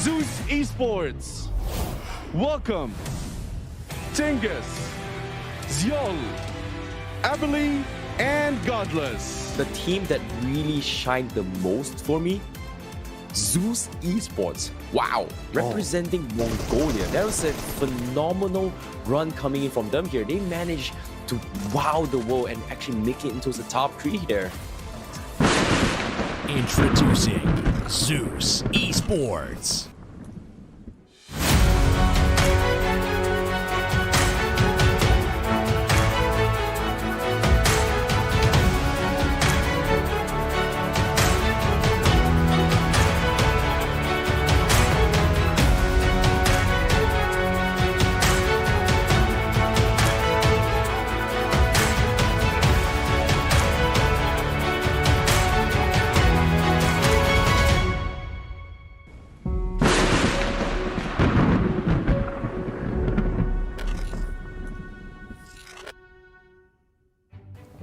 Zeus Esports. Welcome, Tingus, Ziol, Abilene, and Godless. The team that really shined the most for me, Zeus Esports. Wow, representing Mongolia. That was a phenomenal run coming in from them here. They managed to wow the world and actually make it into the top 3 here. Introducing Zeus Esports.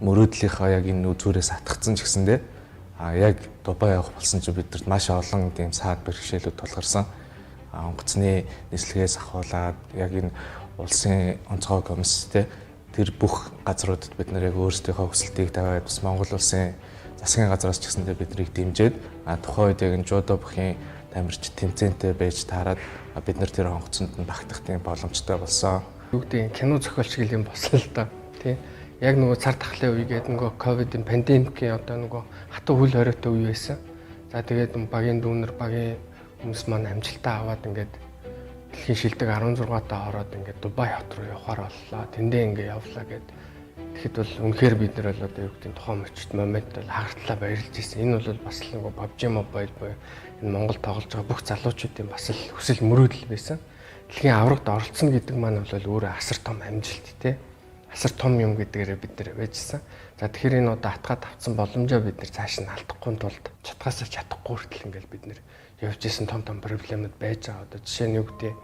Мөрөөдлийнхаа яг энэ үзүүрээс атгацсан ч гэсэндээ яг Дубай явах болсон ч бидэрт маш олон тийм саад бэрхшээлүүд тулгарсан. Онгоцны нислэгээс ахуулаад яг энэ улсын онцгой комисстэй тэр бүх газруудад бид нар яг өөрсдийнхөө хүсэлтийг тавиад бас Монгол улсын засгийн газраас ч гэсэндээ биднийг дэмжиж тухайн үед яг энэ жудо бүхийн тамирч тэмцээнтэй байж таарад бид нар тэр онгоцонд нь багтах тийм боломжтой болсон. Юу гэдэг кино зохиолч гэл юм болсон л да. Тий. Яг нөгөө цар тахлын үегээд нөгөө ковидын пандемикийн одоо нөгөө хатуу хөл хориотой үе байсан. За тэгээд багийн дүүнер багийн хүмүүс маань амжилтаа аваад ингээд дэлхийн шилдэг 16-таа ороод ингээд Дубай хот руу явахаар боллоо. Тэндээ ингээд явлаа гэд. Тэгэхэд бол үнэхээр бид нар бол одоо юу гэдэг тухайн мөчт момент бол хагартлаа баярлж ирсэн. Энэ бол бас л нөгөө PUBG MOBILE буюу энэ Монгол тоглож байгаа бүх залуучуудын бас л хүсэл мөрөөдөл байсан. Дэлхийн аврагт оролцсон гэдэг маань бол өөрөө асар том амжилт тий. Асар том юм гэдгээрээ бид нэр байжсан. За тэгэхээр энэ одоо атгаад авсан боломжоо бид нэр цааш нь алдахгүй тулд чадхаасаа чадахгүй хүртэл ингээл бид нэр явж исэн том проблемууд байж байгаа. Одоо жишээ нь юу гэдэг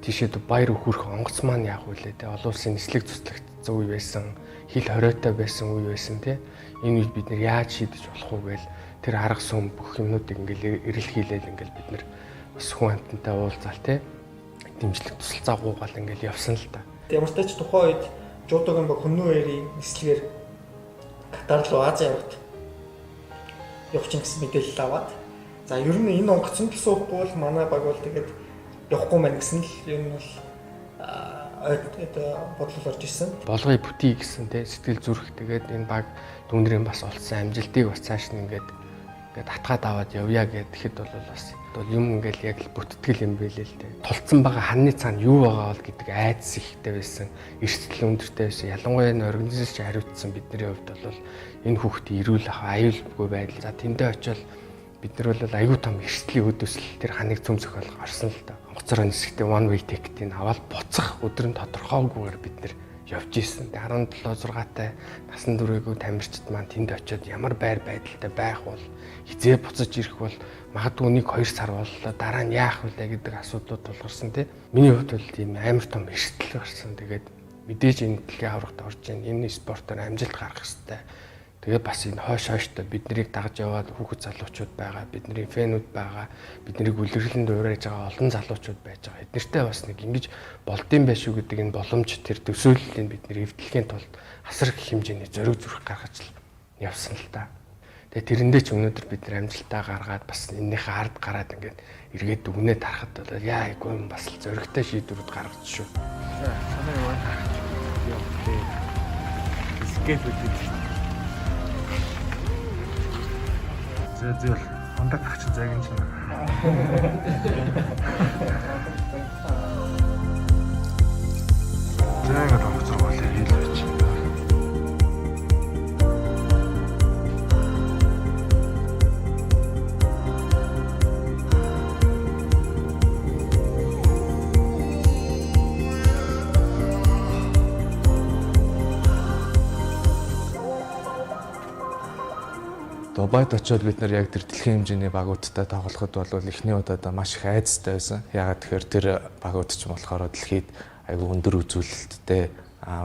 тийшээ Дубай руу хүрэх онгоц маань яг үлээ те олон улсын нислэг цуцлагдсан үе байсан, хил хориотой байсан үе байсан те. Энэ үед бид нэр яаж шийдэж болох вэ гээл тэр арга сүм бүх юмнуудыг ингээл эрэлхийлээл ингээл бид нэр бас хүн амтантай уулзаал те дэмжлэг тусалцаа гуугаал ингээл явсан л та. Ямар ч тач тухайн үед жуудогийн баг хүннүү эрийн нислэгээр Катар руу Ази аваад явах гэсэн мэдээлэл аваад за ер нь энэ онгоцонд л суухгүй бол манай баг бол тэгээд явахгүй мэн гэсэн л ер нь бол бодлол орж ирсэн. Болгоё бүтий гэсэн те сэтгэл зүрх тэгээд энэ баг дүүнрийн бас олсон амжилтыг бас цааш нь ингээд атгаад аваад явъя гэхэд бол бас юм ингээл яг л бүтгэл юм байлээ л дээ. Тулцсан байгаа ханны цаана юу байгаа бол гэдэг айдас ихтэй байсан, эрсдэл өндөртэй байсан. Ялангуяа энэ организач хариуцсан бидний хувьд бол энэ хүүхдийн эрүүл аюулгүй байдал. За тэндээ очивол бид нар бол аюу том эрсдлийн өдөөсөл тэр ханыг цөм зохиол гарсан л да. Онгоцороо нисгтээ one way ticket-ийг аваад буцах өдрөнд тодорхойгүйгээр бид нар явж исэн. 17 6-тай насан туршаагүй тамирчид маань тэнд очиод ямар байр байдалтай байх бол хизээ буцаж ирэх бол магадгүй 1-2 сар боллоо дараа нь яах вэ гэдэг асуудлууд тулгарсан тийм. Миний хувьд бол тийм амар том эрсдэл гарсан. Тэгээд мэдээж энэ дэлхийн аврагт орж ийн энэ спортоор амжилт гаргах хэрэгтэй. Тэгээд бас энэ хойштой бид нарыг дагж яваад хүүхэд залуучууд байгаа, бидний фэнүүд байгаа, биднийг үлгэрлэнд уурайж байгаа олон залуучууд байж байгаа. Эднэртэй бас нэг ингэж болдсон байх шүү гэдэг энэ боломж тэр төсөөллийг бид нэр эвдлэхийн тулд асар их хэмжээний зориг зүрх гаргаж явсан л та. Тэгээд тэрэндээ ч өнөөдөр бид нар амжилтаа гаргаад бас энэнийхээ ард гараад ингээд эргээд дүгнээд харахад бол яа айгүй юм бас л зоригтой шийдвэрүүд гаргаж шүү. Санаа яваа харах юм тий. Скейт үгүй. Зөөл хондог авч зайгэн чинь. Зайгаа тогтцоо бол хийлээч. Дубайд очиод бид нар яг тэр дэлхийн хэмжээний багуудтай тоглоход бол эхний удаад маш их айцтай байсан. Ягаад тэгэхээр тэр багууд ч болохоор дэлхийд айгүй өндөр үзүүлэлттэй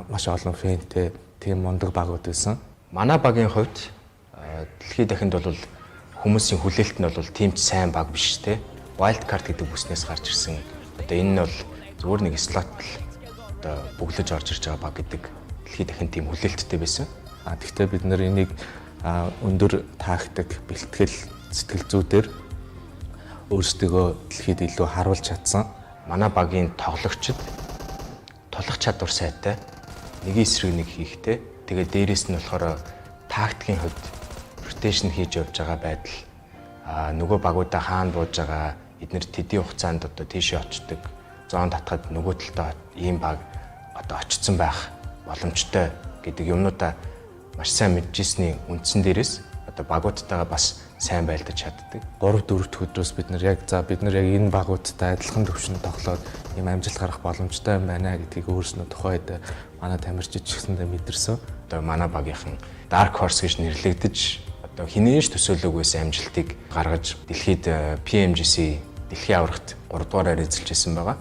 маш олон фэнтэй тийм мундаг багууд байсан. Манай багийн хувьд дэлхийд дахинд бол хүмүүсийн хүлээлт нь бол тийм ч сайн баг биш те. wild card гэдэг бүснээс гарч ирсэн. Одоо энэ нь бол зөвхөн нэг слот л одоо бүглэж орж ирж байгаа баг гэдэг дэлхийд дахин тийм хүлээлттэй байсан. Тэгвэл бид нэр энийг өндөр тактик, бэлтгэл, сэтгэл зүйдээр өөрсдөө дэлхийд илүү харуулж чадсан. Манай багийн тоглогчид тулах чадвар сайтай, нэг эсрэг нэг хийхтэй. Тэгээд дээрэс нь болохоор тактикийн хувьд ротейшн хийж явж байгаа байдал, нөгөө багуудаа хаана бууж байгаа, эдгээр тэдийн хугацаанд одоо тийшээ очдог, зоон татхад нөгөө талдаа ийм баг одоо очсон байх боломжтой гэдэг юмнуудаа маш сайн мэдчихсний үндсэн дээрээс одоо багуудтайгаа бас сайн байлдаж чаддаг. 3-4 дахь өдрөөс бид нар яг энэ багуудтай адилхан төвшөнд тоглоод ийм амжилт гаргах боломжтой юм байна гэдгийг өөрснөө тухайд манай тамирчид ч гэсэндээ мэдэрсэн. Одоо манай багийнхан Dark Horse гэж нэрлэгдэж одоо хинээж төсөөлөгөөс амжилтыг гаргаж дэлхийд PMGC дэлхийн аврагт 3 дугаараар эзэлж байсан байгаа.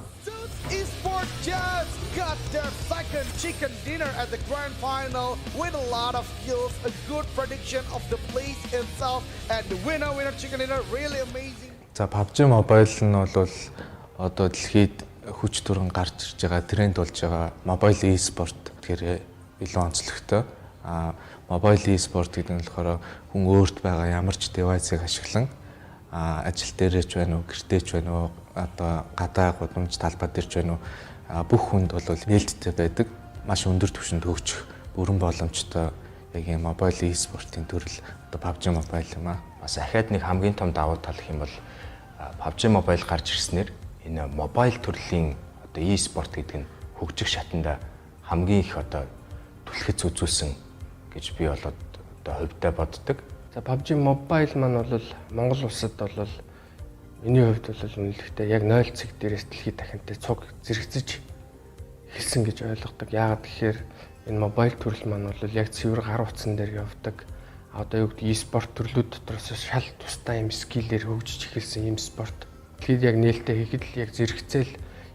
Esport just got their second chicken dinner at the grand final with a lot of skills, a good prediction of the place itself, and the winner chicken dinner really amazing. За PUBG Mobile нь бол одоо дэлхийд хүч түрэн гарч ирж байгаа тренд болж байгаа mobile e-sport гэхээр илүү онцлогтой. Mobile e-sport гэдэг нь болохоор хүн өөрт байгаа ямар ч девайсыг ашиглан ажил дээрээ ч байна уу, гэртээ ч байна уу, одоо гадаа гудамж талбай дээр ч байна уу, бүх хүнд бол нээлттэй байдаг. Маш өндөр түвшинд хөгжих бүрэн боломжтой яг юм mobile e-sport-ийн төрөл одоо PUBG Mobile юм аа. Бас ахаад нэг хамгийн том давуу тал гэх юм бол PUBG Mobile гарч ирснээр энэ mobile төрлийн одоо e-sport гэдэг нь хөгжих шатанда хамгийн их одоо түлхэц үзүүлсэн гэж би болоод одоо хувьдаа боддог. За PUBG Mobile маань бол Монгол улсад бол миний хувьд бол үнэлэхдээ яг 0 цаг дээрээс дэлхийд дахинтай цуг зэрэгцэж эхэлсэн гэж ойлгодог. Яагаад гэхээр энэ mobile төрөл маань бол яг цэвэр гар утсан дээр явдаг. Одоо юу гэдэг e-sport төрлүүд дотроос шал тустай юм скиллээр хөгжиж эхэлсэн юм спорт. Дэлхийд яг нээлттэй хийхэд л яг зэрэгцээл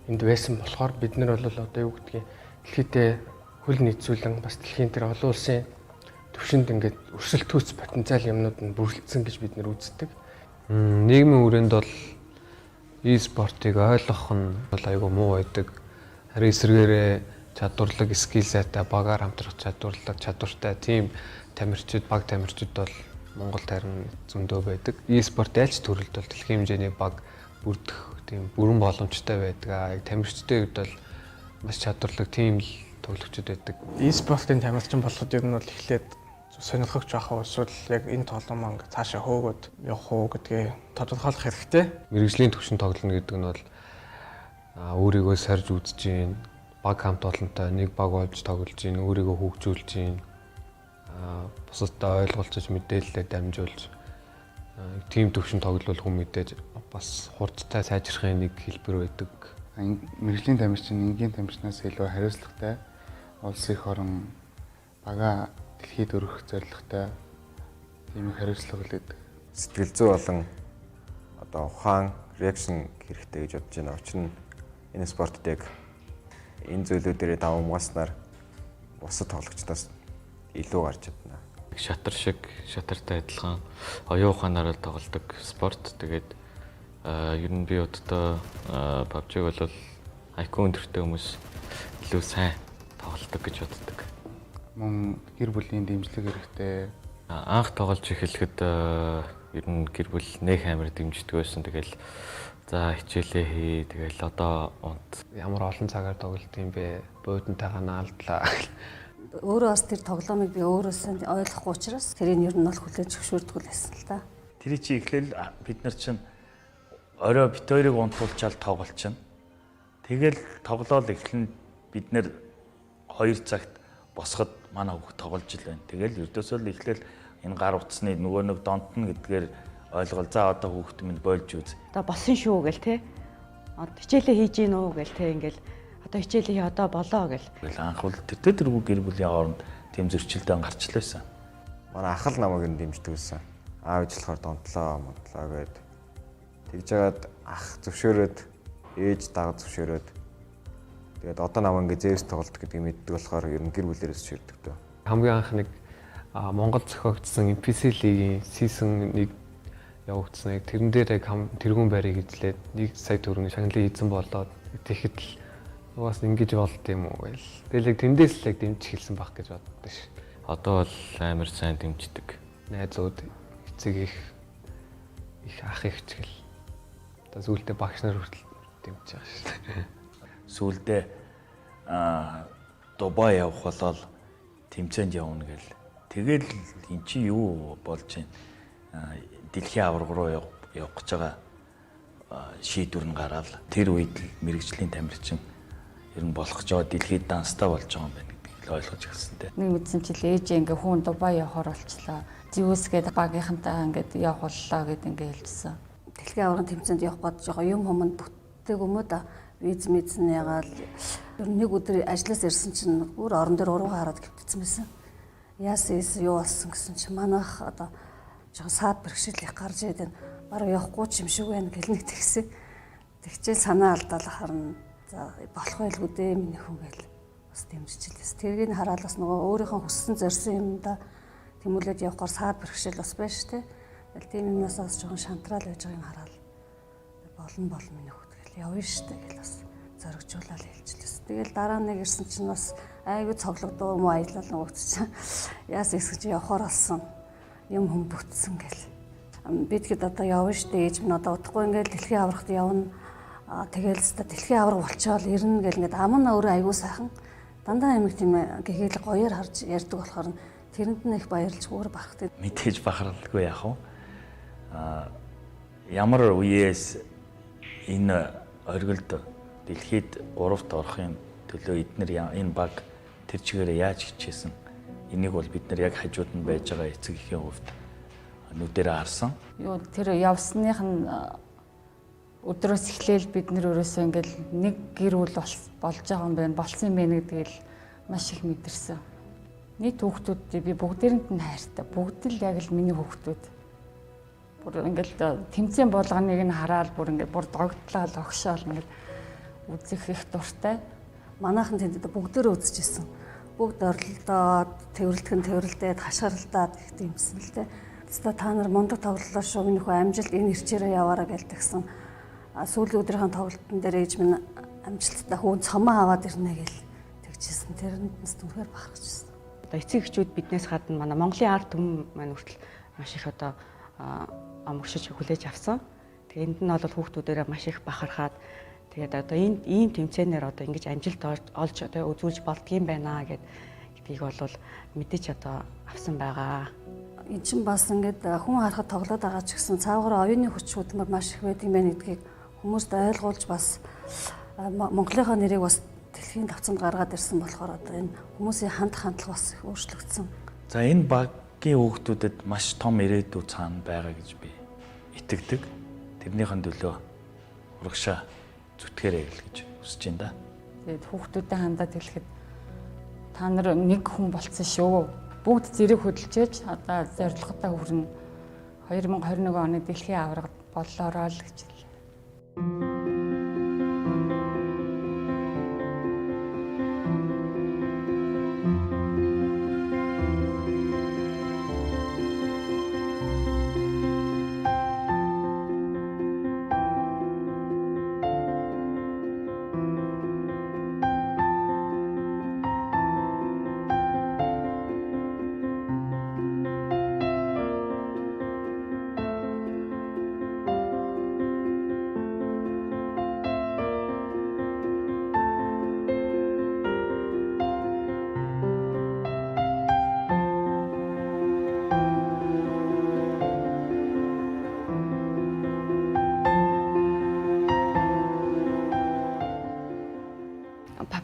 энд байсан болохоор бид нар бол одоо юу гэдгийг дэлхийдээ хөл нийцүүлэн бас дэлхийн тэр олон улсын төвшөнд ингээд өрсөлд төц потенциал юмнууд нь бүрэлдсэн гэж бид нар үздэг. Нийгмийн хүрээнд бол e-спортыг ойлгох нь бол айгүй муу байдаг. Харин эсвэргээрээ чадварлаг, скил сайтай, багаар хамтрах чадвартай тийм тамирчид, баг тамирчид бол Монголд харин зөндөө байдаг. E-спорт альч төрөлд бол дэлхийн хэмжээний баг бүрдэх тийм бүрэн боломжтой байдаг. Тамирчдын хувьд бол маш чадварлаг тийм л тоглогчид байдаг. E-спортын тамирчин болоход ер нь бол эхлээд сонирхогч байх уу эсвэл яг энэ тоглоом маань цаашаа хөөгд явах уу гэдгээ тодорхойлох хэрэгтэй. Мэргэжлийн түвшин тоглоно гэдэг нь бол өөрийгөө сарж үзэж гин, баг хамт олонтой нэг баг болж тоглож гин, өөрийгөө хөгжүүлж гин, бусадтай ойлголцож мэдээлэлээ дамжуулж тийм түвшин тоглол хүн мэдээж бас хурдтай сайжрахын нэг хэлбэр байдаг. Мэргэжлийн тамирчин энгийн тамирчнаас илүү хариуцлагатай, улс их орон бага дэлхийд өргөх зорилготой тийм их хариуцлага үлээдэг. Сэтгэл зүй болон одоо ухаан, реакшн хэрэгтэй гэж бодож байна. Учир нь энэ спортод яг энэ зүйлүүдээр даван умгааснаар бусад тоглогчдоос илүү гарч чадна. Шатар шиг, шатартай адилхан оюун ухаанаар тоглодог спорт. Тэгээд ер нь би одоо PUBG бол IQ өндөртэй хүмүүс илүү сайн тоглодог гэж боддог. Мөн гэр бүлийн дэмжлэг хэрэгтэй. Анх тоглож эхлэхэд ер нь гэр бүл нэг амар дэмждэг байсан. Тэгэл за хичээлээ хий. Тэгэл одоо унт ямар олон цагаар тоглолт юм бэ? Буудантайгаа наалдлаа. Өөрөө бас тэр тоглоомыг би өөрөөсөө ойлгохгүй учраас тэрийг ер нь бол хүлээж зөвшөөрдөг л байсан л да. Тэр чи эхлээл бид нар чинь орой бит хоёрыг унтуулчаал тоглолчихно. Тэгэл тоглоол эхлэн бид нэр 2 цагт босоход манай хүүхд тоглож ил байна. Тэгэл ердөөсөө л эхлээл энэ гар утасны нөгөө нэг донтно гэдгээр ойлгол. За одоо хүүхд минь болж үз. Одоо болсон шүү гэл те. Хичээлээ хийж гин үү гэл те ингээл одоо хичээлээ одоо болоо гэл. Анх бол тэргүй гэр бүлийн хооронд тийм зөрчилдөөн гарчлаа байсан. Манай ах л намайг нь дэмждэг байсан. Аав ээж болохоор донтлоо гэд. Тэгж жагаад ах зөвшөөрөөд ээж дагаад зөвшөөрөөд тэгээд одоо намайг ингээ зээрс тоглолт гэдгийг мэддэг болохоор ер нь гэр бүлээрээс ширдэг дөө. Хамгийн анх нэг Монгол зохиогдсон NPC лигийн season 1 явагдсан. Яг тэрэн дээр яг тэргүүн барья гэжлээд 1 сая төгрөгийн шагналыг хийсэн болоод тэгэхэд л угаас ингэж болд юм уу гээл. Тэгэл яг тэндээс л яг дэмжиж хэлсэн байх гэж боддоо ш. Одоо бол амар сайн дэмждэг. Найзууд, эцэг их ах их ч гэл. Одоо сүүлдээ багш нар хүртэл дэмжиж байгаа ш. Сүүлдээ Дубай явах болол тэмцээнд явна гэл. Тэгэл эн чи юу болж байна? Дэлхийн аварга руу явах гэж байгаа шийдвэр нь гараад тэр үед мэрэгжлийн тамирчин ер нь болох гэж байгаа дэлхийд данстай болж байгаа юм байна гэдгийг л ойлгож ирсэн дээ. Нэг мэдсэн чил ээж ингээ хүн Дубай явахаар болчлаа. Зэвс гээд багийнхантайгаа ингээд явах боллоо гэд ингээ хэлжсэн. Дэлхийн аваргын тэмцээнд явах гэж байгаа юм хүмүүс бүтдэг юм уу да? Виз мэдсэн ягаал нэг өдөр ажлаас ирсэн чинь бүр орон дээр уруугаа хараад гівтсэн байсан. Яасан юу болсон гэсэн чинь манайх одоо жоохон саад бэрхшээл их гарч ирээд бараг явахгүй ч юм шиг байна гэл нэг тэгсэн. Тэгчээл санаа алдаал харна. За болох байлгүй дээ миний хүн гэл бас дэмжижлээс. Тэргийг хараад бас нөгөө өөрийнхөө хүссэн зорьсон юмда тэмүүлээд явахаар саад бэрхшээл бас байна шүү дээ. Тэгэл тийм юмнаас бас жоохон шантраал байж байгааг хараад болно миний хүн гэл явна шүү дээ гэл бас зоригжуулаад хэлжлээс. Тэгэл дараа нэг ирсэн чинь бас айгүй цоглогдоо юм аялал нөгөөч. Яас эсгэж явахаар болсон. Юм хүм бүтсэн гэл. Бид хэд одоо явна штэ ээж минь одоо удахгүй ингээл дэлхийн аврагт явна. Тэгэл өстө дэлхийн авраг болчоод ирнэ гэл ингээд ам нь өөрөө айгүй сайхан. Дандаа амиг тийм гэхэл гоёор харж ярьдаг болохоор тэрэнд нь их баярлж өөр бахтай. Мэдээж бахархалгүй яах вэ? Ямар үеэс энэ оргилд дэлхийд 3-т орохын төлөө эднэр энэ баг тэр чигээрээ яаж хичээсэн? Энийг бол бид нар яг хажууд нь байж байгаа эцэг эхийн хувьд нүдэрээ харсан. Юу тэр явсных нь өдрөөс эхлээл бид нэр өрөөсөө ингээл нэг гэр бүл болж байгаа юм байна, болсон юм байна гэдгийг маш их мэдэрсэн. Нийт хүүхдүүдтэй би бүгдээрэнд нь хайртай. Бүгд л яг л миний хүүхдүүд. Бүр ингээл тэмцээн болгоныг нь хараад бүр ингээд бүр догтлол огшоол ингээд үзэх их дуртай. Манайхан тэнд бүгдээрээ үзчихсэн. Бүгд оролдоод тэрвэрлдээд хашгиралдаад гэх юмсэн л дээ. Тэстэ та нар мундаг тоглолоо шүү. Миний хөө амжилт энэ хэрчээрээ яваараа гэлтгсэн. Сүүлийн өдрийн тоглолтын дээр ээж минь амжилттай хүн цомоо аваад ирнэ гэл тэгжсэн. Тэрэндээс түнхээр бахархажсэн. Одоо эцэг эхчүүд биднээс гадна манай Монголын ард түмэн маань хүртэл маш их одоо амгшиж хүлээж авсан. Тэгээ энд нь бол хүүхдүүдээрээ маш их бахархаад тэгээд одоо энэ ийм тэмцээнээр одоо ингэж амжилт олж одоо үзүүлж болдгийм байна гэдгийг бол мэдээч одоо авсан байгаа. Энд чинь бас ингээд хүн харахад тоглоод байгаа ч гэсэн цаагаар оюуны хүч хөдөлмөр маш их байдаг юм байна гэдгийг хүмүүст ойлгуулж бас Монголынхаа нэрийг бас дэлхийн давцанд гаргаад ирсэн болохоор одоо энэ хүмүүсийн хандлага бас их өөрчлөгдсөн. За энэ багийн хүүхдүүдэд маш том ирээдүй цаана байгаа гэж би итгэдэг. Тэрнийхэн төлөө урагшаа зүтгэрэй гэж хүсэж байна да. Тэгээд хүүхдүүдэд хандаад хэлэхэд та нар нэг хүн болцсон шүү. Бүгд зэрэг хөдөлж одоо зорилготой хүрнэ. 2021 оны дэлхийн аваргад боллоороо л гэж хэлээ.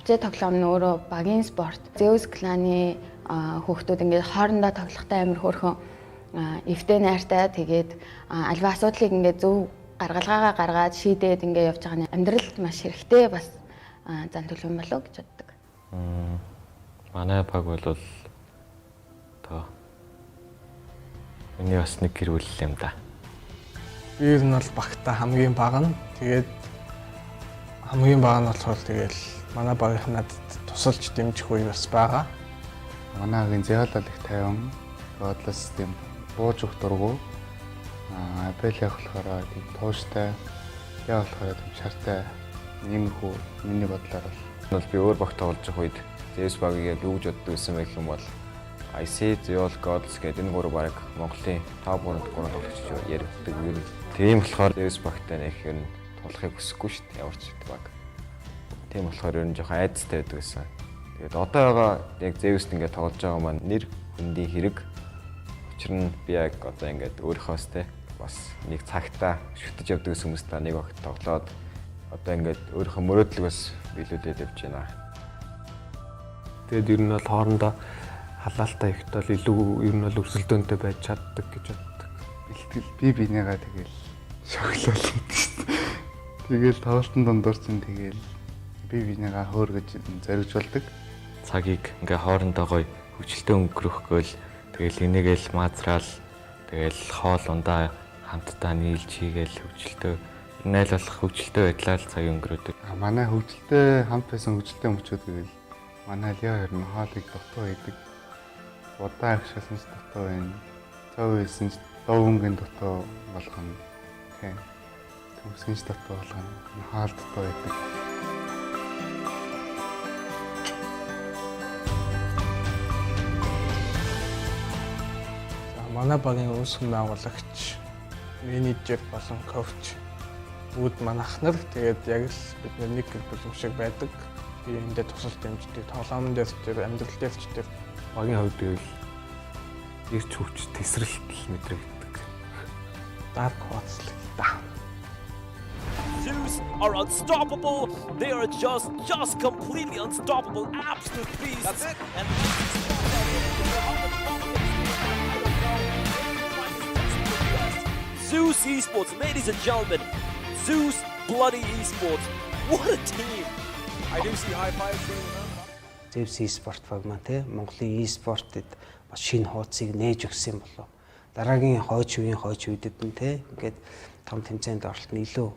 PUBG тоглоом нь өөрөө багийн спорт. Zeus кланы хүүхдүүд ингээд хоорондоо тоглохтой амар хөөрхөн эвтэй найртай тэгээд альва асуудлыг ингээд зөв гаргалгаагаа гаргаад шийдээд ингээд явж байгаа нь амьдралд маш хэрэгтэй бас зан төлөв болов гэж боддог. Манай баг бол одоо миний бас нэг гэр бүл юм да. Би ер нь бол багтаа хамгийн бага нь тэгээд хамгийн бага нь болохоор тэгэл манай багийнх надад тусалж дэмжих үе бас байгаа. Манайгийн зэалал их тайван бодлос тийм бууж өгөх дургу APES явах болохоор тийм тууштай, явах болохоор тийм шартай иймэрхүү миний бодлоор бол би өөр баг тоглож явах үед Zeus багийг яг юу гэж боддог гэсэн байх юм бол IC Zeol Gods гэдэг энэ гурав баг Монголын топ 3 тоглогч ярьдаг юм. Тийм болохоор Zeus багтай нэг юм тоглохыг хүсэхгүй шүү дээ. Ямар ч баг. Тийм болохоор ер нь жоохон айдастай байдаг гэсэн. Тэгээд одоо байгаа яг Zeus-т ингээд тоглож байгаа маань нэр хүндийн хэрэг. Учир нь би яг одоо ингээд өөрийнхөөс те бас нэг цагтаа шүтэж явдаг хүмүүстэй нэг багт тоглоод одоо ингээд өөрийнхөө мөрөөдлөгөөс биелүүлээд явж байна. Тэгээд ер нь бол хоорондоо халаалтаа ихт бол илүү ер нь бол өрсөлдөөнтэй байж чаддаг гэж боддог. Бэлтгэл би бинийгаа тэгэл шоглол гэдэг шүү дээ. Тэгэл тоглолтын дундуур чинь тэгэл би бинийгаа хөөргөж зоригж болдог. Цагийг ингээ хоорондоо гоё хөвчлөлтөө өнгөрөхгөөл тэгэл энийгээл маазраал тэгэл хоол ундаа хамтдаа нийлж хийгээл хөвчлөлтөө найл болох хөвчлөлтөө байдлаар цаг өнгөрөөдөг. Манай хөвчлөлтөө хамт байсан хөвчлөлтөө мөчүүд гэвэл манай Лиа ер нь хоолыг дутуу байдаг. Удаа агшаасан ч дутуу байна. Цав байсан ч довонгийн дутуу болгоно. Тийм. Төмсгэн ч дутуу болгоно. Хоол дутуу байдаг. Манай багийн үүсгэн байгуулагч, менежер болон коуч бүгд манай ах нар тэгээд яг л бид нэг гэр бүл шиг байдаг. Би эндээ тусалж дэмждэг. Тоглоомн дээр ч амьдрал дээр ч багийн хувьд гэвэл ирч хүч тесрэлт мэдрэгддэг. Dark horse л да. Zeus are unstoppable. They are just completely unstoppable. Absolute beasts. That's it. And Zeus Esports, ladies and gentlemen. Zeus bloody Esports. What a team. I do see high fives going around. Zeus Esport баг маань те Монголын e-спортэд бас шинэ хуудсыг нээж өгсөн болов. Дараагийн хойч үеийн хойч үедэд нь те ингээд том тэмцээнд оролт нь илүү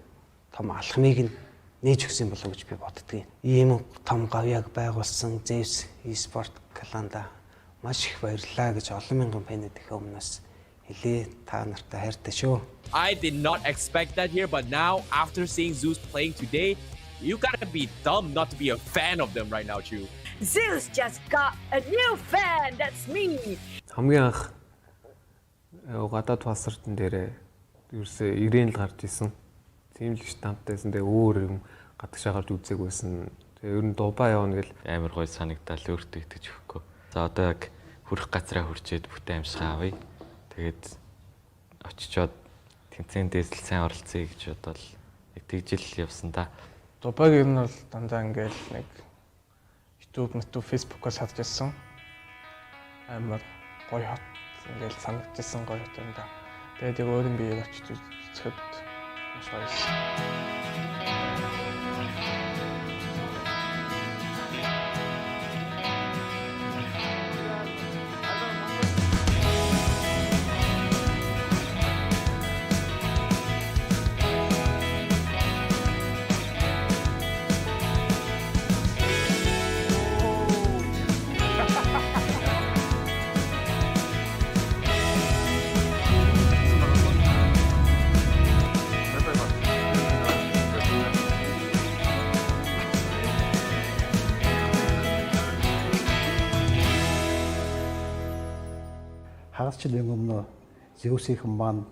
том алхмыг нь нээж өгсөн болов гэж би боддгийг. Ийм том гавьяаг байгуулсан Zeus Esport кланда маш их баярлалаа гэж олон мянган фэнүүд их өмнөөс хэлээ та нартай хайртай шүү. I did not expect that here, but now after seeing Zeus playing today, you gotta be dumb not to be a fan of them right now, Chu. Zeus just got a new fan. That's me. Хамгийн анх гадаад пассвортын дээрээ ерөөсөө 90 л гарч исэн. Тийм л штамптайсэн. Тэгээ өөр юм гадагшаа гарч үзег байсан. Тэгээ ер нь Дубай явна гэл амар гоё санагдал өөртөө итгэж өгөхгүй. За одоо яг хүрэх газараа хүрчээд бүтэн амьсгаа авъя. Тэгээд очичоод тэмцээндээс л сайн оролцъё гэж бодвол яг тэгжил явсан да. Дубайг ер нь бол дандаа ингээл нэг YouTube, Facebook-аас харж ирсэн. Амар гоё хот ингээл санагдчихсан гоё хот юм да. Тэгээд яг өөрийн биеийг очиж үзэхэд маш гоё. Хагас жилийн өмнө Zeus-ийн маань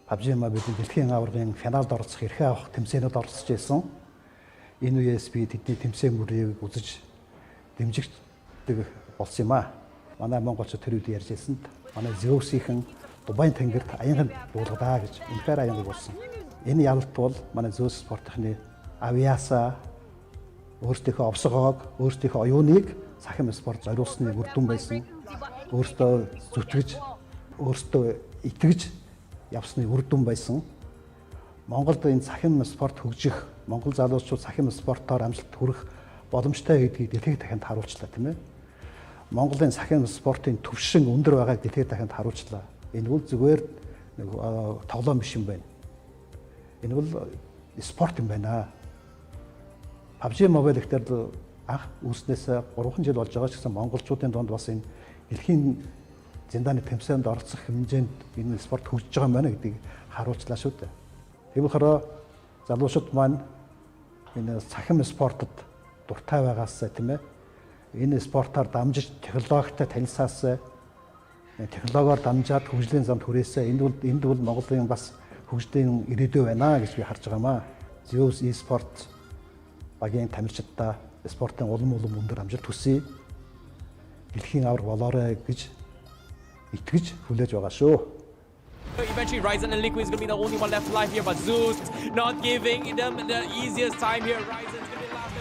PUBG MOBILE дэлхийн аваргын финалд оролцох эрхээ авах тэмцээнд оролцож байсан. Энэ үеэс би тэдний тэмцээн мөрийг үзэж дэмжигддэг болсон юм аа. Манай монголчууд тэр үед ярьж ирсэнд манай Zeus-ийн Дубайн тэнгэрт аянганд дуулгадаа гэж үнэхээр аянг болсон. Энэ ялалт бол манай Zeus спортынхны авиасаа өөрсдийнхөө овсгоог, өөрсдийнхөө оюуныг сахим спорт зориулсны үр дүн байсан. Өөртөө зүтгэж, өөртөө итгэж явсны үр дүн байсан. Монголд энэ сахим спорт хөгжих, монгол залуучууд сахим спортоор амжилт хүрэх боломжтой гэдгийг дэлхийд дахинд харуулчлаа, тийм ээ. Монголын сахим спортын түвшин өндөр байгааг дэлхийд дахинд харуулчлаа. Энэ бол зүгээр нэг тоглоом биш юм байна. Энэ бол спорт юм байна. PUBG MOBILE гэхдээ анх үүснээс 3 жил болж байгаа ч гэсэн монголчуудын дунд бас энэ дэлхийн зиндааны тэмцээнд оролцох хэмжээнд энэ спорт хөгжиж байгаа юм байна гэдгийг харуулчлаа шүү дээ. Тийм болохоор залуучууд маань энэ цахим спортод дуртай байгаас тийм ээ энэ спортоор дамжиж технологитой танилцаас технологиор дамжаад хөгжлийн замд хүрээсээ энд бол Монголын бас хөгжлийн ирээдүй байна гэж би харж байгаамаа. Zeus Esport багийн тамирчидаа спортын улам өндөр амжилт хүсье. Дэлхийн авраг болоорой гэж итгэж хүлээж байгаа шүү. Eventually, Ryzen and Liquid is going to be the only one left alive here, but Zeus not giving them the easiest time here. Ryzen's going to be the last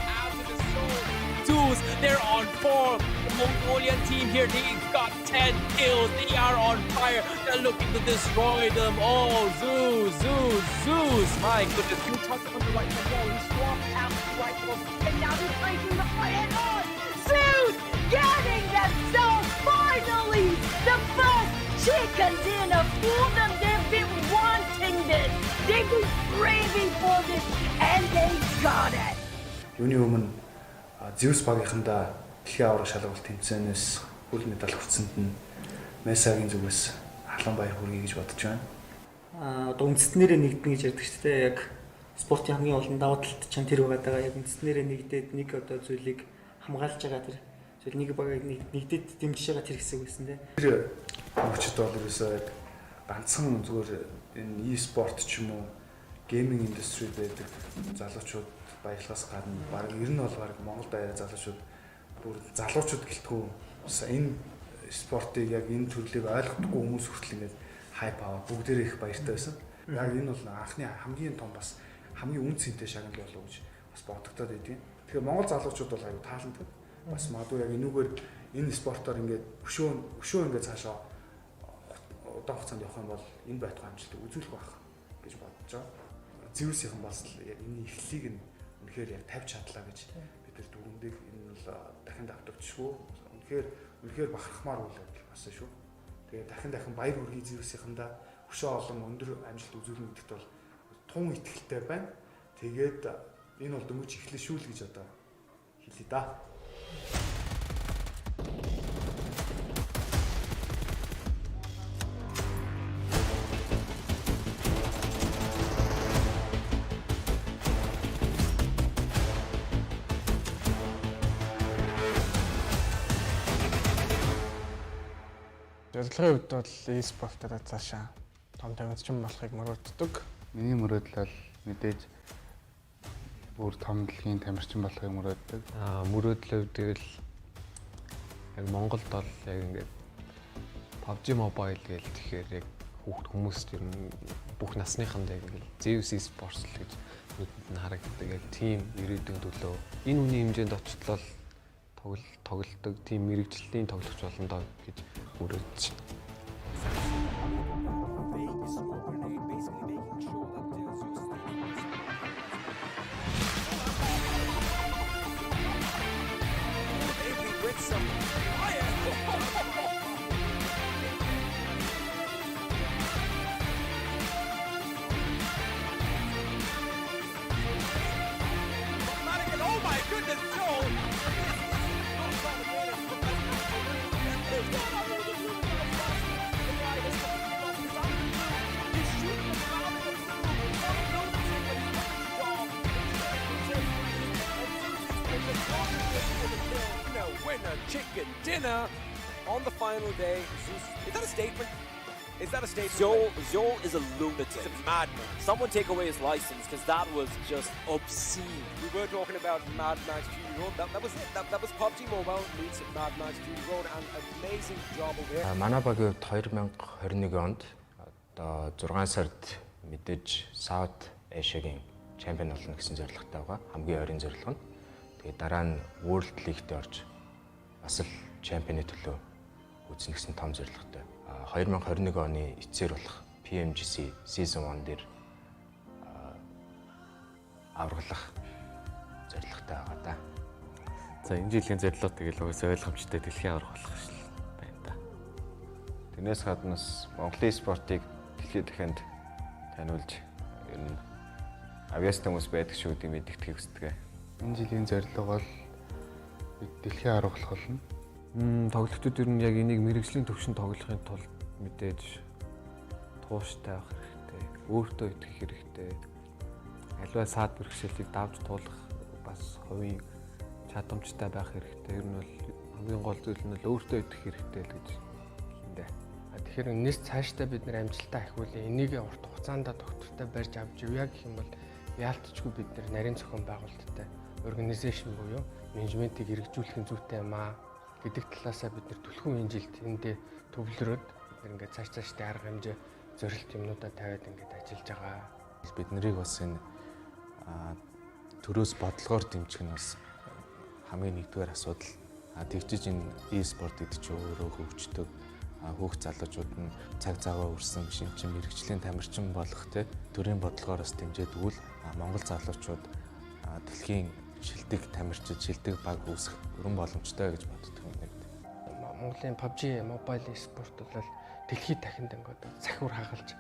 after the soul. Zeus, they're on form. The Mongolian team here, they got 10 kills. They are on fire. They're looking to destroy them. Oh, Zeus. My goodness, you touched on the right as well. He swapped out the right one, and now he's breaking the fire on. Zeus getting them so finally the first chicken dinner for them. They've been wanting this. They've been craving for this, and they got it. Юуны өмнө Zeus багийнхандаа дэлхийн авраг шалгалт тэмцээнээс гол медаль хүртсэнд нь Месагийн зүгээс халуун баяр хүргэе гэж бодож байна. Одоо үндэстнэрээ нэгдэн гэж ярьдаг шүү дээ. Яг спортын хамгийн олон давуу талт чинь тэр байгаа. Яг үндэстнэрээ нэгдээд нэг одоо зүйлийг хамгаалж байгаа тэр зүйл нэг багийг нэгдээд дэмжиж байгаа тэр хэсэг байсан тийм. Тэр хүчит бол ерөөсөө яг ганцхан зүгээр энэ e-sport ч юм уу гейминг индустрид байдаг залуучууд баярлахаас гадна баг ер нь бол баг Монголд байгаа залуучууд бүр залуучууд гэлтгүү энэ спортыг яг энэ төрлийг ойлгохгүй хүмүүс хүртэл ингээд хайп аваа бүгдээрээ их баяртай байсан. Яг энэ бол анхны хамгийн том бас хамгийн үн цэнтэй шагнал болов гэж бас бодогдоод байдгийн. Тэгэхээр Монгол залуучууд бол аюу таалантай. Бас магадгүй яг энүүгээр энэ спортоор ингээд өшөө ингээд цаашаа удаан хугацаанд явах юм бол энэ байтугай амжилтыг үзүүлэх байх гэж бодож байгаа. Zeus-ийн бас яг энэ эхлэлийг нь үнэхээр яг тавьж чадлаа гэж бид нар дүгнэдэг. Энэ бол дахин давтагдчихгүй. Үнэхээр бахархмаар үйл явдал болсон шүү. Тэгээд дахин баяр хүргэе Zeus-ийнхандаа өшөө олон өндөр амжилт үзүүлнэ гэдэгт бол тун итгэлтэй байна. Тэгээд энэ бол дөнгөж эхлэх шүү л гэж одоо хэлье да. Зорилгын хувьд бол e-sport-аараа цаашаа том тамирчин болохыг мөрөөддөг. Миний мөрөөдөл бол мэдээж бүр том дэлхийн тамирчин болохыг мөрөөддөг. Мөрөөдлөө тэгэл яг Монголд бол яг ингээд PUBG MOBILE гэж тэгэхээр яг хүмүүс ер нь бүх насныханд яг ингээд Zeus Esports л гэж нүдэнд нь харагддаг. Яг team ирээдүйн төлөө энэ үний хэмжээнд очихлоо тоглолдог team мэрэгжлийн тоглогч болно доо гэж мөрөөдж байна. Chicken dinner on the final day. Is that a statement? Is that a statement? Zol is a lunatic. He's a madman. Someone take away his license because that was just obscene. We were talking about Mad Max Fury Road. That was it. That was PUBG Mobile meets Mad Max Fury Road, and an amazing job over there. Манай багийн 2021 онд одоо 6 сард мэдээж South Asia-гийн чемпион болно гэсэн зорилготой байгаа. Хамгийн ойрын зорилго нь. Тэгээд дараа нь World League-д орж бас л чемпионы төлөө үүснэ гэсэн том зорилготой. 2021 оны эцсээр болох PMGC Season 1 дээр авралах зорилготой байгаа да. За энэ жилийн зорилго тэгэл угсаа ойлгомжтой дэлхийн аврах болох шил байна да. Тэрнээс гаднаас Монголын спортыг дэлхийн дахинд таниулж ер нь авьяастай хүмүүс байдаг шүү гэдэг мэдгэдгийг хүсдэг. Энэ жилийн зорилго бол бид дэлхийн аврах болох болно. Тоглогчдод ер нь яг энийг мэрэгжлийн төвшөнд тоглохын тулд мэдээж тууштай байх хэрэгтэй. Өөртөө итгэх хэрэгтэй. Аливаа саад бэрхшээлийг давж туулах бас хувийн чадамжтай байх хэрэгтэй. Ер нь бол хамгийн гол зүйл нь өөртөө итгэх хэрэгтэй л гэж хэлэндээ. Тэгэхээр энэс цаашдаа бид нэр амжилтаа ахиулъя. Энийг урт хугацаанд доктортой барьж авч явъя гэх юм бол яалтчгүй бид нэр нарийн зохион байгуулалттай организашн буюу менежментийг хэрэгжүүлэх зүйтэй юм аа гэдэг талаасаа бид нэр түлхүүн энэ жилд эндээ төвлөрөөд бид нэр ингээд цаашдаа арга хэмжээ зорилт юмнуудаа тавиад ингээд ажиллаж байгаа. Бид нарыг бас энэ төрөөс бодлогоор дэмжих нь бас хамгийн нэгдүгээр асуудал. Тэгчиж энэ e-спорт гэдэг чинь өөрөө хөгждөг. Хүүхд залуучууд нь цаг цагаа өрсөн шинжин мэрэгжлийн тамирчин болох те төрийн бодлогоор бас дэмжиж өгвөл Монгол залуучууд дэлхийн шилдэг тамирчид, шилдэг баг үүсэх өрн боломжтой гэж боддог юм байна. Монголын PUBG MOBILE Esport бол дэлхийд дахинд ингээд цахиур хагалж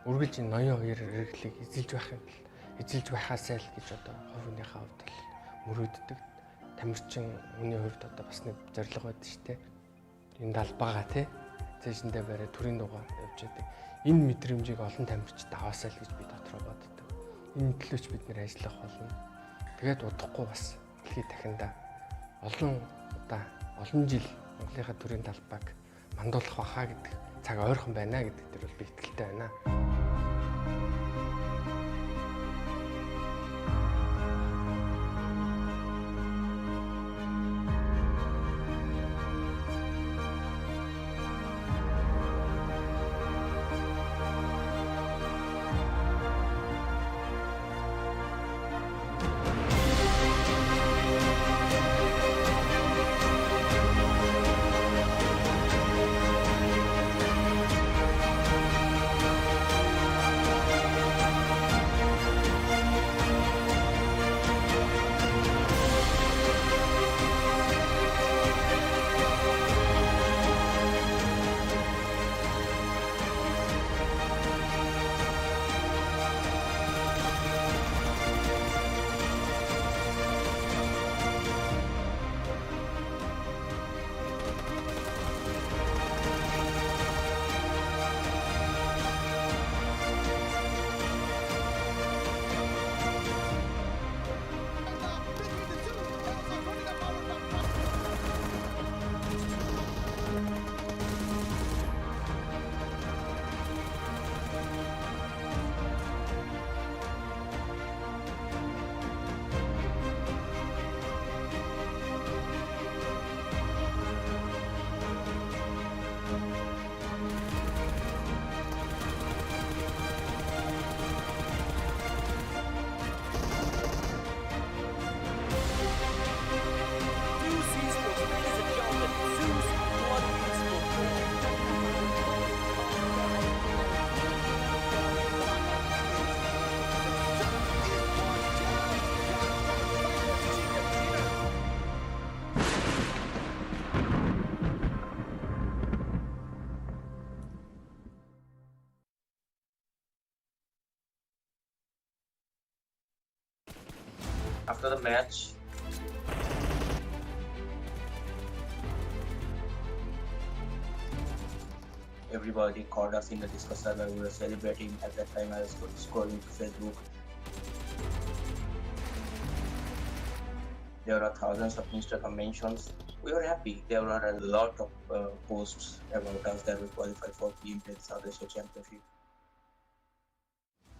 үргэлж энэ ноён хоёр хэрэглийг эзэлж байхаасай л гэж одоо хувийнхаа хувьд бол мөрөөддөг. Тамирчин хүний хувьд одоо бас нэг зорилго байдаг шүү дээ. Энэ далбаага тий цэжиндээ барай төрийн дугаар явж байдаг. Энэ мэдрэмжийг олон тамирчид аваасай л гэж би дотроо боддог. Энэ төлөөч бид нэр ажиллах болно. Тэгээд удахгүй бас дэлхийд дахинда олон жил Монголынхаа төрийн талбайг мандуулах бахаа гэдэг цаг ойрхон байна гэдэг дээр бол би итгэлтэй байна. After the match, everybody called us in the Discord server. We were celebrating. At that time, I was scrolling to Facebook. There are thousands of Instagram mentions. We were happy. There were a lot of posts about us that we qualified for PMPL South Asia Championship.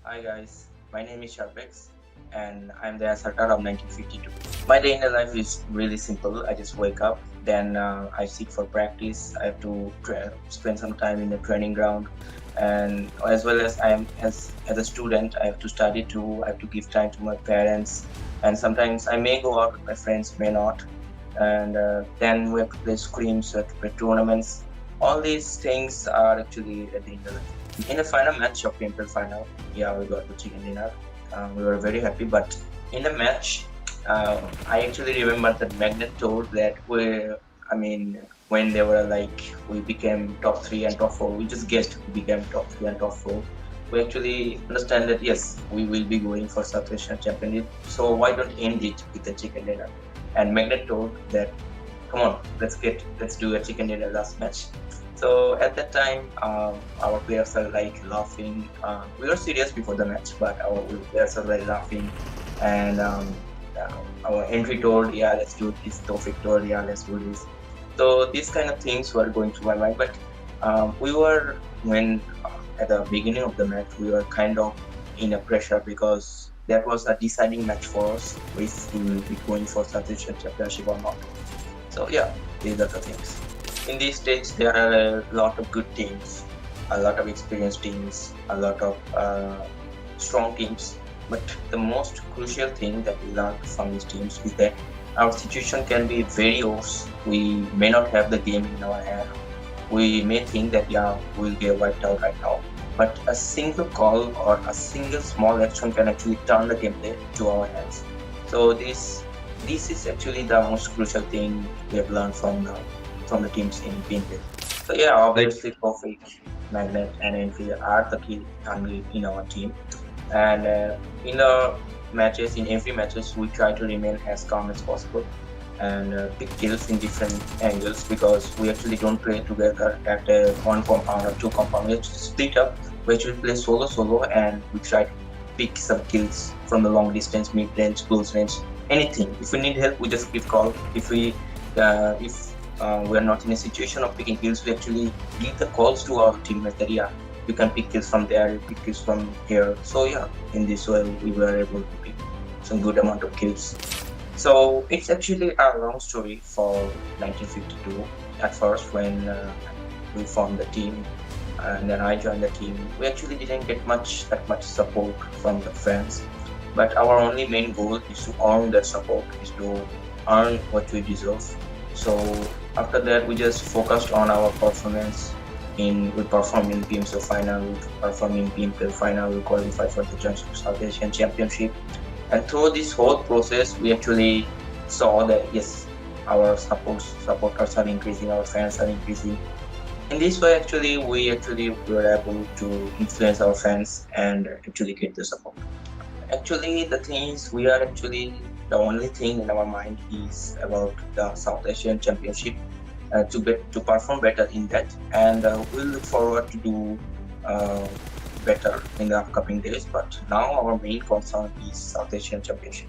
Hi guys, my name is Sharpex and I'm the asserter of 1952. My day in the life is really simple. I just wake up, then I seek for practice. I have to spend some time in the training ground, and as well as as a student, I have to study too. I have to give time to my parents, and sometimes I may go out with my friends, may not. And then we have to play scrims, we have to play tournaments. All these things are actually a day in the life. In the final match of PMPL final, yeah, we got the chicken dinner. We were very happy, but in the match, I actually remember that Magnet told that when they were like, we became top 3 and top 4, we just guessed we became top 3 and top 4. We actually understand that yes, we will be going for South Asian Championship, so why don't end it with the chicken dinner? And Magnet told that come on, let's do a chicken dinner last match. So at that time, our players are like laughing. We were serious before the match, but our players are like laughing, and our entry told, yeah, let's do this. Tofik told, yeah, let's do this. So these kind of things were going through my mind, but at the beginning of the match, we were kind of in a pressure because that was a deciding match for us, if we will be going for South Asia Championship or not. So yeah, these are the things. In this stage, there are a lot of good teams, a lot of experienced teams, a lot of strong teams. But the most crucial thing that we learned from these teams is that our situation can be very worse. We may not have the game in our hand. We may think that, yeah, we'll get wiped out right now. But a single call or a single small action can actually turn the gameplay to our hands. So this is actually the most crucial thing we have learned from the teams in PMPL. So yeah, obviously Tofik, Magnet and Envy are the key in our team. And in every matches, we try to remain as calm as possible and pick kills in different angles, because we actually don't play together at one compound or two compound. We actually split up. We actually play solo, and we try to pick some kills from the long distance, mid range, close range, anything. If we need help, we just give call. If we are not in a situation of picking kills, we actually give the calls to our teammates that, yeah, you can pick kills from there, you pick kills from here. So yeah, in this way we were able to pick some good amount of kills. So it's actually a long story for 1952. At first, when we formed the team and then I joined the team, we actually didn't get that much support from the fans. But our only main goal is to earn that support, is to earn what we deserve. So after that, we just focused on our performance. We performed in PMPL final, we performed in PMPL final, we qualified for the South Asian Championship. And through this whole process, we actually saw that yes, our supporters are increasing, our fans are increasing. In this way, we were able to influence our fans and actually get the support. Actually, the thing is, we are actually the only thing in our mind is about the South Asian Championship, to perform better in that, and we'll look forward to do better in the upcoming days. But now our main concern is South Asian Championship.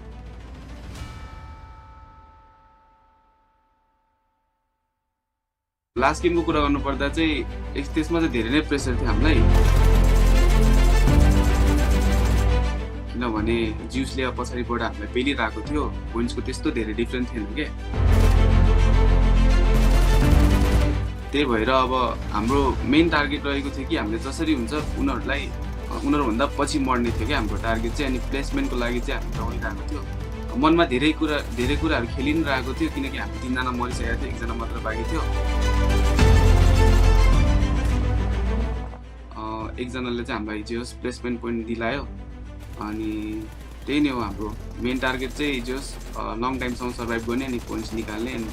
Last गेमको कुरा गर्नुपर्दा चाहिँ त्यसमा चाहिँ धेरै नै pressure थियो हामीलाई, किनभने जिउसले पछाडिबाट हामीलाई पेलिरहेको थियो, पोइन्ट्सको त्यस्तो धेरै डिफरेन्स थिएन के। त्यही भएर अब हाम्रो मेन टार्गेट रहेको थियो कि हामीले जसरी हुन्छ उनीहरूभन्दा पछि मर्ने थियो कि हाम्रो टार्गेट चाहिँ। अनि प्लेसमेन्टको लागि चाहिँ हामी दौडिरहेको थियो, मनमा धेरै कुराहरू खेलिरहेको थियो, किनकि हामी 3 जना मरिसकेको थियो, 1 जना मात्र बाँकी थियो। एकजनाले चाहिँ हामीलाई हिजोस् प्लेसमेन्ट पोइन्ट दिलायो, अनि त्यही नै हो हाम्रो मेन टार्गेट चाहिँ हिजोस् लङ टाइमसम्म सर्भाइभ गर्ने अनि पोइन्ट्स निकाल्ने। अनि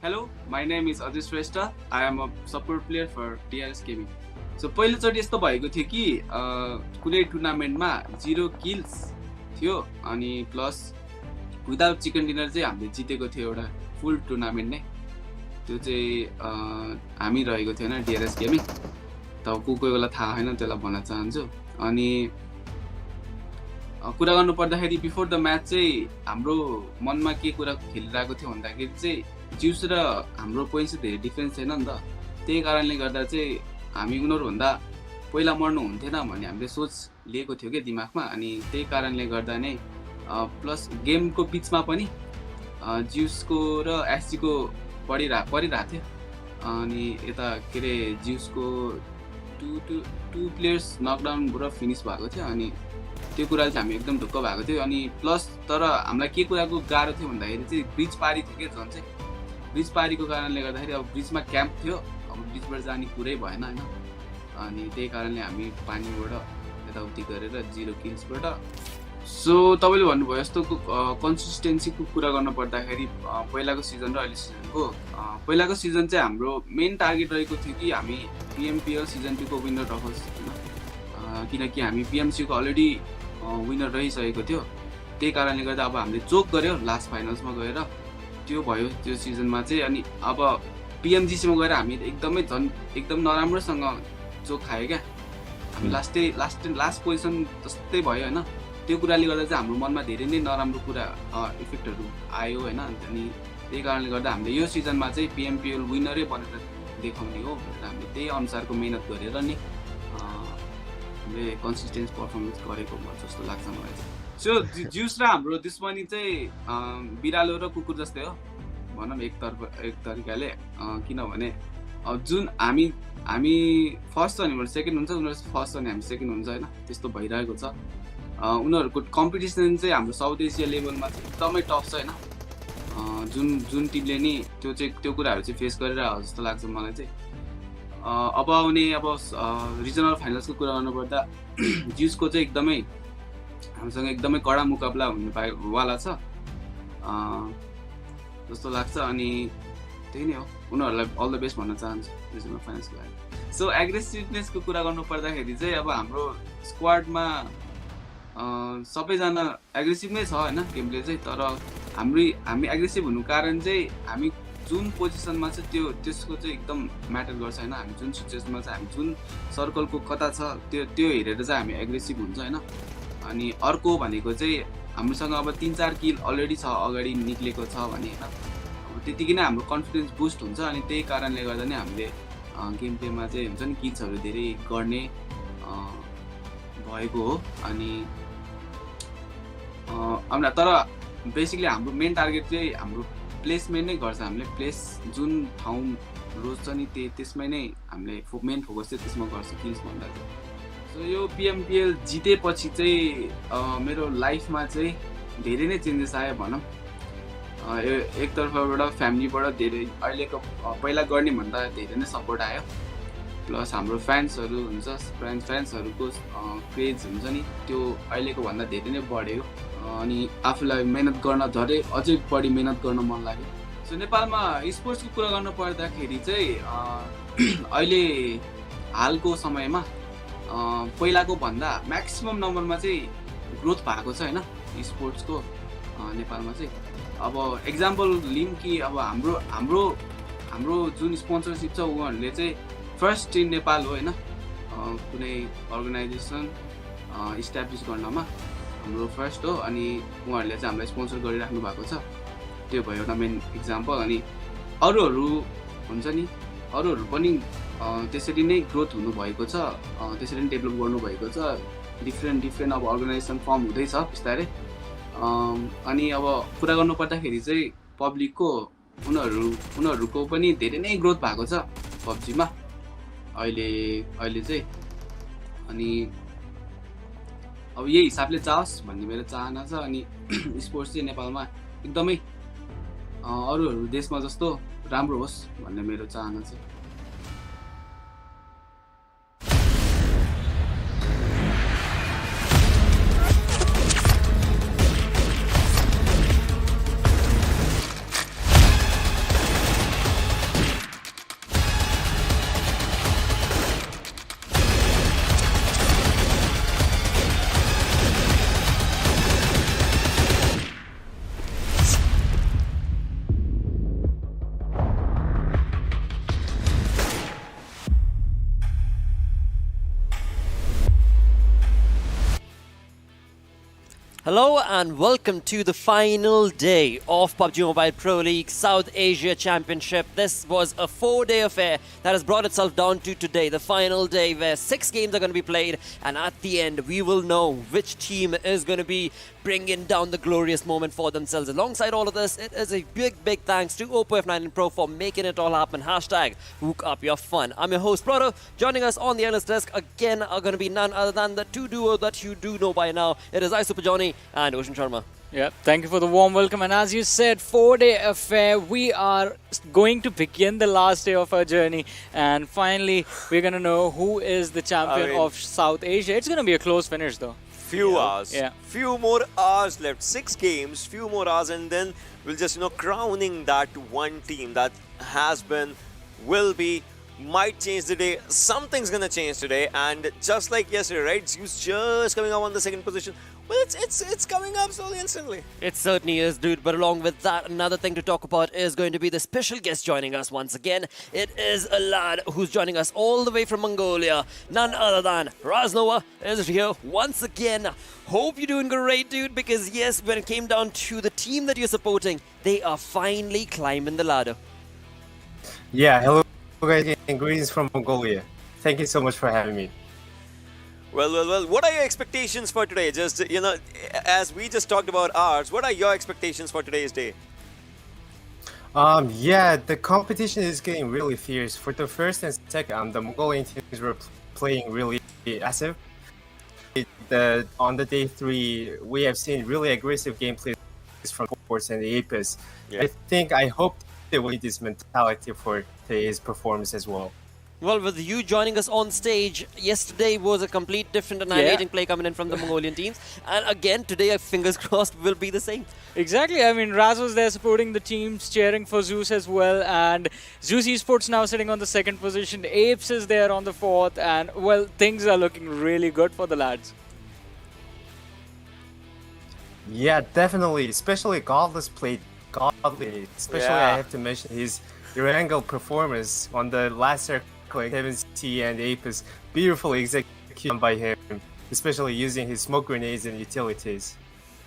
hello, my name is Ajay Shrestha, I am a support player for DEADEYES। So पहिलोचोटि यस्तो भएको थियो कि कुनै टुर्नामेन्टमा 0 किल्स थियो, अनि प्लस विदाउट चिकन डिनर चाहिँ हामीले जितेको थियो एउटा फुल टुर्नामेन्ट नै। त्यो चाहिँ हामी रहेको थियो होइन DEADEYES गेमिङ, त कोही बेला थाहा होइन, त्यसलाई भन्न चाहन्छु। अनि कुरा गर्नुपर्दाखेरि बिफोर द म्याच चाहिँ हाम्रो मनमा के कुरा खेलिरहेको थियो भन्दाखेरि चाहिँ जिउस र हाम्रो पोइन्ट्स चाहिँ धेरै डिफ्रेन्स छैन नि त। त्यही कारणले गर्दा चाहिँ हामी उनीहरूभन्दा पहिला मर्नु हुन्थेन भन्ने हामीले सोच लिएको थियो कि दिमागमा। अनि त्यही कारणले गर्दा नै प्लस गेमको बिचमा पनि जिउसको र एसजीको परिरहेको थियो। अनि यता के अरे जिउसको 2 प्लेयर्स नकडाउनबाट फिनिस भएको थियो, अनि त्यो कुरा चाहिँ हामी एकदम ढुक्क भएको थियो। अनि प्लस तर हामीलाई के कुराको गाह्रो थियो भन्दाखेरि चाहिँ ब्रिज पारी थियो कि झन् चाहिँ ब्रिज पारीको कारणले गर्दाखेरि अब ब्रिजमा क्याम्प थियो, अब ब्रिजबाट जाने कुरै भएन होइन। अनि त्यही कारणले हामी पानीबाट यताउति गरेर 0 किल्सबाट। सो तपाईँले भन्नुभयो जस्तो कन्सिस्टेन्सीको कुरा गर्नुपर्दाखेरि पहिलाको सिजन र अहिले सिजनको, पहिलाको सिजन चाहिँ हाम्रो मेन टार्गेट रहेको थियो कि हामी PMPL सिजन 2 को विनर रहोस् होइन, किनकि हामी PMC को अलरेडी विनर रहिसकेको थियो। त्यही कारणले गर्दा अब हामीले चोक गऱ्यो लास्ट फाइनल्समा गएर त्यो भयो त्यो सिजनमा चाहिँ। अनि अब पिएमजिसीमा गएर हामी एकदम नराम्रोसँग चोक खायो क्या हामी। लास्ट पोजिसन जस्तै भयो होइन। त्यो कुराले गर्दा चाहिँ हाम्रो मनमा धेरै नै नराम्रो कुरा इफेक्टहरू आयो होइन। अनि त्यही कारणले गर्दा हामीले यो सिजनमा चाहिँ पिएमपिएल विनरै बनेर देखाउने हो भनेर हामीले त्यही अनुसारको मेहनत गरेर नि हामीले कन्सिस्टेन्स पर्फर्मेन्स गरेको जस्तो लाग्छ मलाई चाहिँ। सो ज्युस र हाम्रो दुश्मनी चाहिँ बिरालो र कुकुर जस्तै हो भनौँ एक तरिकाले। किनभने जुन हामी फर्स्ट छ भने सेकेन्ड हुन्छ, उनीहरू फर्स्ट छ भने हामी सेकेन्ड हुन्छ होइन, त्यस्तो भइरहेको छ। उनीहरूको कम्पिटिसन चाहिँ हाम्रो साउथ एसिया लेभलमा चाहिँ एकदमै टफ छ होइन। जुन टिमले नि त्यो कुराहरू चाहिँ फेस गरिरहेको जस्तो लाग्छ मलाई चाहिँ। अब आउने रिजनल फाइनल्सको कुरा गर्नुपर्दा ज्युसको चाहिँ एकदमै हामीसँग एकदमै कडा मुकाबला हुनेवाला छ जस्तो लाग्छ। अनि त्यही नै हो, उनीहरूलाई अल द बेस्ट भन्न चाहन्छु रिजनल फाइनल्सको लागि। सो एग्रेसिभनेसको कुरा गर्नुपर्दाखेरि चाहिँ अब हाम्रो स्क्वाडमा सबैजना एग्रेसिभ नै छ होइन गेमले चाहिँ। तर हामी एग्रेसिभ हुनु कारण चाहिँ हामी जुन पोजिसनमा छ त्यसको चाहिँ एकदम म्याटर गर्छ होइन। हामी जुन सिचुएसनमा छ, हामी जुन सर्कलको कता छ त्यो हेरेर चाहिँ हामी एग्रेसिभ हुन्छ होइन। अनि अर्को भनेको चाहिँ हामीसँग अब 3-4 किल अलरेडी छ, अगाडि निक्लेको छ भने होइन, अब त्यतिकै नै हाम्रो कन्फिडेन्स बुस्ट हुन्छ। अनि त्यही कारणले गर्दा नै हामीले गेम प्लेमा चाहिँ हुन्छ नि किल्सहरू धेरै गर्ने भएको हो। अनि तर बेसिकली हाम्रो मेन टार्गेट चाहिँ हाम्रो प्लेसमेन्ट नै गर्छ। हामीले प्लेस जुन ठाउँ रोज्छ नि त्यसमै नै हामीले मेन फोकस चाहिँ त्यसमा गर्छ किल्स भन्दा चाहिँ। सो यो पिएमपिएल जितेपछि चाहिँ मेरो लाइफमा चाहिँ धेरै नै चेन्जेस आयो भनौँ। एकतर्फबाट फ्यामिलीबाट धेरै अहिलेको पहिला गर्ने भन्दा धेरै नै सपोर्ट आयो। प्लस हाम्रो फ्यान्सहरू हुन्छ, फ्यान्सहरूको क्रेज हुन्छ नि त्यो अहिलेको भन्दा धेरै नै बढ्यो। अनि आफूलाई मेहनत गर्न अझै बढी मेहनत गर्न मन लाग्यो। सो नेपालमा स्पोर्ट्सको कुरा गर्नु पर्दाखेरि चाहिँ अहिले हालको समयमा पहिलाको भन्दा म्याक्सिमम नम्बरमा चाहिँ ग्रोथ भएको छ होइन स्पोर्ट्सको नेपालमा चाहिँ। अब एक्जाम्पल लिउँ कि अब हाम्रो जुन स्पोन्सरसिप छ उहाँहरूले चाहिँ फर्स्ट इन नेपाल हो होइन, कुनै अर्गनाइजेसन इस्टाब्लिस गर्नमा हाम्रो फर्स्ट हो। अनि उहाँहरूले चाहिँ हामीलाई स्पोन्सर गरिराख्नु भएको छ, त्यो भयो एउटा मेन इक्जाम्पल। अनि अरूहरू हुन्छ नि, अरूहरू पनि त्यसरी नै ग्रोथ हुनुभएको छ, त्यसरी नै डेभलप गर्नुभएको छ। डिफ्रेन्ट अब अर्गनाइजेसन फर्म हुँदैछ बिस्तारै। अनि अब कुरा गर्नुपर्दाखेरि चाहिँ पब्लिकको उनीहरूको पनि धेरै नै ग्रोथ भएको छ पब्जीमा अहिले चाहिँ। अनि अब यही हिसाबले जाओस् भन्ने मेरो चाहना छ। अनि स्पोर्ट्स चाहिँ नेपालमा एकदमै अरूहरू देशमा जस्तो राम्रो होस् भन्ने मेरो चाहना छ। Hello and welcome to the final day of PUBG Mobile Pro League South Asia Championship. This was a 4-day affair that has brought itself down to today, the final day where 6 games are going to be played, and at the end we will know which team is going to be bringing down the glorious moment for themselves. Alongside all of this, it is a big thanks to OPPO F9 Pro for making it all happen. Hashtag hook up your fun. I'm your host Proto. Joining us on the analyst desk again are going to be none other than the two duo that you do know by now. It is I Super Johnny and Ocean Sharma. Yeah, thank you for the warm welcome. And as you said, 4-day affair. We are going to begin the last day of our journey. And finally, we're going to know who is the champion of South Asia. It's going to be a close finish though. Few hours. Yeah. Few more hours left. 6 games, few more hours, and then we'll just, crowning that one team that has been, will be, might change the day. Something's gonna change today. And just like yesterday, right? Zeus just coming up on the second position. Well, it's coming up slowly and steadily. It certainly is, dude. But along with that, another thing to talk about is going to be the special guest joining us once again. It is a lad who's joining us all the way from Mongolia. None other than Raznova is here once again. Hope you're doing great, dude, because yes, when it came down to the team that you're supporting, they are finally climbing the ladder. Yeah, hello guys and greetings from Mongolia. Thank you so much for having me. Well, what are your expectations for today? Just, as we just talked about ours, what are your expectations for today's day? Yeah, the competition is getting really fierce. For the first and second, the Mongolian teams were playing really aggressive. On the day 3, we have seen really aggressive gameplay from Esport and the APES. Yeah. I hope they will need this mentality for today's performance as well. Well, with you joining us on stage, yesterday was a complete different annihilating play coming in from the Mongolian teams. And again, today, fingers crossed, will be the same. Exactly. I mean, Raz was there supporting the teams, cheering for Zeus as well. And Zeus Esports now sitting on the 2nd position. Apes is there on the 4th. And, well, things are looking really good for the lads. Yeah, definitely. Especially Godless played godly. Especially, I have to mention his Erangel performance on the last circle. 7C and APES, beautifully executed by him, especially using his smoke grenades and utilities.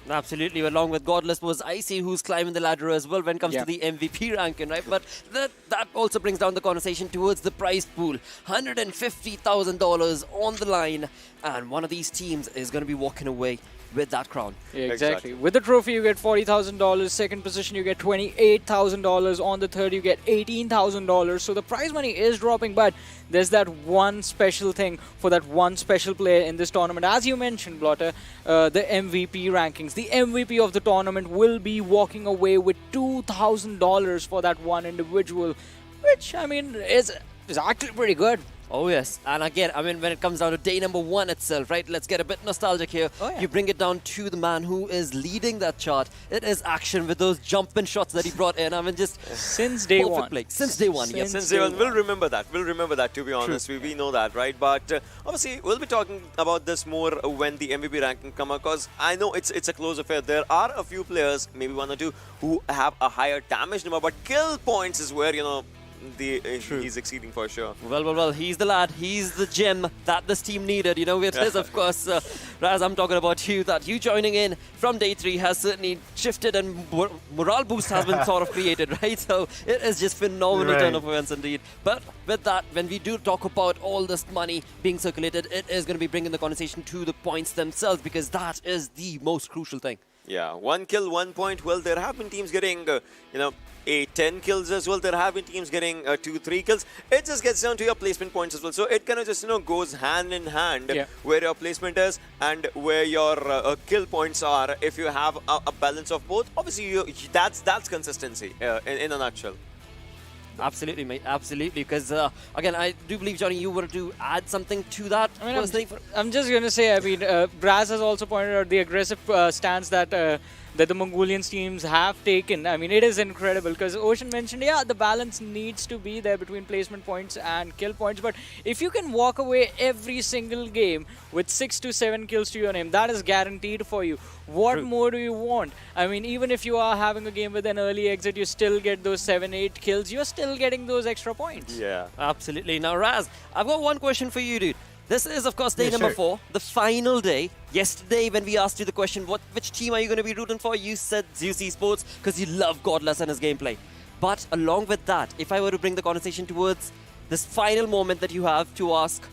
Absolutely, along with Godless was Icy, who's climbing the ladder as well when it comes to the MVP ranking, right? But that also brings down the conversation towards the prize pool. $150,000 on the line, and one of these teams is going to be walking away with that crown. Yeah, exactly. With the trophy, you get $40,000. 2nd position, you get $28,000. On the 3rd, you get $18,000. So the prize money is dropping, but there's that one special thing for that one special player in this tournament. As you mentioned, Blotter, the MVP rankings. The MVP of the tournament will be walking away with $2,000 for that one individual, which, I mean, is actually pretty good. Oh yes, and again, I mean, when it comes down to day number 1 itself, right, let's get a bit nostalgic here. You bring it down to the man who is leading that chart. It is Action with those jumping shots that he brought in. I mean, just since day 1. Play. Since day 1, yes. Since day 1, we'll remember that. We'll remember that, to be honest. We know that, right? But obviously, we'll be talking about this more when the MVP ranking come up, because I know it's a close affair. There are a few players, maybe 1 or 2, who have a higher damage number, but kill points is where, he's exceeding for sure. Well, he's the lad, he's the gem that this team needed. It is, of course, Raz, I'm talking about you, that you joining in from day 3 has certainly shifted and morale boost has been sort of created, right? So it is just phenomenal turn of events indeed. But with that, when we do talk about all this money being circulated, it is going to be bringing the conversation to the points themselves, because that is the most crucial thing. Yeah, 1 kill, 1 point. Well, there have been teams getting, 10 kills as well. There have been teams getting 2-3 kills. It just gets down to your placement points as well. So it kind of just, goes hand in hand where your placement is and where your kill points are. If you have a balance of both, obviously that's consistency in a nutshell. Absolutely, mate. Absolutely. Because, again, I do believe, Johnny, you were to add something to that. I mean, I'm just going to say, I mean, Braz has also pointed out the aggressive stance that the Mongolian teams have taken. I mean, it is incredible, because Ocean mentioned, the balance needs to be there between placement points and kill points. But if you can walk away every single game with 6 to 7 kills to your name, that is guaranteed for you. What more do you want? I mean, even if you are having a game with an early exit, you still get those 7-8 kills. You're still getting those extra points. Yeah. Absolutely. Now, Raz, I've got one question for you, dude. This is, of course, day number 4, the final day. Yesterday, when we asked you the question, which team are you going to be rooting for? You said Zeus Esports, because you love Godless and his gameplay. But along with that, if I were to bring the conversation towards this final moment that you have to ask,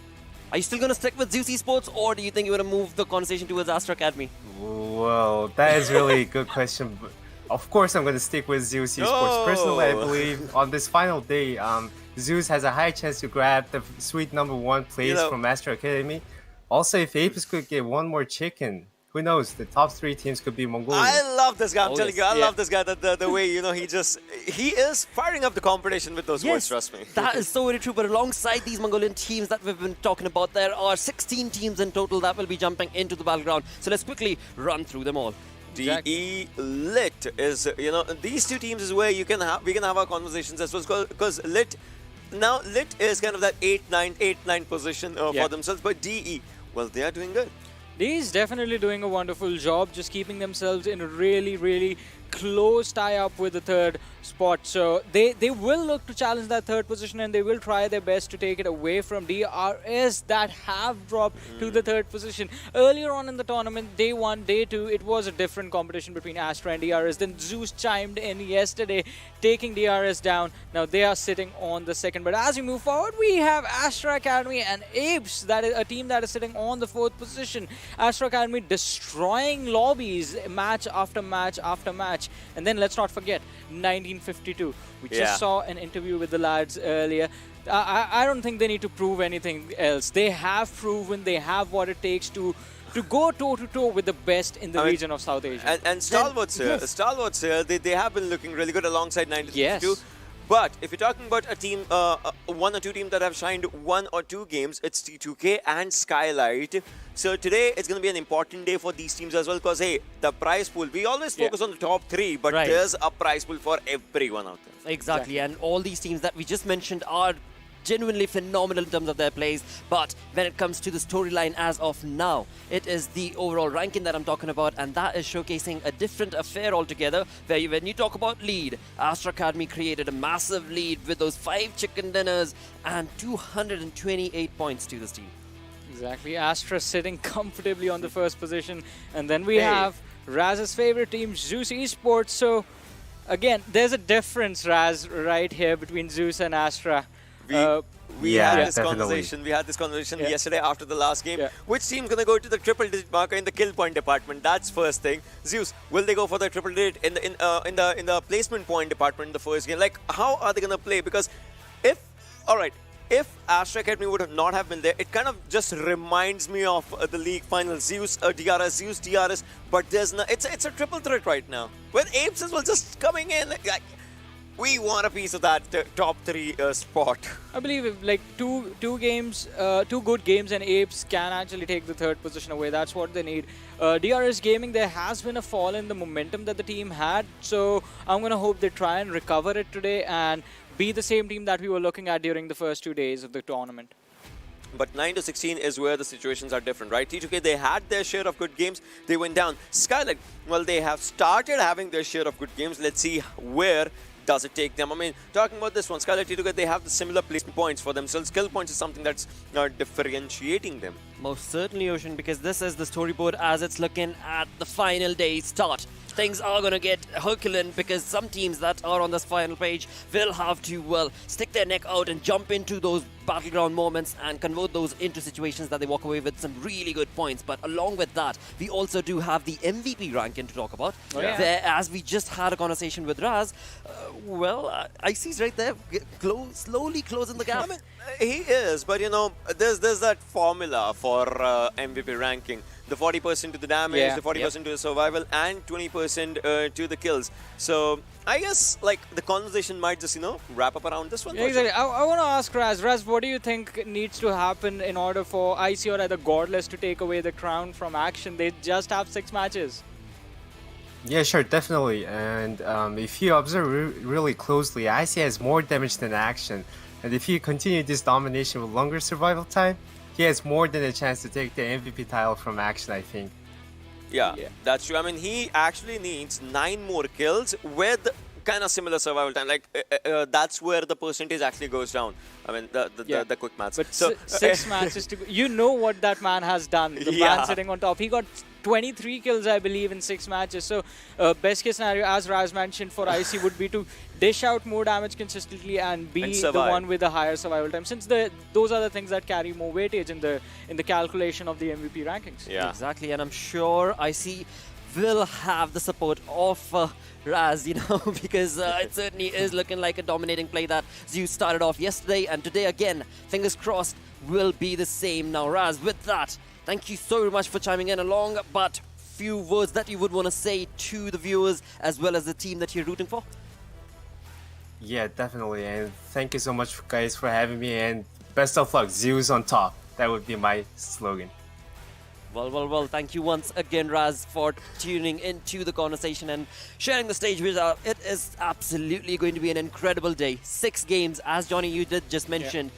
are you still going to stick with Zeus Esports, or do you think you want to move the conversation towards Astra Academy? Well, that is really a good question. Of course, I'm going to stick with Zeus Esports. Personally, I believe on this final day, Zeus has a high chance to grab the sweet number 1 place from Astra Academy. Also, if APES could get 1 more chicken, who knows? The top 3 teams could be Mongolian. I love this guy. I'm telling you, I love this guy. The way, he is firing up the competition with those words, trust me. That is so very true. But alongside these Mongolian teams that we've been talking about, there are 16 teams in total that will be jumping into the battleground. So let's quickly run through them all. DE Lit is, these 2 teams is where we can have our conversations as well, because Lit is kind of that 8-9 position for themselves, but DE, well, they are doing good. He's definitely doing a wonderful job, just keeping themselves in a really, really close tie-up with the third spot. So they will look to challenge that third position, and they will try their best to take it away from DRS that have dropped to the third position. Earlier on in the tournament, day 1, day 2, it was a different competition between Astra and DRS. Then Zeus chimed in yesterday, taking DRS down. Now they are sitting on the second. But as we move forward, we have Astra Academy and APES, that is a team that is sitting on the 4th position. Astra Academy destroying lobbies match after match after match. And then let's not forget 1952. We just saw an interview with the lads earlier. I don't think they need to prove anything else. They have proven they have what it takes to go toe-to-toe with the best in the region of South Asia. And Stalwart's here, they have been looking really good alongside 1952. Yes. But if you're talking about a team, 1 or 2 teams that have shined 1 or 2 games, it's T2K and Skylight. So today it's going to be an important day for these teams as well, because hey, the prize pool, we always focus on the top 3, but there's a prize pool for everyone out there. Exactly, and all these teams that we just mentioned are genuinely phenomenal in terms of their plays, but when it comes to the storyline as of now, it is the overall ranking that I'm talking about, and that is showcasing a different affair altogether, where when you talk about lead, Astra Academy created a massive lead with those 5 chicken dinners and 228 points to this team. Exactly, Astra sitting comfortably on the 1st position, and then we have Raz's favorite team, Zeus Esports. So again, there's a difference, Raz, right here between Zeus and Astra. We had this conversation. We had this conversation yesterday after the last game. Which team's gonna go to the triple-digit marker in the kill point department? That's first thing. Zeus, will they go for the triple-digit in the placement point department in the first game? Like, how are they gonna play? Because if Astra Academy would not have been there, it kind of just reminds me of the league final. Zeus, DRS, Zeus, DRS, but there's no. It's a triple threat right now. With APES as well just coming in. Like, we want a piece of that top 3 spot. I believe like two good games and APES can actually take the 3rd position away. That's what they need. DRS Gaming, there has been a fall in the momentum that the team had, so I'm going to hope they try and recover it today and be the same team that we were looking at during the first 2 days of the tournament. But 9-16 is where the situations are different, right? T2K, they had their share of good games. They went down. Skylight, well, they have started having their share of good games. Let's see where does it take them. I mean, talking about this one, Skylight, T2K, they have the similar placement points for themselves. Skill points is something that's differentiating them. Most certainly, Ocean, because this is the storyboard as it's looking at the final day start. Things are going to get Herculean, because some teams that are on this final page will have to, well, stick their neck out and jump into those battleground moments and convert those into situations that they walk away with some really good points. But along with that, we also do have the MVP ranking to talk about. There, as we just had a conversation with Raz, Icy's right there, slowly closing the gap. I mean, he is, but you know, there's that formula for MVP ranking. The 40% to the damage, the 40% to the survival, and 20% to the kills. So I guess like the conversation might just, you know, wrap up around this one. Yeah, exactly. I want to ask Raz. Raz, what do you think needs to happen in order for IC or either Godless to take away the crown from Action? They just have 6 matches. Yeah, sure, definitely. And if you observe really closely, IC has more damage than Action. And if you continue this domination with longer survival time, he has more than a chance to take the MVP title from Action, I think. Yeah, that's true. I mean, he actually needs 9 more kills with kind of similar survival time. Like, that's where the percentage actually goes down. I mean, the quick maths. But so, 6 matches to go. You know what that man has done. The man sitting on top. He got 23 kills, I believe, in 6 matches. So, best case scenario, as Raz mentioned, for IC would be to dish out more damage consistently and be the one with the higher survival time. Since those are the things that carry more weightage in the calculation of the MVP rankings. Yeah, exactly. And I'm sure IC will have the support of Raz, you know, because it certainly is looking like a dominating play that Zeus started off yesterday, and today again, fingers crossed, will be the same. Now, Raz, with that, thank you so much for chiming in along, but few words that you would want to say to the viewers as well as the team that you're rooting for? Yeah, definitely, and thank you so much, guys, for having me, and best of luck, Zeus on top. That would be my slogan. Well, thank you once again, Raz, for tuning into the conversation and sharing the stage with us. It is absolutely going to be an incredible day. 6 games, as Johnny, you did just mention.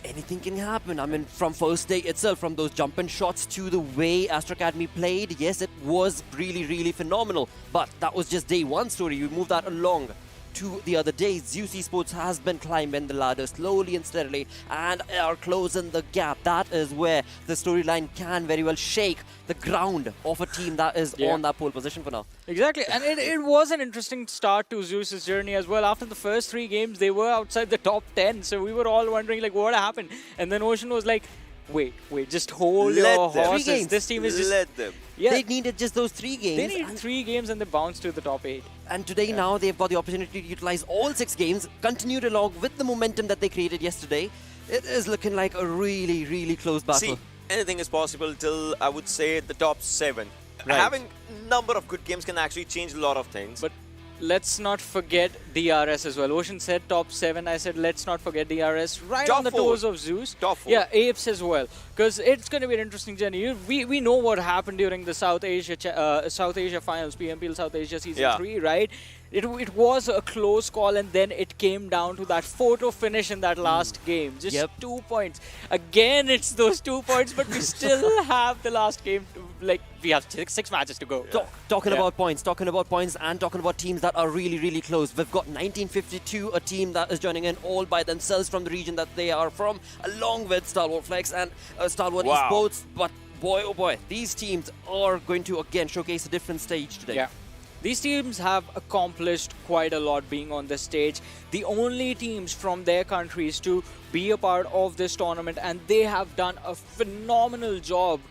anything can happen. I mean, from first day itself, from those jump-in shots to the way Astra Academy played, yes, it was really, really phenomenal. But that was just day one story. You move that along to the other days. Zeus Esports has been climbing the ladder slowly and steadily and are closing the gap. That is where the storyline can very well shake the ground of a team that is on that pole position for now. Exactly, and it was an interesting start to Zeus's journey as well. After the first 3 games, they were outside the top 10, so we were all wondering like what happened. And then Ocean was like, wait, just hold your horses. This team is just... Let them. Yeah. They needed just those 3 games. They needed 3 games and they bounced to the top 8. And today now they've got the opportunity to utilize all 6 games, continued along with the momentum that they created yesterday. It is looking like a really, really close battle. See, anything is possible till, I would say, the top 7. Right. Having number of good games can actually change a lot of things. But let's not forget DRS as well. Ocean said top 7. I said let's not forget DRS. Right top on the 4. toes of Zeus. Top 4. Yeah, APES as well. Because it's going to be an interesting journey. We know what happened during the South Asia finals, PMPL South Asia Season 3, right? It was a close call, and then it came down to that photo finish in that last game. Just 2 points. Again, it's those 2 points, but we still have the last game. We have 6 matches to go. Talking about points and talking about teams that are really, really close. We've got 1952, a team that is joining in all by themselves from the region that they are from, along with Stalwart Flex and Stalwart Esports. But boy, oh boy, these teams are going to again showcase a different stage today. Yeah. These teams have accomplished quite a lot being on this stage. The only teams from their countries to be a part of this tournament, and they have done a phenomenal job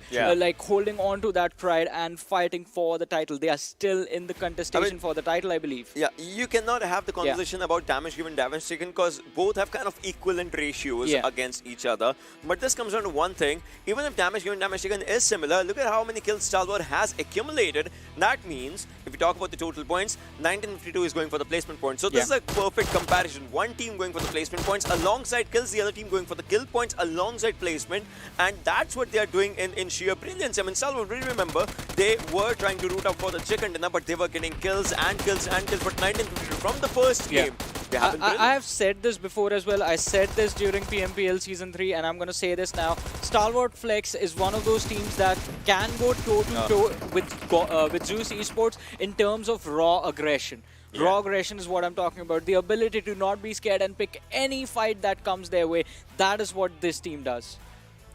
holding on to that pride and fighting for the title. They are still in the contestation for the title, I believe. Yeah, you cannot have the conversation about damage given, damage taken, because both have kind of equivalent ratios against each other. But this comes down to one thing. Even if damage given, damage taken is similar, look at how many kills Stalwart has accumulated. That means, if you talk about the total points, 1952 is going for the placement points. So this is a perfect comparison. One team going for the placement points alongside kills, the other team going for the kill points alongside placement, and that's what they are doing in sheer brilliance. I mean, Stalwart, really remember, they were trying to root out for the chicken dinner, but they were getting kills and kills and kills. But 1952 from the first game, they have been brilliant. I have said this before as well. I said this during PMPL Season 3, and I'm going to say this now. Stalwart Flex is one of those teams that can go toe-to-toe with Zeus Esports in terms of raw aggression. Raw aggression is what I'm talking about. The ability to not be scared and pick any fight that comes their way. That is what this team does.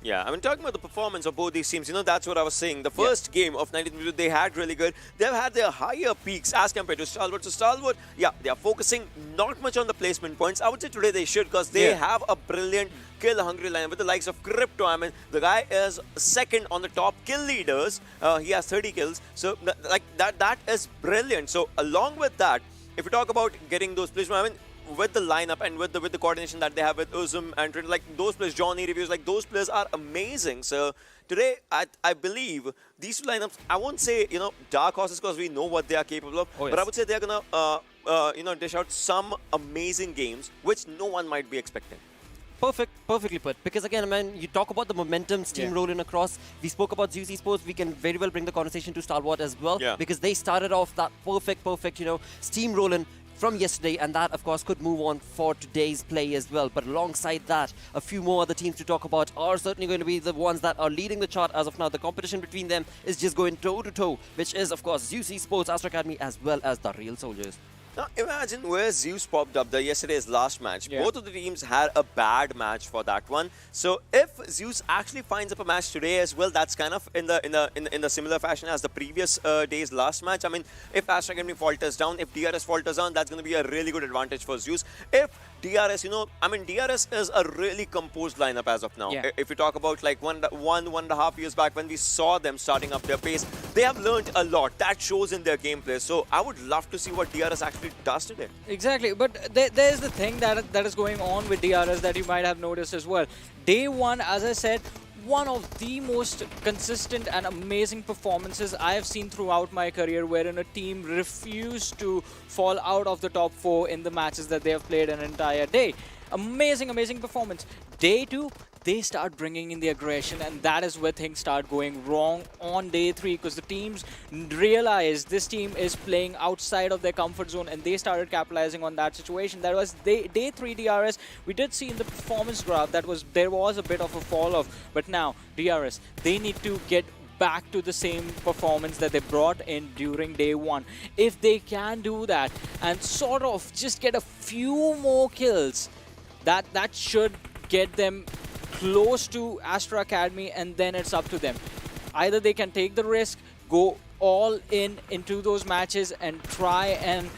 Yeah, I mean, talking about the performance of both these teams, that's what I was saying. The first game of 1952, they had really good. They've had their higher peaks as compared to Stalwart. So Stalwart, they are focusing not much on the placement points. I would say today they should, because they have a brilliant kill-hungry lineup with the likes of Crypto. I mean, the guy is second on the top kill leaders. He has 30 kills. So, that is brilliant. So, along with that, if you talk about getting those placements, I mean, with the lineup and with the coordination that they have with Uzum and those players, Johnny reviews, those players are amazing. So today, I believe these two lineups, I won't say dark horses because we know what they are capable of, but I would say they're gonna dish out some amazing games which no one might be expecting. Perfectly put. Because again, man, you talk about the momentum steamrolling across. We spoke about Zeus Esports. We can very well bring the conversation to Stalwart as well, because they started off that perfect, steamrolling from yesterday, and that of course could move on for today's play as well. But alongside that, a few more other teams to talk about are certainly going to be the ones that are leading the chart as of now. The competition between them is just going toe to toe, which is of course Zeus Esports, Astra Academy, as well as the Real Soldiers. Now imagine where Zeus popped up yesterday's last match. Both of the teams had a bad match for that one. So if Zeus actually finds up a match today as well, that's kind of in the similar fashion as the previous day's last match. I mean, if Astra Academy falters down, if DRS falters down, that's going to be a really good advantage for Zeus. If DRS, DRS is a really composed lineup as of now. If you talk about one and a half years back when we saw them starting up their pace, they have learned a lot. That shows in their gameplay. So I would love to see what DRS actually does today. Exactly, but there's the thing that is going on with DRS that you might have noticed as well. Day one, as I said, one of the most consistent and amazing performances I have seen throughout my career, wherein a team refused to fall out of the top 4 in the matches that they have played an entire day. Amazing performance. Day 2, they start bringing in the aggression, and that is where things start going wrong on day 3, because the teams realize this team is playing outside of their comfort zone, and they started capitalizing on that situation. That was day 3 DRS. We did see in the performance graph that there was a bit of a fall off, but now DRS, they need to get back to the same performance that they brought in during day 1. If they can do that and sort of just get a few more kills, that should get them close to Astra Academy, and then it's up to them. Either they can take the risk, go all into those matches and try and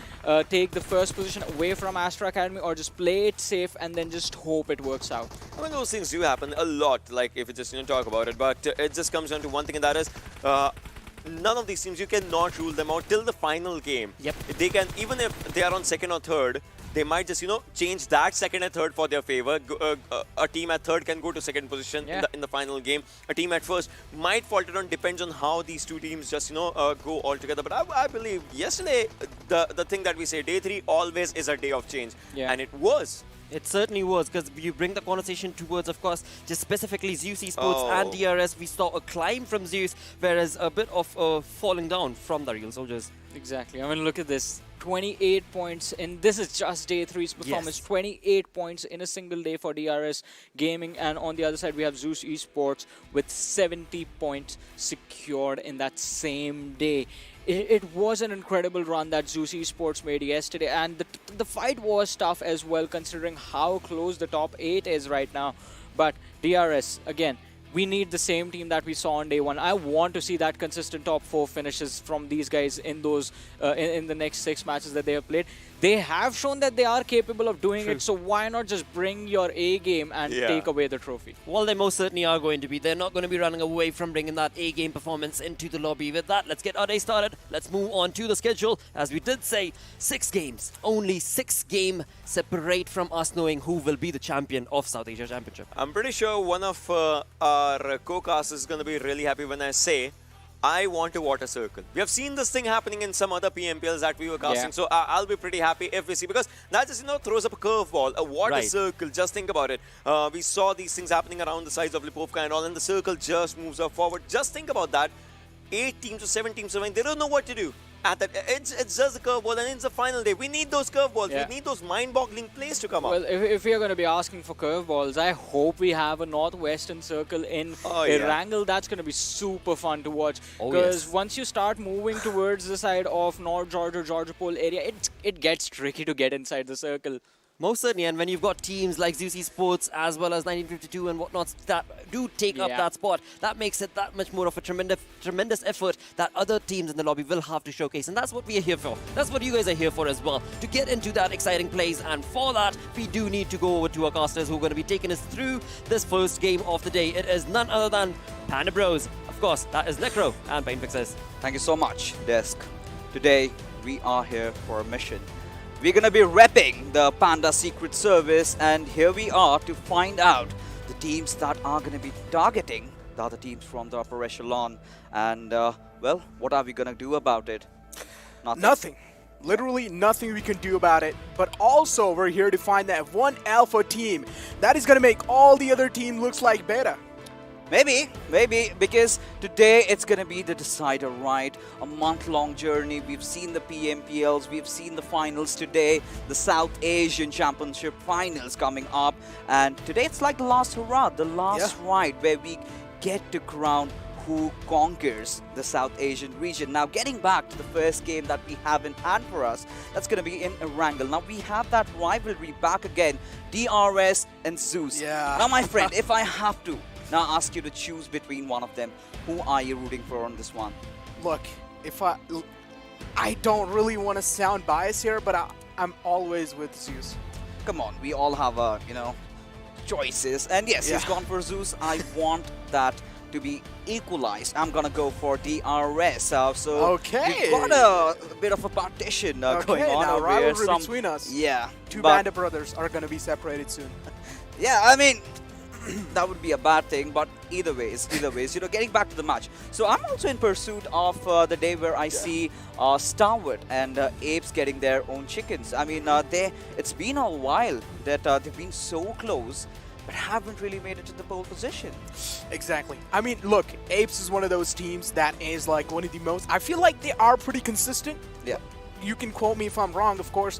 take the first position away from Astra Academy, or just play it safe and then just hope it works out. I mean, those things do happen a lot, like if you just talk about it, but it just comes down to one thing, and that is none of these teams, you cannot rule them out till the final game. Yep. They can, even if they are on second or third, they might just, change that second and third for their favor. A team at third can go to second position in the final game. A team at first might falter on, depends on how these two teams just, go all together. But I believe yesterday, the thing that we say, day 3 always is a day of change. Yeah. And it was. It certainly was, because you bring the conversation towards, of course, just specifically Zeus Esports and DRS. We saw a climb from Zeus, whereas a bit of falling down from the Real Soldiers. Exactly. I mean, look at this. 28 points, and this is just day 3's performance. Yes. 28 points in a single day for DRS Gaming, and on the other side we have Zeus Esports with 70 points secured in that same day. It was an incredible run that Zeus Esports made yesterday, and the fight was tough as well, considering how close the top 8 is right now. But DRS, again, we need the same team that we saw on day 1. I want to see that consistent top 4 finishes from these guys in those in the next 6 matches that they have played. They have shown that they are capable of doing it, so why not just bring your A game and take away the trophy? Well, they most certainly are going to be. They're not going to be running away from bringing that A-game performance into the lobby. With that, let's get our day started. Let's move on to the schedule. As we did say, 6 games. Only 6 games separate from us knowing who will be the champion of South Asia Championship. I'm pretty sure one of our co-casters is going to be really happy when I say, I want a water circle. We have seen this thing happening in some other PMPLs that we were casting, so I'll be pretty happy if we see, because that just throws up a curveball, a water circle. Just think about it. We saw these things happening around the sides of Lipovka and all, and the circle just moves up forward. Just think about that. 8 teams or 7 teams surviving, they don't know what to do. It's just a curveball, and it's the final day. We need those curveballs. We need those mind-boggling plays to come up. Well, if we are going to be asking for curveballs, I hope we have a northwestern circle in Erangel. That's going to be super fun to watch. Because once you start moving towards the side of North Georgia, Georgia Pole area, it gets tricky to get inside the circle. Most certainly, and when you've got teams like Zeus Esports as well as 1952 and whatnot that do take up that spot, that makes it that much more of a tremendous effort that other teams in the lobby will have to showcase. And that's what we are here for. That's what you guys are here for as well, to get into that exciting plays. And for that, we do need to go over to our casters who are going to be taking us through this first game of the day. It is none other than Panda Bros. Of course, that is Necro and Pain Fixes. Thank you so much, Desk. Today, we are here for a mission. We're going to be repping the Panda Secret Service, and here we are to find out the teams that are going to be targeting the other teams from the upper echelon. And, well, what are we going to do about it? Nothing. Literally nothing we can do about it. But also, we're here to find that one alpha team that is going to make all the other teams look like beta. Maybe, because today it's going to be the decider, right? A month-long journey. We've seen the PMPLs, we've seen the finals today, the South Asian Championship finals coming up. And today it's like the last hurrah, the last ride where we get to crown who conquers the South Asian region. Now, getting back to the first game that we have in hand for us, that's going to be in Erangel. Now, we have that rivalry back again, DRS and Zeus. Now, my friend, if I have to now ask you to choose between one of them, who are you rooting for on this one? Look, if I don't really want to sound biased here, but I'm always with Zeus. Come on, we all have choices, and yes, he's gone for Zeus. I want that to be equalized. I'm gonna go for DRS. So we've got a bit of a partition going on now over rivalry here. Between us. Yeah, two Banda brothers are gonna be separated soon. Yeah, I mean, that would be a bad thing, but either ways, getting back to the match. So I'm also in pursuit of the day where I see Stalwart and APES getting their own chickens. I mean, it's been a while that they've been so close but haven't really made it to the pole position. Exactly. I mean, look, APES is one of those teams that is like one of the most... I feel like they are pretty consistent. Yeah. You can quote me if I'm wrong, of course.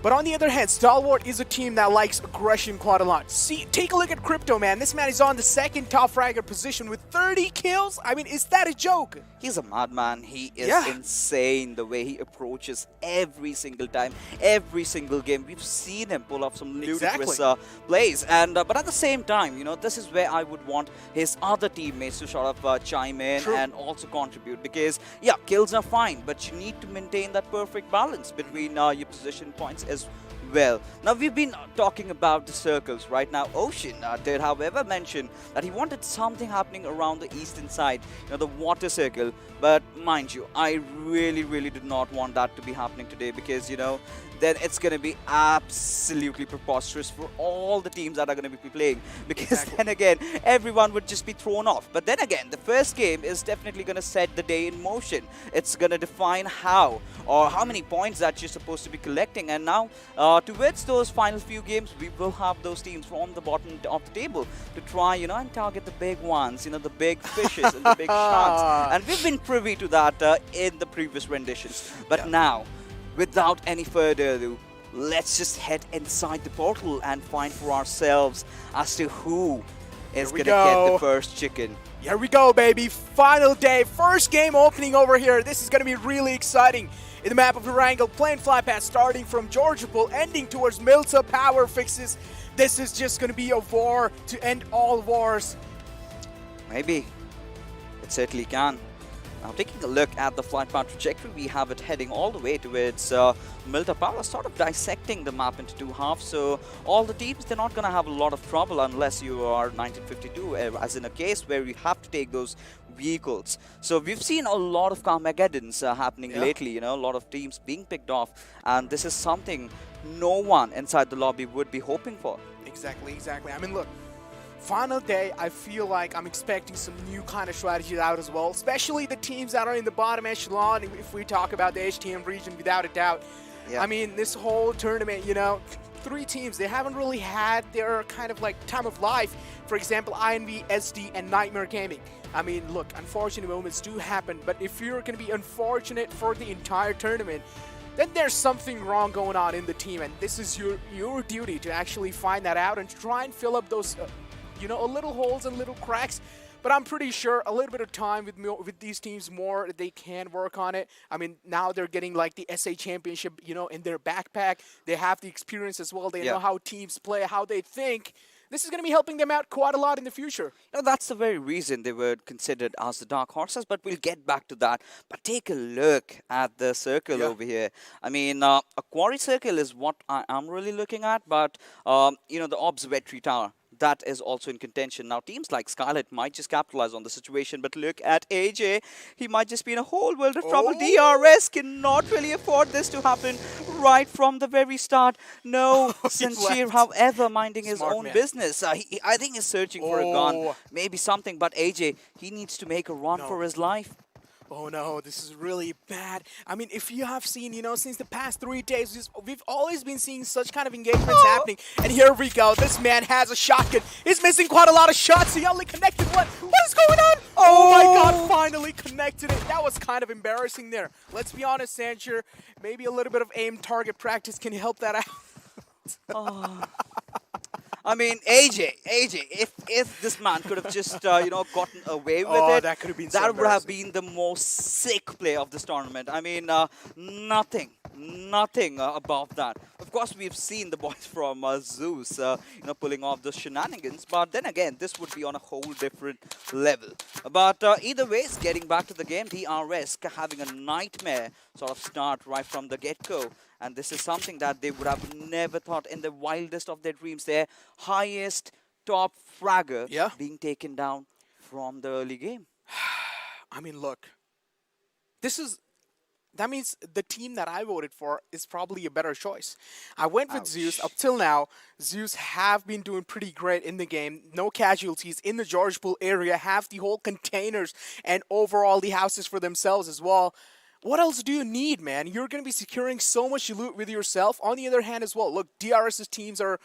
But on the other hand, Stalwart is a team that likes aggression quite a lot. See, take a look at Crypto, man. This man is on the second top fragger position with 30 kills. I mean, is that a joke? He's a madman. He is Yeah. insane the way he approaches every single time, every single game. We've seen him pull off some ludicrous plays. And but at the same time, you know, this is where I would want his other teammates to sort of chime in and also contribute. Because, yeah, kills are fine, but you need to maintain that perfect balance between your position points as well. Now, we've been talking about the circles right now. Ocean did, however, mention that he wanted something happening around the eastern side, you know, the water circle. But mind you, I really did not want that to be happening today because, you know, then it's going to be absolutely preposterous for all the teams that are going to be playing because then again, everyone would just be thrown off. But then again, the first game is definitely going to set the day in motion. It's going to define how or how many points that you're supposed to be collecting. And now, towards those final few games, we will have those teams from the bottom of the table to try, you know, and target the big ones, you know, the big fishes and the big sharks. And we've been privy to that in the previous renditions. But now, without any further ado, let's just head inside the portal and find for ourselves as to who is going to get the first chicken. Here we go, baby. Final day. First game opening over here. This is going to be really exciting. In the map of Erangel, playing fly pass starting from Georgia Pool, ending towards Milta Power Fixes. This is just going to be a war to end all wars. Maybe. It certainly can. Now, taking a look at the flight path trajectory, we have it heading all the way towards Milta Power, sort of dissecting the map into two halves. So all the teams, they're not going to have a lot of trouble unless you are 1952, as in a case where you have to take those vehicles. So we've seen a lot of Carmageddons happening lately, you know, a lot of teams being picked off. And this is something no one inside the lobby would be hoping for. Exactly. I mean, look. Final day, I feel like I'm expecting some new kind of strategies out as well, especially the teams that are in the bottom echelon. If we talk about the HTM region, without a doubt. I mean, this whole tournament, you know, 3 teams, they haven't really had their kind of like time of life. For example, INV, SD, and Nightmare Gaming. I mean, look, unfortunate moments do happen, but if you're going to be unfortunate for the entire tournament, then there's something wrong going on in the team, and this is your duty to actually find that out and try and fill up those you know, little holes and little cracks. But I'm pretty sure a little bit of time with these teams more, they can work on it. I mean, now they're getting like the SA Championship, you know, in their backpack. They have the experience as well. They know how teams play, how they think. This is going to be helping them out quite a lot in the future. You know, that's the very reason they were considered as the dark horses, but we'll get back to that. But take a look at the circle over here. I mean, a quarry circle is what I am really looking at, but, you know, the observatory tower, that is also in contention. Now, teams like Skylightz might just capitalize on the situation, but look at AJ. He might just be in a whole world of trouble. DRS cannot really afford this to happen right from the very start. No, Sincere, however, minding his own business. I think he's searching for a gun, maybe something, but AJ, he needs to make a run for his life. Oh no, this is really bad. I mean, if you have seen, you know, since the past 3 days, we've always been seeing such kind of engagements happening. And here we go. This man has a shotgun. He's missing quite a lot of shots. He only connected one. What is going on? Oh my god, finally connected it. That was kind of embarrassing there. Let's be honest, Sancher. Maybe a little bit of aim target practice can help that out. I mean, AJ, if this man could have just, you know, gotten away with it, that could have been that would have been the most sick play of this tournament. I mean, nothing about that. Of course, we've seen the boys from Zeus, you know, pulling off the shenanigans, but then again, this would be on a whole different level. But either way, getting back to the game, DRS having a nightmare sort of start right from the get-go. And this is something that they would have never thought in the wildest of their dreams. Their highest top fragger being taken down from the early game. I mean, look. That means the team that I voted for is probably a better choice. I went with Zeus. Up till now, Zeus have been doing pretty great in the game. No casualties in the George Pool area. Have the whole containers and overall the houses for themselves as well. What else do you need, man? You're going to be securing so much loot with yourself. On the other hand as well, look, DRS's teams are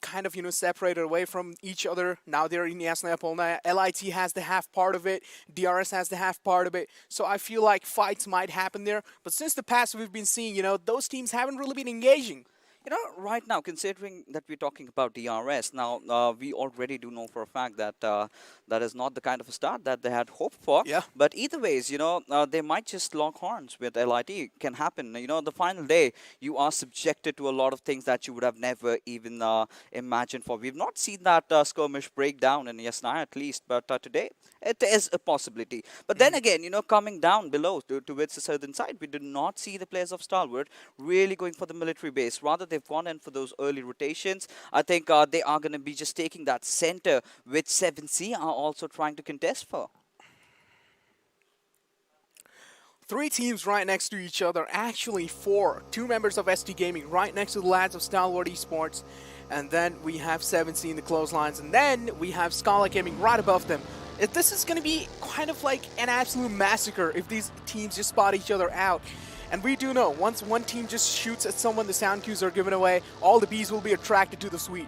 kind of, separated away from each other. Now they're in Yasnaya Polnaya. LIT has the half part of it. DRS has the half part of it. So I feel like fights might happen there. But since the past we've been seeing, those teams haven't really been engaging. Right now, considering that we're talking about DRS, now we already do know for a fact that that is not the kind of a start that they had hoped for. Yeah. But either ways, they might just lock horns with LIT. It can happen. The final day, you are subjected to a lot of things that you would have never even imagined for. We've not seen that skirmish breakdown in Yasnaya at least, but today it is a possibility. But then again, coming down below towards the southern side, we did not see the players of Stalwart really going for the military base. Rather, they've gone in for those early rotations. I think they are going to be just taking that center, which 7C are also trying to contest for. 3 teams right next to each other. Actually 4. 2 members of SDGaming right next to the lads of Stalwart Esports. And then we have 7C in the clotheslines. And then we have Skylightz Gaming right above them. This is going to be kind of like an absolute massacre if these teams just spot each other out. And we do know, once one team just shoots at someone, the sound cues are given away, all the bees will be attracted to the suite.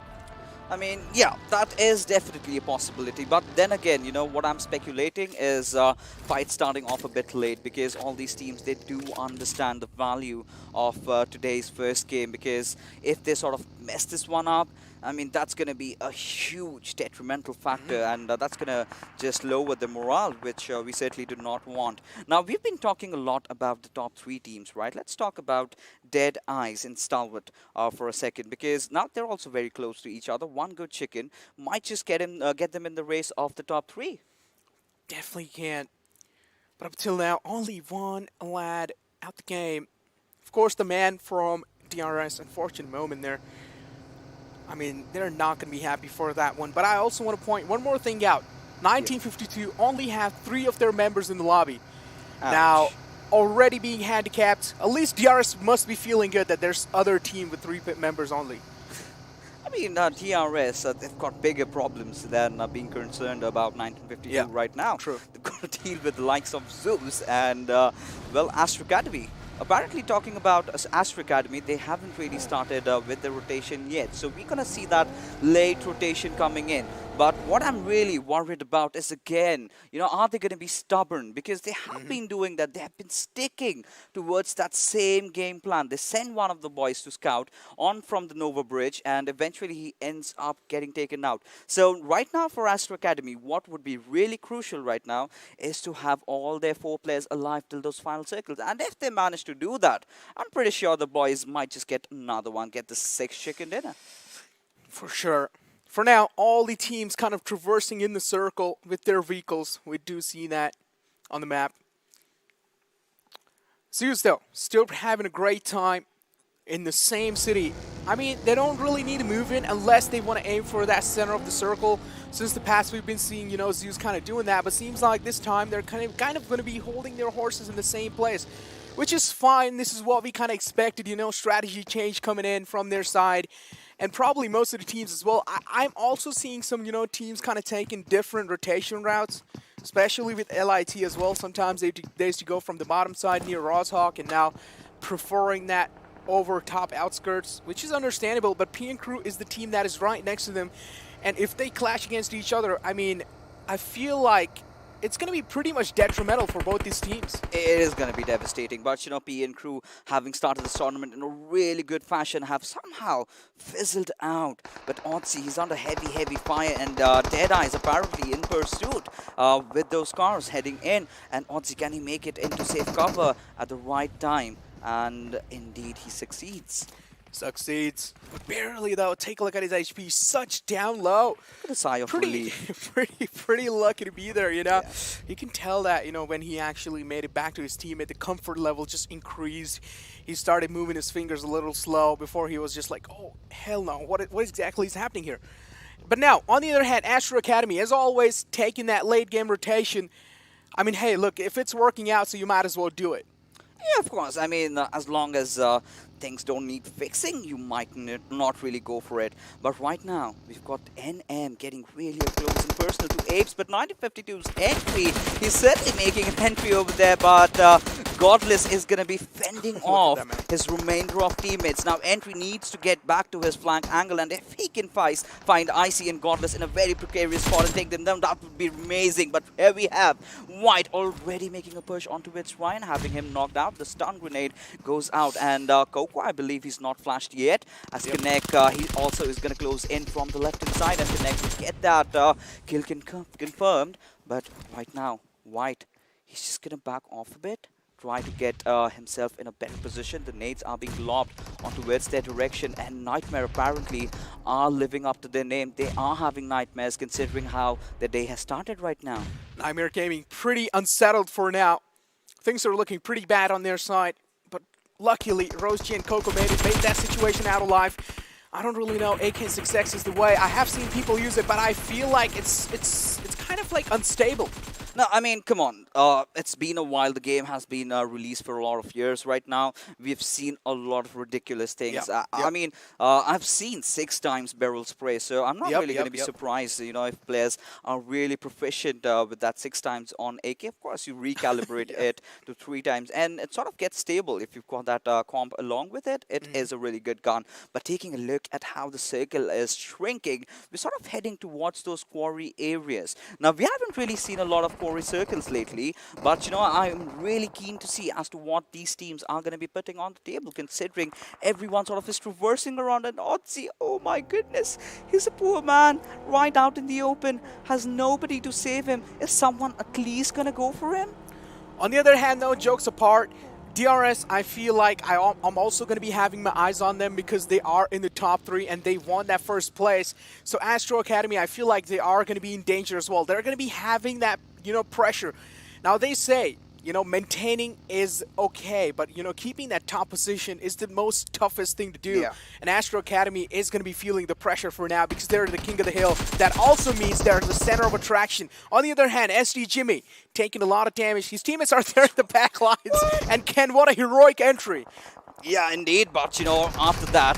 I mean, yeah, that is definitely a possibility. But then again, what I'm speculating is fights starting off a bit late, because all these teams, they do understand the value of today's first game. Because if they sort of mess this one up, I mean, that's going to be a huge detrimental factor, and that's going to just lower the morale, which we certainly do not want. Now, we've been talking a lot about the top 3 teams, right? Let's talk about DEADEYES and Stalwart for a second, because now they're also very close to each other. One good chicken might just get them in the race of the top 3. Definitely can't. But up till now, only one lad out the game. Of course, the man from DRS, unfortunate moment there. I mean, they're not going to be happy for that one. But I also want to point one more thing out. 1952 only have 3 of their members in the lobby. Ouch. Now, already being handicapped, at least DRS must be feeling good that there's other team with 3 members only. I mean, DRS, they've got bigger problems than being concerned about 1952 right now. True. They've got to deal with the likes of Zeus and, well, Astra Academy. Apparently, talking about Astra Academy, they haven't really started with the rotation yet. So we're going to see that late rotation coming in. But what I'm really worried about is, again, are they going to be stubborn? Because they have been doing that. They have been sticking towards that same game plan. They send one of the boys to scout on from the Nova Bridge, and eventually he ends up getting taken out. So right now for Astra Academy, what would be really crucial right now is to have all their 4 players alive till those final circles. And if they manage to do that, I'm pretty sure the boys might just get another one, get the 6th chicken dinner. For sure. For now, all the teams kind of traversing in the circle with their vehicles. We do see that on the map. Zeus, though, still having a great time in the same city. I mean, they don't really need to move in unless they want to aim for that center of the circle. Since the past, we've been seeing, Zeus kind of doing that. But seems like this time they're kind of going to be holding their horses in the same place, which is fine. This is what we kind of expected, strategy change coming in from their side. And probably most of the teams as well. I'm also seeing some, teams kind of taking different rotation routes, especially with LIT as well. Sometimes they used to go from the bottom side near Roshawk, and now preferring that over top outskirts, which is understandable. But PN Crew is the team that is right next to them. And if they clash against each other, I mean, I feel like it's going to be pretty much detrimental for both these teams. It is going to be devastating, but PN Crew, having started this tournament in a really good fashion, have somehow fizzled out. But Otzi, he's under heavy fire, and DEADEYES apparently in pursuit with those cars heading in. And Otzi, can he make it into safe cover at the right time? And indeed, he succeeds. But barely though. Take a look at his HP, such down low. A sigh of relief. pretty lucky to be there, Yeah. You can tell that, when he actually made it back to his teammate, the comfort level just increased. He started moving his fingers a little slow before he was just like, oh, hell no, what exactly is happening here? But now, on the other hand, Astra Academy, as always, taking that late game rotation. I mean, hey, look, if it's working out, so you might as well do it. Yeah, of course. I mean, as long as things don't need fixing, you might not really go for it. But right now, we've got NM getting really close and personal to APES, but 1952's entry, he's certainly making an entry over there, but Godless is going to be fending off his remainder of teammates. Now, Entry needs to get back to his flank angle, and if he can find Icy and Godless in a very precarious spot and take them down, that would be amazing. But here we have White already making a push onto its Ryan, having him knocked out. The stun grenade goes out, and Coco, I believe he's not flashed yet. As Connect, he also is going to close in from the left-hand side, and Connect will get that kill confirmed. But right now, White, he's just going to back off a bit, try to get himself in a better position. The nades are being lobbed onto their direction, and Nightmare apparently are living up to their name. They are having nightmares considering how the day has started right now. Nightmare Gaming pretty unsettled for now. Things are looking pretty bad on their side, but luckily Rosie and Coco made that situation out alive. I don't really know AK success is the way. I have seen people use it, but I feel like it's kind of like unstable. No, I mean, come on. It's been a while. The game has been released for a lot of years right now. We've seen a lot of ridiculous things. I mean, I've seen 6 times barrel spray, so I'm not really going to be surprised, you know, if players are really proficient with that 6 times on AK. Of course, you recalibrate it to 3 times, and it sort of gets stable. If you've got that comp along with it, it is a really good gun. But taking a look at how the circle is shrinking, we're sort of heading towards those quarry areas. Now, we haven't really seen a lot of quarry circles lately, but you know, I'm really keen to see as to what these teams are going to be putting on the table, considering everyone sort of is traversing around. And Otzi, oh my goodness, he's a poor man right out in the open, has nobody to save him. Is someone at least going to go for him? On the other hand, though, jokes apart, DRS, I feel like I'm also going to be having my eyes on them because they are in the top 3 and they won that first place. So Astra Academy, I feel like they are going to be in danger as well. They're going to be having that, you know, pressure. Now they say, you know, maintaining is okay, but, you know, keeping that top position is the most toughest thing to do. Yeah. And Astra Academy is going to be feeling the pressure for now because they're the king of the hill. That also means they're the center of attraction. On the other hand, SDGaming taking a lot of damage. His teammates are there in the back lines. And Ken, what a heroic entry. Yeah, indeed, but you know, after that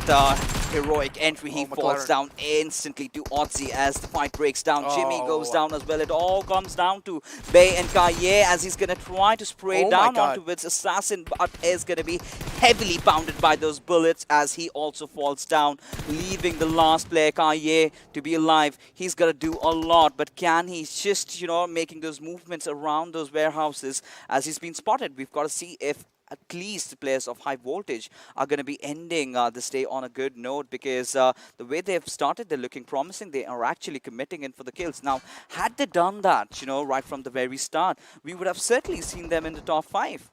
heroic entry, he falls down instantly to Otzi as the fight breaks down. Jimmy goes down as well. It all comes down to Bay and Kaye as he's going to try to spray down onto its assassin, but is going to be heavily pounded by those bullets as he also falls down, leaving the last player, Kaye, to be alive. He's going to do a lot, but can he just, you know, making those movements around those warehouses as he's been spotted? We've got to see if at least the players of High Voltage are going to be ending this day on a good note, because the way they've started, they're looking promising. They are actually committing in for the kills. Now, had they done that, you know, right from the very start, we would have certainly seen them in the top 5.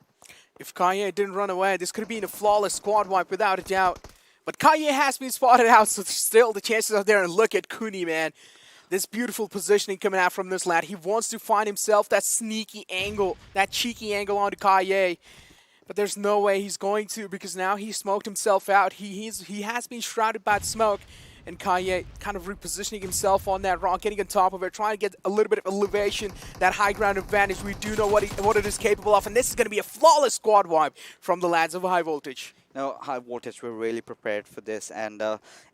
If Kaye didn't run away, this could have been a flawless squad wipe without a doubt. But Kaye has been spotted out, so still the chances are there. And look at Kuni, man. This beautiful positioning coming out from this lad. He wants to find himself that sneaky angle, that cheeky angle onto Kaye. But there's no way he's going to, because now he smoked himself out. He has been shrouded by the smoke. And Kaye kind of repositioning himself on that rock, getting on top of it, trying to get a little bit of elevation, that high ground advantage. We do know what it is capable of. And this is going to be a flawless squad wipe from the lads of High Voltage. No, High Voltage were really prepared for this. And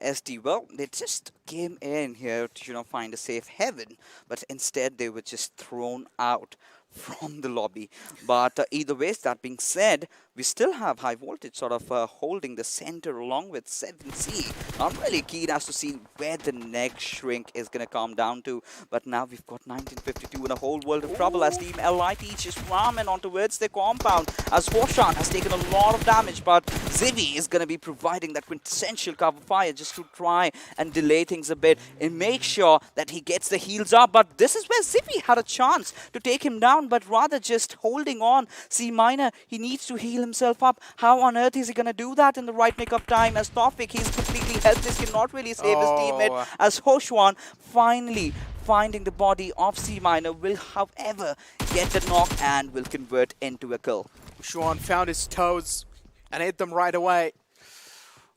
SD, well, they just came in here to, you know, find a safe haven. But instead, they were just thrown out from the lobby. But either way, that being said, we still have High Voltage sort of holding the center along with 7C. I'm really keen as to see where the next shrink is going to come down to. But now we've got 1952 in a whole world of trouble as Team LIT just ramming on towards their compound, as Hoshan has taken a lot of damage, but Zivi is going to be providing that quintessential cover fire just to try and delay things a bit and make sure that he gets the heals up. But this is where Zivi had a chance to take him down, but rather just holding on. C Minor, he needs to heal himself up. How on earth is he going to do that in the right nick of time? As Tawfiq, he's completely helpless, cannot really save his teammate. As Hoshwan finally finding the body of C Minor will, however, get the knock and will convert into a kill. Hoshwan found his toes and hit them right away.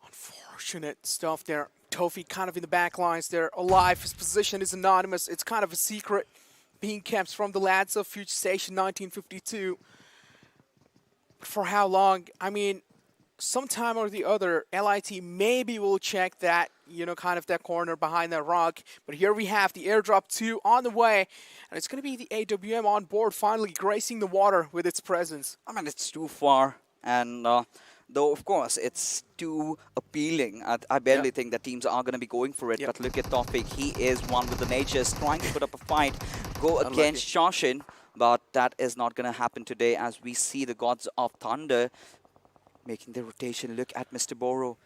Unfortunate stuff there. Tawfiq kind of in the back lines there, alive. His position is anonymous. It's kind of a secret being kept from the lads of Future Station 1952. For how long? I mean, sometime or the other, LIT maybe will check that, kind of that corner behind that rock. But here we have the airdrop 2 on the way. And it's going to be the AWM on board, finally gracing the water with its presence. I mean, it's too far. And though, of course, it's too appealing. I barely think that teams are going to be going for it. But look at Tawfiq. He is one with the natures, trying to put up a fight, go against Shashin. But that is not going to happen today, as we see the Gods of Thunder making the rotation. Look at Mr. Boro.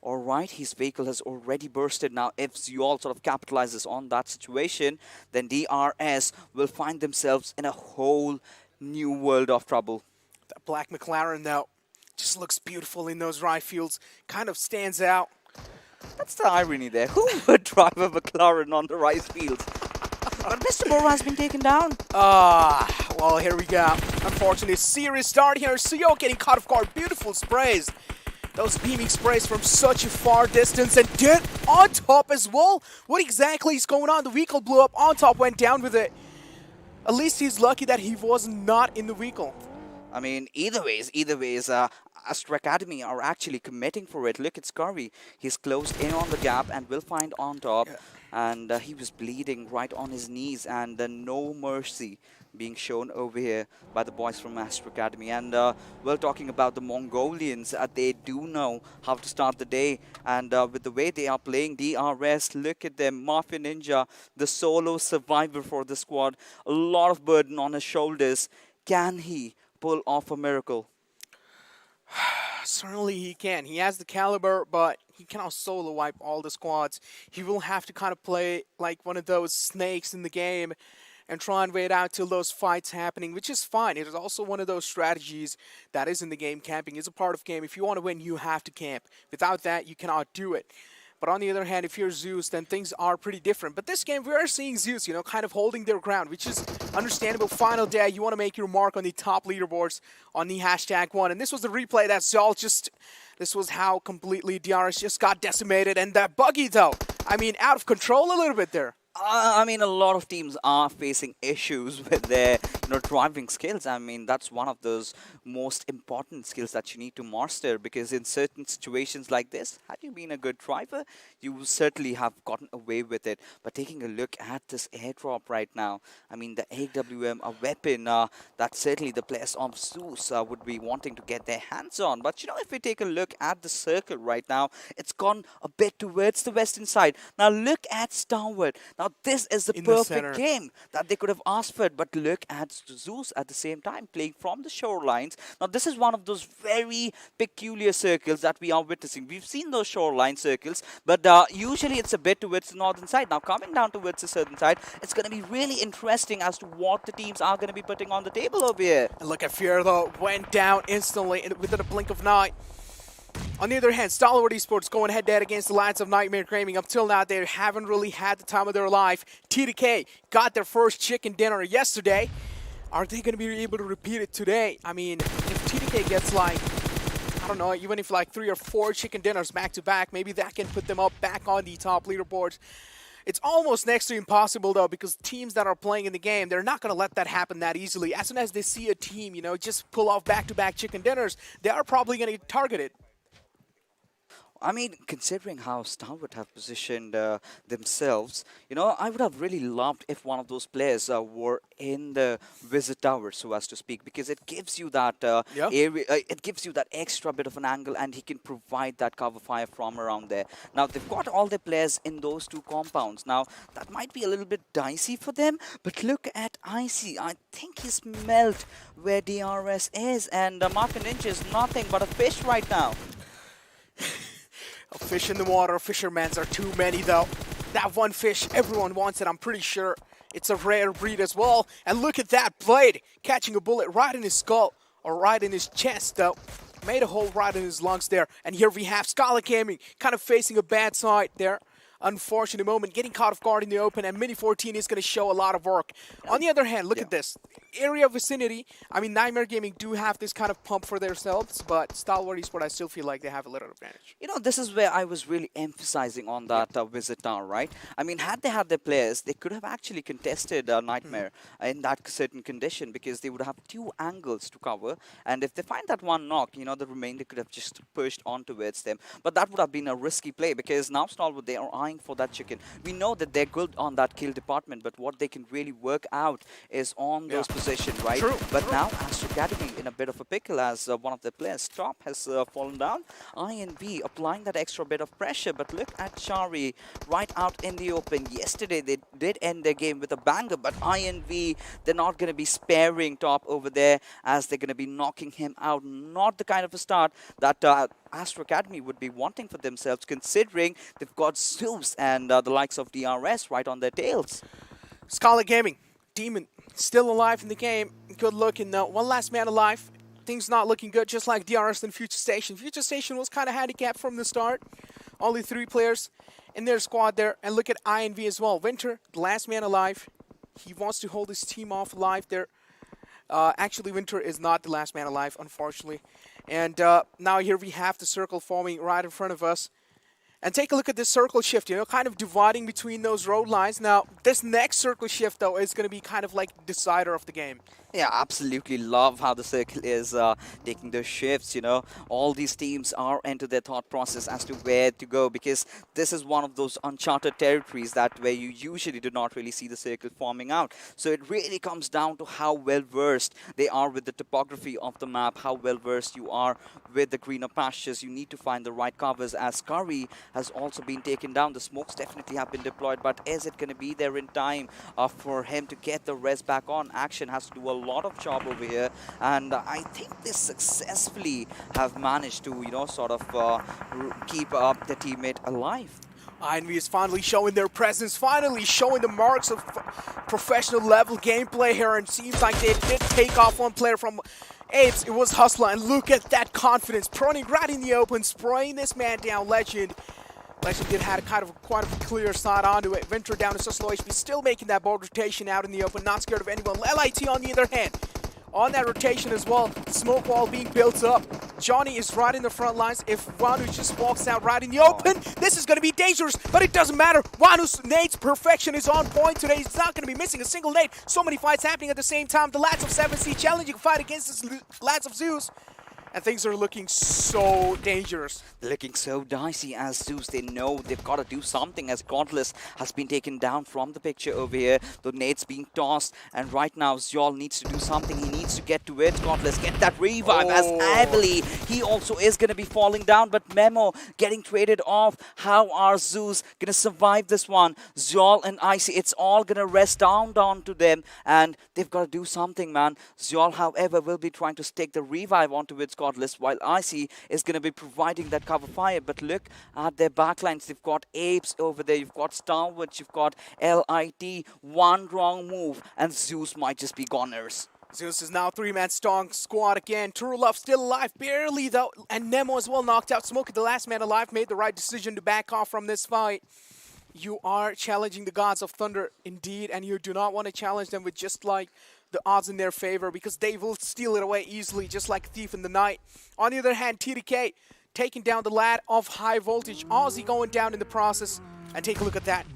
All right, his vehicle has already bursted. Now, if Zuyol sort of capitalizes on that situation, then DRS will find themselves in a whole new world of trouble. That black McLaren, though, just looks beautiful in those rye fields. Kind of stands out. That's the irony there. Who would drive a McLaren on the rice fields? But Mr. Boro has been taken down. Well, here we go. Unfortunately, serious start here. Suyo getting caught off guard. Beautiful sprays. Those beaming sprays from such a far distance, and did on top as well. What exactly is going on? The vehicle blew up on top, went down with it. At least he's lucky that he was not in the vehicle. I mean, either ways, Astra Academy are actually committing for it. Look at Scurvy. He's closed in on the gap and will find on top. And he was bleeding right on his knees, and no mercy being shown over here by the boys from Astra Academy. And we're talking about the Mongolians. They do know how to start the day. And with the way they are playing DRS, look at them. Mafia Ninja, the solo survivor for the squad. A lot of burden on his shoulders. Can he pull off a miracle? Certainly he can. He has the caliber, but he cannot solo wipe all the squads. He will have to kind of play like one of those snakes in the game and try and wait out till those fights happening, which is fine. It is also one of those strategies that is in the game. Camping is a part of game. If you want to win, you have to camp. Without that, you cannot do it. But on the other hand, if you're Zeus, then things are pretty different. But this game, we are seeing Zeus, kind of holding their ground, which is understandable. Final day, you want to make your mark on the top leaderboards on the #1. And this was the replay that Zol this was how completely DRS just got decimated. And that buggy, though, I mean, out of control a little bit there. I mean, a lot of teams are facing issues with their, driving skills. I mean, that's one of those most important skills that you need to master, because in certain situations like this, had you been a good driver, you would certainly have gotten away with it. But taking a look at this airdrop right now, I mean, the AWM, a weapon that certainly the players of Zeus would be wanting to get their hands on. But, if we take a look at the circle right now, it's gone a bit towards the western side. Now, look at Stalwart. Now, this is the perfect game that they could have asked for, but look at Zeus at the same time playing from the shorelines. Now, this is one of those very peculiar circles that we are witnessing. We've seen those shoreline circles, but usually it's a bit towards the northern side. Now, coming down towards the southern side, it's going to be really interesting as to what the teams are going to be putting on the table over here. And look at Fear, though, went down instantly within a blink of an eye. On the other hand, Stalwart Esports going head-to-head against the Lads of Nightmare Gaming. Up till now, they haven't really had the time of their life. TDK got their first chicken dinner yesterday. Are they going to be able to repeat it today? I mean, if TDK gets I don't know, even if 3 or 4 chicken dinners back-to-back, maybe that can put them up back on the top leaderboards. It's almost next to impossible, though, because teams that are playing in the game, they're not going to let that happen that easily. As soon as they see a team, just pull off back-to-back chicken dinners, they are probably going to get targeted. I mean, considering how Stalwart have positioned themselves, I would have really loved if one of those players were in the visit tower, so as to speak, because it gives you that area, it gives you that extra bit of an angle, and he can provide that cover fire from around there. Now, they've got all their players in those 2 compounds. Now, that might be a little bit dicey for them, but look at Icy. I think he smelt where DRS is, and Mafia Ninja is nothing but a fish right now. A fish in the water, fishermen's are too many, though. That one fish, everyone wants it, I'm pretty sure. It's a rare breed as well. And look at that blade, catching a bullet right in his skull, or right in his chest, though. Made a hole right in his lungs there. And here we have Skylightz Gaming, kind of facing a bad side there. Unfortunate moment, getting caught off guard in the open, and Mini 14 is going to show a lot of work. On the other hand, look at this. area vicinity, I mean, Nightmare Gaming do have this kind of pump for themselves, but Stalwart Esports, I still feel like they have a little advantage. You know, this is where I was really emphasizing on that visit down, right? I mean, had they had their players, they could have actually contested Nightmare in that certain condition, because they would have 2 angles to cover, and if they find that one knock, you know, the remainder could have just pushed on towards them. But that would have been a risky play, because now Stalwart, they are eyeing for that chicken. We know that they're good on that kill department, but what they can really work out is on those positions, right? But now Astra Academy in a bit of a pickle, as one of their players, Top, has fallen down. INV applying that extra bit of pressure, but look at Shari right out in the open. Yesterday they did end their game with a banger, but INV, they're not going to be sparing Top over there, as they're going to be knocking him out. Not the kind of a start that Astra Academy would be wanting for themselves, considering they've got Zeus and the likes of DRS right on their tails. Skylightz Gaming, Demon, still alive in the game. Good looking though. One last man alive. Things not looking good, just like DRS and Future Station. Future Station was kind of handicapped from the start. Only 3 players in their squad there. And look at INV as well. Winter, the last man alive. He wants to hold his team off alive there. Actually, Winter is not the last man alive, unfortunately. And now here we have the circle forming right in front of us. And take a look at this circle shift, you know, kind of dividing between those road lines. Now, this next circle shift, though, is going to be kind of like the decider of the game. Yeah, absolutely love how the circle is taking those shifts, you know. All these teams are into their thought process as to where to go, because this is one of those uncharted territories that where you usually do not really see the circle forming out. So it really comes down to how well versed they are with the topography of the map, how well versed you are with the greener pastures. You need to find the right covers, as Curry has also been taken down. The smokes definitely have been deployed, but is it going to be there in time for him to get the res back on? Action has to do a lot of job over here, and I think they successfully have managed to, you know, sort of keep up the teammate alive. INV is finally showing their presence, finally showing the marks of professional level gameplay here, and seems like they did take off one player from APES. It was Hustler, and look at that confidence, proning right in the open, spraying this man down. Legend did had quite a clear shot onto it. Winter down to such low HP, still making that bold rotation out in the open, not scared of anyone. LIT on the other hand, on that rotation as well, smoke wall being built up. Johnny is right in the front lines. If Wanu just walks out right in the open, this is going to be dangerous, but it doesn't matter. Wanu's nade's perfection is on point today. He's not going to be missing a single nade. So many fights happening at the same time. The lads of 7C challenging fight against the lads of Zeus. And things are looking so dangerous. They're looking so dicey, as Zeus, they know they've got to do something, as Godless has been taken down from the picture over here. The nade's being tossed, and right now Zyol needs to do something. He needs to get to it. Godless, get that revive, as heavily he also is going to be falling down, but Memo getting traded off. How are Zeus going to survive this one? Zyol and Icy, it's all going to rest down to them, and they've got to do something, man. Zyol, however, will be trying to stick the revive onto its Godless, while Icy is going to be providing that cover fire. But look at their backlines. They've got APES over there. You've got Stalwart. You've got LIT. One wrong move, and Zeus might just be goners. Zeus is now 3-man strong squad again. True Love still alive, barely though. And Nemo as well knocked out. Smokey, the last man alive, made the right decision to back off from this fight. You are challenging the gods of Thunder indeed, and you do not want to challenge them with just like the odds in their favor, because they will steal it away easily, just like a thief in the night. On the other hand, TDK taking down the lad of High Voltage. Aussie going down in the process. And take a look at that.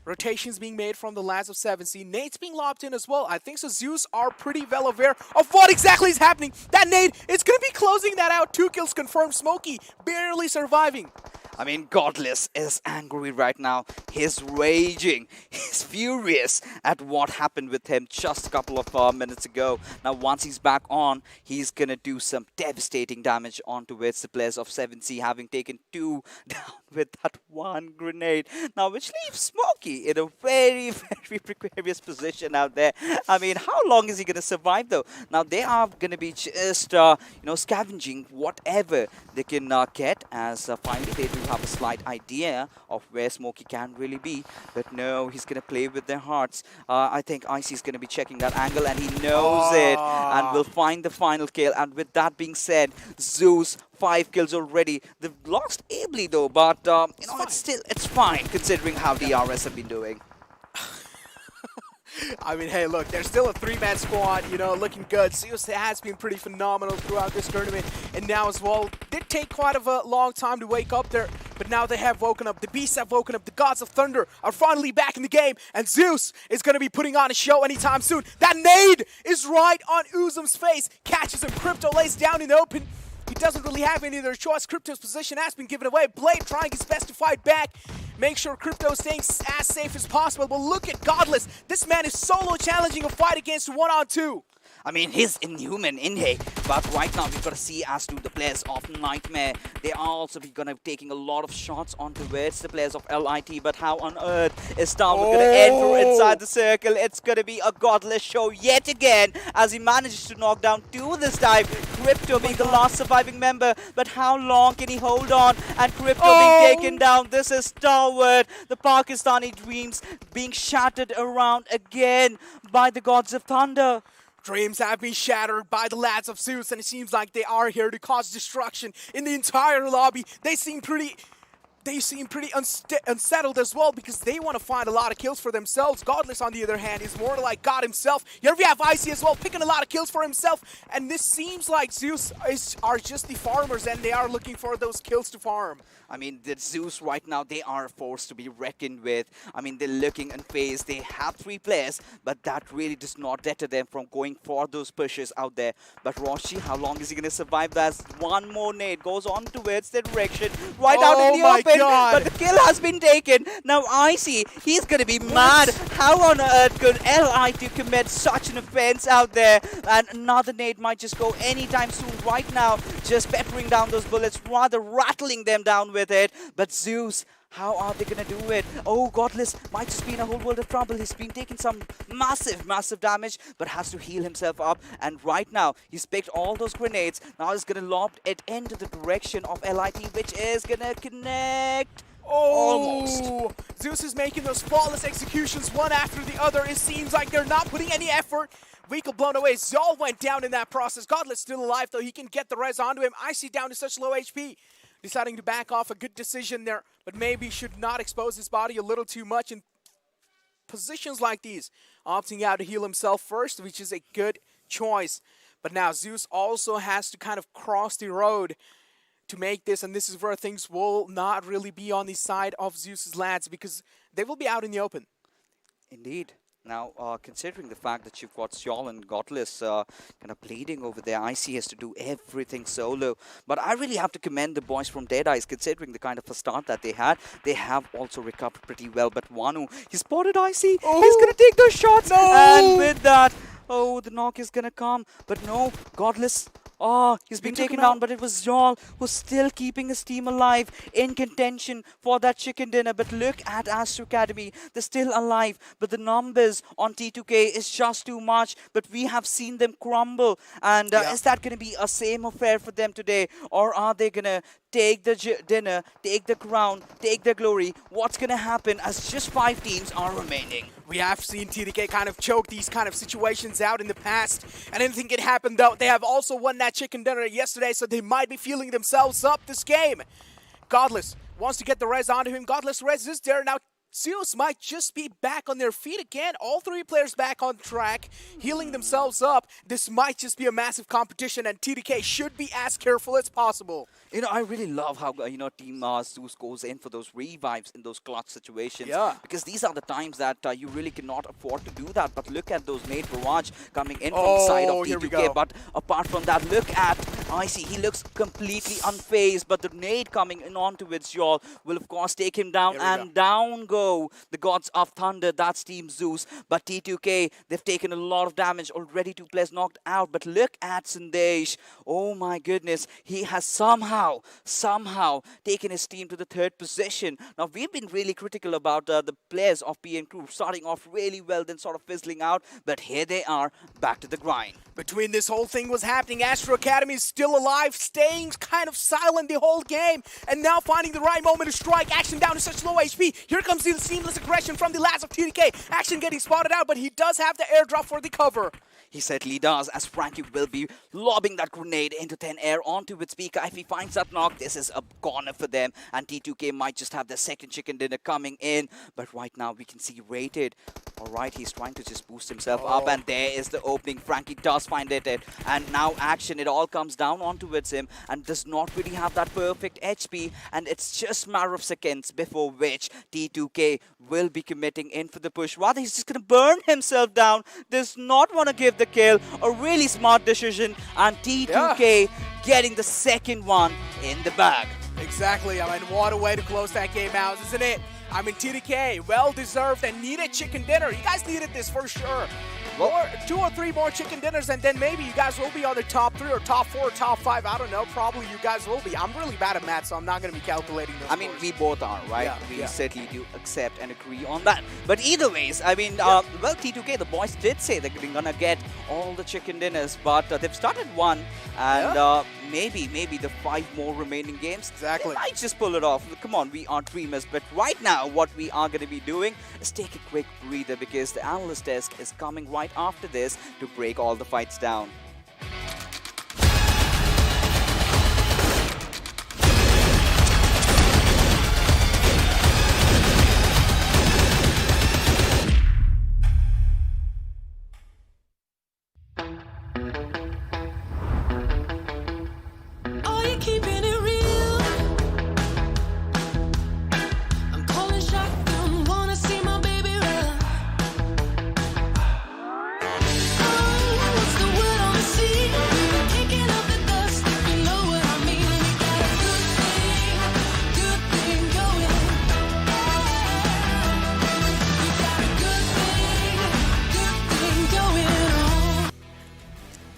Rotations being made from the lads of 7C. Nades being lobbed in as well. I think so Zeus are pretty well aware of what exactly is happening. That nade is going to be closing that out. 2 kills confirmed. Smokey barely surviving. I mean, Godless is angry right now. He's raging. He's furious at what happened with him just a couple of minutes ago. Now, once he's back on, he's going to do some devastating damage onto the players of 7C, having taken 2 down with that 1 grenade. Now, which leaves Smokey in a very, very precarious position out there. I mean, how long is he going to survive, though? Now, they are going to be just, scavenging whatever they can get, as finally they do have a slight idea of where Smokey can really be. But no, he's going to play with their hearts. I think Icy is going to be checking that angle, and he knows it, and will find the final kill. And with that being said, Zeus, 5 kills already. They've lost ably though, but it's fine considering how the RS have been doing. I mean, hey, look, there's still a 3-man squad, you know, looking good. Zeus has been pretty phenomenal throughout this tournament, and now as well, did take quite of a long time to wake up there, but now they have woken up. The beasts have woken up. The gods of thunder are finally back in the game, and Zeus is going to be putting on a show anytime soon. That nade is right on Uzum's face, catches him. Crypto lays down in the open. He doesn't really have any other choice. Crypto's position has been given away. Blade trying his best to fight back. Make sure Crypto is staying as safe as possible. But look at Godless. This man is solo challenging a fight against 1-on-2. I mean, he's inhuman in here, but right now we've got to see as to the players of Nightmare. They are also gonna be taking a lot of shots on towards the players of LIT, but how on earth is Stalwart gonna enter inside the circle? It's gonna be a godless show yet again as he manages to knock down 2 this time. Crypto being the last surviving member, but how long can he hold on? And Crypto being taken down. This is Stalwart. The Pakistani dreams being shattered around again by the gods of thunder. Dreams have been shattered by the lads of Zeus, and it seems like they are here to cause destruction in the entire lobby. They seem pretty unsettled as well because they want to find a lot of kills for themselves. Godless, on the other hand, is more like God himself. Here we have Icy as well, picking a lot of kills for himself. And this seems like Zeus are just the farmers, and they are looking for those kills to farm. I mean, the Zeus right now, they are a force to be reckoned with. I mean, they're looking in phase. They have 3 players, but that really does not deter them from going for those pushes out there. But Roshi, how long is he going to survive that? One more nade goes on towards the direction, right out in the open. But the kill has been taken. Now Icy, he's going to be mad. How on earth could LIT commit such an offense out there? And another nade might just go anytime soon. Right now, just peppering down those bullets, rather rattling them down with it. But Zeus, how are they going to do it? Oh, Godless might just be in a whole world of trouble. He's been taking some massive damage, but has to heal himself up. And right now, he's picked all those grenades. Now he's going to lob it into the direction of LIT, which is going to connect. Almost. Zeus is making those flawless executions one after the other. It seems like they're not putting any effort. Vehicle blown away. Zol went down in that process. Godless still alive, though. He can get the res onto him. Icy down to such low HP. Deciding to back off, a good decision there, but maybe should not expose his body a little too much in positions like these. Opting out to heal himself first, which is a good choice. But now Zeus also has to kind of cross the road to make this, and this is where things will not really be on the side of Zeus's lads because they will be out in the open. Indeed. Now, considering the fact that you've got Sjol and Godless kind of bleeding over there, Icy has to do everything solo. But I really have to commend the boys from DEADEYES, considering the kind of a start that they had. They have also recovered pretty well. But Wanu, he spotted Icy. He's going to take those shots. And with that, the knock is going to come. But no, Godless... he's been taken down, but it was Jol who's still keeping his team alive in contention for that chicken dinner. But look at Astra Academy. They're still alive, but the numbers on T2K is just too much. But we have seen them crumble. And is that going to be a same affair for them today? Or are they going to take the dinner, take the crown, take the glory? What's going to happen as just 5 teams are remaining? We have seen TDK kind of choke these kind of situations out in the past, and anything can happen though. They have also won that chicken dinner yesterday, so they might be feeling themselves up this game. Godless wants to get the res onto him. Godless res is there now. Zeus might just be back on their feet again. All 3 players back on track, healing themselves up. This might just be a massive competition, and TDK should be as careful as possible. You know, I really love how, Team Zeus goes in for those revives in those clutch situations. Yeah. Because these are the times that you really cannot afford to do that. But look at those nade barrage coming in from the side of T2K. But apart from that, look at Icy. He looks completely unfazed. But the nade coming in onto Jol will, of course, take him down. And down go the gods of thunder. That's Team Zeus. But T2K, they've taken a lot of damage. Already 2 players knocked out. But look at Sandesh. Oh, my goodness. He has somehow taken his team to the 3rd position. Now, we've been really critical about the players of PN Crew starting off really well, then sort of fizzling out. But here they are, back to the grind. Between this whole thing was happening, Astra Academy is still alive, staying kind of silent the whole game, and now finding the right moment to strike. Action down to such low HP. Here comes the seamless aggression from the lads of TDK. Action getting spotted out, but he does have the airdrop for the cover. He certainly does, as Frankie will be lobbing that grenade into thin air onto with Speaker. If he finds that knock, this is a corner for them, and T2K might just have their second chicken dinner coming in. But right now we can see Rated. Alright, he's trying to just boost himself up, and there is the opening. Frankie does find it, and now action, it all comes down onto him, and does not really have that perfect HP, and it's just a matter of seconds before which T2K will be committing in for the push. Rather, he's just going to burn himself down, does not want to give the kill. A really smart decision, and T2K getting the second one in the bag. Exactly. I mean, what a way to close that game out, isn't it? I mean, T2K, well-deserved and needed chicken dinner. You guys needed this for sure. More, 2 or 3 more chicken dinners, and then maybe you guys will be on the top 3 or top 4 or top 5. I don't know. Probably you guys will be. I'm really bad at math, so I'm not going to be calculating those I mean, we both are, right? Yeah, we certainly do accept and agree on that. But either ways, I mean, well, T2K, the boys did say they're going to get all the chicken dinners, but they've started one, and maybe the 5 more remaining games, they might just pull it off. Come on, we are dreamers. But right now, what we are going to be doing is take a quick breather, because the analyst desk is coming right after this to break all the fights down.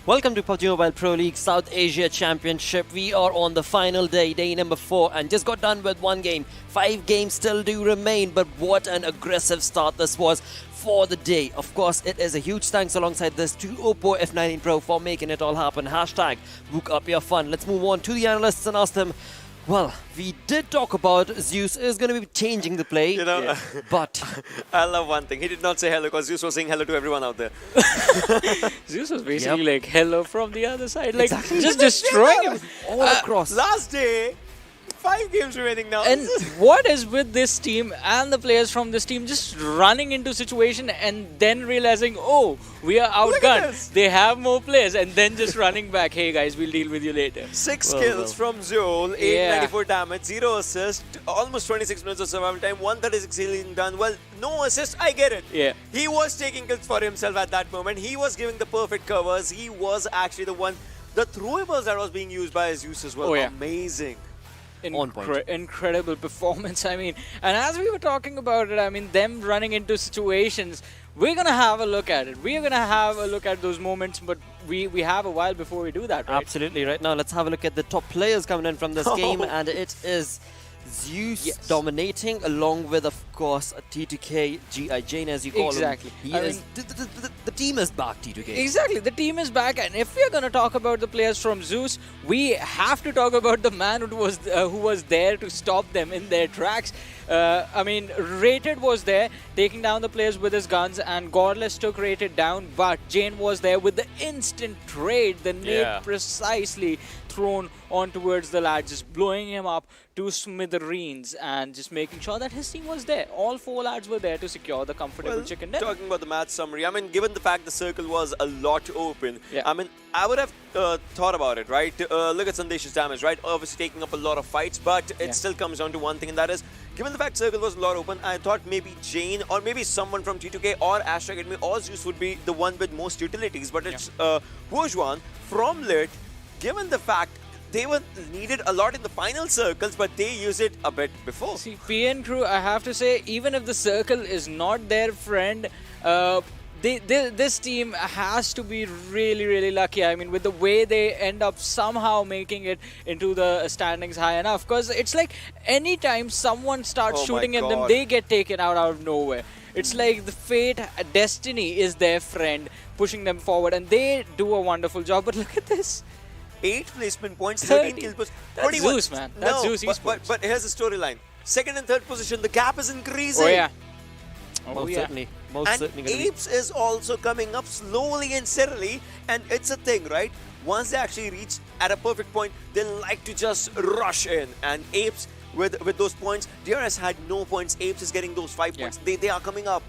Welcome to PUBG Mobile Pro League South Asia Championship. We are on the final day, day number 4, and just got done with 1 game. 5 games still do remain, but what an aggressive start this was for the day. Of course, it is a huge thanks alongside this to OPPO F19 Pro for making it all happen. Hashtag book up your fun. Let's move on to the analysts and ask them, well, we did talk about Zeus is going to be changing the play, you know, but I love one thing. He did not say hello because Zeus was saying hello to everyone out there. Zeus was basically like hello from the other side, like just destroying him all across. Last day, 5 games remaining now. And what is with this team and the players from this team just running into situation and then realizing, oh, we are outgunned. They have more players, and then just running back. Hey guys, we'll deal with you later. 6 kills from Zul, 894 damage, 0 assist, almost 26 minutes of survival time, 136 healing done. Well, no assist, I get it. Yeah. He was taking kills for himself at that moment. He was giving the perfect covers. He was actually the one, the throwables that was being used by Zeus as well. Oh, yeah. Amazing. Incredible performance, I mean. And as we were talking about it, I mean, them running into situations, we're going to have a look at it. We're going to have a look at those moments, but we have a while before we do that, right? Absolutely. Right now, let's have a look at the top players coming in from this game, and it is Zeus dominating, along with, of course, T2K, G.I. Jane, as you call him. He is, the team is back, T2K. Exactly, the team is back, and if we're going to talk about the players from Zeus, we have to talk about the man who was there to stop them in their tracks. I mean, Rated was there, taking down the players with his guns, and Godless took Rated down, but Jane was there with the instant trade, the nade precisely thrown on towards the lad, just blowing him up to smithereens and just making sure that his team was there. All 4 lads were there to secure the comfortable chicken dinner. Talking about the match summary, I mean, given the fact the circle was a lot open, I mean, I would have thought about it, right? Look at Sandesh's damage, right? Obviously taking up a lot of fights, but it still comes down to one thing, and that is, given the fact circle was a lot open, I thought maybe Jane or maybe someone from T2K or Astra Academy or Zeus would be the one with most utilities, but it's Bourgeois from Lit, given the fact they were needed a lot in the final circles, but they used it a bit before. See, PN crew, I have to say, even if the circle is not their friend, this team has to be really, really lucky. I mean, with the way they end up somehow making it into the standings high enough. Because it's like anytime someone starts shooting at them, they get taken out of nowhere. It's like the fate, destiny is their friend, pushing them forward. And they do a wonderful job. But look at this. 8 placement points, 13 kills. That's Zeus, man. That's Zeus Esports. But here's the storyline. 2nd and 3rd position, the gap is increasing. Oh, yeah. Most certainly. Most and certainly gonna be. APES is also coming up slowly and steadily, and it's a thing, right? Once they actually reach at a perfect point, they like to just rush in. And APES, with those points, DRS had no points. APES is getting those 5 points. They are coming up.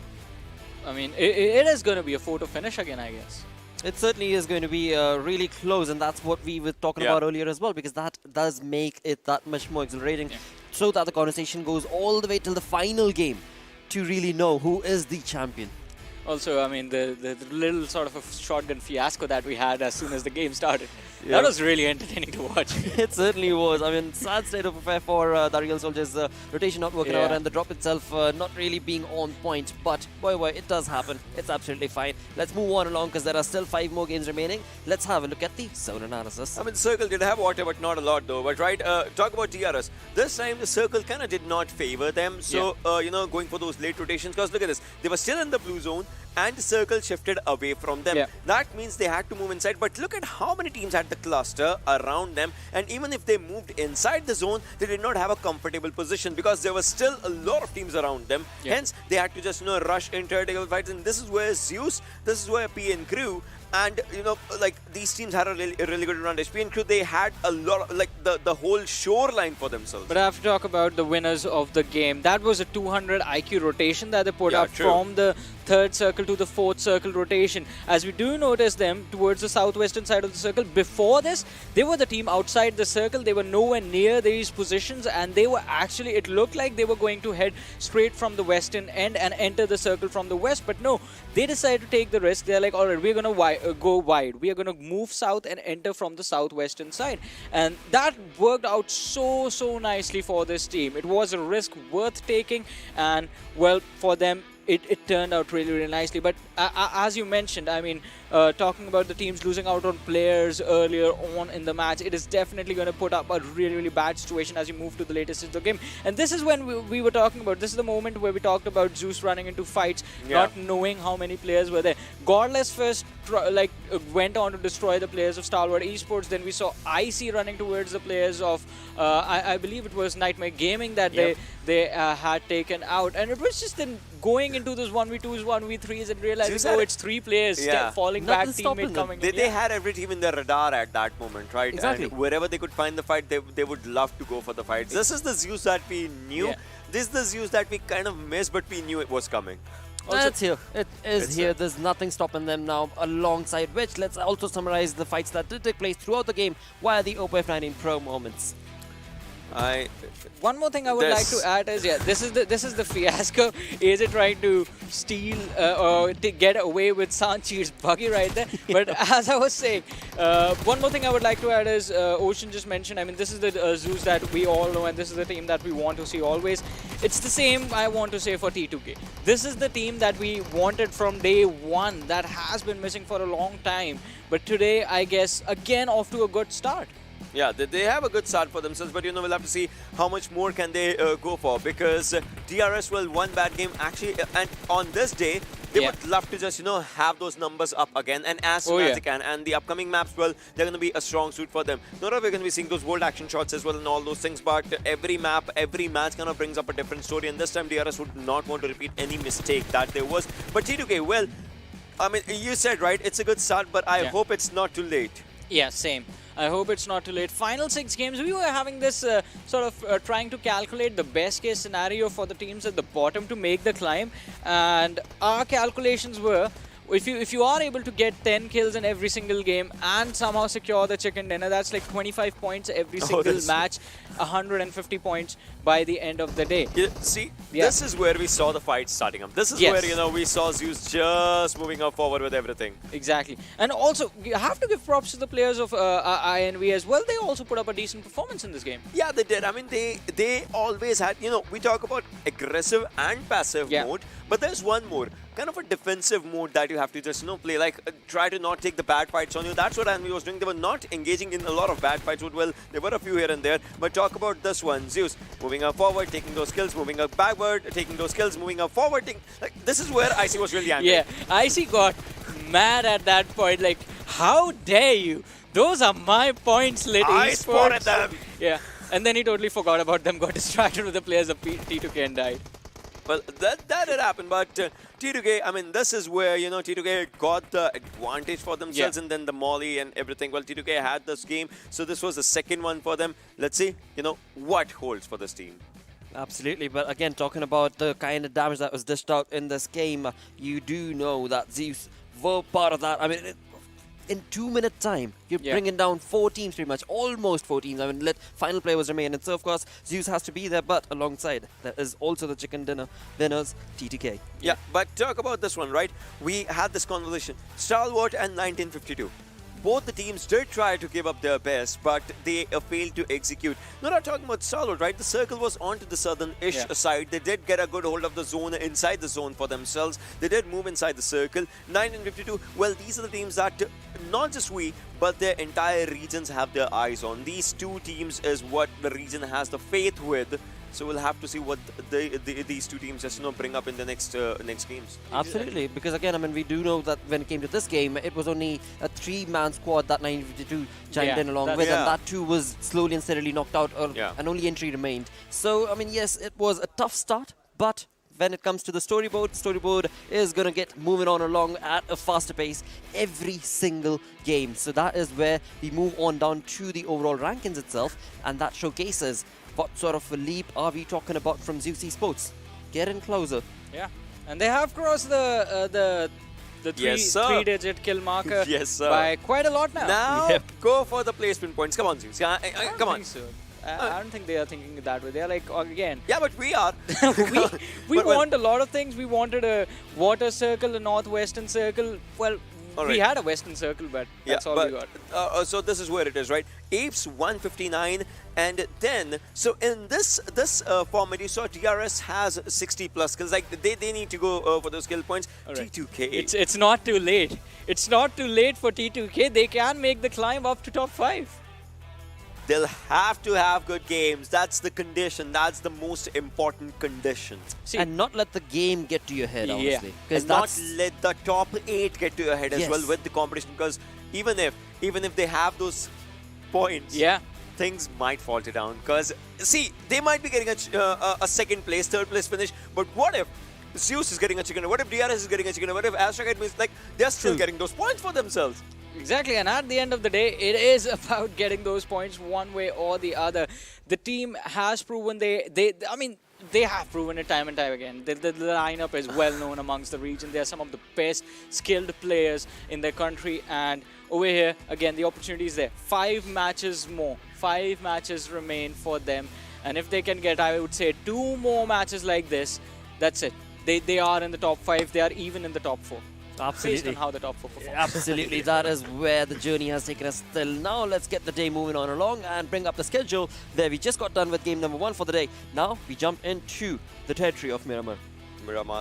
I mean, it is going to be a photo finish again, I guess. It certainly is going to be really close, and that's what we were talking about earlier as well, because that does make it that much more exhilarating, so that the conversation goes all the way till the final game to really know who is the champion. Also, I mean, the little sort of a shotgun fiasco that we had as soon as the game started. That was really entertaining to watch. It certainly was. I mean, sad state of affair for the Real Soldiers. Rotation not working out, and the drop itself not really being on point. But boy, it does happen. It's absolutely fine. Let's move on along, because there are still 5 more games remaining. Let's have a look at the zone analysis. I mean, Circle did have water, but not a lot though. But right, talk about DRS. This time the Circle kind of did not favor them. So, you know, going for those late rotations, because look at this. They were still in the blue zone, and the Circle shifted away from them. That means they had to move inside. But look at how many teams had the cluster around them, and even if they moved inside the zone, they did not have a comfortable position, because there were still a lot of teams around them. Hence, they had to just, you know, rush into vertical fights. And this is where Zeus, this is where PN Crew, and you know, like, these teams had a really good advantage. PN Crew, they had a lot of, like, the whole shoreline for themselves. But I have to talk about the winners of the game. That was a 200 IQ rotation that they put up from the 3rd circle to the 4th circle rotation. As we do notice them towards the southwestern side of the circle, before this, they were the team outside the circle. They were nowhere near these positions, and they were actually, it looked like they were going to head straight from the western end and enter the circle from the west. But no, they decided to take the risk. They're like, all right, we're going to go wide. We are going to move south and enter from the southwestern side. And that worked out so nicely for this team. It was a risk worth taking, and well, for them, it turned out really nicely. But as you mentioned, I mean, talking about the teams losing out on players earlier on in the match, it is definitely going to put up a really bad situation as you move to the later stage of the game. And this is when we were talking about, this is the moment where we talked about Zeus running into fights, not knowing how many players were there. Godless first went on to destroy the players of Stalwart Esports. Then we saw IC running towards the players of, I believe it was Nightmare Gaming that they had taken out. And it was just then going into those 1v2s, 1v3s, and realizing, oh, it's 3 players falling back, teammate coming in. They had every team in their radar at that moment, right? Exactly. And wherever they could find the fight, they would love to go for the fights. This is the Zeus that we knew. This is the Zeus that we kind of missed, but we knew it was coming. It's here. It is here. There's nothing stopping them now. Alongside which, let's also summarize the fights that did take place throughout the game via the OPPO F19 Pro moments. One more thing I would like to add is, this is the fiasco. Is it trying to steal or to get away with Sanchi's buggy right there? But as I was saying, one more thing I would like to add is, Ocean just mentioned, I mean, this is the Zeus that we all know, and this is the team that we want to see always. It's the same I want to say for T2K. This is the team that we wanted from day one, that has been missing for a long time. But today, I guess, again, off to a good start. Yeah, they have a good start for themselves, but you know, we'll have to see how much more can they go for, because DRS, well, one bad game actually, and on this day, they would love to just, you know, have those numbers up again, and as soon as they can. And the upcoming maps, well, they're going to be a strong suit for them. Not only we're going to be seeing those bold action shots as well and all those things, but every map, every match kind of brings up a different story, and this time DRS would not want to repeat any mistake that there was. But T2K, well, I mean, you said, right, it's a good start, but I hope it's not too late. Yeah, same. I hope it's not too late. Final 6 games, we were having this sort of trying to calculate the best case scenario for the teams at the bottom to make the climb. And our calculations were, if you are able to get 10 kills in every single game and somehow secure the chicken dinner, that's like 25 points every single match, 150 points by the end of the day. See, this is where we saw the fight starting up. This is where, you know, we saw Zeus just moving up forward with everything. Exactly. And also, you have to give props to the players of INV as well. They also put up a decent performance in this game. Yeah, they did. I mean, they always had, you know, we talk about aggressive and passive mode, but there's one more, kind of a defensive mode that you have to just, you know, play, like try to not take the bad fights on you. That's what INV was doing. They were not engaging in a lot of bad fights. Well, there were a few here and there, but talk about this one, Zeus moving up forward, taking those kills, moving up backward, taking those kills, moving up forward. Like, this is where IC was really angry. Yeah, IC got mad at that point, like, how dare you? Those are my points, Lit Esports. I spotted them. Yeah, and then he totally forgot about them, got distracted with the players of T2K and died. Well, that did happen, but T2K, I mean, this is where, T2K got the advantage for themselves, and then the Molly and everything. Well, T2K had this game, so this was the second one for them. Let's see, what holds for this team. Absolutely, but again, talking about the kind of damage that was dished out in this game, you do know that Zeus were part of that. I mean, in 2-minute time, you're bringing down 4 teams pretty much, almost 4 teams. I mean, let final players remain. And so, of course, Zeus has to be there, but alongside, there is also the chicken dinner winners, T2K. Yeah, but talk about this one, right? We had this conversation. Stalwart and 1952. Both the teams did try to give up their best, but they failed to execute. No, not talking about Stalwart, right? The circle was onto the southern-ish side. They did get a good hold of the zone, inside the zone for themselves. They did move inside the circle. 1952, well, these are the teams that not just we, but their entire regions have their eyes on. These two teams is what the region has the faith with. So we'll have to see what these two teams just bring up in the next games. Absolutely, because again, I mean, we do know that when it came to this game, it was only a 3-man squad that 1952 chimed in along with, and that too was slowly and steadily knocked out, and only entry remained. So, I mean, yes, it was a tough start, but when it comes to the storyboard is going to get moving on along at a faster pace every single game. So that is where we move on down to the overall rankings itself, and that showcases what sort of a leap are we talking about from Zeus Esports? Get in closer. Yeah, and they have crossed the three-digit kill marker by quite a lot now. Now, go for the placement points. Come on, Zeus. Come on. So. I don't think they are thinking that way. They're like, again. Yeah, but we are. we want a lot of things. We wanted a water circle, a northwestern circle. Well, we had a western circle, but that's all we got. So this is where it is, right? APES 159, and then so in this format, you saw DRS has 60 plus kills. Like they need to go for those kill points. T2K. It's not too late. It's not too late for T2K. They can make the climb up to top 5. They'll have to have good games. That's the condition. That's the most important condition. See, and not let the game get to your head, honestly. And not let the top 8 get to your head as well with the competition. Because even if they have those points, things might falter down. Because see, they might be getting a second place, third place finish. But what if Zeus is getting a chicken? What if DRS is getting a chicken? What if Astra Academy is they're still getting those points for themselves? Exactly, and at the end of the day, it is about getting those points one way or the other. The team has proven they have proven it time and time again. The lineup is well known amongst the region. They are some of the best skilled players in their country, and over here, again, the opportunity is there. 5 matches more. 5 matches remain for them, and if they can get, I would say, 2 more matches like this, that's it. They are in the top 5. They are even in the top 4. Absolutely. Based on how the top 4 performs. Absolutely, that is where the journey has taken us till now. Let's get the day moving on along and bring up the schedule. There, we just got done with game number 1 for the day. Now we jump into the territory of Miramar.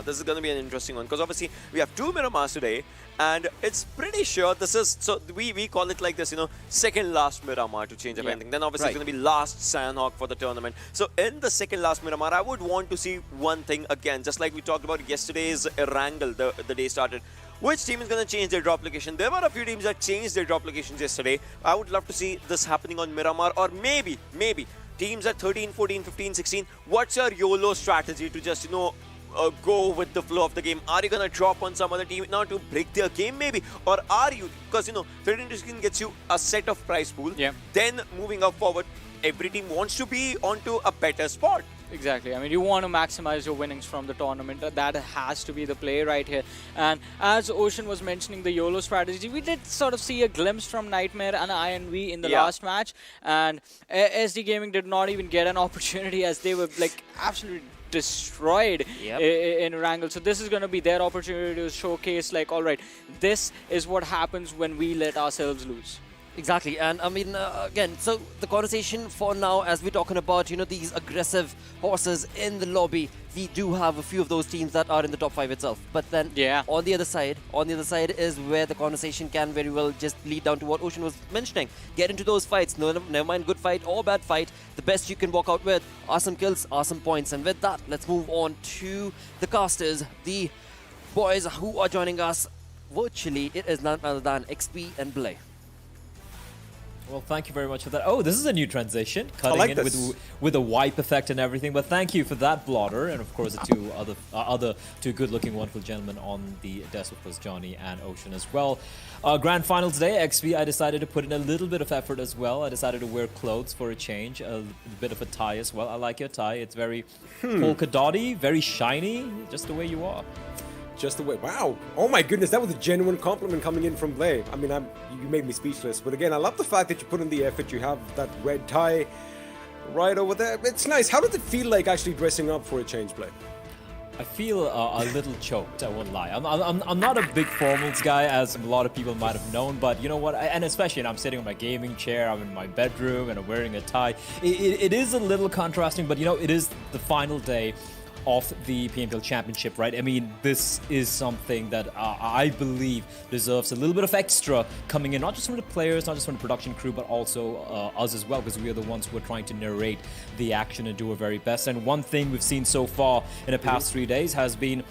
This is going to be an interesting one because obviously we have 2 Miramars today, and it's pretty sure this is, so we call it like this, second last Miramar to change up anything. Then obviously it's going to be last Sanhok for the tournament. So in the second last Miramar, I would want to see one thing again, just like we talked about yesterday's Erangel, the day started. Which team is going to change their drop location? There were a few teams that changed their drop locations yesterday. I would love to see this happening on Miramar, or maybe teams at 13, 14, 15, 16. What's your YOLO strategy to just, go with the flow of the game? Are you going to drop on some other team now to break their game maybe? Or are you, because 13 to 16 gets you a set of prize pool. Then moving up forward, every team wants to be onto a better spot. Exactly. I mean, you want to maximize your winnings from the tournament. That has to be the play right here. And as Ocean was mentioning the YOLO strategy, we did sort of see a glimpse from Nightmare and INV in the last match. And SDGaming did not even get an opportunity as they were absolutely destroyed in Erangel. So this is going to be their opportunity to showcase alright, this is what happens when we let ourselves lose. Exactly, and I mean, again, so the conversation for now, as we're talking about, these aggressive horses in the lobby, we do have a few of those teams that are in the top 5 itself. But then, on the other side is where the conversation can very well just lead down to what Ocean was mentioning. Get into those fights, never mind good fight or bad fight. The best you can walk out with are some kills, are some points. And with that, let's move on to the casters, the boys who are joining us virtually. It is none other than XP and Blay. Well, thank you very much for that. Oh, this is a new transition, cutting like in this. with a wipe effect and everything. But thank you for that, Blotter, and of course the other two good-looking, wonderful gentlemen on the desk, of course, Johnny and Ocean as well. Grand final today, XP. I decided to put in a little bit of effort as well. I decided to wear clothes for a change, a bit of a tie as well. I like your tie. It's very polka dotty, very shiny, just the way you are. Just the way. Wow. Oh my goodness, that was a genuine compliment coming in from Blay. I mean, you made me speechless. But again, I love the fact that you put in the effort. You have that red tie right over there. It's nice. How does it feel like actually dressing up for a change, Blay? I feel a little choked, I won't lie. I'm not a big formals guy, as a lot of people might have known, but you know what, and especially when I'm sitting on my gaming chair, I'm in my bedroom, and I'm wearing a tie. It is a little contrasting, but you know, it is the final day of the PMPL Championship, right? I mean, this is something that I believe deserves a little bit of extra coming in, not just from the players, not just from the production crew, but also us as well, because we are the ones who are trying to narrate the action and do our very best. And one thing we've seen so far in the past 3 days has been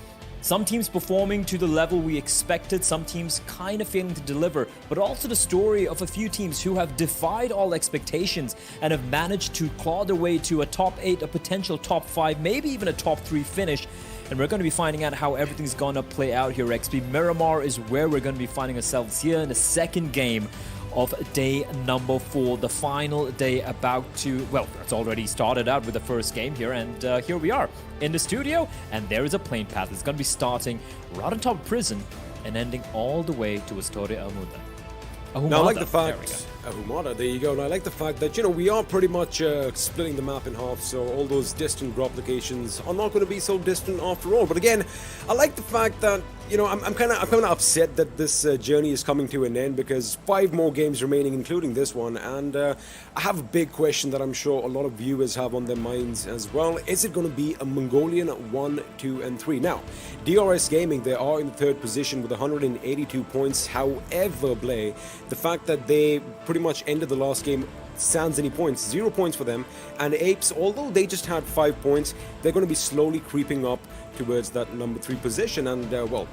some teams performing to the level we expected, some teams kind of failing to deliver, but also the story of a few teams who have defied all expectations and have managed to claw their way to a top 8, a potential top 5, maybe even a top 3 finish. And we're going to be finding out how everything's going to play out here, XP. Miramar is where we're going to be finding ourselves here in the second game of day number 4, the final day about to, well, it's already started out with the first game here, and here we are in the studio, and there is a plane path. It's going to be starting right on top of prison and ending all the way to Astoria Ahumada. Now, I like the fact, Ahumada, there you go. And I like the fact that, you know, we are pretty much splitting the map in half, so all those distant drop locations are not going to be so distant after all. But again, I like the fact that, you know, I'm kind of upset that this journey is coming to an end, because 5 more games remaining, including this one, and I have a big question that I'm sure a lot of viewers have on their minds as well. Is it going to be a Mongolian 1, 2, and 3? Now, DRS Gaming, they are in the 3rd position with 182 points. However, Blay, the fact that they pretty much ended the last game sans any points, 0 points for them, and APES, although they just had 5 points, they're going to be slowly creeping up towards that number 3 position. And well,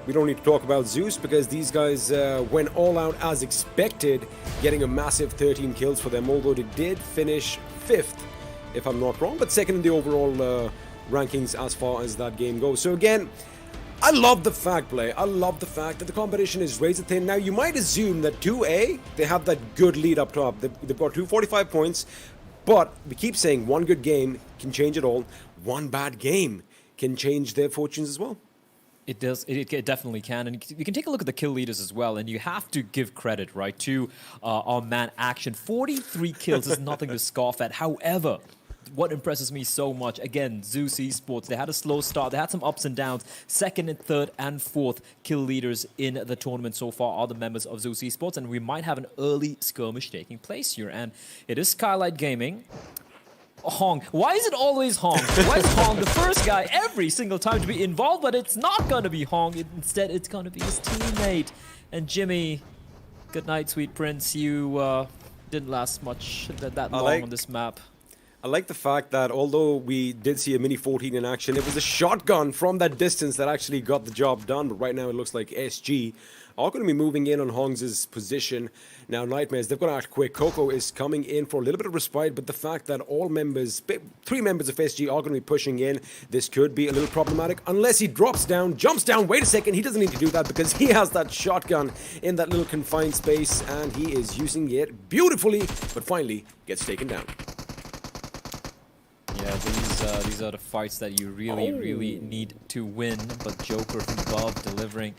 we don't need to talk about Zeus, because these guys went all out as expected, getting a massive 13 kills for them, although they did finish 5th, if I'm not wrong, but 2nd in the overall rankings as far as that game goes. So again, I love the fact, Blay, I love the fact that the competition is razor thin. Now, you might assume that 2A, they have that good lead up top. They've got 245 points, but we keep saying one good game can change it all. One bad game can change their fortunes as well. It does. It definitely can. And you can take a look at the kill leaders as well. And you have to give credit, right, to our man Action. 43 kills is nothing to scoff at. However, what impresses me so much, again, Zeus Esports, they had a slow start, they had some ups and downs. 2nd and 3rd and 4th kill leaders in the tournament so far are the members of Zeus Esports, and we might have an early skirmish taking place here. And it is Skylightz Gaming. Hong. Why is it always Hong? Why is Hong the first guy every single time to be involved? But it's not going to be Hong. Instead, it's going to be his teammate. And Jimmy, good night, sweet prince. You didn't last much that long on this map. I like the fact that although we did see a Mini 14 in action, it was a shotgun from that distance that actually got the job done. But right now it looks like SG are going to be moving in on Hong's position. Now, Nightmares, they've got to act quick. Coco is coming in for a little bit of respite, but the fact that all members, 3 members of SG are going to be pushing in, this could be a little problematic unless he drops down, jumps down. Wait a second, he doesn't need to do that because he has that shotgun in that little confined space, and he is using it beautifully, but finally gets taken down. Yeah, these are the fights that you really need to win. But Joker from above delivering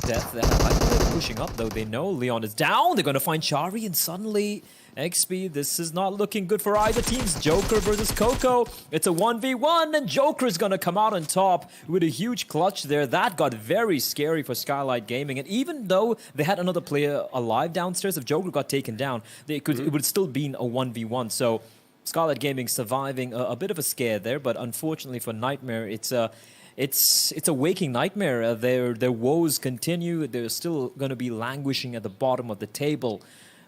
death. They're pushing up though. They know Leon is down. They're going to find Chari, and suddenly XP, this is not looking good for either teams. Joker versus Coco. It's a 1v1, and Joker is going to come out on top with a huge clutch there. That got very scary for Skylightz Gaming. And even though they had another player alive downstairs, if Joker got taken down, it would still been a 1v1. So Skylightz Gaming surviving a bit of a scare there, but unfortunately for Nightmare, it's a waking nightmare. Their woes continue. They're still going to be languishing at the bottom of the table.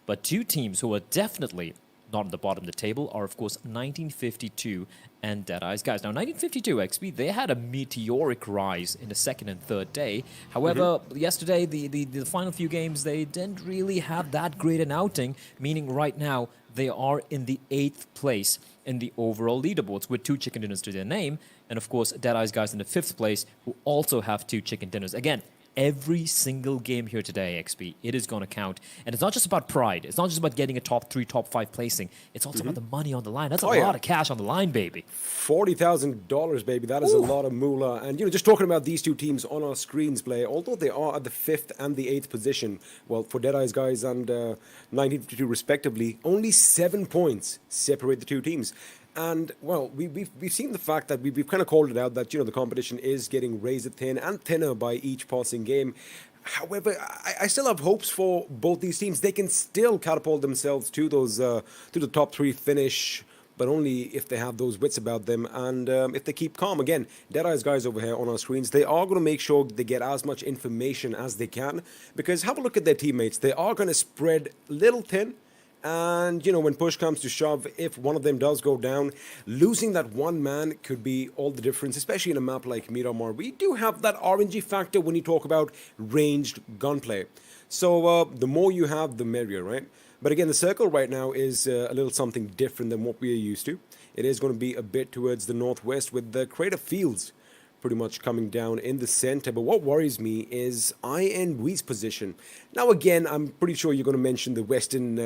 But 2 teams who are definitely not at the bottom of the table, are of course 1952 and DEADEYES. Guys, now 1952 XP, they had a meteoric rise in the second and third day. However, yesterday, the final few games, they didn't really have that great an outing, meaning right now they are in the 8th place in the overall leaderboards with 2 chicken dinners to their name. And of course, DEADEYES guys in the 5th place who also have 2 chicken dinners. Again, every single game here today, XP, it is going to count. And it's not just about pride. It's not just about getting a top 3, top 5 placing. It's also about the money on the line. That's a lot of cash on the line, baby. $40,000, baby. That is a lot of moolah. And, just talking about these two teams on our screens, Blair, although they are at the 5th and the 8th position, well, for DEADEYES guys and 1952 respectively, only 7 points separate the two teams. And, well, we've seen the fact that we've kind of called it out that, the competition is getting razor thin and thinner by each passing game. However, I still have hopes for both these teams. They can still catapult themselves to those to the top 3 finish, but only if they have those wits about them and if they keep calm. Again, DEADEYES guys over here on our screens, they are going to make sure they get as much information as they can, because have a look at their teammates. They are going to spread a little thin. And, when push comes to shove, if one of them does go down, losing that one man could be all the difference, especially in a map like Miramar. We do have that RNG factor when you talk about ranged gunplay. So the more you have, the merrier, right? But again, the circle right now is a little something different than what we are used to. It is going to be a bit towards the northwest with the Crater Fields pretty much coming down in the center. But what worries me is INVE's position. Now, again, I'm pretty sure you're going to mention the Western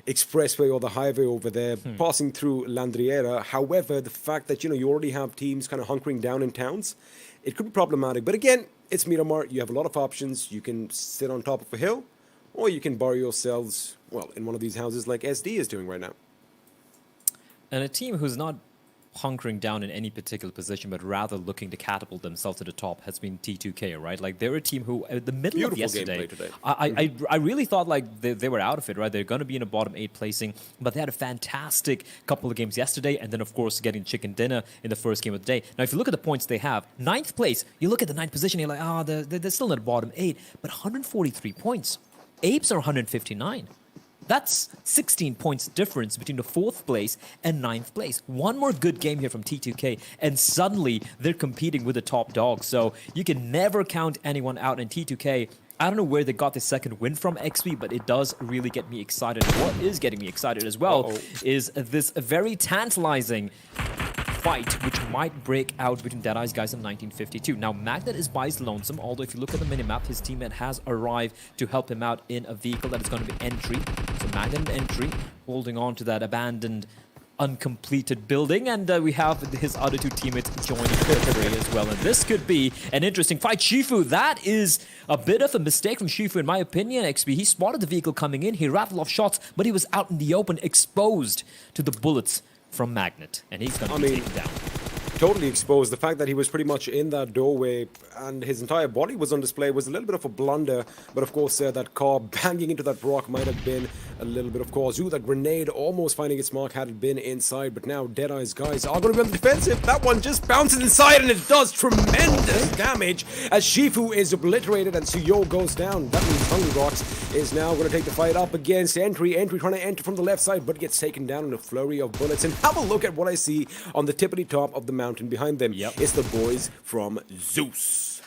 Expressway or the highway over there, passing through Landriera. However, the fact that, you already have teams kind of hunkering down in towns, it could be problematic. But again, it's Miramar. You have a lot of options. You can sit on top of a hill, or you can bury yourselves, well, in one of these houses like SD is doing right now. And a team who's not hunkering down in any particular position, but rather looking to catapult themselves to the top has been T2K, right? Like, they're a team who, at the middle of yesterday, I really thought like they were out of it, right? They're going to be in a bottom 8 placing, but they had a fantastic couple of games yesterday, and then, of course, getting chicken dinner in the first game of the day. Now, if you look at the points they have, 9th place, you look at the 9th position, you're like, they're still in the bottom 8, but 143 points. APES are 159. That's 16 points difference between the 4th place and 9th place. One more good game here from T2K, and suddenly they're competing with the top dog. So you can never count anyone out in T2K. I don't know where they got the second win from, XP, but it does really get me excited. What is getting me excited as well is this very tantalizing fight which might break out between DEADEYES guys in 1952. Now, Magnet is by his lonesome, although if you look at the minimap, his teammate has arrived to help him out in a vehicle that is going to be entry. So Magnet entry, holding on to that abandoned, uncompleted building, and we have his other 2 teammates joining the fray as well. And this could be an interesting fight. Shifu, that is a bit of a mistake from Shifu, in my opinion, XP. He spotted the vehicle coming in, he rattled off shots, but he was out in the open, exposed to the bullets from Magnet, and he's going to be taken down. Totally exposed. The fact that he was pretty much in that doorway and his entire body was on display was a little bit of a blunder. But of course, that car banging into that rock might have been a little bit of cause. Ooh, that grenade almost finding its mark had it been inside. But now DEADEYES guys are going to be on the defensive. That one just bounces inside and it does tremendous damage as Shifu is obliterated and Suyo goes down. That means Hungry Rocks is now going to take the fight up against Entry. Entry trying to enter from the left side, but gets taken down in a flurry of bullets. And have a look at what I see on the tippity top of the mountain behind them. It's the boys from Zeus.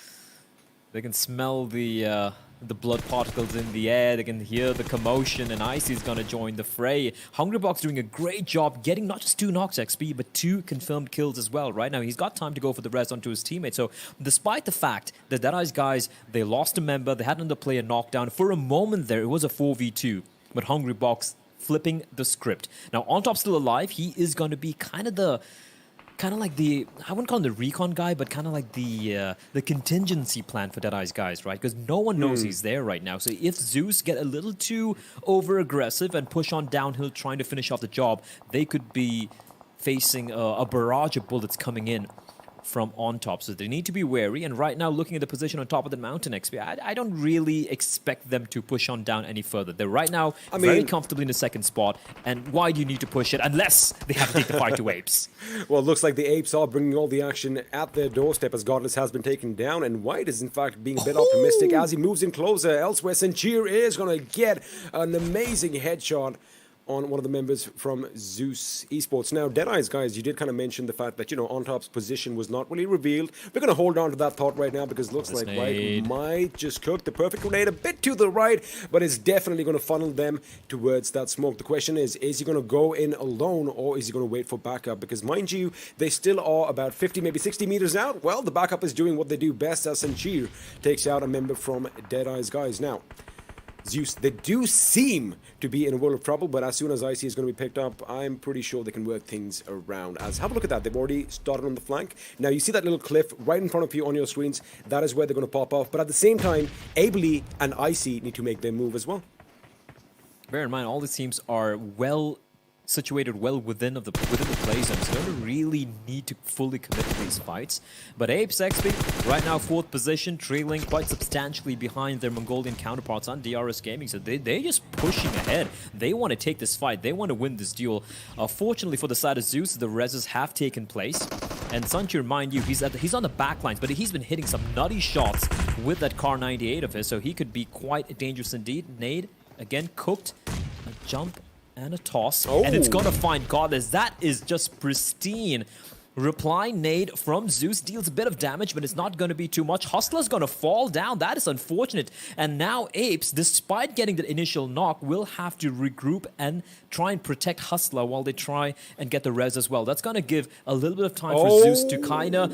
They can smell the blood particles in the air. They can hear the commotion, and Icy's going to join the fray. Hungrybox doing a great job getting not just 2 knocks XP, but 2 confirmed kills as well. Right now, he's got time to go for the rest onto his teammates. So, despite the fact that DEADEYES guys, they lost a member, they had another player knocked down. For a moment there, it was a 4v2, but Hungrybox flipping the script. Now, On Top still alive. He is going to be kind of like the, I wouldn't call him the recon guy, but kind of like the contingency plan for DEADEYES guys, right? Because no one knows he's there right now. So if Zeus get a little too over-aggressive and push on downhill trying to finish off the job, they could be facing a barrage of bullets coming in from On Top. So they need to be wary. And right now, looking at the position on top of the mountain, XP, I don't really expect them to push on down any further. They're right now very comfortably in the 2nd spot. And why do you need to push it unless they have to take the fight to Apes? Well, it looks like the Apes are bringing all the action at their doorstep as Godless has been taken down. And White is, in fact, being a bit optimistic as he moves in closer. Elsewhere, Senchir is going to get an amazing headshot. on one of the members from Zeus Esports. Now, DEADEYES, guys, you did kind of mention the fact that, On Top's position was not really revealed. We're going to hold on to that thought right now because it looks like White might just cook the perfect grenade a bit to the right, but it's definitely going to funnel them towards that smoke. The question is he going to go in alone or is he going to wait for backup? Because, mind you, they still are about 50, maybe 60 meters out. Well, the backup is doing what they do best as Sanchir takes out a member from DEADEYES, guys. Now, Zeus, they do seem to be in a world of trouble, but as soon as IC is going to be picked up, I'm pretty sure they can work things around. As have a look at that, they've already started on the flank. Now you see that little cliff right in front of you on your screens. That is where they're going to pop off. But at the same time, Ably and IC need to make their move as well. Bear in mind, all these teams are situated well within the play zone, so they don't really need to fully commit to these fights. But APES XP, right now 4th position, trailing quite substantially behind their Mongolian counterparts on DRS Gaming, so they're just pushing ahead. They want to take this fight, they want to win this duel. Fortunately for the side of Zeus, the reses have taken place. And Sanchir, mind you, he's on the back lines, but he's been hitting some nutty shots with that Car 98 of his, so he could be quite dangerous indeed. Nade, again, cooked, a jump, and a toss, and it's gonna find Godless. That is just pristine. Reply nade from Zeus deals a bit of damage, but it's not gonna be too much. Hustler's gonna fall down. That is unfortunate. And now APES, despite getting the initial knock, will have to regroup and try and protect Hustler while they try and get the res as well. That's gonna give a little bit of time for Zeus to kind of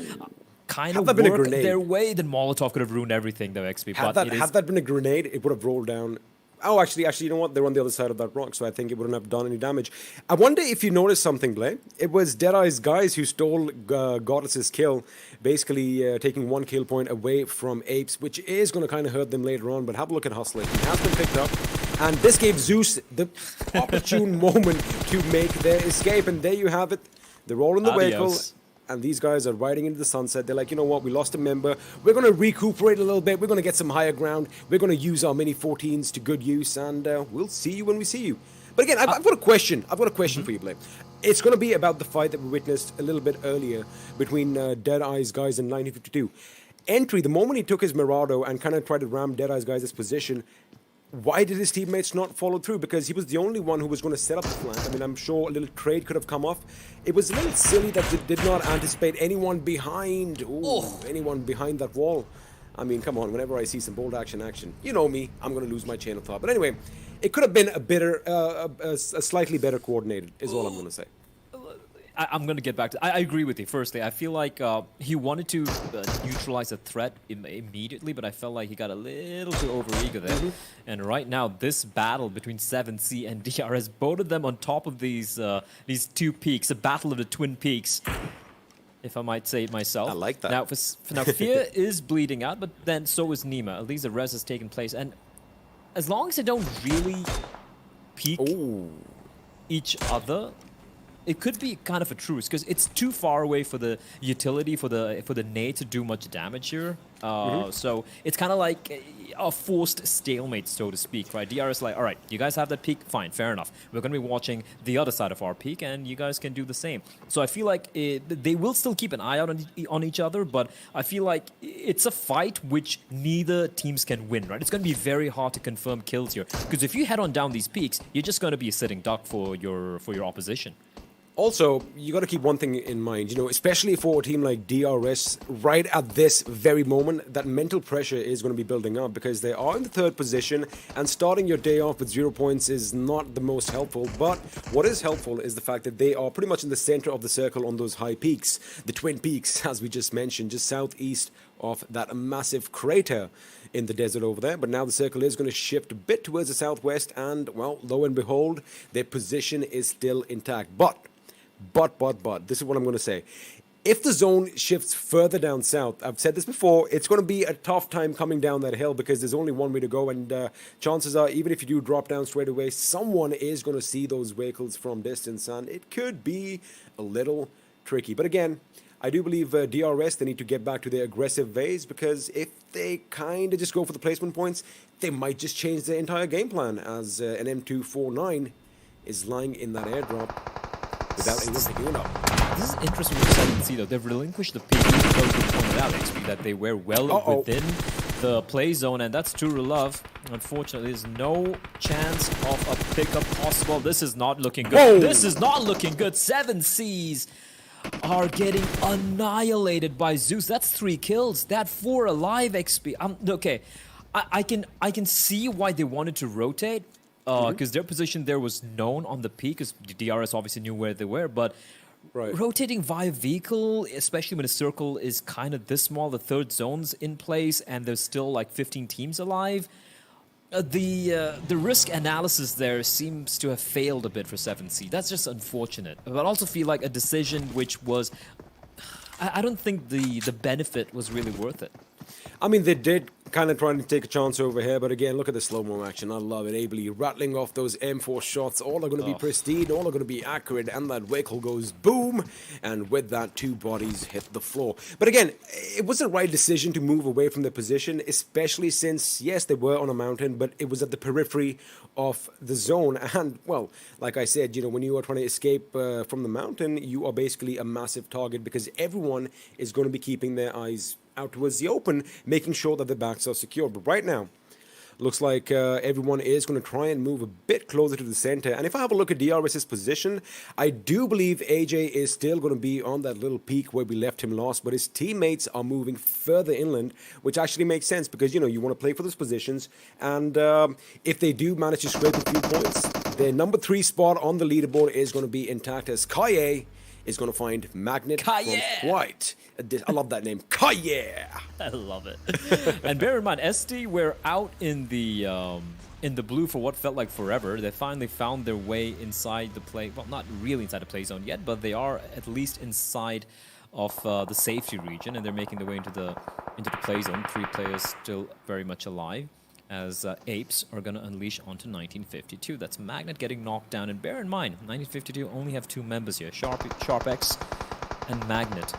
work their way. Then Molotov could have ruined everything though, XP. Had that been a grenade, it would have rolled down. Oh, actually, you know what? They're on the other side of that rock, so I think it wouldn't have done any damage. I wonder if you noticed something, Blay. It was DEADEYES guys who stole Goddess's kill, basically taking 1 kill point away from APES, which is going to kind of hurt them later on. But have a look at Hustler. He has been picked up, and this gave Zeus the opportune moment to make their escape. And there you have it. They're all in the vehicle. And these guys are riding into the sunset. They're like, you know what, we lost a member. We're going to recuperate a little bit. We're going to get some higher ground. We're going to use our Mini 14s to good use. And we'll see you when we see you. But again, I've got a question. I've got a question for you, Blake. It's going to be about the fight that we witnessed a little bit earlier between DEADEYES guys and 1952. Entry, the moment he took his Mirado and kind of tried to ram DEADEYES guys' position, why did his teammates not follow through? Because he was the only one who was going to set up the flank. I mean, I'm sure a little trade could have come off. It was a little silly that they did not anticipate anyone behind. Anyone behind that wall. I mean, come on, whenever I see some bold action, you know me, I'm going to lose my chain of thought. But anyway, it could have been a slightly better coordinated, is all I'm going to say. I'm going to get back to... I agree with you. Firstly, I feel like he wanted to neutralize a threat immediately, but I felt like he got a little too overeager there. And right now, this battle between 7C and DRS, both of them on top of these 2 peaks, a battle of the twin peaks, if I might say it myself. I like that. Now Fear is bleeding out, but then so is Nima. At least the res has taken place. And as long as they don't really peek each other, it could be kind of a truce because it's too far away for the utility for the nade to do much damage here. So it's kind of like a forced stalemate, so to speak, right? DRS like, all right, you guys have that peak, fine, fair enough. We're going to be watching the other side of our peak, and you guys can do the same. So I feel like they will still keep an eye out on each other, but I feel like it's a fight which neither teams can win, right? It's going to be very hard to confirm kills here because if you head on down these peaks, you're just going to be a sitting duck for your opposition. Also, you got to keep one thing in mind, especially for a team like DRS, right at this very moment, that mental pressure is going to be building up because they are in the 3rd position and starting your day off with 0 points is not the most helpful. But what is helpful is the fact that they are pretty much in the center of the circle on those high peaks, the twin peaks, as we just mentioned, just southeast of that massive crater in the desert over there. But now the circle is going to shift a bit towards the southwest and, well, lo and behold, their position is still intact. But this is what I'm going to say. If the zone shifts further down south, I've said this before, it's going to be a tough time coming down that hill because there's only one way to go, and chances are, even if you do drop down straight away, someone is going to see those vehicles from distance, and it could be a little tricky. But again, I do believe DRS, they need to get back to their aggressive ways because if they kind of just go for the placement points, they might just change their entire game plan as an M249 is lying in that airdrop without anyone picking it up. This is interesting with 7C though. They've relinquished the peak because we pointed out, XP, that they were well within the play zone, and that's True Love. Unfortunately, there's no chance of a pickup possible. This is not looking good. Whoa. This is not looking good. 7Cs are getting annihilated by Zeus. That's 3 kills. That 4 alive XP. Okay, I can see why they wanted to rotate, because their position there was known on the peak, because DRS obviously knew where they were, but rotating via vehicle, especially when a circle is kind of this small, the third zone's in place, and there's still like 15 teams alive, the risk analysis there seems to have failed a bit for 7C. That's just unfortunate. But I also feel like a decision which was... I don't think the benefit was really worth it. I mean, they did kind of try to take a chance over here, but again, look at the slow-mo action. I love it. Ably rattling off those M4 shots. All are going to be pristine, all are going to be accurate, and that vehicle goes boom, and with that, 2 bodies hit the floor. But again, it was the right decision to move away from their position, especially since, yes, they were on a mountain, but it was at the periphery of the zone. And, well, like I said, you know, when you are trying to escape from the mountain, you are basically a massive target, because everyone is going to be keeping their eyes out towards the open, making sure that the backs are secure. But right now, looks like everyone is going to try and move a bit closer to the center. And if I have a look at DRS's position, I do believe AJ is still going to be on that little peak where we left him last, but his teammates are moving further inland, which actually makes sense, because, you know, you want to play for those positions. And if they do manage to scrape a few points, their number 3 spot on the leaderboard is going to be intact, as Kaye is going to find Magnet from White. I love that name, Kaye. I love it. And bear in mind, SD were out in the blue for what felt like forever. They finally found their way inside the play. Well, not really inside the play zone yet, but they are at least inside of the safety region, and they're making their way into the play zone. 3 players still very much alive, as APES are going to unleash onto 1952. That's Magnet getting knocked down. And bear in mind, 1952 only have 2 members here, Sharpex and Magnet.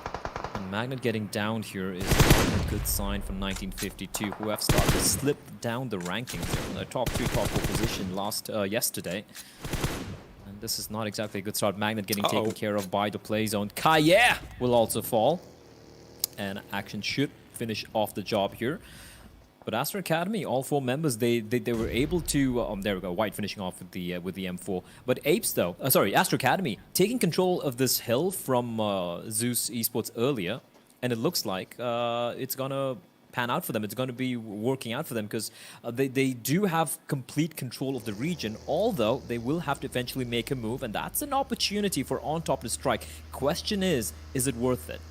And Magnet getting down here is a good sign from 1952, who have started to slip down the rankings. They're in their top 3, top 4 position yesterday. And this is not exactly a good start. Magnet getting taken care of by the play zone. Kaye will also fall. And action should finish off the job here. But Astra Academy, all 4 members, they were able to... there we go, White finishing off with the M4. But APES, though... sorry, Astra Academy, taking control of this hill from Zeus Esports earlier. And it looks like it's going to pan out for them. It's going to be working out for them, because they do have complete control of the region, although they will have to eventually make a move. And that's an opportunity for On Top to strike. Question is it worth it?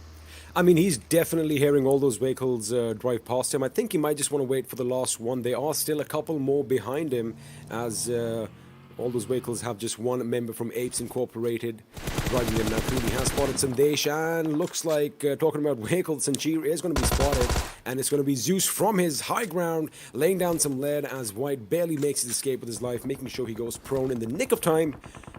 I mean, he's definitely hearing all those vehicles drive past him. I think he might just want to wait for the last one. There are still a couple more behind him, as all those vehicles have just 1 member from APES Incorporated driving them now. Cooley has spotted Sandesh, and looks like, talking about vehicles, Sanchir is going to be spotted, and it's going to be Zeus from his high ground, laying down some lead, as White barely makes his escape with his life, making sure he goes prone in the nick of time,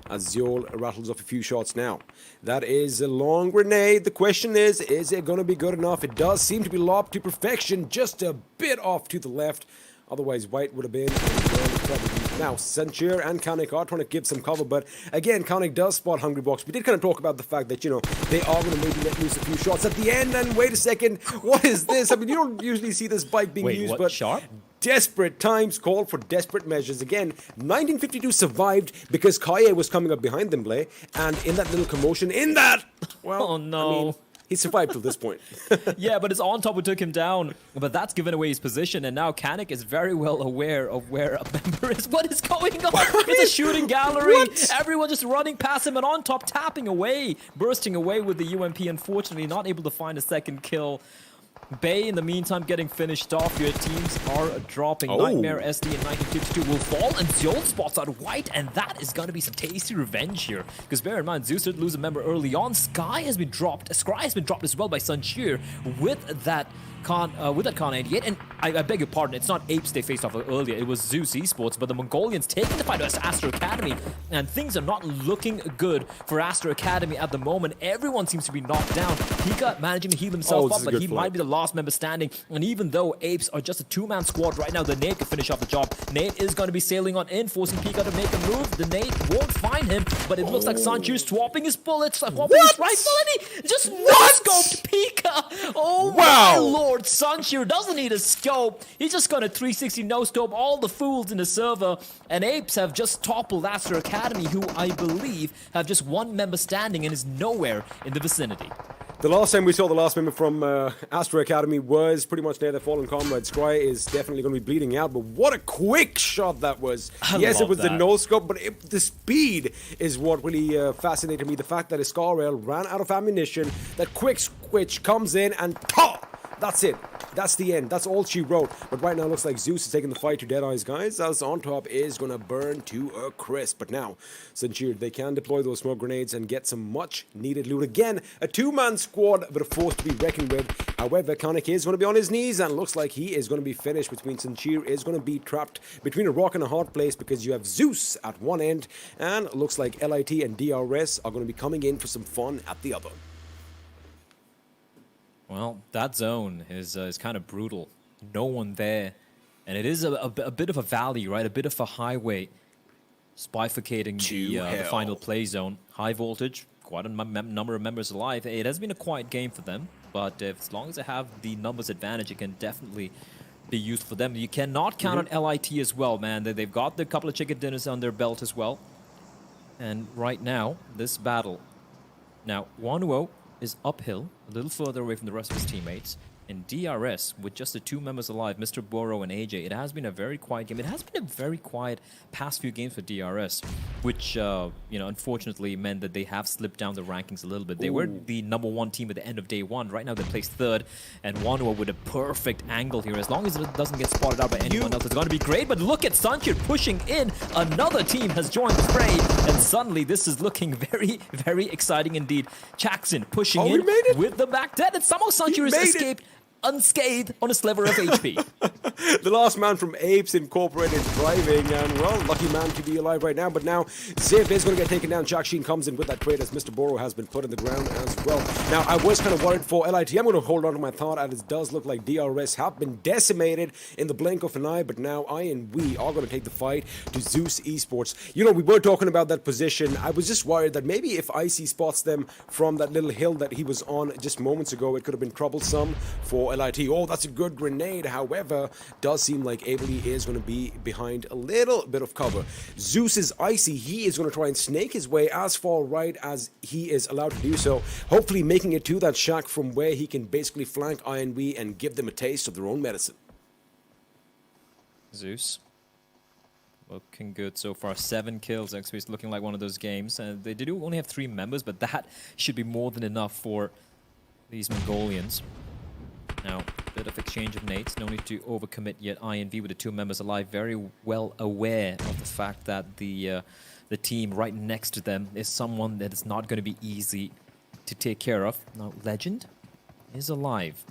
as Zeol rattles off a few shots now. That is a long grenade. The question is it going to be good enough? It does seem to be lobbed to perfection, just a bit off to the left. Otherwise, White would have been in trouble. Now, Sanchir and Kanik are trying to give some cover, but again, Kanik does spot Hungry Box. We did kind of talk about the fact that, you know, they are going to maybe let loose a few shots at the end, and wait a second, what is this? I mean, you don't usually see this bike being used, but... Sharp? Desperate times call for desperate measures. Again, 1952 survived because Kaye was coming up behind them, Blay, and in that little commotion, well, oh no. I mean, he survived till this point. Yeah, but it's On Top who took him down. But that's given away his position, and now Kanik is very well aware of where a member is. What is going on? It's a shooting gallery. What? Everyone just running past him, and On Top tapping away, bursting away with the UMP. Unfortunately, not able to find a second kill. Bay, in the meantime, getting finished off. Your teams are dropping. Nightmare SD in 1952 will fall, and Zeol spots out White, and that is going to be some tasty revenge here. Because bear in mind, Zeus did lose a member early on. Sky has been dropped. Scry has been dropped as well by Sanchir with that Con 88. And I beg your pardon, it's not APES they faced off earlier. It was Zeus Esports, but the Mongolians taking the fight to Astra Academy, and things are not looking good for Astra Academy at the moment. Everyone seems to be knocked down. Hika managing to heal himself up, but he might be the last member standing. And even though Apes are just a two-man squad right now, the nade could finish off the job. Nade is going to be sailing on in, forcing Pika to make a move. The nade won't find him, but it looks like Sanchu swapping his bullets, swapping his rifle, and he just no-scoped Pika. Oh my lord, Sanchu doesn't need a scope. He's just going to 360 no-scope all the fools in the server. And Apes have just toppled Astra Academy, who I believe have just one member standing and is nowhere in the vicinity. The last time we saw the last member from Astra Academy was pretty much near their fallen comrade. Scry is definitely going to be bleeding out, but what a quick shot that was. Yes, it was the no-scope, but the speed is what really fascinated me. The fact that Skylightz ran out of ammunition, that quick switch comes in and that's it. That's the end. That's all she wrote. But right now it looks like Zeus is taking the fight to DEADEYES, guys, as on top is going to burn to a crisp. But now, Sanchir, they can deploy those smoke grenades and get some much-needed loot. Again, a two-man squad, but a force to be reckoned with. However, Kanik is going to be on his knees, and looks like he is going to be finished. Sanchir is going to be trapped between a rock and a hard place, because you have Zeus at one end, and looks like LIT and DRS are going to be coming in for some fun at the other. Well, that zone is kind of brutal. No one there. And it is a bit of a valley, right? A bit of a highway. Bifurcating the final play zone. High voltage, quite a number of members alive. It has been a quiet game for them. But as long as they have the numbers advantage, it can definitely be used for them. You cannot count on LIT as well, man. They've got the couple of chicken dinners on their belt as well. And right now, this battle. Now, 1-0 is uphill, a little further away from the rest of his teammates. In DRS, with just the two members alive, Mr. Boro and AJ, it has been a very quiet game. It has been a very quiet past few games for DRS, which, unfortunately meant that they have slipped down the rankings a little bit. They were the #1 team at the end of day one. Right now, they placed third, and Wanua with a perfect angle here. As long as it doesn't get spotted out by anyone else, it's going to be great. But look at Sanchir pushing in. Another team has joined the fray, and suddenly this is looking very, very exciting indeed. Jackson pushing in with the back dead, and somehow Sanchir has escaped unscathed on a sliver of HP. The last man from Apes Incorporated driving, and well, lucky man to be alive right now. But now Zip is going to get taken down. Jack Sheen comes in with that trade as Mr. Boro has been put in the ground as well. Now, I was kind of worried for LIT. I'm going to hold on to my thought, as it does look like DRS have been decimated in the blink of an eye. But now INV are going to take the fight to Zeus Esports. You know, we were talking about that position. I was just worried that maybe if Icy spots them from that little hill that he was on just moments ago, it could have been troublesome for LIT. Oh, that's a good grenade. However, does seem like Abely is going to be behind a little bit of cover. Zeus is Icy. He is going to try and snake his way as far right as he is allowed to do so. Hopefully making it to that shack from where he can basically flank INV and give them a taste of their own medicine. Zeus looking good so far. 7 kills. XP is looking like one of those games. And they do only have 3 members, but that should be more than enough for these Mongolians. Now, a bit of exchange of nades. No need to overcommit yet. INV with the 2 members alive, very well aware of the fact that the team right next to them is someone that is not going to be easy to take care of. Now, Legend is alive.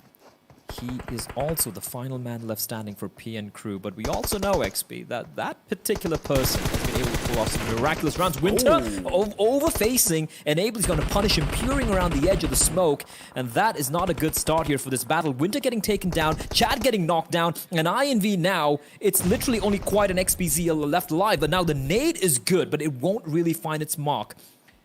He is also the final man left standing for PN Crew, but we also know, XP, that that particular person has been able to pull off some miraculous rounds. Winter over-facing, and Abel's going to punish him, peering around the edge of the smoke, and that is not a good start here for this battle. Winter getting taken down, Chad getting knocked down, and INV now, it's literally only quite an XPZ left alive, but now the nade is good, but it won't really find its mark.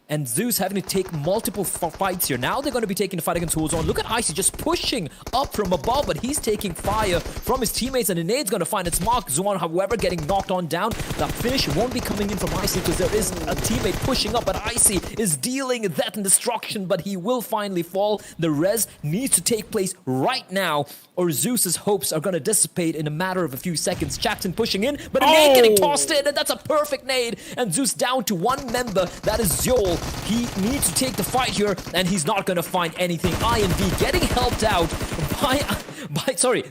And Zeus having to take multiple fights here. Now they're going to be taking the fight against Warzone. Look at Icy just pushing up from above, but he's taking fire from his teammates, and the nade's going to find its mark. Zuan, however, getting knocked on down. The finish won't be coming in from Icy because there is a teammate pushing up, but Icy is dealing death and destruction, but he will finally fall. The res needs to take place right now, or Zeus's hopes are going to dissipate in a matter of a few seconds. Jackson pushing in, but a nade getting tossed in, and that's a perfect nade. And Zeus down to 1 member. That is Zol. He needs to take the fight here, and he's not going to find anything. INV getting helped out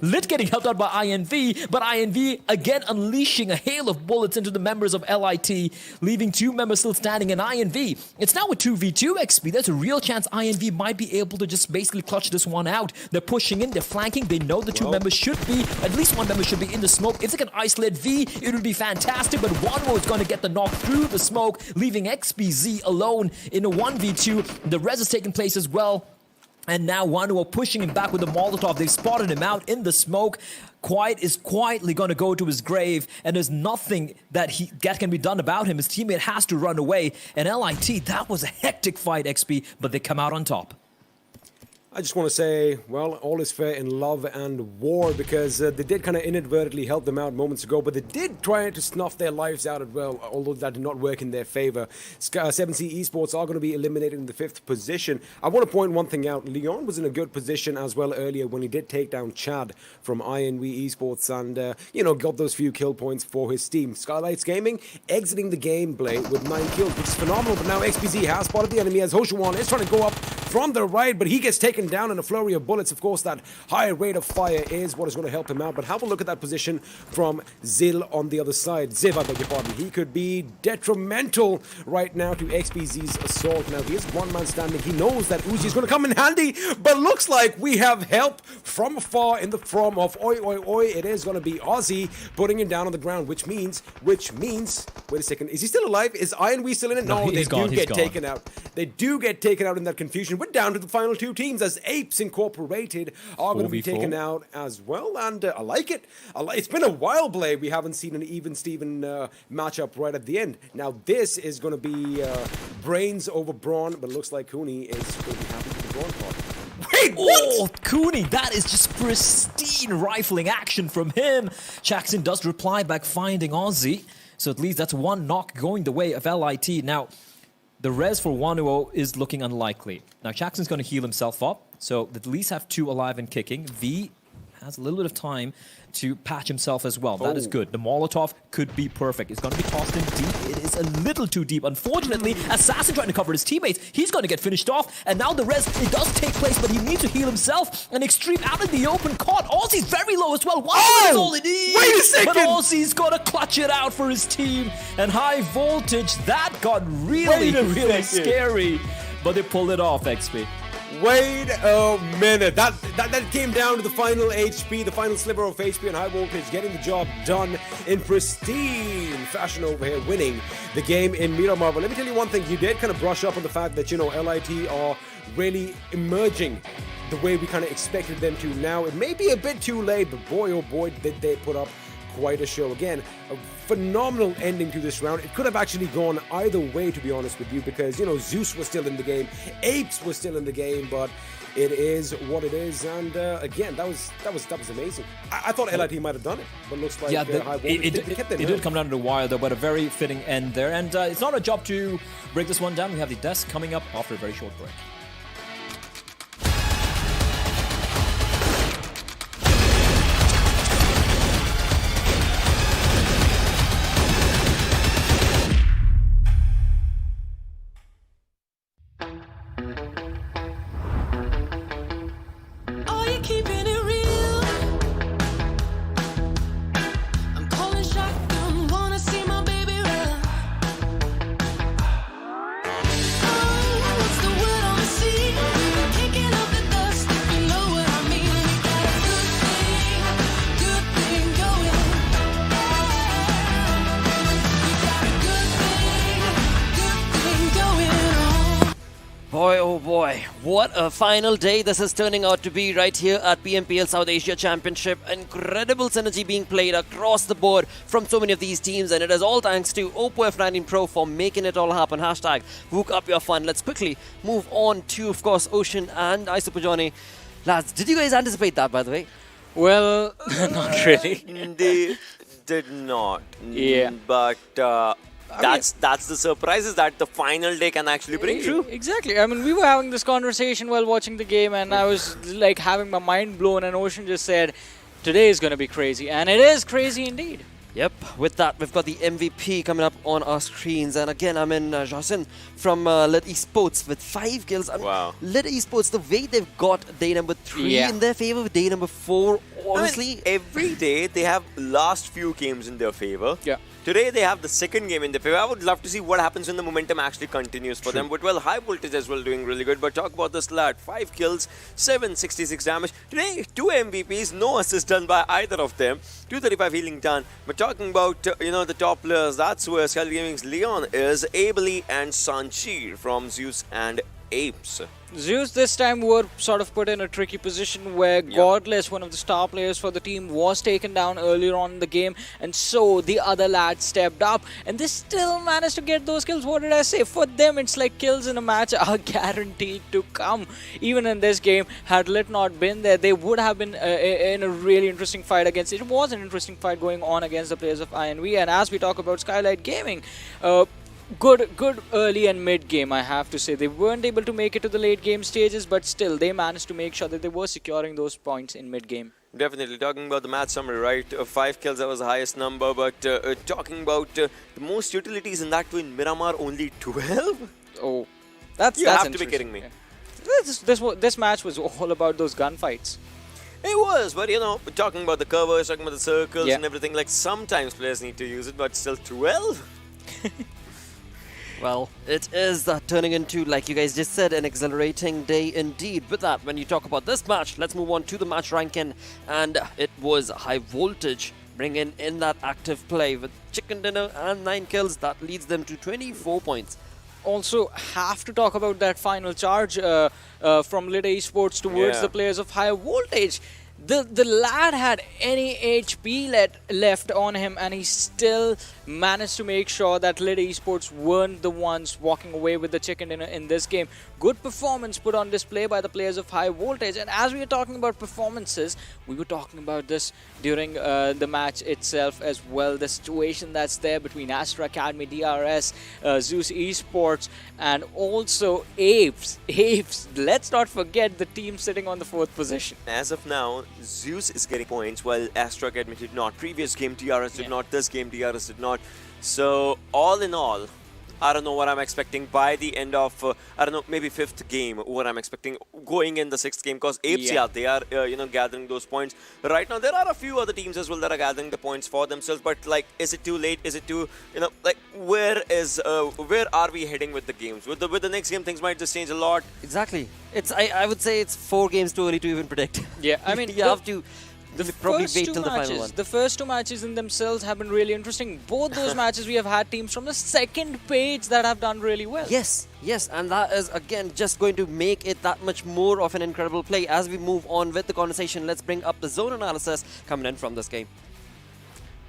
Lit getting helped out by INV, but INV again unleashing a hail of bullets into the members of LIT, leaving 2 members still standing in INV. It's now a 2v2 XP. There's a real chance INV might be able to just basically clutch this one out. They're pushing in, they're flanking, they know the 2 members should be, at least 1 member should be in the smoke. If they can isolate V, it would be fantastic, but one more is going to get the knock through the smoke, leaving XPZ alone in a 1v2. The res is taking place as well. And now Wanuo pushing him back with the Molotov. They've spotted him out in the smoke. Quiet is quietly going to go to his grave, and there's nothing that can be done about him. His teammate has to run away. And LIT, that was a hectic fight, XP, but they come out on top. I just want to say, well, all is fair in love and war, because they did kind of inadvertently help them out moments ago, but they did try to snuff their lives out as well, although that did not work in their favor. 7C Esports are going to be eliminated in the 5th position. I want to point one thing out. Leon was in a good position as well earlier when he did take down Chad from INVEsports and, you know, got those few kill points for his team. Skylightz Gaming exiting the gameplay with 9 kills, which is phenomenal, but now XPZ has spotted the enemy as Hoshuan is trying to go up from the right, but he gets taken down in a flurry of bullets. Of course, that higher rate of fire is what is going to help him out, but have a look at that position from Zil on the other side. Ziv, I beg your pardon. He could be detrimental right now to XPZ's assault. Now, he is one man standing. He knows that Uzi is going to come in handy, but looks like we have help from afar in the form of Oi Oi Oi. It is going to be Aussie putting him down on the ground, which means, wait a second, is he still alive? Is INV still in it? No, they do get taken out. They do get taken out in that confusion. We're down to the final 2 teams as APES Incorporated are going to be taken out as well, and I like it. It's been a while, Blade. We haven't seen an even-Steven matchup right at the end. Now, this is going to be brains over brawn, but it looks like Cooney is going to be happy with the brawn part. Wait, what? Oh, Cooney, that is just pristine rifling action from him. Jackson does reply back, finding Aussie. So at least that's 1 knock going the way of LIT. Now, the res for Wanuo is looking unlikely. Now, Jackson's going to heal himself up, so at least have 2 alive and kicking. V has a little bit of time to patch himself as well. That is good. The Molotov could be perfect. It's going to be tossed in deep. It is a little too deep. Unfortunately, Assassin trying to cover his teammates. He's going to get finished off. And now the res, it does take place, but he needs to heal himself. And Extreme out in the open caught. Aussie's very low as well. Is all it is. Wait a second. But Aussie's going to clutch it out for his team. And High Voltage, that got really scary. But they pulled it off, XP. Wait a minute. That came down to the final HP, the final sliver of HP, and High Voltage getting the job done in pristine fashion over here, winning the game in Miramar. But let me tell you one thing. You did kind of brush up on the fact that, you know, LIT are really emerging the way we kind of expected them to. Now, it may be a bit too late, but boy, oh boy, did they put up quite a show. Again, a phenomenal ending to this round. It could have actually gone either way, to be honest with you, because, you know, Zeus was still in the game, APES was still in the game, but it is what it is. And again, that was amazing. I thought LIT might have done it, but looks like it did come down to the wire though, but a very fitting end there. And it's not a job to break this one down. We have the desk coming up after a very short break. Boy, oh boy, what a final day this is turning out to be right here at PMPL South Asia Championship. Incredible synergy being played across the board from so many of these teams, and it is all thanks to OPPO F19 Pro for making it all happen. Hashtag Vook up your fun. Let's quickly move on to, of course, Ocean and Isopajani. Lads, did you guys anticipate that, by the way? Well, not really. They did not. Yeah. But that's the surprises that the final day can actually bring. True, exactly. I mean, we were having this conversation while watching the game, and I was like having my mind blown, and Ocean just said, today is going to be crazy. And it is crazy indeed. Yep, with that, we've got the MVP coming up on our screens. And again, I'm in Jason from Lit Esports with 5 kills. Wow. Lit Esports, the way they've got day number 3 in their favor with day number 4, honestly. I mean, every day they have last few games in their favor. Yeah. Today they have the second game in their favor. I would love to see what happens when the momentum actually continues for them. But well, High Voltage as well doing really good. But talk about this lad. 5 kills, 766 damage. Today, 2 MVPs, no assist done by either of them. 235 healing done. But talking about, the top players, that's where Skylightz Gaming's Leon is. Abely and Sanchir from Zeus and APES. Zeus this time were sort of put in a tricky position where Godless, one of the star players for the team, was taken down earlier on in the game, and so the other lad stepped up and they still managed to get those kills. What did I say? For them, it's like kills in a match are guaranteed to come. Even in this game, had Lit not been there, they would have been in a really interesting fight against it. It was an interesting fight going on against the players of INV, and as we talk about Skylightz Gaming, good early and mid game, I have to say. They weren't able to make it to the late game stages, but still they managed to make sure that they were securing those points in mid game. Definitely. Talking about the match summary, right? 5 kills, that was the highest number, but talking about the most utilities in that too, in Miramar, only 12? Oh, that's You have to be kidding me. Yeah. This match was all about those gunfights. It was, but you know, talking about the covers, talking about the circles Yeah. and everything, like sometimes players need to use it, but still 12? Well, it is turning into, like you guys just said, an exhilarating day indeed. With that, when you talk about this match, let's move on to the match ranking. And it was High Voltage bringing in that active play with chicken dinner and 9 kills. That leads them to 24 points. Also, have to talk about that final charge from DEADEYES towards the players of High Voltage. The lad had any HP left on him, and he still managed to make sure that DEADEYES weren't the ones walking away with the chicken dinner in this game. Good performance put on display by the players of High Voltage. And as we were talking about performances, we were talking about this during the match itself as well. The situation that's there between Astra Academy, DRS, Zeus Esports, and also APES. APES, let's not forget the team sitting on the 4th position. As of now, Zeus is getting points while Astra Academy did not. Previous game DRS did not, this game DRS did not. So all in all, I don't know what I'm expecting by the end of, I don't know, maybe 5th game, what I'm expecting going in the 6th game, because APES, they are, you know, gathering those points. Right now, there are a few other teams as well that are gathering the points for themselves, but like, is it too late? Is it too, you know, like, where are we heading with the games? With the next game, things might just change a lot. Exactly. I would say it's 4 games too early to even predict. Yeah, I mean, you have to probably wait till the final one. The first 2 matches in themselves have been really interesting. Both those matches we have had teams from the 2nd page that have done really well. Yes, and that is again just going to make it that much more of an incredible play. As we move on with the conversation, let's bring up the zone analysis coming in from this game.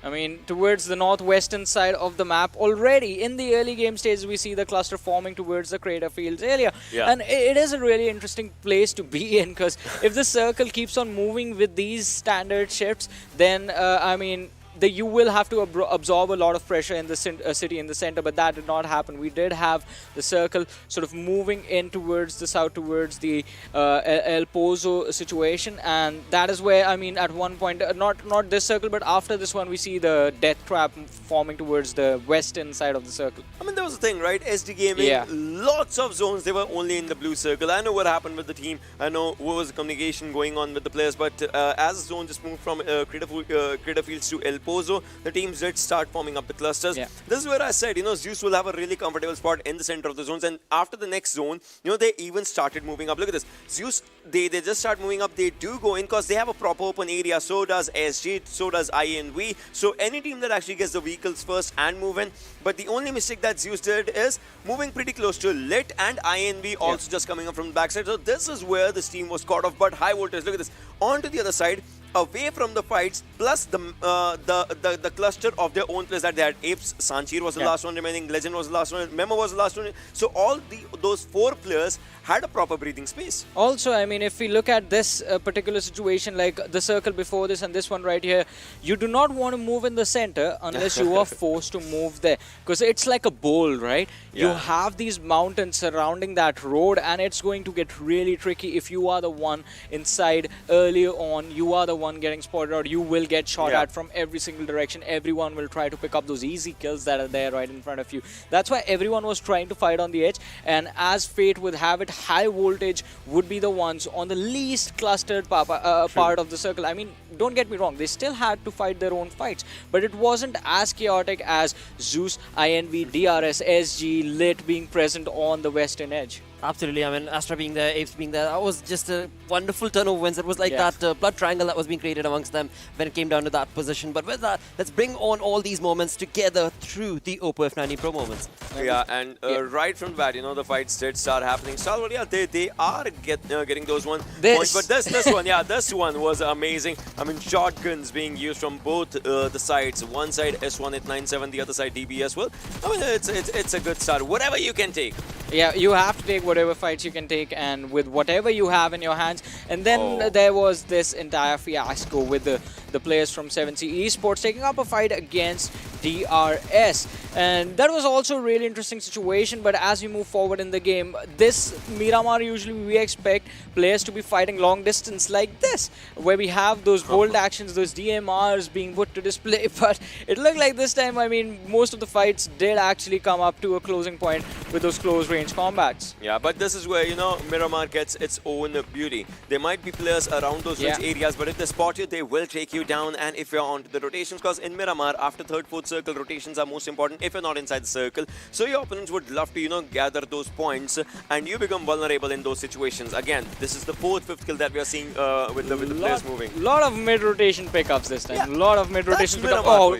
I mean, towards the northwestern side of the map, already in the early game stages, we see the cluster forming towards the crater fields area. Yeah. And it is a really interesting place to be in, because if the circle keeps on moving with these standard shifts, then, I mean, you will have to absorb a lot of pressure in the city in the center, but that did not happen. We did have the circle sort of moving in towards the south, towards the El Pozo situation, and that is where, I mean, at one point, not this circle, but after this one, we see the death trap forming towards the western side of the circle. I mean, there was a thing, right? SDGaming, lots of zones, they were only in the blue circle. I know what happened with the team. I know what was the communication going on with the players, but as the zone just moved from crater fields to El Pozo, the teams did start forming up the clusters. This is where I said, you know, Zeus will have a really comfortable spot in the center of the zones, and after the next zone, you know, they even started moving up. Look at this. Zeus, they just start moving up. They do go in because they have a proper open area. So does SG, so does INV. So any team that actually gets the vehicles first and move in. But the only mistake that Zeus did is moving pretty close to Lit and INV also just coming up from the backside. So this is where this team was caught off. But High Voltage, look at this. On to the other side, away from the fights, plus the cluster of their own players that they had. Apes, Sanchir was the last one remaining, Legend was the last one, Memo was the last one. So all those 4 players had a proper breathing space. Also, I mean, if we look at this particular situation, like the circle before this and this one right here, you do not want to move in the center unless you are forced to move there, because it's like a bowl, right? You have these mountains surrounding that road, and it's going to get really tricky if you are the one inside earlier on. You are the one getting spotted, or you will get shot at from every single direction. Everyone will try to pick up those easy kills that are there right in front of you. That's why everyone was trying to fight on the edge, and as fate would have it, High Voltage would be the ones on the least clustered part of the circle. I mean, don't get me wrong, they still had to fight their own fights, but it wasn't as chaotic as Zeus, INV, DRS, SG, Lit being present on the western edge. Absolutely. I mean, Astra being there, Apes being there, that was just a wonderful turnover wins. It was like that blood triangle that was being created amongst them when it came down to that position. But with that, let's bring on all these moments together through the OPPO F90 Pro moments. Yeah, and right from that, the fights did start happening. Stalwart, they are getting those points. But this one was amazing. I mean, shotguns being used from both the sides. One side S1897, the other side DBS. Well, I mean, it's a good start. Whatever you can take. Yeah, you have to take whatever fights you can take, and with whatever you have in your hands. And then there was this entire fiasco with the players from 7C Esports taking up a fight against DRS. And that was also a really interesting situation, but as we move forward in the game, this Miramar, usually we expect players to be fighting long distance like this, where we have those bold actions, those DMRs being put to display. But it looked like this time, I mean, most of the fights did actually come up to a closing point with those close range combats. Yeah, but this is where, Miramar gets its own beauty. There might be players around those rich areas, but if they spot you, they will take you down. And if you're onto the rotations, because in Miramar, after third, fourth circle, rotations are most important if you're not inside the circle. So your opponents would love to, gather those points, and you become vulnerable in those situations. Again, this is the fourth, fifth kill that we are seeing with the players moving. Lot of mid-rotation pickups this time. Lot of mid-rotation pickups. Oh,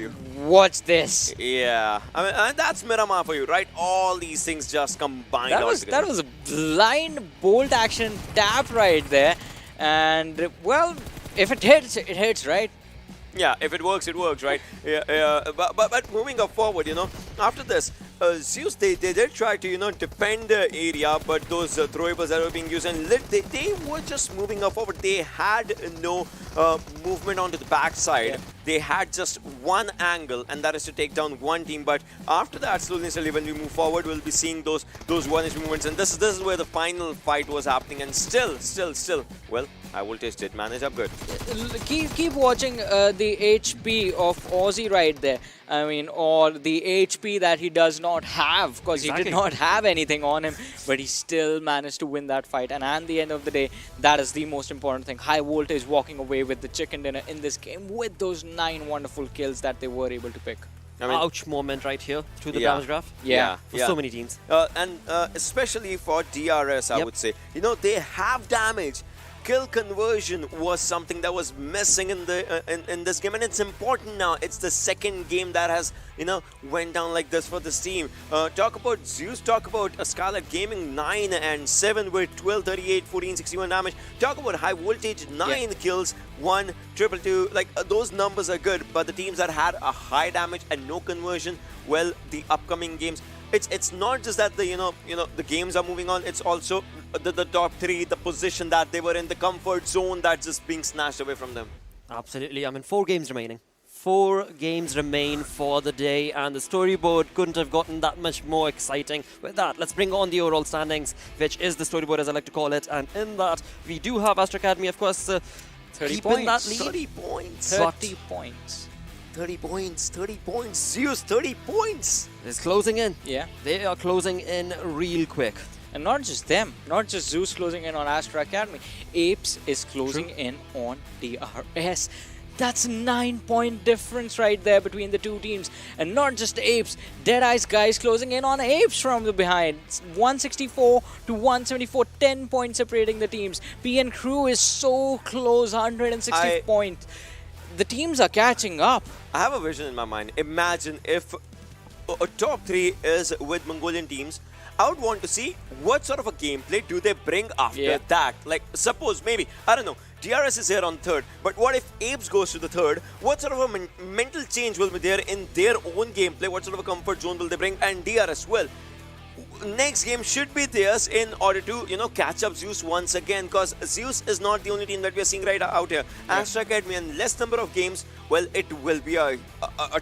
what's this? Yeah, I mean, and that's Miramar for you, right? All these things just combined. That was a blind bolt action tap right there, and well, if it hits, right? Yeah, if it works, right? But moving up forward, after this, Zeus, they did try to, defend the area, but those throwables that were being used, and they were just moving up forward. They had no movement onto the backside. They had just one angle, and that is to take down one team. But after that, slowly and slowly, when we move forward, we'll be seeing those one-inch movements. And this is where the final fight was happening. And still, well, HIGHVOLTAGE did manage up good. Keep watching the HP of Aussie right there. I mean, or the HP that he does not have, because he did not have anything on him, but he still managed to win that fight. And at the end of the day, that is the most important thing. HIGHVOLTAGE walking away with the chicken dinner in this game with those 9 wonderful kills that they were able to pick. I mean, ouch moment right here through the damage graph. For so many teams. And especially for DRS, I would say. They have damage. Kill conversion was something that was missing in this game, and it's important now. It's the second game that has went down like this for this team. Talk about Zeus, talk about Skylightz Gaming 9 and 7 with 12, 38, 14, 61 damage. Talk about HIGHVOLTAGE 9 kills, 1, 222. Like those numbers are good, but the teams that had a high damage and no conversion, well, the upcoming games. It's not just that the games are moving on. It's also the top 3, the position that they were in, the comfort zone that's just being snatched away from them. Absolutely. I mean, 4 games remaining. 4 games remain for the day, and the storyboard couldn't have gotten that much more exciting. With that, let's bring on the overall standings, which is the storyboard as I like to call it. And in that, we do have Astra Academy, of course, 30 keeping points. that lead. 30 points. 30 points. 30 points, 30 points. Zeus, 30 points. It's closing in. Yeah. They are closing in real quick. And not just them, not just Zeus closing in on Astra Academy. APES is closing in on DRS. That's a 9-point difference right there between the two teams. And not just APES, DEADEYES guys closing in on APES from the behind. It's 164 to 174, 10 points separating the teams. PN Crew is so close, 160 points. The teams are catching up. I have a vision in my mind. Imagine if a top 3 is with Mongolian teams. I would want to see what sort of a gameplay do they bring after that. Like, suppose, maybe, I don't know, DRS is here on 3rd, but what if APES goes to the 3rd? What sort of a mental change will be there in their own gameplay? What sort of a comfort zone will they bring? And DRS, well, next game should be theirs in order to, catch up Zeus once again, because Zeus is not the only team that we are seeing right out here. Astra Academy, and less number of games, well, it will be a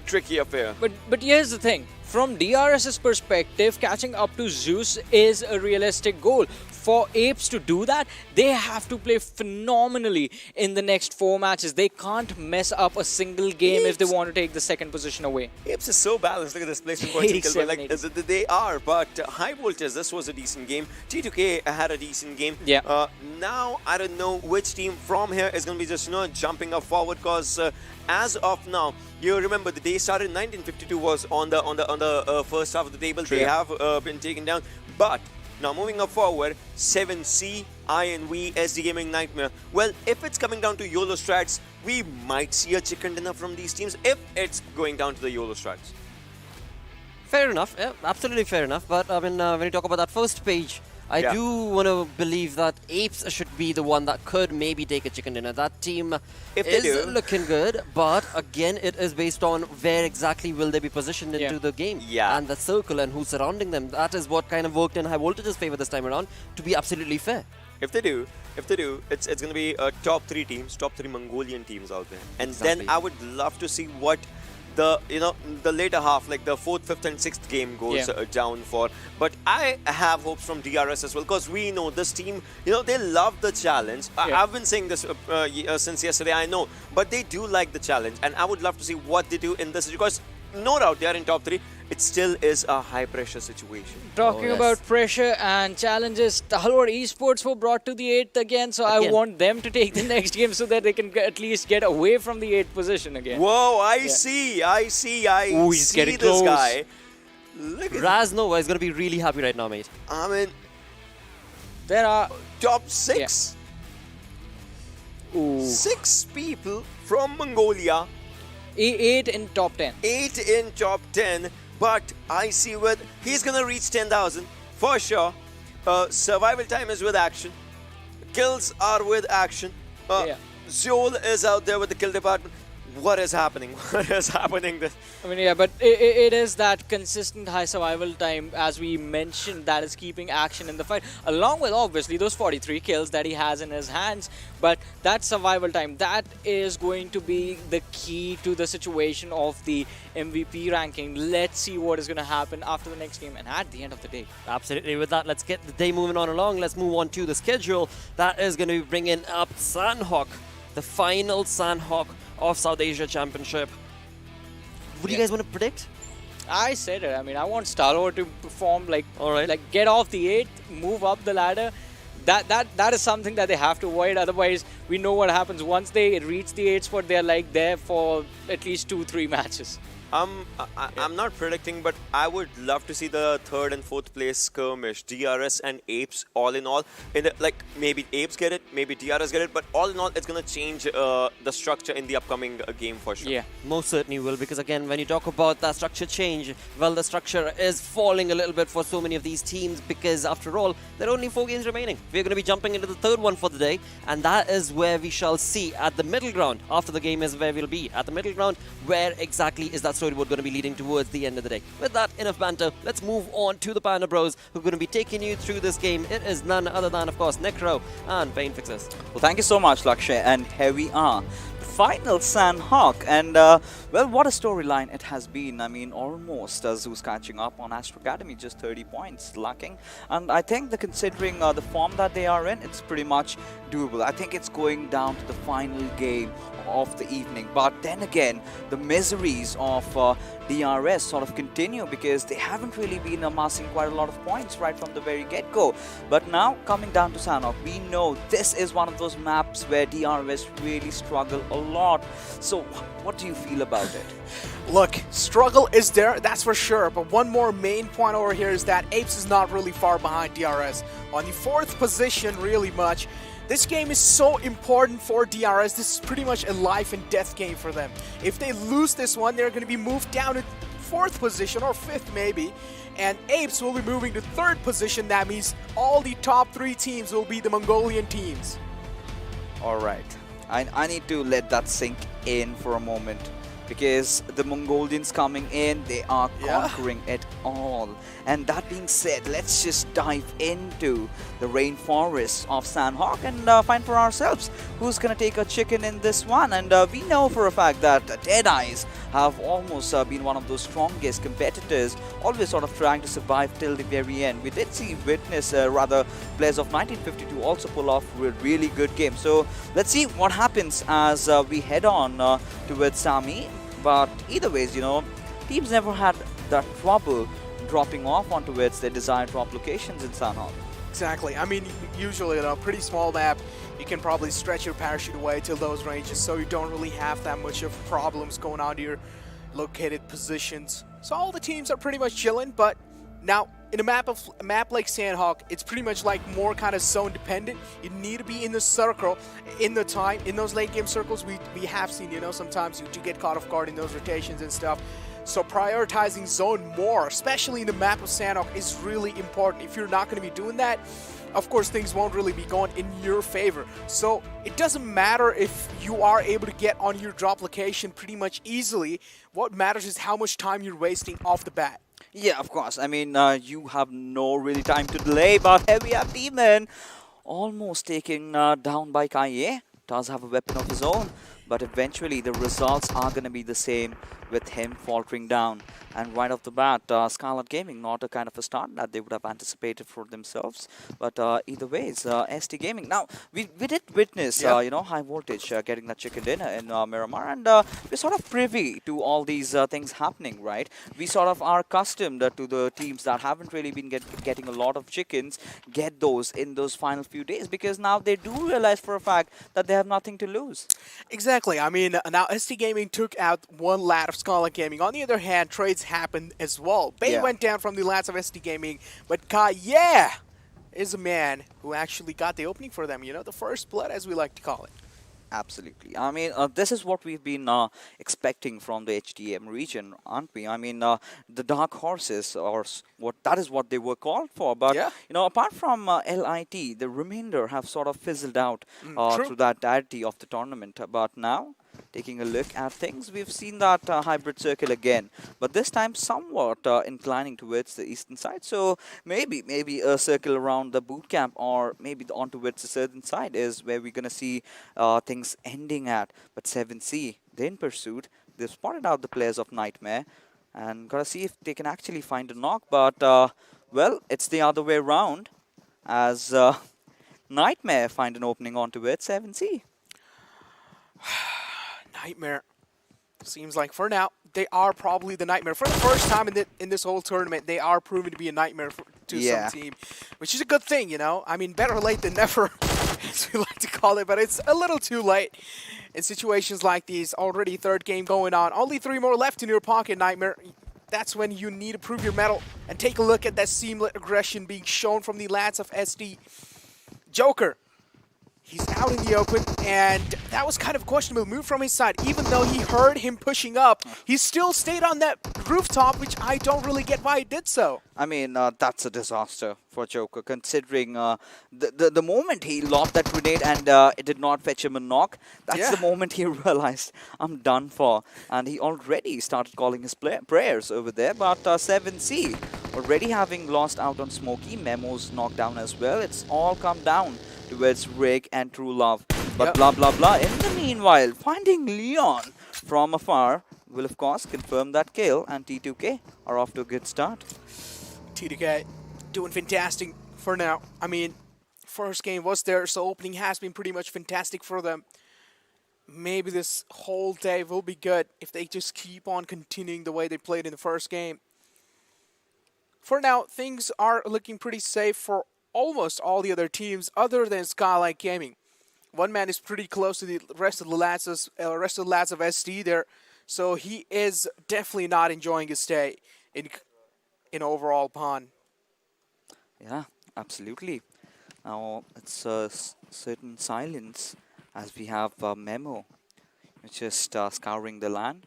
tricky affair. But here's the thing. From DRS's perspective, catching up to Zeus is a realistic goal. For APES to do that, they have to play phenomenally in the next 4 matches. They can't mess up a single game if they want to take the 2nd position away. APES is so balanced. Look at this placement points. Like, they are, but HIGHVOLTAGE, this was a decent game. T2K had a decent game. Yeah. Now, I don't know which team from here is going to be just, jumping up forward, because as of now, you remember the day started 1952 was on the first half of the table. They have been taken down, but Now moving up forward, 7C, INV, SDGaming, Nightmare. Well, if it's coming down to YOLO strats, we might see a chicken dinner from these teams if it's going down to the YOLO strats. Fair enough, yeah, absolutely fair enough. But I mean, when you talk about that first page, I do want to believe that APES should be the one that could maybe take a chicken dinner. That team is looking good, but again, it is based on where exactly will they be positioned into the game. And the circle and who's surrounding them. That is what kind of worked in High Voltage's favor this time around, to be absolutely fair. If they do, it's going to be top 3 teams, top 3 Mongolian teams out there. And then I would love to see what the later half, like the 4th, 5th and 6th game goes down for. But I have hopes from DRS as well, because we know this team, they love the challenge. I've been saying this since yesterday, I know, but they do like the challenge, and I would love to see what they do in this, because no doubt they are in top 3. It still is a high pressure situation. Talking about pressure and challenges, Stalwart Esports were brought to the 8th again, so I want them to take the next game so that they can at least get away from the 8th position again. Whoa, I see this close. guy. Look at Raznova is going to be really happy right now, mate. I mean, there are top 6. 6 people from Mongolia. 8 in top 10. 8 in top 10. But I see he's going to reach 10,000 for sure. Survival time is with action. Kills are with action. Zol is out there with the kill department. What is happening? What is happening? I mean, yeah, but it is that consistent high survival time, as we mentioned, that is keeping action in the fight, along with obviously those 43 kills that he has in his hands. But that survival time, that is going to be the key to the situation of the MVP ranking. Let's see what is going to happen after the next game and at the end of the day. Absolutely. With that, let's get the day moving on along. Let's move on to the schedule. That is going to be bringing up Sanhok, the final Sanhok of South Asia Championship. What do you guys want to predict? I said it. I mean, I want Stalwart to perform like get off the 8th, move up the ladder. That is something that they have to avoid. Otherwise, we know what happens once they reach the 8th spot. They're like there for at least 2-3 matches. I'm not predicting, but I would love to see the 3rd and 4th place skirmish, DRS and APES, all in all. Maybe APES get it, maybe DRS get it, but all in all, it's going to change the structure in the upcoming game for sure. Yeah, most certainly will, because again, when you talk about that structure change, well, the structure is falling a little bit for so many of these teams, because after all, there are only 4 games remaining. We're going to be jumping into the 3rd one for the day, and that is where we shall see at the middle ground. After the game is where we'll be. At the middle ground, where exactly is that storyboard going to be leading towards the end of the day. With that, enough banter. Let's move on to the Panda Bros, who are going to be taking you through this game. It is none other than, of course, Necro and Pain Fixers. Well, thank you so much, Lakshay. And here we are. Final Sanhok, and well, what a storyline it has been. I mean, almost Zeus catching up on Astra Academy, just 30 points lacking, and I think that considering the form that they are in, it's pretty much doable. I think it's going down to the final game of the evening, but then again, the miseries of DRS sort of continue, because they haven't really been amassing quite a lot of points right from the very get-go. But now, coming down to Sanhok, we know this is one of those maps where DRS really struggle a lot. So, what do you feel about it? Look, struggle is there, that's for sure, but one more main point over here is that APES is not really far behind DRS. On the 4th position, really much. This game is so important for DRS. This is pretty much a life and death game for them. If they lose this one, they're going to be moved down to 4th position, or 5th maybe. And APES will be moving to 3rd position. That means all the top 3 teams will be the Mongolian teams. Alright, I need to let that sink in for a moment, because the Mongolians coming in, they are conquering it all. And that being said, let's just dive into the rainforest of Sanhok and find for ourselves who's going to take a chicken in this one. And we know for a fact that DEADEYES have almost been one of those strongest competitors, always sort of trying to survive till the very end. We did witness players of 1952 also pull off a really good game. So let's see what happens as we head on towards Sami. But either ways, teams never had that trouble dropping off onto their desired drop locations in Sanhok. Exactly. I mean, usually in a pretty small map, you can probably stretch your parachute away till those ranges, so you don't really have that much of problems going on to your located positions. So all the teams are pretty much chilling, but now in a map like Sanhok, it's pretty much like more kind of zone dependent. You need to be in the circle, in the time, in those late game circles. We have seen, you know, sometimes you do get caught off guard in those rotations and stuff. So prioritizing zone more, especially in the map of Sanhok, is really important. If you're not going to be doing that, of course, things won't really be going in your favor. So it doesn't matter if you are able to get on your drop location pretty much easily. What matters is how much time you're wasting off the bat. Yeah, of course. I mean, you have no really time to delay, but here we have Demon almost taken down by Kaye. Does have a weapon of his own, but eventually the results are going to be the same with him faltering down. And right off the bat, Skylightz Gaming, not a kind of a start that they would have anticipated for themselves. But either way, it's SDGaming. Now, we did witness, you know, high voltage getting that chicken dinner in Miramar. And we're sort of privy to all these things happening, right? We sort of are accustomed to the teams that haven't really been getting a lot of chickens, get those in those final few days. Because now they do realize for a fact that they have nothing to lose. Exactly. I mean, now SDGaming took out one lad of Skylightz Gaming. On the other hand, trades happened as well. Bay went down from the lads of SDGaming, but Kaye is a man who actually got the opening for them. You know, the first blood, as we like to call it. Absolutely. I mean, this is what we've been expecting from the HTM region, aren't we? I mean, the dark horses, or that is what they were called for. But, you know, apart from LIT, the remainder have sort of fizzled out through that entirety of the tournament. But now, taking a look at things, we've seen that hybrid circle again, but this time somewhat inclining towards the eastern side. So maybe a circle around the boot camp, or maybe on towards the southern side is where we're going to see things ending at. But 7C, they're in pursuit. They've spotted out the players of Nightmare and got to see if they can actually find a knock. But, well, it's the other way around as Nightmare find an opening on towards 7C. Nightmare. Seems like for now, they are probably the Nightmare. For the first time in this whole tournament, they are proven to be a nightmare to some team, which is a good thing, you know. I mean, better late than never, as we like to call it, but it's a little too late in situations like these. Already third game going on. Only 3 more left in your pocket, Nightmare. That's when you need to prove your mettle and take a look at that seamless aggression being shown from the lads of SD. Joker. He's out in the open, and that was kind of a questionable move from his side. Even though he heard him pushing up, he still stayed on that rooftop, which I don't really get why he did so. I mean, that's a disaster for Joker, considering the moment he lobbed that grenade and it did not fetch him a knock, that's the moment he realized, I'm done for. And he already started calling his prayers over there, but 7C, already having lost out on Smokey, Memo's knocked down as well. It's all come down towards Rick and True Love. But blah, blah, blah. In the meanwhile, finding Leon from afar will, of course, confirm that kill. And T2K are off to a good start. T2K doing fantastic for now. I mean, first game was there, so opening has been pretty much fantastic for them. Maybe this whole day will be good if they just keep on continuing the way they played in the first game. For now, things are looking pretty safe for almost all the other teams other than Skylightz Gaming. One man is pretty close to the rest of the lads of SD there, so he is definitely not enjoying his stay in overall pond. Yeah, absolutely. Now it's a certain silence as we have Memo, which is scouring the land,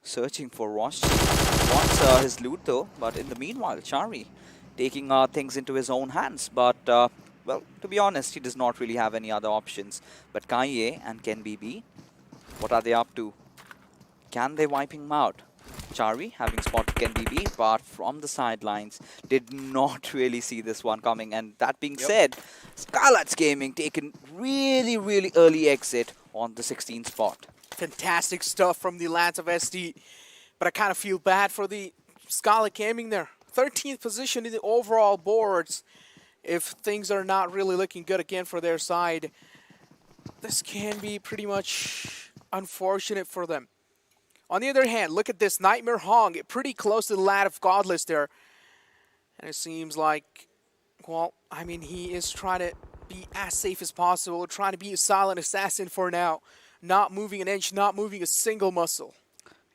searching for Rosh. Wants his loot though, but in the meanwhile, Chari taking things into his own hands. But, well, to be honest, he does not really have any other options. But Kaye and Ken BB, what are they up to? Can they wipe him out? Chari, having spotted Ken BB, but from the sidelines, did not really see this one coming. And that being said, Skylightz Gaming taken really, really early exit on the 16th spot. Fantastic stuff from the lads of SD. But I kind of feel bad for the Skylightz Gaming there. 13th position in the overall boards. If things are not really looking good again for their side, this can be pretty much unfortunate for them. On the other hand, look at this Nightmare Hong, pretty close to the lad of Godless there. And it seems like, well, I mean, he is trying to be as safe as possible, trying to be a silent assassin for now. Not moving an inch, not moving a single muscle.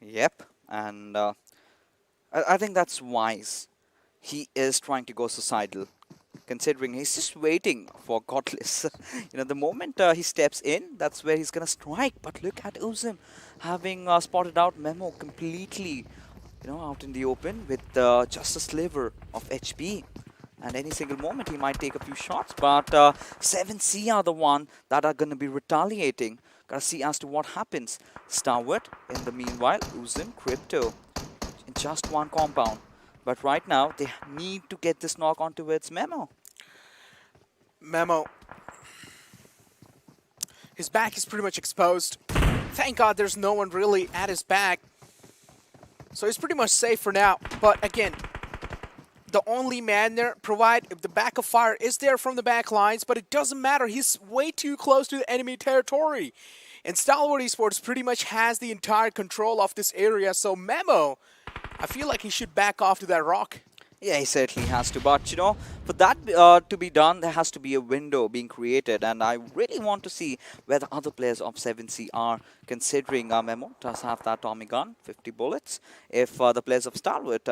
Yep, and I think that's wise. he is trying to go suicidal, considering he's just waiting for Godless. The moment he steps in, that's where he's going to strike. But look at Uzim having spotted out Memo completely, out in the open with just a sliver of HP. And any single moment he might take a few shots. But 7C are the one that are going to be retaliating. Gotta see as to what happens. Stalwart, in the meanwhile, Uzim, Crypto, in just one compound. But right now, they need to get this knock on towards Memo. Memo. His back is pretty much exposed. Thank God there's no one really at his back. So he's pretty much safe for now. But again, the only man there if the backup fire is there from the back lines, but it doesn't matter. He's way too close to the enemy territory. And Stalwart Esports pretty much has the entire control of this area. So Memo, I feel like he should back off to that rock. Yeah, he certainly has to. But, for that to be done, there has to be a window being created. And I really want to see where the other players of 7C are, considering Memo does have that Tommy gun, 50 bullets. If the players of Stalwart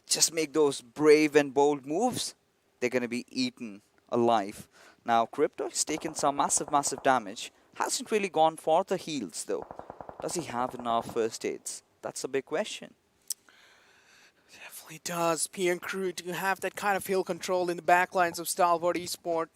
just make those brave and bold moves, they're going to be eaten alive. Now, Crypto has taken some massive damage. Hasn't really gone for the heals, though. Does he have enough first aids? That's a big question. Definitely does. PM Crew do have that kind of heal control in the backlines of Stalwart Esport.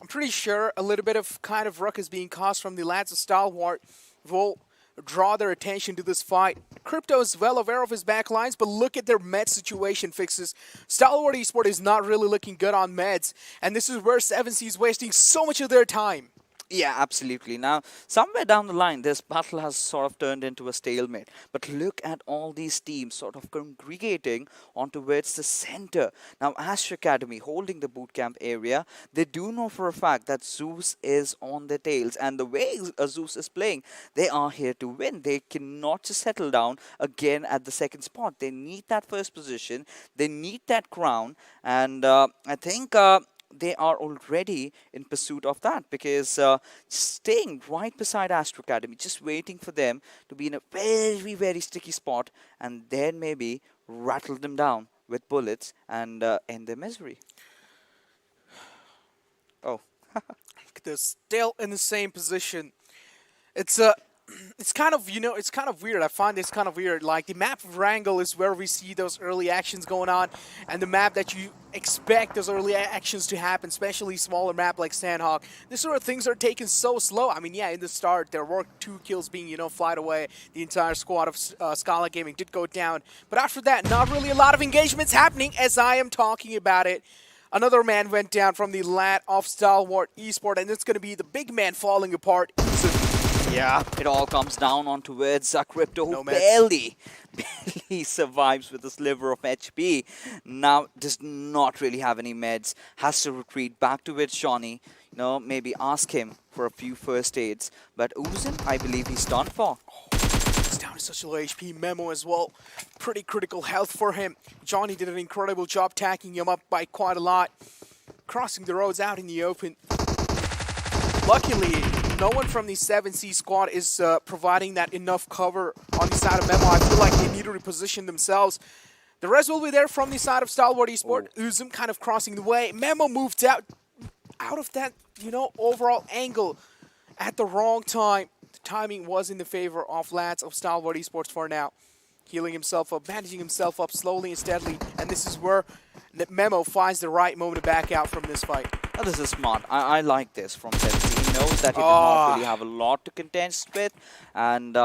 I'm pretty sure a little bit of kind of ruckus being caused from the lads of Stalwart will draw their attention to this fight. Crypto is well aware of his backlines, but look at their med situation fixes. Stalwart Esport is not really looking good on meds, and this is where 7C is wasting so much of their time. Yeah, absolutely. Now, somewhere down the line, this battle has sort of turned into a stalemate. But look at all these teams sort of congregating on towards the center. Now, Astra Academy holding the bootcamp area. They do know for a fact that Zeus is on their tails. And the way Zeus is playing, they are here to win. They cannot just settle down again at the second spot. They need that first position. They need that crown. And I think they are already in pursuit of that, because staying right beside Astra Academy, just waiting for them to be in a very sticky spot, and then maybe rattle them down with bullets and end their misery. Oh. They're still in the same position. It's kind of, it's kind of weird. I find this kind of weird. Like, the map of Erangel is where we see those early actions going on, and the map that you expect those early actions to happen, especially smaller map like Sanhok. This sort of things are taken so slow. I mean, yeah, in the start, there were 2 kills being, flied away. The entire squad of Skylightz Gaming did go down. But after that, not really a lot of engagements happening as I am talking about it. Another man went down from the lad of Stalwart Esport, and it's going to be the big man falling apart. Yeah, it all comes down on towards Crypto, who barely survives with a sliver of HP. Now, does not really have any meds. Has to retreat back towards Johnny. Maybe ask him for a few first aids. But Uzin, I believe he's done for. He's down to such low HP. Memo as well. Pretty critical health for him. Johnny did an incredible job tacking him up by quite a lot. Crossing the roads out in the open. Luckily, no one from the 7C squad is providing that enough cover on the side of Memo. I feel like they need to reposition themselves. The rest will be there from the side of Stalwart Esport. Uzim kind of crossing the way. Memo moved out of that, overall angle at the wrong time. The timing was in the favor of lads of Stalwart Esports for now. Healing himself up, bandaging himself up slowly and steadily. And this is where Memo finds the right moment to back out from this fight. Oh, this is smart. I like this from 7C. He knows that he does not really have a lot to contend with. And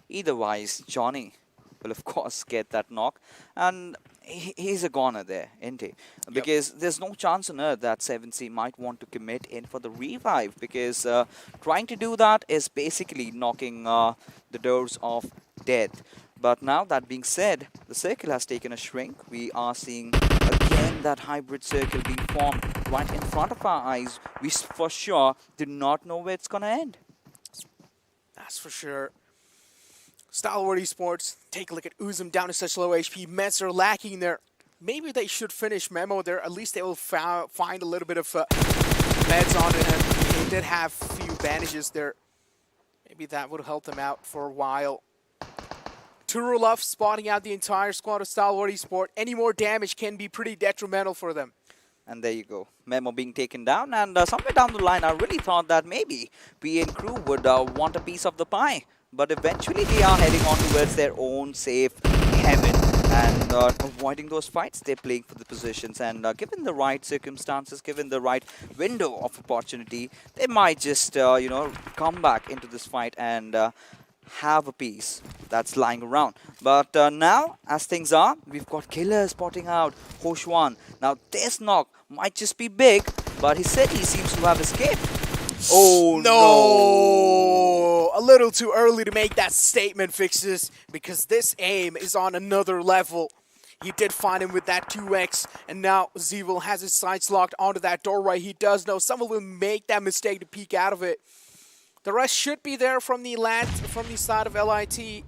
either-wise, Johnny will, of course, get that knock. And he's a goner there, isn't he? Because there's no chance on earth that 7C might want to commit in for the revive. Because trying to do that is basically knocking the doors of death. But now, that being said, the circle has taken a shrink. We are seeing again that hybrid circle being formed right in front of our eyes. We for sure do not know where it's going to end. That's for sure. Stalwart Esports, take a look at Uzim down to such low HP. Meds are lacking there. Maybe they should finish Memo there. At least they will find a little bit of meds on it. And they did have a few bandages there. Maybe that would help them out for a while. Turulov spotting out the entire squad of Stalwart Esports. Any more damage can be pretty detrimental for them. And there you go. Memo being taken down. And somewhere down the line, I really thought that maybe PN crew would want a piece of the pie. But eventually, they are heading on towards their own safe heaven. And avoiding those fights, they're playing for the positions. And given the right circumstances, given the right window of opportunity, they might just, come back into this fight and have a piece that's lying around. But now, as things are, we've got Killer spotting out Hoshwan. Now, this knock might just be big, but he said he seems to have escaped. Oh, no! A little too early to make that statement, Fixes, because this aim is on another level. He did find him with that 2x, and now Zevil has his sights locked onto that doorway. He does know someone will make that mistake to peek out of it. The rest should be there from the side of LIT,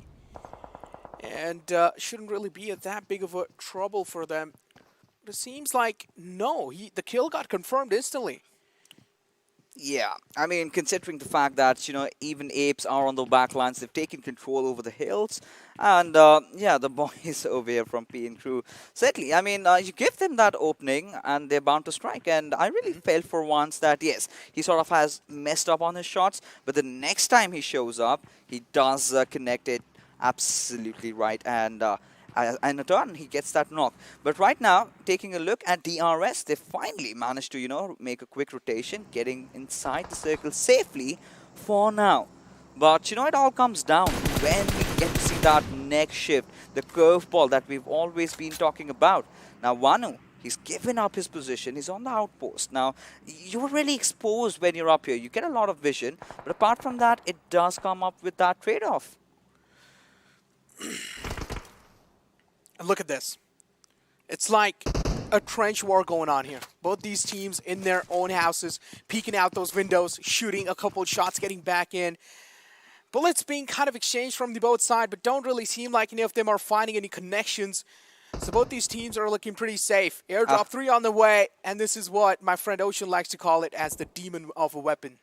and shouldn't really be that big of a trouble for them. But it seems like, no, the kill got confirmed instantly. Yeah, I mean, considering the fact that, even Apes are on the back lines, they've taken control over the hills. And, yeah, the boys over here from PN crew, certainly, I mean, you give them that opening and they're bound to strike. And I really felt for once that, yes, he sort of has messed up on his shots, but the next time he shows up, he does connect it absolutely right. And in a turn, he gets that knock. But right now, taking a look at DRS, they finally managed to, make a quick rotation, getting inside the circle safely for now. But, it all comes down to when we get to see that next shift, the curveball that we've always been talking about. Now, Wanu, he's given up his position. He's on the outpost. Now, you're really exposed when you're up here. You get a lot of vision. But apart from that, it does come up with that trade-off. And look at this. It's like a trench war going on here. Both these teams in their own houses, peeking out those windows, shooting a couple of shots, getting back in. Bullets being kind of exchanged from the both sides, but don't really seem like any of them are finding any connections. So both these teams are looking pretty safe. Airdrop 3 on the way, and this is what my friend Ocean likes to call it as the demon of a weapon.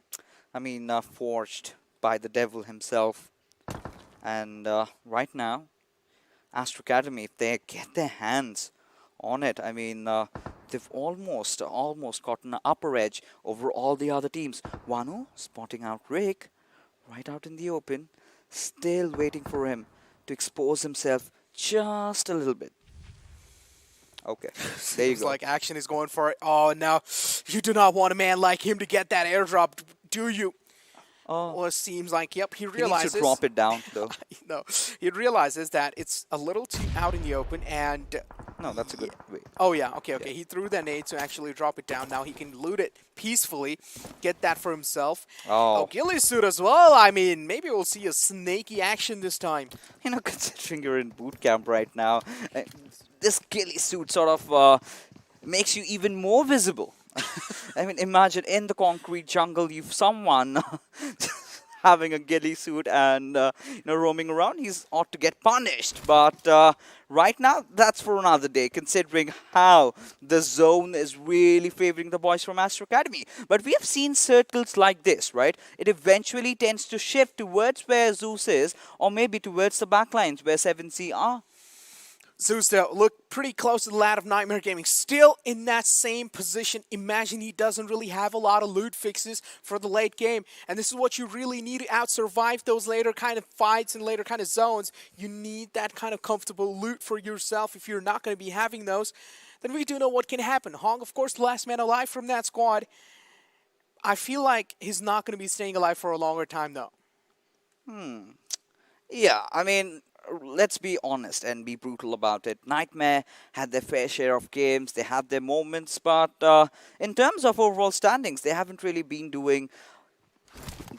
I mean, forged by the devil himself. And right now, Astra Academy, if they get their hands on it, I mean, they've almost gotten an upper edge over all the other teams. Wanu spotting out Rick right out in the open, still waiting for him to expose himself just a little bit. Okay, there you Seems go. like action is going for it. Oh, now you do not want a man like him to get that airdrop, do you? Well, it seems like, yep, he realizes. He needs to drop it down, though. No, he realizes that it's a little too out in the open, and... No, that's a good way. Oh, yeah, okay. He threw that nade to actually drop it down. Now he can loot it peacefully, get that for himself. Oh, ghillie suit as well. I mean, maybe we'll see a snaky action this time. Considering you're in boot camp right now, this ghillie suit sort of makes you even more visible. I mean, imagine in the concrete jungle, you've someone having a ghillie suit and roaming around. He's ought to get punished. But right now, that's for another day, considering how the zone is really favoring the boys from Astra Academy. But we have seen circles like this, right? It eventually tends to shift towards where Zeus is, or maybe towards the backlines where 7C are. Zeus, though, look pretty close to the lad of Nightmare Gaming. Still in that same position. Imagine he doesn't really have a lot of loot fixes for the late game. And this is what you really need to out-survive those later kind of fights and later kind of zones. You need that kind of comfortable loot for yourself. If you're not going to be having those, then we do know what can happen. Hong, of course, the last man alive from that squad. I feel like he's not going to be staying alive for a longer time, though. Yeah, I mean, let's be honest and be brutal about it. Nightmare had their fair share of games, they had their moments, but in terms of overall standings, they haven't really been doing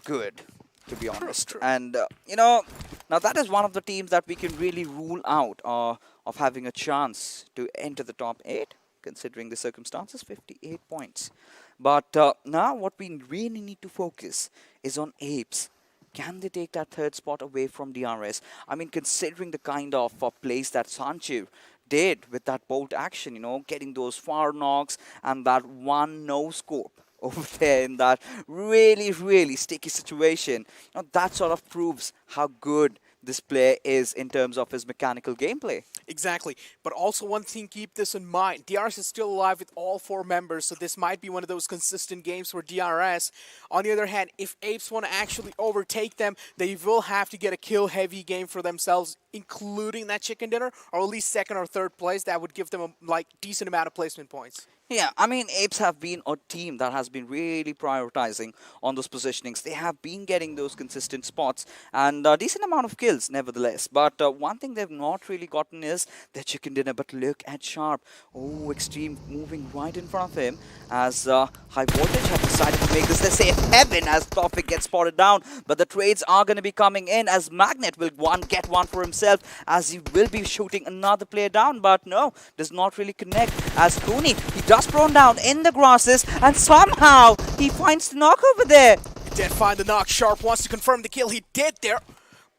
good, to be honest. And, now that is one of the teams that we can really rule out of having a chance to enter the top 8, considering the circumstances, 58 points. But now what we really need to focus is on APES. Can they take that third spot away from DRS? I mean, considering the kind of plays that Sanchiv did with that bolt action, getting those far knocks and that one no-scope over there in that really, really sticky situation, that sort of proves how good this player is in terms of his mechanical gameplay. Exactly. But also one thing, keep this in mind. DRS is still alive with all 4 members, so this might be one of those consistent games for DRS. On the other hand, if APES want to actually overtake them, they will have to get a kill-heavy game for themselves, including that chicken dinner, or at least 2nd or 3rd place. That would give them a decent amount of placement points. Yeah, I mean, APES have been a team that has been really prioritizing on those positionings. They have been getting those consistent spots and a decent amount of kills, nevertheless. But one thing they've not really gotten is their chicken dinner. But look at Sharp. Oh, Extreme moving right in front of him as High Voltage have decided to make this the safe heaven as Tofik gets spotted down. But the trades are going to be coming in as Magnet will get one for himself as he will be shooting another player down. But no, does not really connect as Cooney, he does prone down in the grasses and somehow he finds the knock over there. He did find the knock. Sharp wants to confirm the kill. He did there.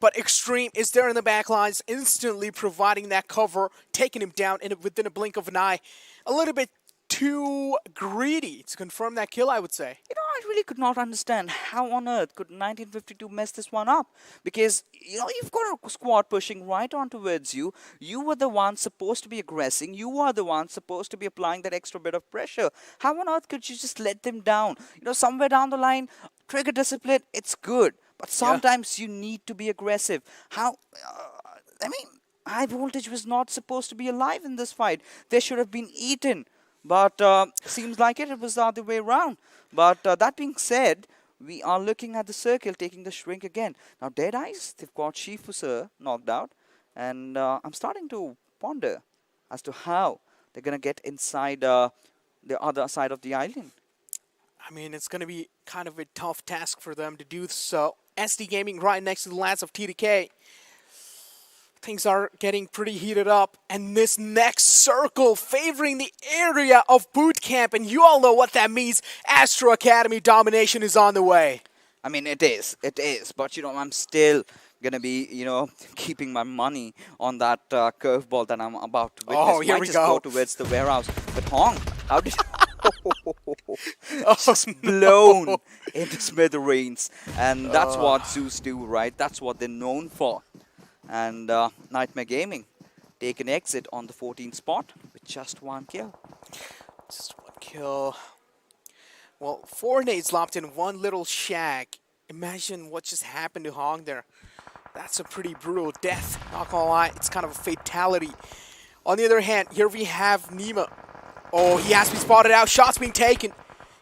But Extreme is there in the back lines, instantly providing that cover, taking him down within a blink of an eye. A little bit too greedy to confirm that kill, I would say. You know, I really could not understand how on earth could 1952 mess this one up. Because, you know, you've got a squad pushing right on towards you. You were the one supposed to be aggressing. You are the one supposed to be applying that extra bit of pressure. How on earth could you just let them down? You know, somewhere down the line, trigger discipline, it's good. But sometimes you need to be aggressive. I mean, High Voltage was not supposed to be alive in this fight. They should have been eaten. But seems like it was the other way around. But that being said, we are looking at the circle taking the shrink again. Now, DEADEYES, they've got Shifu Sir knocked out. And I'm starting to ponder as to how they're going to get inside the other side of the island. I mean, it's going to be kind of a tough task for them to do so. SDGaming right next to the lands of TDK. Things are getting pretty heated up, and this next circle favoring the area of boot camp, and you all know what that means. Astra Academy domination is on the way. I mean, it is, but you know, I'm still gonna be, you know, keeping my money on that curveball that I'm about to witness. Oh, here Might we just go. Towards the warehouse. But Hong, how did just blown into smithereens, and that's what Zeus do, right? That's what they're known for. And Nightmare Gaming take an exit on the 14th spot with just 1 kill. Just 1 kill. Well, 4 nades lopped in 1 little shack. Imagine what just happened to Hong there. That's a pretty brutal death, not gonna lie. It's kind of a fatality. On the other hand, here we have Nima. Oh, he has to be spotted out. Shots being taken.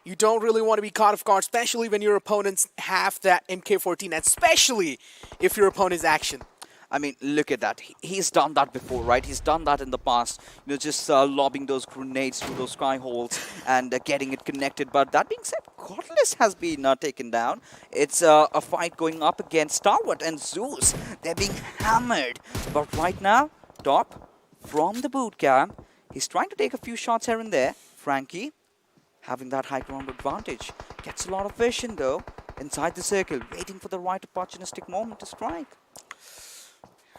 You don't really want to be caught off guard, especially when your opponents have that MK14, and especially if your opponent's action. I mean, look at that. He's done that before, right? He's done that in the past. You know, just lobbing those grenades through those sky holes and getting it connected. But that being said, Godless has been taken down. It's a fight going up against Stalwart and Zeus. They're being hammered. But right now, Top from the boot camp, he's trying to take a few shots here and there. Frankie, having that high ground advantage. Gets a lot of vision, though, inside the circle, waiting for the right opportunistic moment to strike.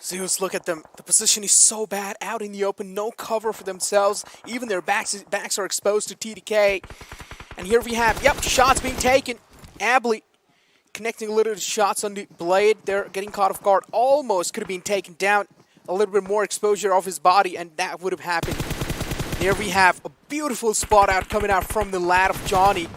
Zeus, look at them. The position is so bad out in the open. No cover for themselves. Even their backs are exposed to TDK. And here we have, shots being taken. Abley connecting a little shots on the blade. They're getting caught off guard. Almost could have been taken down. A little bit more exposure of his body, and that would have happened. Here we have a beautiful spot out coming out from the lad of Johnny.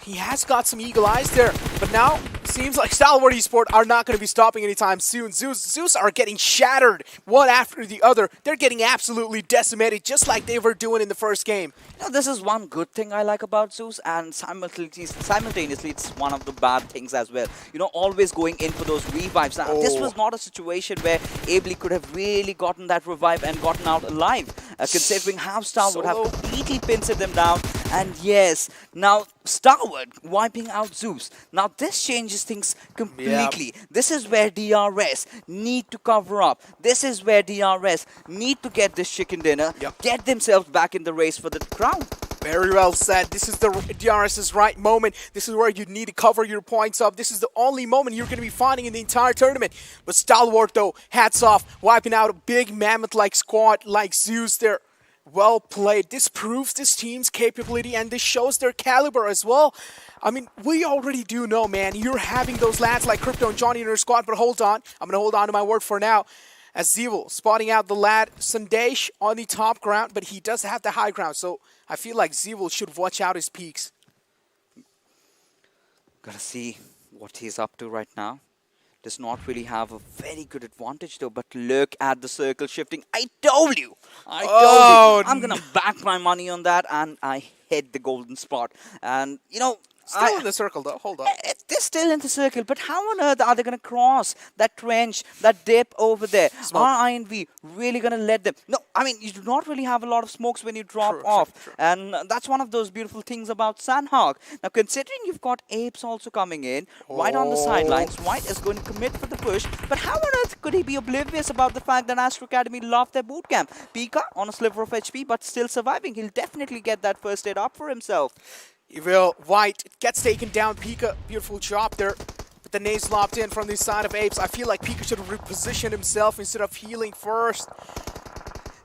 He has got some eagle eyes there, but now seems like Stalwart Esports are not going to be stopping anytime soon. Zeus are getting shattered one after the other. They're getting absolutely decimated, just like they were doing in the first game. You know, this is one good thing I like about Zeus, and simultaneously it's one of the bad things as well. You know, always going in for those revives. Now, this was not a situation where Abley could have really gotten that revive and gotten out alive, considering how Stalwart would have completely pincered them down. And yes, now Stalwart wiping out Zeus. Now this changes things completely. Yep. This is where DRS need to cover up. This is where DRS need to get this chicken dinner, get themselves back in the race for the crown. Very well said. This is the DRS's right moment. This is where you need to cover your points up. This is the only moment you're going to be finding in the entire tournament. But Stalwart, though, hats off, wiping out a big mammoth-like squad like Zeus there. Well played. This proves this team's capability and this shows their caliber as well. I mean, we already do know, man, you're having those lads like Crypto and Johnny in your squad, but hold on. I'm going to hold on to my word for now. As Zevil spotting out the lad Sandesh on the top ground, but he does have the high ground, so I feel like Zevil should watch out his peaks. Gotta see what he's up to right now. Does not really have a very good advantage though, but look at the circle shifting. I told you! I'm gonna back my money on that, and I hit the golden spot. And, you know, Still in the circle though, hold on. They're still in the circle, but how on earth are they going to cross that trench, that dip over there? Smoke. Are INV really going to let them? No, I mean, you do not really have a lot of smokes when you drop off. True. And that's one of those beautiful things about Sanhok. Now, considering you've got APES also coming in, right on the sidelines, White is going to commit for the push, but how on earth could he be oblivious about the fact that Astra Academy loved their bootcamp? Pika on a sliver of HP, but still surviving. He'll definitely get that first aid up for himself. He will. White gets taken down. Pika, beautiful job there. But the nades lopped in from the side of APES. I feel like Pika should have repositioned himself instead of healing first.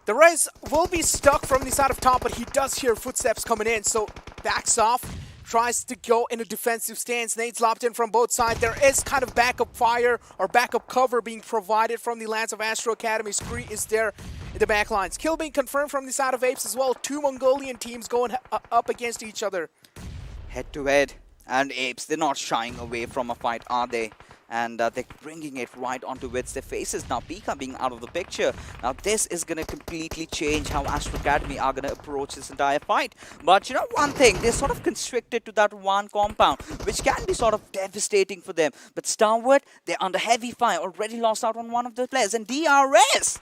The Rez will be stuck from the side of top, but he does hear footsteps coming in, so backs off. Tries to go in a defensive stance. Nades lopped in from both sides. There is kind of backup fire or backup cover being provided from the lands of Astra Academy. Scree is there in the back lines. Kill being confirmed from the side of APES as well. Two Mongolian teams going up against each other. Head to head, and APES, they're not shying away from a fight, are they? And they're bringing it right onto with their faces. Now Pika being out of the picture. Now this is going to completely change how Astra Academy are going to approach this entire fight. But you know one thing, they're sort of constricted to that one compound, which can be sort of devastating for them. But Stalwart, they're under heavy fire, already lost out on one of the players. And DRS!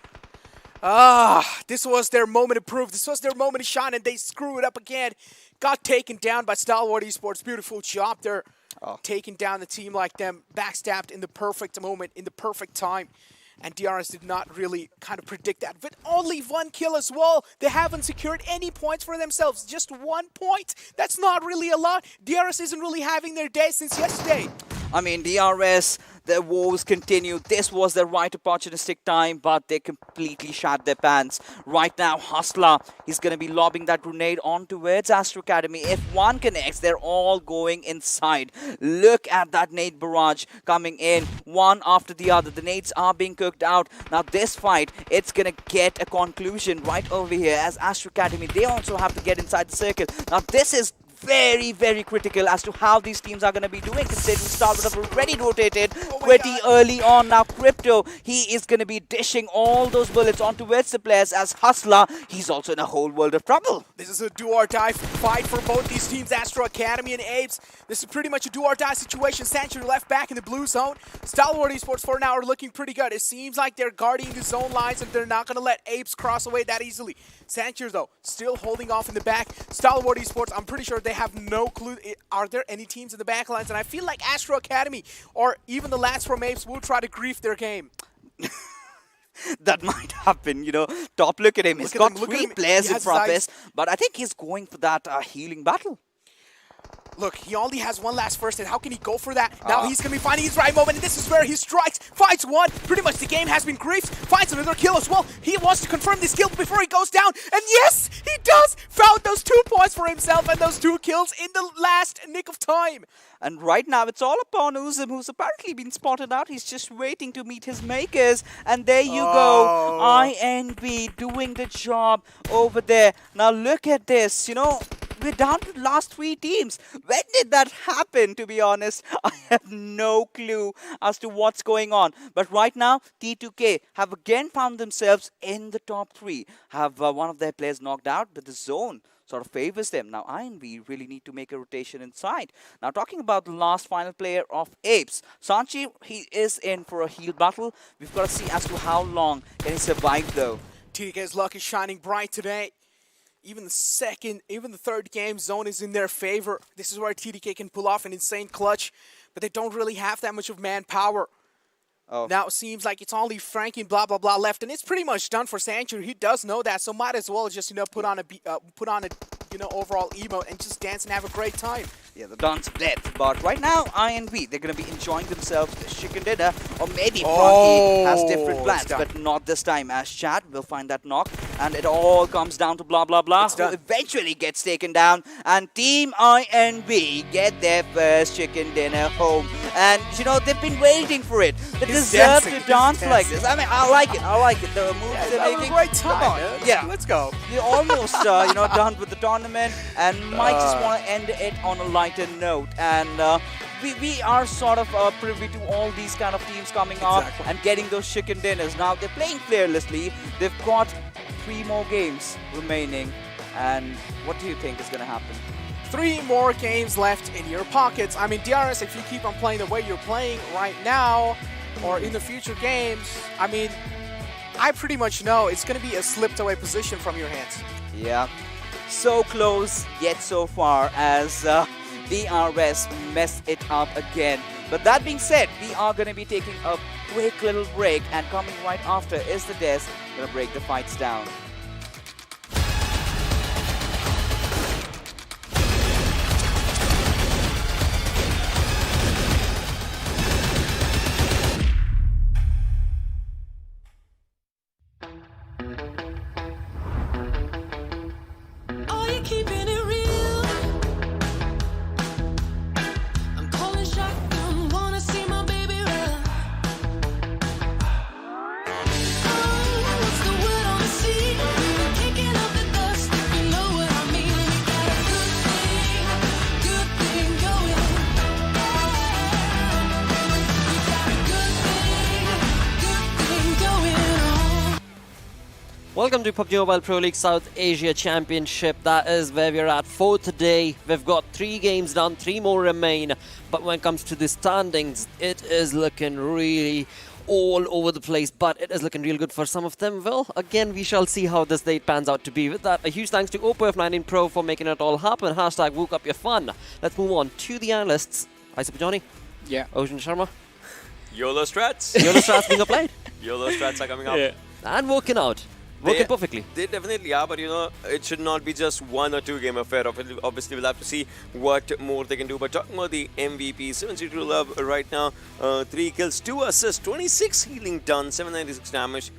This was their moment to prove. This was their moment to shine, and they screw it up again. Got taken down by Stalwart Esports. Beautiful job there. Taking down the team like them. Backstabbed in the perfect moment, in the perfect time. And DRS did not really kind of predict that. But only one kill as well. They haven't secured any points for themselves. Just 1 point. That's not really a lot. DRS isn't really having their day since yesterday. I mean, DRS, their woes continue. This was their right opportunistic time, but they completely shat their pants. Right now, Hustler, he's going to be lobbing that grenade on towards Astra Academy. If one connects, they're all going inside. Look at that nade barrage coming in, one after the other. The nades are being cooked out. Now, this fight, it's going to get a conclusion right over here as Astra Academy, they also have to get inside the circle. Now, this is very, very critical as to how these teams are going to be doing, considering Stalwart have already rotated pretty early on. Now Crypto, he is going to be dishing all those bullets onto the players as Hustler. He's also in a whole world of trouble. This is a do-or-die fight for both these teams, Astra Academy and APES. This is pretty much a do-or-die situation. Sanctuary left back in the blue zone. Stalwart Esports for now are looking pretty good. It seems like they're guarding the zone lines and they're not going to let APES cross away that easily. Sanctuary, though, still holding off in the back. Stalwart Esports, I'm pretty sure they have no clue. Are there any teams in the back lines? And I feel like Astra Academy or even the lads from APES will try to grief their game. That might happen, you know. Top, look at him. He's got 3 players in front of this, but I think he's going for that healing battle. Look, he only has one last first hit. How can he go for that? Now he's going to be finding his right moment, and this is where he strikes. Finds one. Pretty much the game has been griefed. Finds another kill as well. He wants to confirm this kill before he goes down. And yes, he does! Found those 2 points for himself and those 2 kills in the last nick of time. And right now, it's all upon Uzum, who's apparently been spotted out. He's just waiting to meet his makers. And there you go. INV doing the job over there. Now look at this, you know. We're down to the last 3 teams. When did that happen, to be honest? I have no clue as to what's going on. But right now, T2K have again found themselves in the top 3. Have one of their players knocked out, but the zone sort of favors them. Now, INV really need to make a rotation inside. Now, talking about the last final player of APES, Sanchi, he is in for a heal battle. We've got to see as to how long can he survive, though. TDK's luck is shining bright today. Even the third game zone is in their favor. This is where TDK can pull off an insane clutch, but they don't really have that much of manpower. Now it seems like it's only Frankie and blah blah blah left, and it's pretty much done for Sanctuary. He does know that, so might as well just put on a overall emote and just dance and have a great time. Yeah, the dance of death. But right now, INV, they're going to be enjoying themselves the chicken dinner. Or maybe Frankie has different plans, but not this time. As Chad will find that knock. And it all comes down to blah, blah, blah. Who eventually gets taken down. And Team INV get their first chicken dinner home. And, they've been waiting for it. They deserve to dance like this. I mean, I like it. The moves they're making. Great time. Come on. Yeah, let's go. You're almost, done with the tournament. And might just want to end it on a lighter note. And we are sort of privy to all these kind of teams coming up and getting those chicken dinners. Now, they're playing fearlessly. They've got 3 more games remaining. And what do you think is going to happen? 3 more games left in your pockets. I mean, DRS, if you keep on playing the way you're playing right now, or in the future games, I mean, I pretty much know it's going to be a slipped away position from your hands. Yeah, so close yet so far as DRS mess it up again. But that being said, we are going to be taking a quick little break, and coming right after is the Des going to break the fights down. Welcome to PUBG Mobile Pro League South Asia Championship. That is where we're at for today. We've got 3 games done, 3 more remain. But when it comes to the standings, it is looking really all over the place. But it is looking real good for some of them. Well, again, we shall see how this day pans out to be. With that, a huge thanks to OPPO F19 Pro for making it all happen. Hashtag woke up your fun. Let's move on to the analysts. Hi, Super Johnny. Yeah. Ocean Sharma. YOLO strats. YOLO strats being applied. YOLO strats are coming up. Yeah. And working out. Working perfectly. They definitely are, but it should not be just 1 or 2 game affair. Obviously, we'll have to see what more they can do. But talking about the MVP, 72 Love right now, 3 kills, 2 assists, 26 healing done, 796 damage.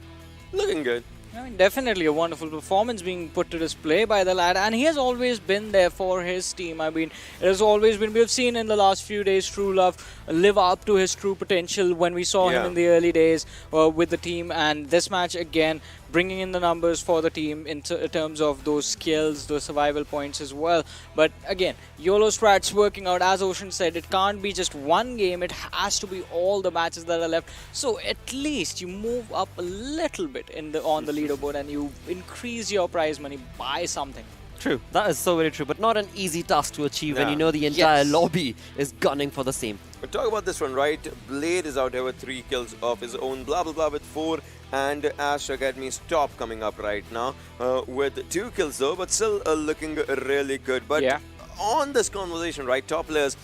Looking good. I mean, definitely a wonderful performance being put to display by the lad, and he has always been there for his team. I mean, it has always been, we've seen in the last few days True Love live up to his true potential when we saw him in the early days with the team, and this match again bringing in the numbers for the team in terms of those skills, those survival points as well. But again, YOLO strats working out. As Ocean said, it can't be just 1 game, it has to be all the matches that are left. So at least you move up a little bit on the leaderboard and you increase your prize money by something. True, that is so very true, but not an easy task to achieve when you know the entire lobby is gunning for the same. But talk about this one, right? Blade is out here with 3 kills of his own, blah blah blah with 4, and Astra Academy's top coming up right now with 2 kills though, but still looking really good. But on this conversation, right, top players,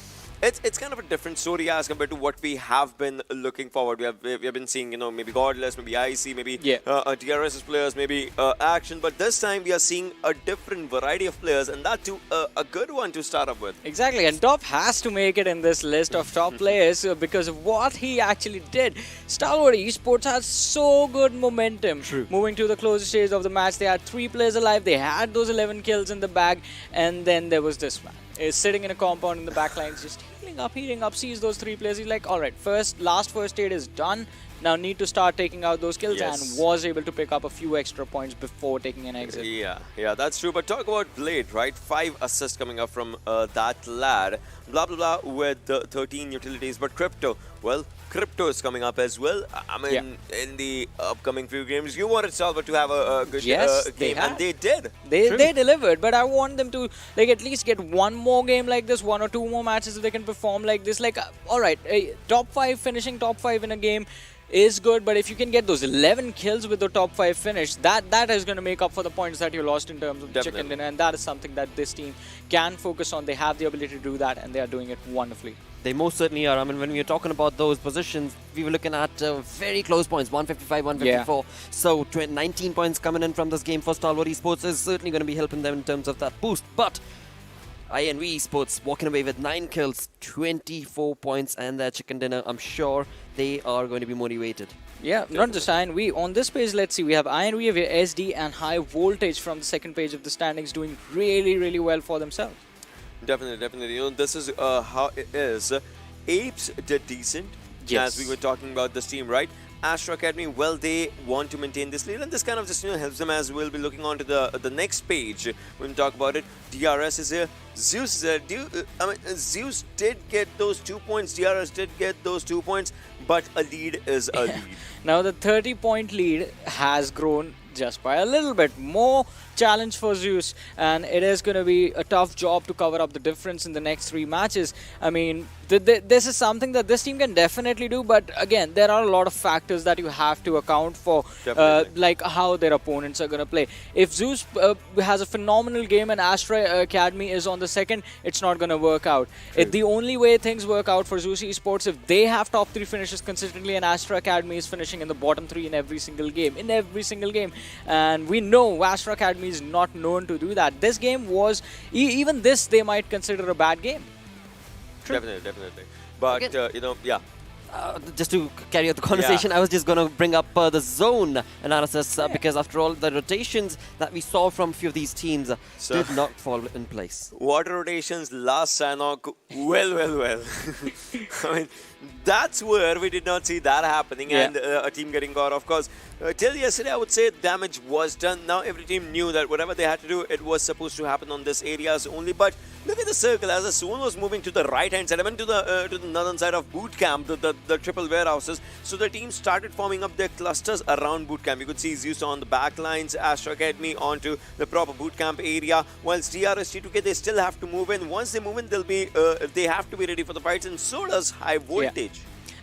it's kind of a different story as compared to what we have been looking forward. We have been seeing, maybe Godless, maybe IC, maybe DRS's players, maybe Action. But this time we are seeing a different variety of players, and that too a good one to start up with. Exactly, and Top has to make it in this list of top players because of what he actually did. Stalwart Esports has so good momentum. True. Moving to the closing stage of the match, they had 3 players alive, they had those 11 kills in the bag, and then there was this man. Is sitting in a compound in the back lines, just healing up, sees those 3 players. He's like, alright, last first aid is done. Now need to start taking out those kills, and was able to pick up a few extra points before taking an exit. Yeah, that's true. But talk about Blade, right? 5 assists coming up from that lad. Blah, blah, blah with 13 utilities. But Crypto, well, Crypto is coming up as well. I mean, in the upcoming few games, you wanted Stalwart to have a good game, and they did. They delivered, but I want them to at least get 1 more game like this, 1 or 2 more matches if they can perform like this. Alright, finishing top 5 in a game is good, but if you can get those 11 kills with the top 5 finish, that is going to make up for the points that you lost in terms of the chicken dinner, and that is something that this team can focus on. They have the ability to do that, and they are doing it wonderfully. They most certainly are. I mean, when we were talking about those positions, we were looking at very close points, 155, 154. So 19 points coming in from this game for Stalwart Esports is certainly going to be helping them in terms of that boost. But INVEsports walking away with 9 kills, 24 points, and their chicken dinner. I'm sure they are going to be motivated. Yeah, not just INV. On this page, let's see, we have INV, we have SD, and High Voltage from the second page of the standings doing really, really well for themselves. Definitely, definitely. You know, this is how it is. Apes did decent, as we were talking about this team, right? Astra Academy, well, they want to maintain this lead, and this kind of just helps them, as we'll be looking on to the next page when we talk about it. DRS is here, Zeus is here. Zeus did get those 2 points, DRS did get those 2 points, but a lead is a lead. Now the 30-point lead has grown just by a little bit more. Challenge for Zeus, and it is going to be a tough job to cover up the difference in the next 3 matches. I mean, this is something that this team can definitely do, but again, there are a lot of factors that you have to account for, like how their opponents are going to play. If Zeus has a phenomenal game and Astra Academy is on the second, it's not going to work out. The only way things work out for Zeus Esports, if they have top 3 finishes consistently and Astra Academy is finishing in the bottom 3 in every single game. And we know Astra Academy is not known to do that. This game was, even this they might consider a bad game. Definitely, definitely. But, you know, yeah. Just to carry out the conversation, I was just going to bring up the zone analysis because after all, the rotations that we saw from a few of these teams did not fall in place. Water rotations last Sanhok, well. I mean, that's where we did not see that happening and a team getting caught. Of course, till yesterday, I would say damage was done. Now every team knew that whatever they had to do, it was supposed to happen on this areas only. But look at the circle as the zone was moving to the right-hand side, I went to the northern side of boot camp, the triple warehouses. So the team started forming up their clusters around boot camp. You could see Zeus on the back lines, Astra Academy onto the proper boot camp area. Whilst DRS T2K, they still have to move in. Once they move in, they have to be ready for the fights, and so does High Voltage.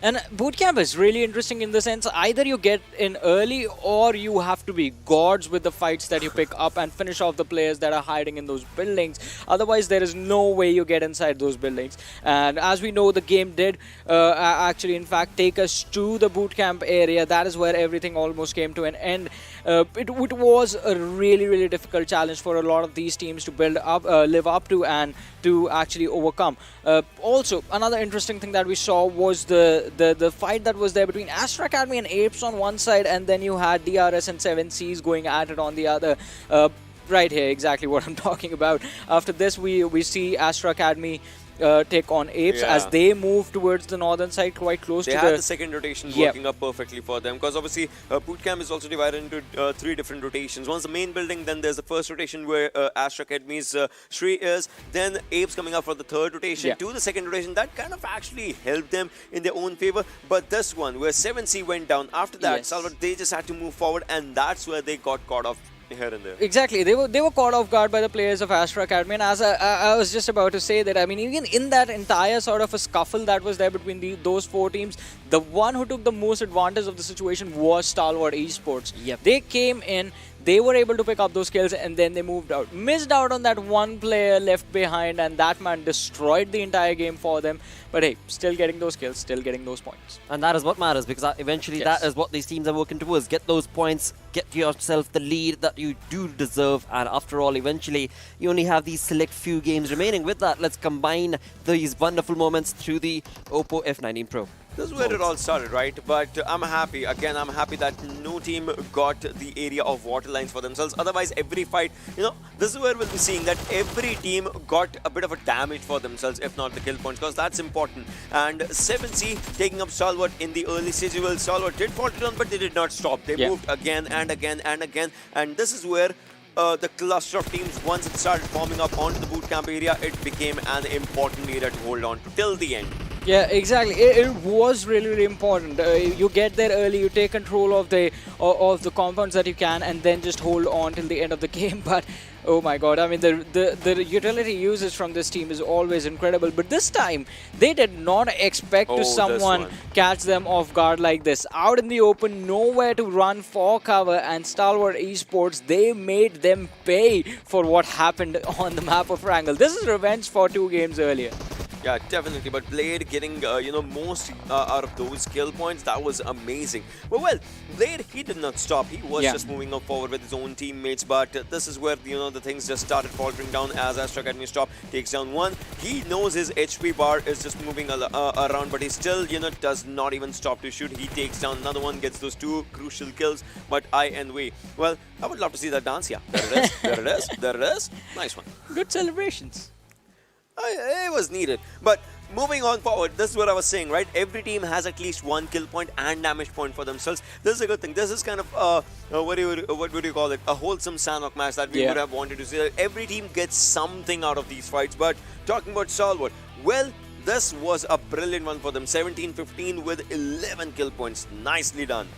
And bootcamp is really interesting in the sense either you get in early or you have to be gods with the fights that you pick up and finish off the players that are hiding in those buildings. Otherwise, there is no way you get inside those buildings. And as we know, the game did actually, in fact, take us to the bootcamp area. That is where everything almost came to an end. It was a really, really difficult challenge for a lot of these teams to build up, live up to, and to actually overcome. Also, another interesting thing that we saw was the fight that was there between Astra Academy and Apes on one side, and then you had DRS and 7Cs going at it on the other. Right here, exactly what I'm talking about. After this, we see Astra Academy take on Apes as they move towards the northern side, quite close to the second rotation working up perfectly for them, because obviously bootcamp is also divided into 3 different rotations. One's the main building, then there's the first rotation where Astra Academy's Shri is, then Apes coming up for the third rotation to the second rotation. That kind of actually helped them in their own favor. But this one where 7C went down, after that Stalwart, they just had to move forward, and that's where they got caught off here and there. Exactly, they were caught off guard by the players of Astra Academy, and as I was just about to say that, I mean, even in that entire sort of a scuffle that was there between those 4 teams, the one who took the most advantage of the situation was Stalwart Esports. They came in, they were able to pick up those kills, and then they moved out. Missed out on that one player left behind, and that man destroyed the entire game for them. But hey, still getting those kills, still getting those points. And that is what matters, because eventually that is what these teams are working towards. Get those points, get yourself the lead that you do deserve, and after all, eventually, you only have these select few games remaining. With that, let's combine these wonderful moments through the OPPO F19 Pro. This is where it all started, right? But I'm happy, again, I'm happy that no team got the area of water lines for themselves. Otherwise, every fight, you know, this is where we'll be seeing that every team got a bit of a damage for themselves, if not the kill points, because that's important. And 7C taking up Stalwart in the early stage. Well, Stalwart did fall down, but they did not stop. They moved again and again and again. And this is where the cluster of teams, once it started forming up onto the bootcamp area, it became an important area to hold on to till the end. Yeah, exactly. It was really, really important. You get there early, you take control of the compounds that you can, and then just hold on till the end of the game. But oh my god, I mean, the utility usage from this team is always incredible. But this time, they did not expect to someone catch them off guard like this. Out in the open, nowhere to run for cover, and Stalwart Esports, they made them pay for what happened on the map of Erangel. This is revenge for 2 games earlier. Yeah, definitely. But Blade getting, most out of those kill points, that was amazing. But well, Blade, he did not stop. He was just moving up forward with his own teammates. But this is where, the things just started faltering down as Astra Academy stop takes down one. He knows his HP bar is just moving around, but he still, does not even stop to shoot. He takes down another one, gets those two crucial kills. But INV, well, I would love to see that dance. Yeah, there it is. There it is. There it is. Nice one. Good celebrations. It was needed. But moving on forward, this is what I was saying, right? Every team has at least one kill point and damage point for themselves. This is a good thing. This is kind of what would you call it? A wholesome Sanhok match that we would have wanted to see. Every team gets something out of these fights. But talking about Stalwart, well, this was a brilliant one for them. 17-15 with 11 kill points. Nicely done.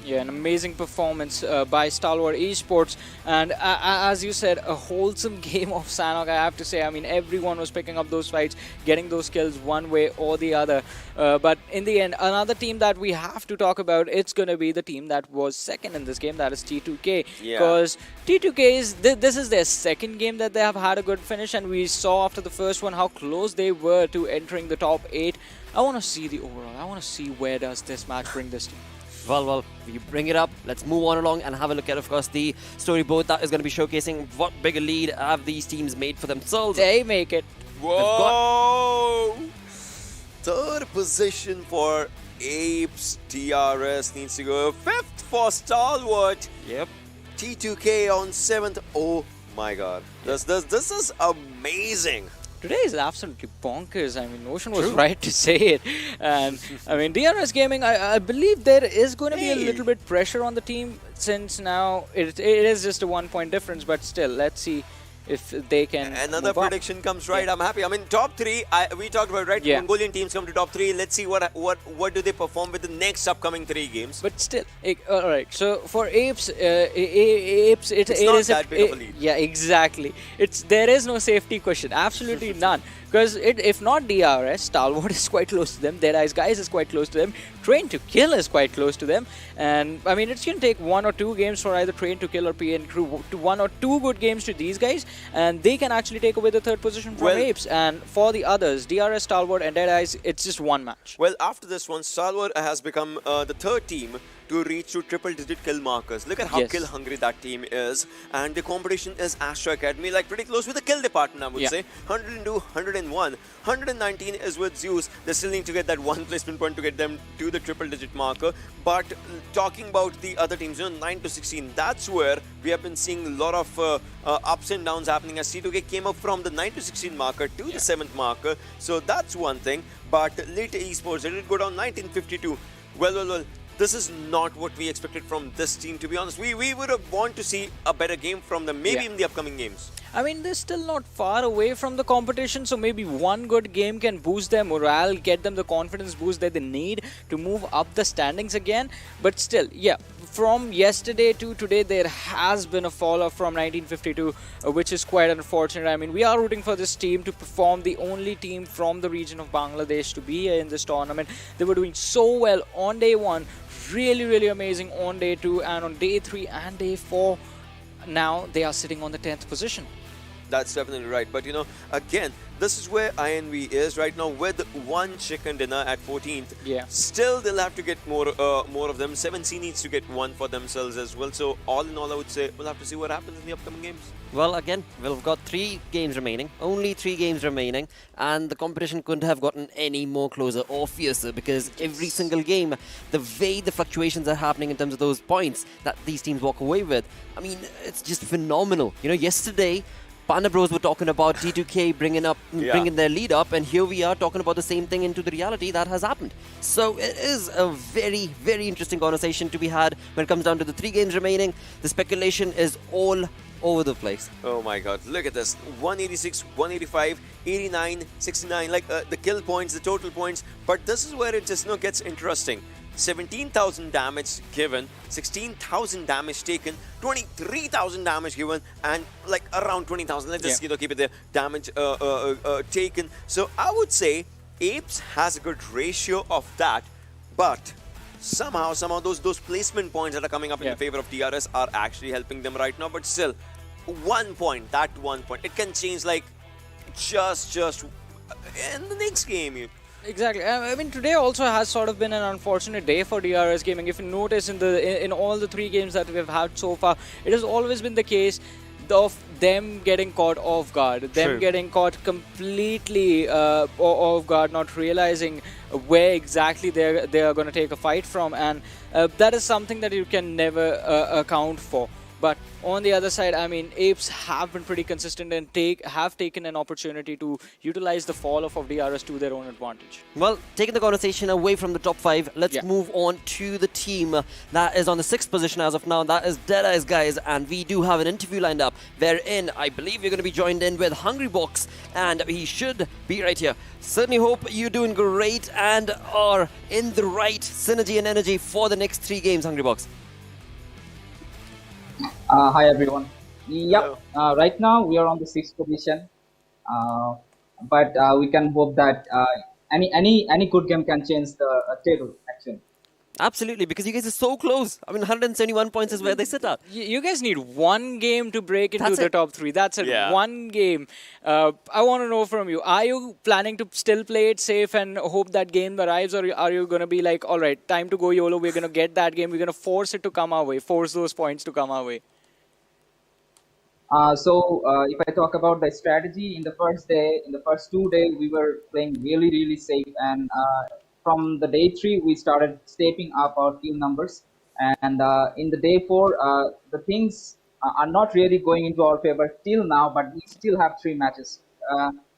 Yeah, an amazing performance by Stalwart Esports, and as you said, a wholesome game of Sanhok, I have to say. I mean, everyone was picking up those fights, getting those kills one way or the other. But in the end, another team that we have to talk about, it's going to be the team that was second in this game, that is T2K. Because T2K, this is their second game that they have had a good finish, and we saw after the first one how close they were to entering the top 8. I want to see the overall. I want to see where does this match bring this team. Well, you bring it up. Let's move on along and have a look at, of course, the storyboard that is going to be showcasing what bigger lead have these teams made for themselves. They make it. Whoa! Third position for APES. DRS needs to go. 5th for Stalwart. Yep. T2K on 7th. Oh my god. This is amazing. Today is absolutely bonkers. I mean, Ocean was right to say it. And I mean, DRS Gaming, I believe there is going to be a little bit pressure on the team, since now it is just a 1 point difference, but still, let's see if they can. Another prediction comes right. I'm happy. I mean, top 3, we talked about, right? Mongolian teams come to top 3. Let's see what do they perform with the next upcoming 3 games. But still, all right. So for APES, it is that big of a lead. Yeah, exactly. There is no safety question. Absolutely none. Because if not DRS, Stalwart is quite close to them. DEADEYES guys is quite close to them. Train to Kill is quite close to them. And I mean, it's going to take 1 or 2 games for either Train to Kill or PN Crew to 1 or 2 good games to these guys, and they can actually take away the 3rd position from APES. And for the others, DRS, Stalwart, and DEADEYES, it's just 1 match. Well, after this one, Stalwart has become the 3rd team to reach to triple-digit kill markers. Look at how kill-hungry that team is. And the competition is Astra Academy, like pretty close with the kill department, I would say. 102, 101, 119 is with Zeus. They still need to get that 1 placement point to get them to the triple-digit marker. But talking about the other teams, 9 to 16, that's where we have been seeing a lot of ups and downs happening, as T2K came up from the 9 to 16 marker to the 7th marker. So that's one thing. But Elite Esports, they did go down 1952. Well. This is not what we expected from this team, to be honest. We would have wanted to see a better game from them, maybe in the upcoming games. I mean, they're still not far away from the competition, so maybe 1 good game can boost their morale, get them the confidence boost that they need to move up the standings again. But still, from yesterday to today, there has been a fall-off from 1952, which is quite unfortunate. I mean, we are rooting for this team to perform, the only team from the region of Bangladesh to be here in this tournament. They were doing so well on day 1, really amazing on day 2, and on day 3 and day 4, now they are sitting on the 10th position. That's definitely right. But again, this is where INV is right now with 1 chicken dinner at 14th. Still, they'll have to get more of them. 7C needs to get 1 for themselves as well. So all in all, I would say we'll have to see what happens in the upcoming games. Well, again, we've got 3 games remaining. Only 3 games remaining. And the competition couldn't have gotten any more closer or fiercer, because every single game, the way the fluctuations are happening in terms of those points that these teams walk away with, I mean, it's just phenomenal. Yesterday, Panda Bros were talking about T2K bringing their lead up, and here we are talking about the same thing into the reality that has happened. So it is a very interesting conversation to be had when it comes down to the 3 games remaining. The speculation is all over the place. Oh my god, look at this. 186, 185, 89, 69, like the kill points, the total points. But this is where it just gets interesting. 17,000 damage given, 16,000 damage taken, 23,000 damage given, and like around 20,000. Let's just keep it there. Damage taken. So I would say APES has a good ratio of that, but somehow those placement points that are coming up in the favor of DRS are actually helping them right now. But still, 1 point, that 1 point, it can change like just in the next game. Exactly. I mean, today also has sort of been an unfortunate day for DRS Gaming. If you notice in all the 3 games that we've had so far, it has always been the case of them getting caught off guard, them getting caught completely off guard, not realizing where exactly they are going to take a fight from, and that is something that you can never account for. But on the other side, I mean, APES have been pretty consistent and have taken an opportunity to utilize the fall off of DRS to their own advantage. Well, taking the conversation away from the top 5, let's move on to the team that is on the 6th position as of now. That is DEADEYES, guys, and we do have an interview lined up wherein I believe we're going to be joined in with HungryBox, and he should be right here. Certainly hope you're doing great and are in the right synergy and energy for the next 3 games, HungryBox. Hi everyone. Yep. Right now we are on the 6th position, but we can hope that any good game can change the table. Actually. Absolutely, because you guys are so close. I mean, 171 points is where they sit at. You guys need 1 game to break into the top 3. That's it. Yeah. 1 game. I want to know from you, are you planning to still play it safe and hope that game arrives, or are you going to be like, all right, time to go YOLO, we're going to get that game, we're going to force it to come our way, force those points to come our way? If I talk about the strategy, in the first 2 days, we were playing really safe, and from the day 3, we started stepping up our kill numbers, and in the day 4, the things are not really going into our favor till now, but we still have 3 matches.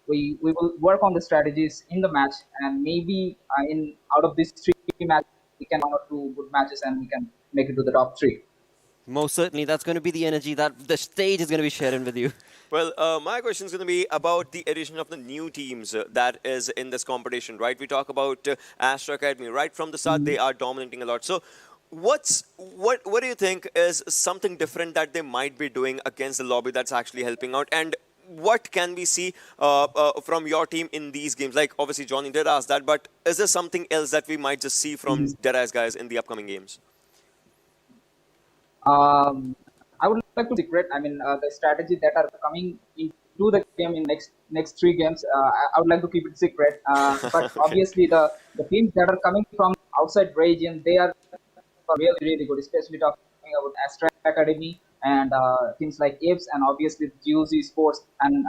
We will work on the strategies in the match, and maybe out of these 3 matches, we can have 2 good matches and we can make it to the top 3. Most certainly, that's going to be the energy that the stage is going to be sharing with you. Well, my question is going to be about the addition of the new teams that is in this competition, right? We talk about Astra Academy. Right from the start, they are dominating a lot. So what do you think is something different that they might be doing against the lobby that's actually helping out? And what can we see from your team in these games? Like, obviously, Johnny did ask that, but is there something else that we might just see from DEADEYES guys in the upcoming games? I would like to secret. I mean, the strategy that are coming into the game in next 3 games. I would like to keep it secret. But obviously, the teams that are coming from outside region, they are really good. Especially talking about Astra Academy and teams like APES, and obviously HIGHVOLTAGE. And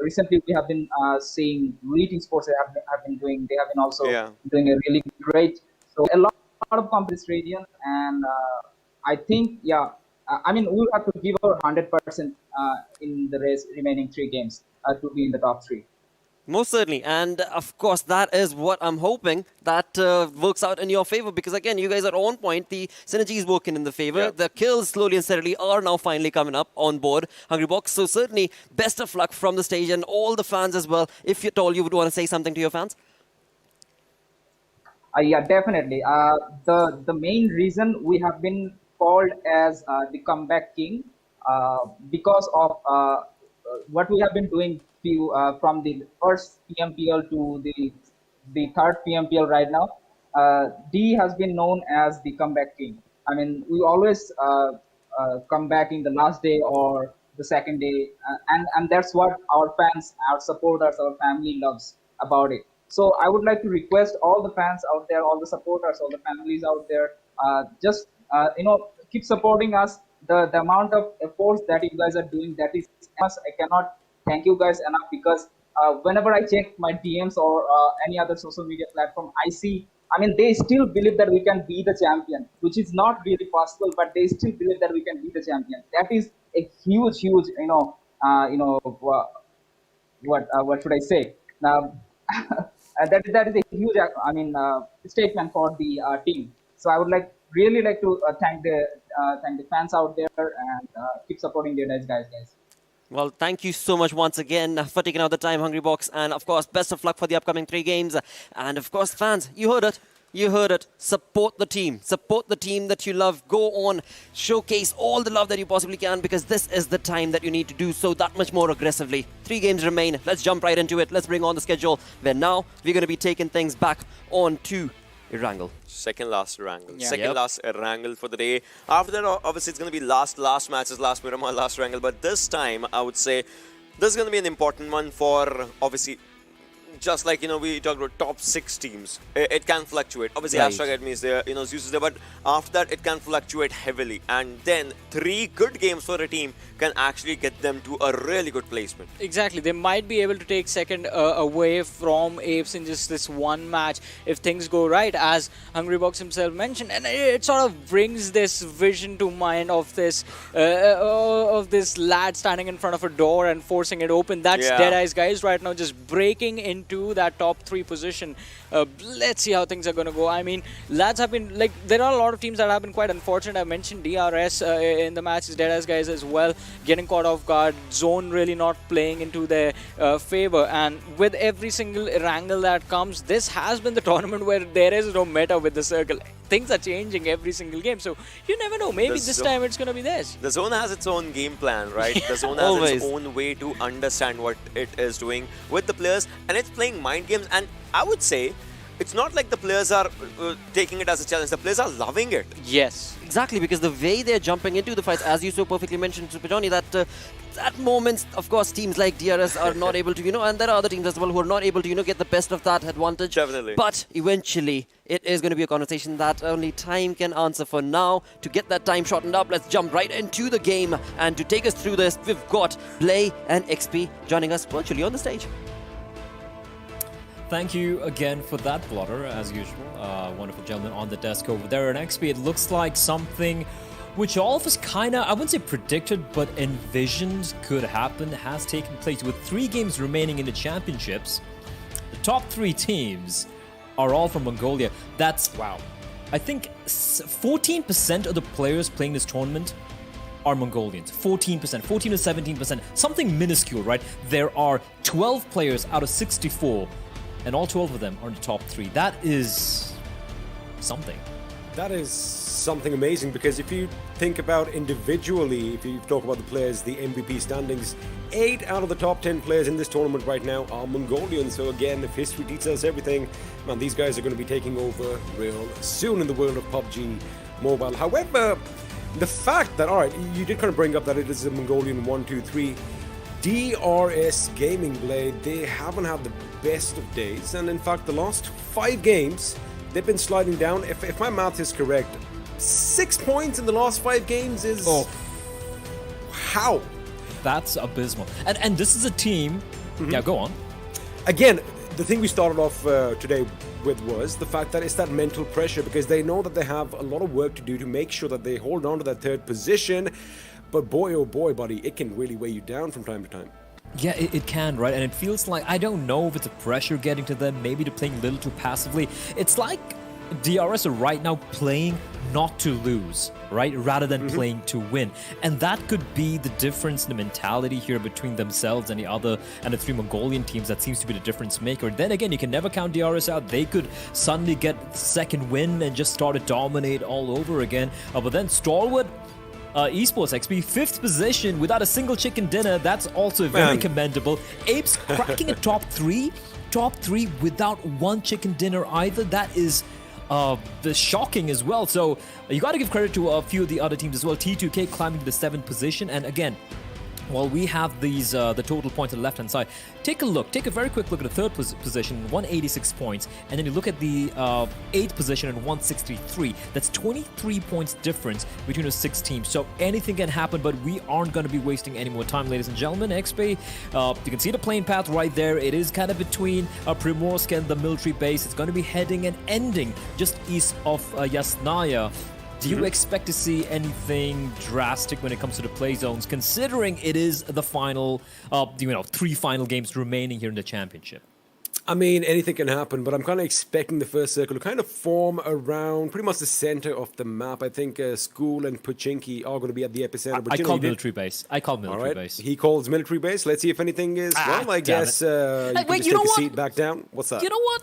recently, we have been seeing INVEsports have been doing. They have been also doing a really great. So a lot of companies region, and I think, I mean, we'll have to give our 100% in the remaining 3 games to be in the top 3. Most certainly. And of course, that is what I'm hoping that works out in your favor. Because again, you guys are on point. The synergy is working in the favor. The kills slowly and steadily are now finally coming up on board, HungryBox. So certainly, best of luck from the stage and all the fans as well. If at all you would want to say something to your fans. Yeah, definitely. The main reason we have been called as the comeback king because of what we have been doing from the first PMPL to the 3rd PMPL right now. D has been known as the comeback king. I mean, we always come back in the last day or the 2nd day, and that's what our fans, our supporters, our family loves about it. So I would like to request all the fans out there, all the supporters, all the families out there, just keep supporting us. The amount of efforts that you guys are doing, that is, I cannot thank you guys enough, because whenever I check my DMs or any other social media platform, I see, I mean, they still believe that we can be the champion, which is not really possible, but they still believe that we can be the champion. That is a huge, what should I say? Now, that is a huge, statement for the team. So I would really like to thank the fans out there, and keep supporting the DEADEYES guys. Well, thank you so much once again for taking out the time, HungryBox. And of course, best of luck for the upcoming 3 games. And of course, fans, you heard it. You heard it. Support the team. Support the team that you love. Go on. Showcase all the love that you possibly can, because this is the time that you need to do so that much more aggressively. 3 games remain. Let's jump right into it. Let's bring on the schedule. Where now we're going to be taking things back on to Erangel. Second last Erangel for the day. After that, obviously, it's going to be last matches, last Miramar, last Erangel. But this time, I would say this is going to be an important one for, obviously, just like, we talked about top 6 teams. It can fluctuate. Obviously, Right. Astra Academy is there, Zeus is there, but after that, it can fluctuate heavily. And then 3 good games for a team can actually get them to a really good placement. Exactly. They might be able to take second away from APES in just this one match if things go right, as Hungrybox himself mentioned. And it sort of brings this vision to mind of this lad standing in front of a door and forcing it open. That's DEADEYES guys right now just breaking into that top 3 position. Let's see how things are going to go. I mean, lads have been, like, there are a lot of teams that have been quite unfortunate. I mentioned DRS in the matches, DEADEYES guys as well, getting caught off guard, zone really not playing into their favor. And with every single Erangel that comes, this has been the tournament where there is no meta with the circle. Things are changing every single game, so you never know. Maybe this time it's going to be theirs. The zone has its own game plan, right? The zone has its own way to understand what it is doing with the players, and it's playing mind games. And I would say it's not like the players are taking it as a challenge. The players are loving it. Yes. Exactly, because the way they're jumping into the fights, as you so perfectly mentioned, Super Johnny, that at moments, of course, teams like DRS are not able to, and there are other teams as well who are not able to, get the best of that advantage. Definitely. But eventually, it is going to be a conversation that only time can answer. For now, to get that time shortened up, let's jump right into the game. And to take us through this, we've got Blay and XP joining us virtually on the stage. Thank you again for that, Blotter, as usual. Wonderful gentleman on the desk over there. And XP, it looks like something which all of us kind of, I wouldn't say predicted, but envisioned could happen, has taken place. With 3 games remaining in the championships, the top 3 teams are all from Mongolia. That's, wow, I think 14% of the players playing this tournament are Mongolians. 14%, 14 to 17%, something minuscule, right? There are 12 players out of 64, and all 12 of them are in the top 3. That is something. That is something amazing, because if you think about individually, if you talk about the players, the MVP standings, 8 out of the top 10 players in this tournament right now are Mongolian. So again, if history teaches us everything, man, these guys are going to be taking over real soon in the world of PUBG Mobile. However, the fact that, alright, you did kind of bring up that it is a Mongolian 1, 2, 3. DRS Gaming, Blade, they haven't had the best of days, and in fact the last 5 games they've been sliding down. If my math is correct, 6 points in the last 5 games is... Oh. How? That's abysmal. And this is a team... Yeah, go on. Again, the thing we started off today with was the fact that it's that mental pressure, because they know that they have a lot of work to do to make sure that they hold on to that 3rd position. But boy, oh boy, buddy, it can really weigh you down from time to time. Yeah, it can, right? And it feels like, I don't know if it's a pressure getting to them, maybe they're playing a little too passively. It's like DRS are right now playing not to lose, right? Rather than playing to win. And that could be the difference in the mentality here between themselves and the 3 Mongolian teams. That seems to be the difference maker. Then again, you can never count DRS out. They could suddenly get 2nd win and just start to dominate all over again. But then Stalwart Esports XP, 5th position without a single chicken dinner. That's also very commendable. APES cracking a top 3 without 1 chicken dinner either. That is shocking as well. So you got to give credit to a few of the other teams as well. T2K climbing to the 7th position, and again, while we have these the total points on the left-hand side, take a very quick look at the 3rd position, 186 points, and then you look at the 8th position at 163. That's 23 points difference between the 6 teams. So anything can happen, but we aren't going to be wasting any more time, ladies and gentlemen. XP, you can see the plane path right there. It is kind of between Primorsk and the military base. It's going to be heading and ending just east of Yasnaya. Do you expect to see anything drastic when it comes to the play zones, considering it is the final, 3 final games remaining here in the championship? I mean, anything can happen, but I'm kind of expecting the first circle to kind of form around pretty much the center of the map. I think School and Pochinki are going to be at the epicenter. I call military base. Base. He calls military base. Let's see if anything is, I guess you can just take a seat back down. What's that? You know what?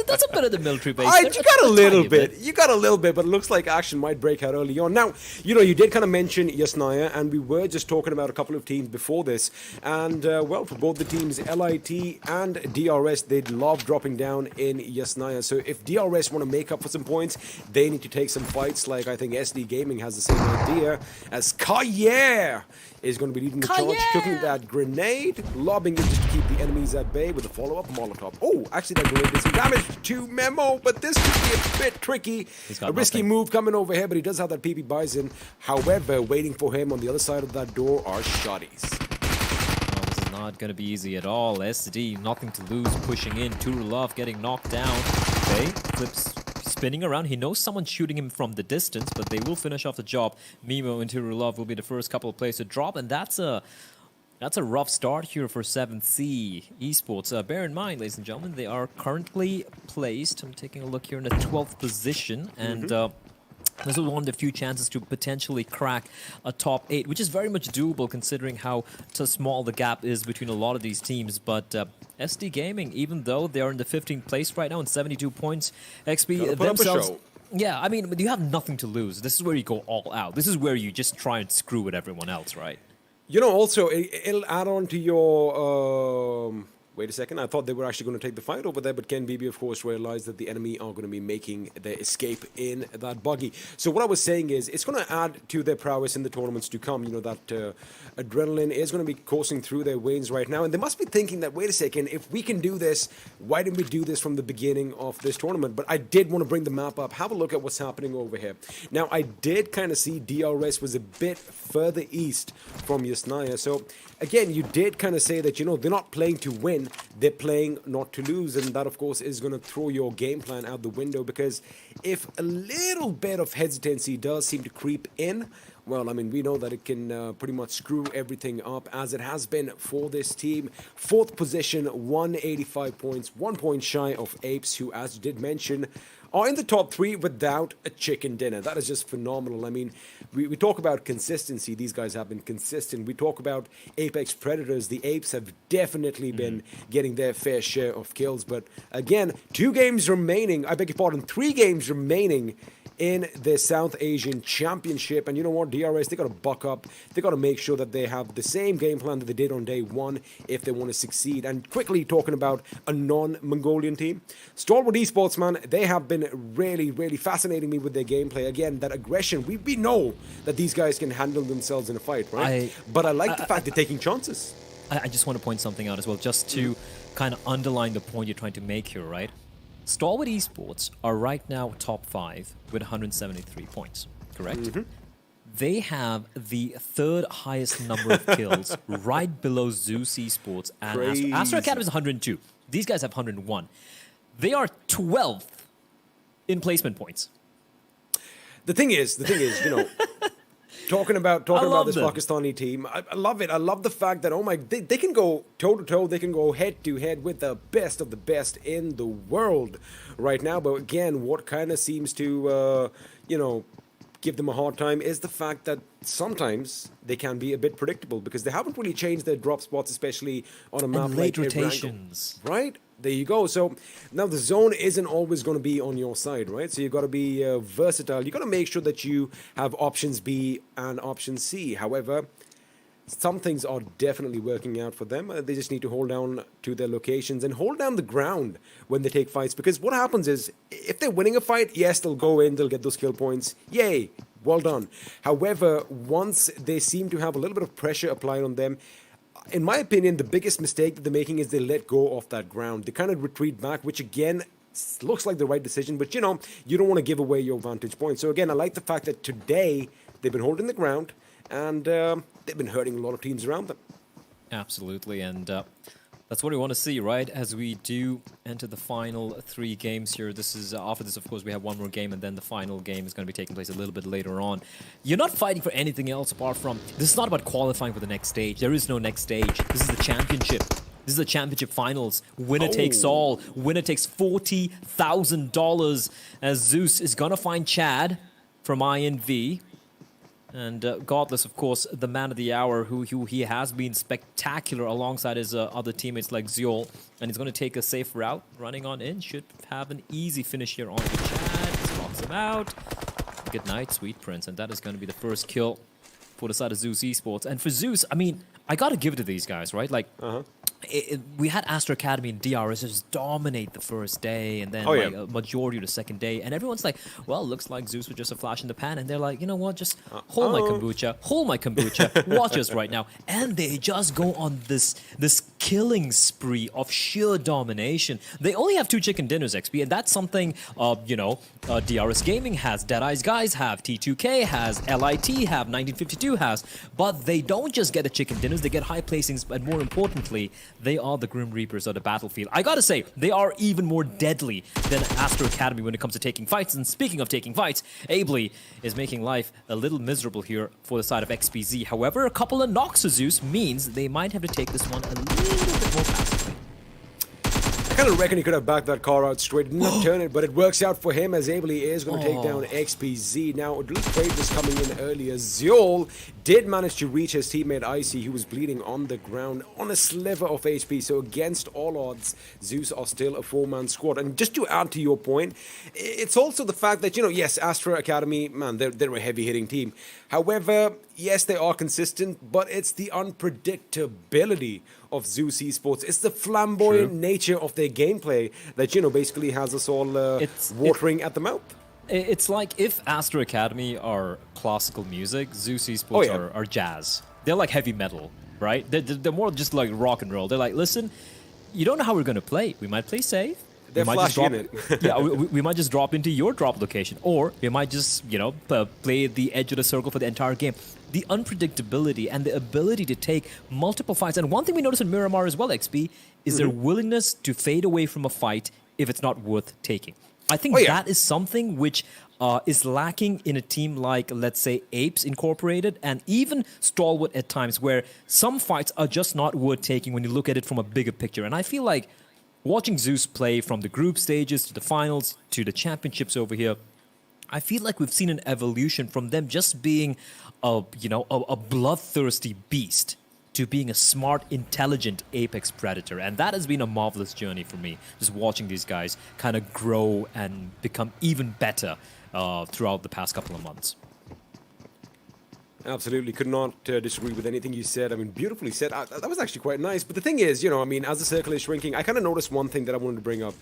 That's a bit of the military base. You got a little bit. You got a little bit, but it looks like action might break out early on. Now, you did kind of mention Yasnaya, and we were just talking about a couple of teams before this. And, well, for both the teams, LIT and DRS, they'd love dropping down in Yasnaya. So if DRS want to make up for some points, they need to take some fights. Like I think SDGaming has the same idea, as Kayer is going to be leading the charge, cooking that grenade, lobbing it just to keep the enemies at bay with a follow-up Molotov. Oh, actually that grenade did some damage to Memo, but this could be a bit tricky. A risky move coming over here, but he does have that PP Bison. However, waiting for him on the other side of that door are shotties. Well, this is not going to be easy at all. SD, nothing to lose, pushing in. Turulov getting knocked down. Okay, flips spinning around. He knows someone's shooting him from the distance, but they will finish off the job. Mimo and Turulov will be the first couple of players to drop, and that's a rough start here for 7C Esports. Bear in mind, ladies and gentlemen, they are currently placed. I'm taking a look here in the 12th position, and this is one of the few chances to potentially crack a top 8, which is very much doable considering how small the gap is between a lot of these teams. But SDGaming, even though they are in the 15th place right now and 72 points, XP themselves... Yeah, I mean, you have nothing to lose. This is where you go all out. This is where you just try and screw with everyone else, right? You know, also, it'll add on to your... Wait a second, I thought they were actually going to take the fight over there, but Ken BB, of course, realized that the enemy are going to be making their escape in that buggy. So what I was saying is, it's going to add to their prowess in the tournaments to come. You know, that adrenaline is going to be coursing through their veins right now, and they must be thinking that, wait a second, if we can do this, why didn't we do this from the beginning of this tournament? But I did want to bring the map up, have a look at what's happening over here. Now, I did kind of see DRS was a bit further east from Yasnaya, so... Again, you did kind of say that, you know, they're not playing to win, they're playing not to lose, and that, of course, is going to throw your game plan out the window, because if a little bit of hesitancy does seem to creep in, well, I mean, we know that it can pretty much screw everything up, as it has been for this team. 4th position, 185 points, 1 point shy of APES, who, as you did mention, are in the top 3 without a chicken dinner. That is just phenomenal. I mean, we talk about consistency. These guys have been consistent. We talk about Apex Predators. The Apes have definitely been getting their fair share of kills. But again, 2 games remaining. I beg your pardon, 3 games remaining in the South Asian Championship. And you know what, DRS, they got to buck up. They got to make sure that they have the same game plan that they did on day 1 if they want to succeed. And quickly talking about a non-Mongolian team, Stalwart Esports, man, they have been really, really fascinating me with their gameplay. Again, that aggression, we know that these guys can handle themselves in a fight, right? But I like the fact they're taking chances. I just want to point something out as well, just to kind of underline the point you're trying to make here, right? Stalwart Esports are right now top 5 with 173 points, correct? They have the 3rd highest number of kills, right below Zeus Esports and Astra Academy is 102. These guys have 101. They are 12th in placement points. The thing is, you know, talking about this Pakistani team, I love it. I love the fact that, oh my, they can go toe-to-toe, they can go head-to-head with the best of the best in the world right now. But again, what kind of seems to, you know, give them a hard time is the fact that sometimes they can be a bit predictable, because they haven't really changed their drop spots, especially on a map like rotations. Right? There you go. So now the zone isn't always going to be on your side, right? So you've got to be versatile. You've got to make sure that you have options B and option C. However, some things are definitely working out for them. They just need to hold down to their locations and hold down the ground when they take fights. Because what happens is, if they're winning a fight, yes, they'll go in, they'll get those kill points. Yay, well done. However, once they seem to have a little bit of pressure applied on them, in my opinion, the biggest mistake that they're making is they let go of that ground. They kind of retreat back, which again looks like the right decision, but you know, you don't want to give away your vantage point. So again, I like the fact that today they've been holding the ground, and they've been hurting a lot of teams around them. Absolutely, and that's what we want to see, right? As we do enter the final 3 games here. This is after this, of course, we have 1 more game, and then the final game is going to be taking place a little bit later on. You're not fighting for anything else apart from, this is not about qualifying for the next stage. There is no next stage. This is the championship. This is the championship finals. Winner takes all. Winner takes $40,000, as Zeus is going to find Chad from INV. And Godless, of course, the man of the hour, who he has been spectacular alongside his other teammates like Ziol. And he's going to take a safe route, running on in. Should have an easy finish here on the Chad. Locks him out. Good night, Sweet Prince. And that is going to be the first kill for the side of Zeus Esports. And for Zeus, I mean, I got to give it to these guys, right? Like, we had Astra Academy and DRS just dominate the first day, and then like a majority of the second day, and everyone's like, well, looks like Zeus was just a flash in the pan, and they're like, you know what, just hold my kombucha, watch us right now, and they just go on this killing spree of sheer domination. They only have 2 chicken dinners, XP, and that's something DRS Gaming has, DEADEYES guys have, T2K has, LIT have, 1952 has, but they don't just get the chicken dinners, they get high placings, and more importantly, they are the Grim Reapers of the battlefield. I gotta say, they are even more deadly than Astra Academy when it comes to taking fights. And speaking of taking fights, Ably is making life a little miserable here for the side of XPZ. However, a couple of knocks to Zeus means they might have to take this one a little bit more passively. I kind of reckon he could have backed that car out straight, did not turn it, but it works out for him as Ably is going to take down XPZ. Now, a little trade was coming in earlier. Ziol did manage to reach his teammate Icy, who was bleeding on the ground on a sliver of HP. So against all odds, Zeus are still a 4-man squad. And just to add to your point, it's also the fact that, yes, Astra Academy, man, they're a heavy-hitting team. However, yes, they are consistent, but it's the unpredictability of Zeus Esports. It's the flamboyant nature of their gameplay that, basically has us all watering at the mouth. It's like if Astra Academy are classical music, Zeus Esports are jazz. They're like heavy metal, right? They're more just like rock and roll. They're like, listen, you don't know how we're going to play. We might play safe. They're flash unit. we might just drop into your drop location, or we might just, play at the edge of the circle for the entire game. The unpredictability and the ability to take multiple fights. And one thing we notice in Miramar as well, XP, is their willingness to fade away from a fight if it's not worth taking. I think that is something which is lacking in a team like, let's say, APES Incorporated and even Stalwart at times, where some fights are just not worth taking when you look at it from a bigger picture. And I feel like watching Zeus play from the group stages to the finals to the championships over here, I feel like we've seen an evolution from them just being a bloodthirsty beast to being a smart, intelligent apex predator. And that has been a marvelous journey for me, just watching these guys kind of grow and become even better throughout the past couple of months. Absolutely, could not disagree with anything you said. I mean, beautifully said. That was actually quite nice. But the thing is, as the circle is shrinking, I kind of noticed one thing that I wanted to bring up.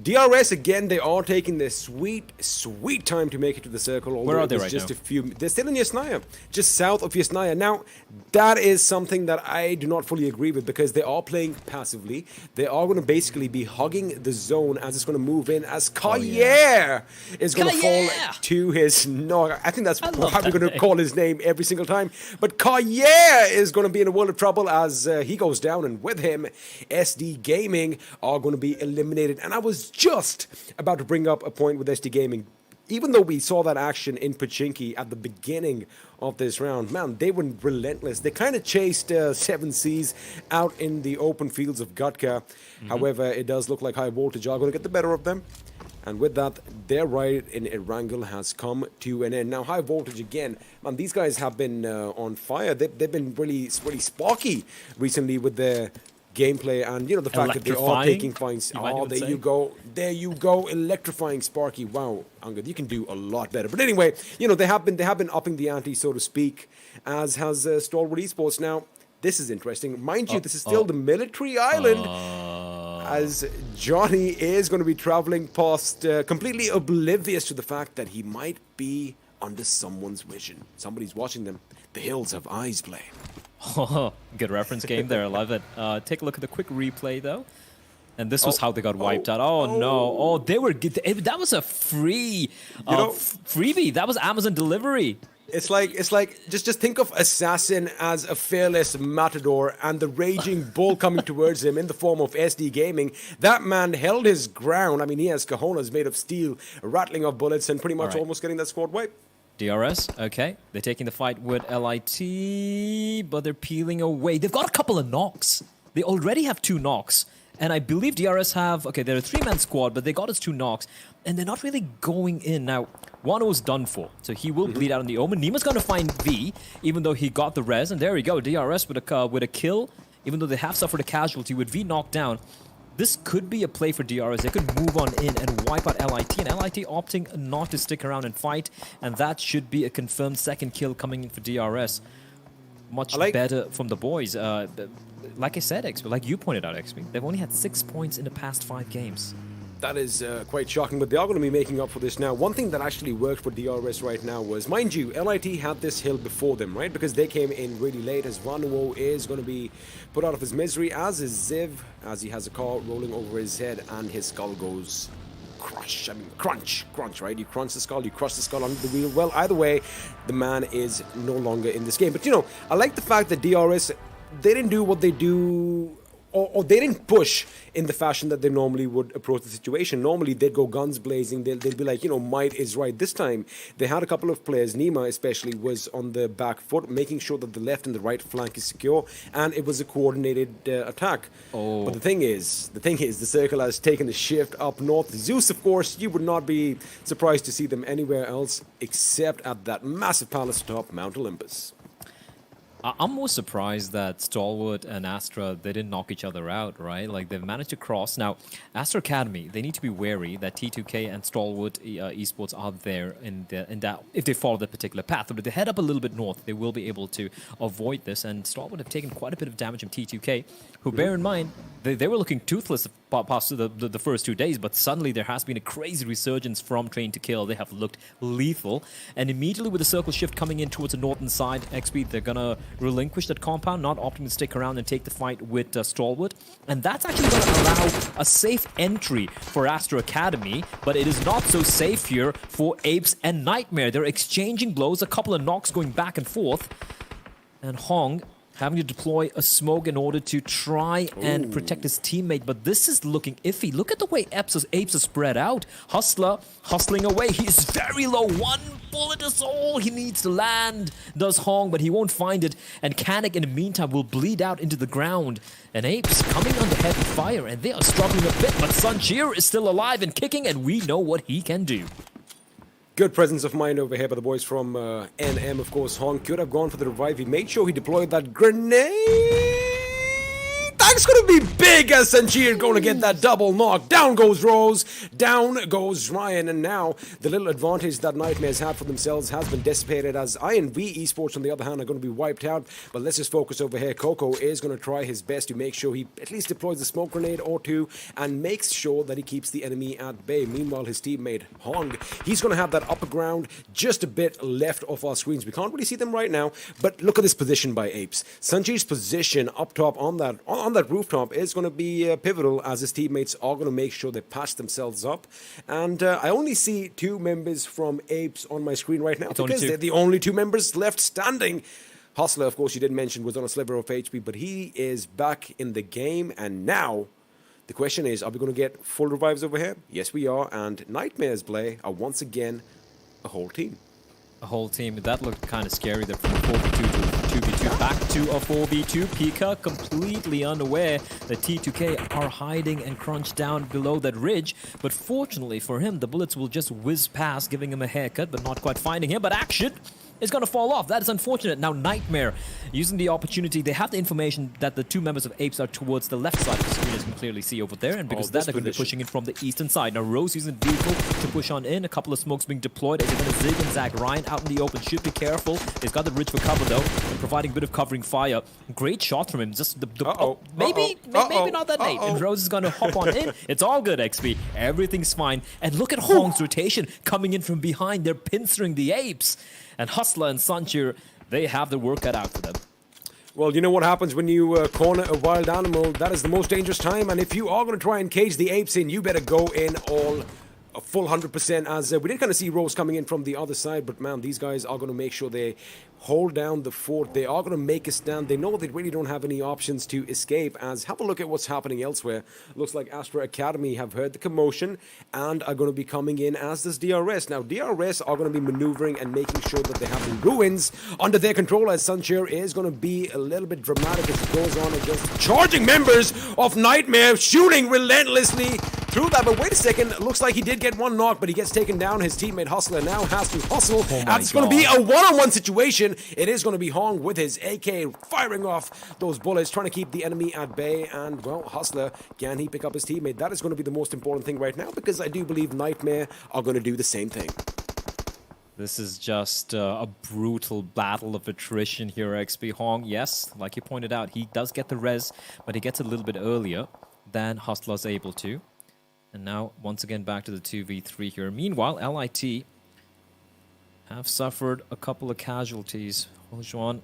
DRS, again, they are taking their sweet, sweet time to make it to the circle. Where are they right just now? They're still in Yasnaya, just south of Yasnaya. Now, that is something that I do not fully agree with because they are playing passively. They are going to basically be hugging the zone as it's going to move in, as Kayer is going to fall to his... No, I think that's how we're going to call his name every single time. But Kayer is going to be in a world of trouble as he goes down, and with him, SDGaming are going to be eliminated. And I was just about to bring up a point with SDGaming. Even though we saw that action in Pachinki at the beginning of this round, man, they were relentless. They kind of chased 7Cs out in the open fields of Gutka. However, it does look like High Voltage are going to get the better of them. And with that, their ride in Erangel has come to an end. Now, High Voltage again, man, these guys have been on fire. They've been really sparky recently with their gameplay and the fact that they are taking fights. Oh, there you go, electrifying Sparky. Wow, Angad, you can do a lot better. But anyway, they have been upping the ante, so to speak, as has Stalwart Esports. Now, this is interesting. Mind you, this is still the military island, as Johnny is going to be traveling past, completely oblivious to the fact that he might be under someone's vision. Somebody's watching them. The hills have eyes, play. Oh, good reference game there. I love it. Take a look at the quick replay, though. And this was how they got wiped out. Oh, no. Oh, they were... That was a freebie. That was Amazon delivery. It's like just think of Assassin as a fearless matador and the raging bull coming towards him in the form of SDGaming. That man held his ground. I mean, he has cojones made of steel, rattling off bullets, and pretty much almost getting that squad wiped. DRS, okay. They're taking the fight with LIT, but they're peeling away. They've got a couple of knocks. They already have 2 knocks. And I believe DRS have... Okay, they're a 3-man squad, but they got us 2 knocks. And they're not really going in. Now, Wano's done for. So he will bleed out in the Omen. Nima's going to find V, even though he got the res. And there we go. DRS with a kill, even though they have suffered a casualty with V knocked down. This could be a play for DRS. They could move on in and wipe out LIT. And LIT opting not to stick around and fight. And that should be a confirmed second kill coming in for DRS. much better from the boys. Like I said, XP, like you pointed out, XP, they've only had 6 points in the past 5 games. That is quite shocking, but they are going to be making up for this now. One thing that actually worked for DRS right now was, mind you, LIT had this hill before them, right? Because they came in really late, as Vanuo is going to be put out of his misery, as is Ziv, as he has a car rolling over his head, and his skull goes crunch, right? You crunch the skull, you crush the skull under the wheel. Well, either way, the man is no longer in this game. But, you know, I like the fact that DRS, they didn't do what they do, or they didn't push in the fashion that they normally would approach the situation. Normally, they'd go guns blazing. They'd be like, you know, might is right. This time, they had a couple of players, Nima especially, was on the back foot, making sure that the left and the right flank is secure, and it was a coordinated attack. But the thing is, the circle has taken the shift up north. Zeus, of course, you would not be surprised to see them anywhere else except at that massive palace atop Mount Olympus. I'm more surprised that Stalwart and Astra, they didn't knock each other out, right? Like, they've managed to cross. Now, Astra Academy, they need to be wary that T2K and Stalwart Esports are there in that, if they follow that particular path. But if they head up a little bit north, they will be able to avoid this. And Stalwart have taken quite a bit of damage from T2K, who, bear in mind, they were looking toothless past the first 2 days, but suddenly there has been a crazy resurgence from Train to Kill. They have looked lethal. And immediately with the circle shift coming in towards the northern side, XP, they're going to relinquish that compound, not opting to stick around and take the fight with Stalwart. And that's actually going to allow a safe entry for Astra Academy, but it is not so safe here for Apes and Nightmare. They're exchanging blows, a couple of knocks going back and forth. And Hong having to deploy a smoke in order to try and protect his teammate, but this is looking iffy. Look at the way Apes are spread out. Hustler hustling away. He is very low. 1 bullet is all he needs to land. Does Hong, but he won't find it. And Kanik, in the meantime, will bleed out into the ground. And Apes coming under heavy fire, and they are struggling a bit, but Sanchir is still alive and kicking, and we know what he can do. Good presence of mind over here by the boys from NM, of course. Hong could have gone for the revive. He made sure he deployed that grenade. That's going to be big as Sanchir going to get that double knock. Down goes Rose, down goes Ryan, and now the little advantage that Nightmares had for themselves has been dissipated as INVEsports, on the other hand, are going to be wiped out. But let's just focus over here. Coco is going to try his best to make sure he at least deploys a smoke grenade or two and makes sure that he keeps the enemy at bay. Meanwhile, his teammate Hong, he's going to have that upper ground just a bit left off our screens. We can't really see them right now, but look at this position by Apes. Sanjir's position up top on that rooftop is going to be pivotal, as his teammates are going to make sure they patch themselves up. And I only see 2 members from Apes on my screen right now because they're the only 2 members left standing. Hustler, of course, you did mention, was on a sliver of HP, but he is back in the game. And now the question is, are we going to get full revives over here? Yes, we are. And Nightmares Play are once again a whole team. A whole team. That looked kind of scary. They're from 4v2 to 2v2 back to a 4v2. Pika completely unaware that T2K are hiding and crunched down below that ridge. But fortunately for him, the bullets will just whiz past, giving him a haircut, but not quite finding him. But Action is going to fall off. That is unfortunate. Now Nightmare, using the opportunity, they have the information that the 2 members of Apes are towards the left side of the screen, as you can clearly see over there. And because of that, they're going to be pushing in from the eastern side. Now Rose using the vehicle to push on in. A couple of smokes being deployed as they're going to zig and zag. Ryan out in the open. Should be careful. He's got the ridge for cover though, and providing a bit of covering fire. Great shot from him. Just maybe not that late. And Rose is going to hop on in. It's all good, XP. Everything's fine. And look at Hong's rotation coming in from behind. They're pincering the Apes. And Hustler and Sanchir, they have the work cut out for them. Well, you know what happens when you corner a wild animal? That is the most dangerous time. And if you are going to try and cage the Apes in, you better go in all a full 100%, as we did kind of see Rose coming in from the other side. But, man, these guys are going to make sure they hold down the fort. They are going to make a stand. They know they really don't have any options to escape, as have a look at what's happening elsewhere. Looks like Astra Academy have heard the commotion and are going to be coming in, as does DRS. Now, DRS are going to be maneuvering and making sure that they have the ruins under their control, as Sanchir is going to be a little bit dramatic as it goes on against charging members of Nightmare, shooting relentlessly through that. But wait a second, looks like he did get 1 knock, but he gets taken down. His teammate Hustler now has to hustle, and it's going to be a one-on-one situation. It is going to be Hong with his AK firing off those bullets, trying to keep the enemy at bay. And, well, Hustler, can he pick up his teammate? That is going to be the most important thing right now, because I do believe Nightmare are going to do the same thing. This is just a brutal battle of attrition here, XP. Hong, yes, like you pointed out, he does get the res, but he gets a little bit earlier than Hustler's able to. And now, once again, back to the 2v3 here. Meanwhile, LIT have suffered a couple of casualties. Ho Juan,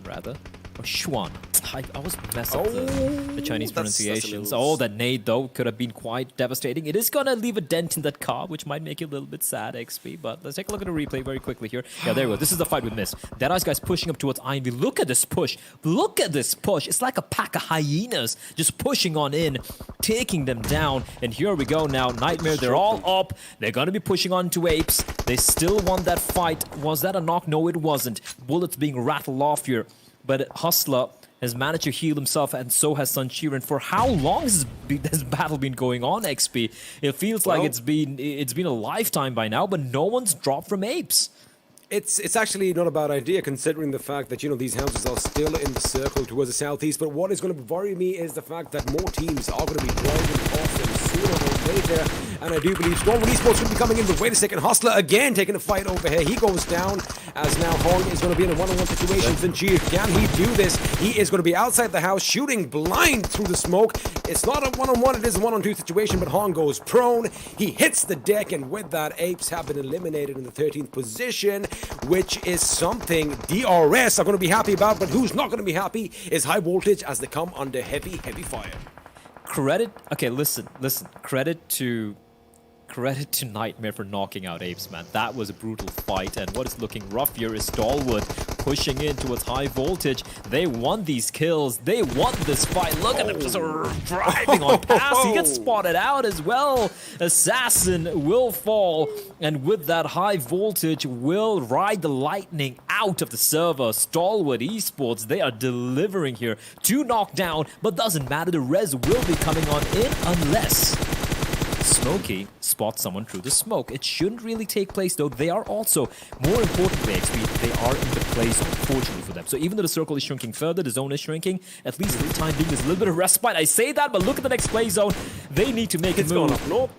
rather. Or Xuan. I always mess up the Chinese pronunciations. That nade, though, could have been quite devastating. It is going to leave a dent in that car, which might make it a little bit sad, XP. But let's take a look at the replay very quickly here. Yeah, there we go. This is the fight with Miss. DEADEYES guys pushing up towards INV. Look at this push. Look at this push. It's like a pack of hyenas just pushing on in, taking them down. And here we go now. Nightmare, they're all up. They're going to be pushing on to Apes. They still won that fight. Was that a knock? No, it wasn't. Bullets being rattled off here. But Hustler has managed to heal himself, and so has Sunshiren. For how long has this battle been going on, XP? It feels like it's been a lifetime by now, but no one's dropped from Apes. It's actually not a bad idea, considering the fact that, you know, these houses are still in the circle towards the southeast. But what is going to worry me is the fact that more teams are going to be driving off them sooner or later. And I do believe Stalwart Esports will be coming in. But wait a second, Hustler again taking a fight over here. He goes down as now Hong is going to be in a one-on-one situation. Sanjir, can he do this? He is going to be outside the house, shooting blind through the smoke. It's not a one-on-one, it is a one-on-two situation, but Hong goes prone. He hits the deck, and with that, Apes have been eliminated in the 13th position, which is something DRS are going to be happy about, but who's not going to be happy is High Voltage as they come under heavy fire. Credit to Nightmare for knocking out Apes, man. That was a brutal fight, and what is looking rough here is Stalwart pushing in towards High Voltage. They won these kills. They won this fight. Look at them just driving on past. He gets spotted out as well. Assassin will fall, and with that, High Voltage will ride the lightning out of the server. Stalwart Esports, they are delivering here. 2 knockdown, but doesn't matter. The res will be coming on in unless Smokey spots someone through the smoke. It shouldn't really take place, though. They are also, more importantly, XP, they are in the play zone, fortunately for them. So even though the circle is shrinking further, the zone is shrinking, at least for the time being, there's a little bit of respite. I say that, but look at the next play zone. They need to make a move. Going up north.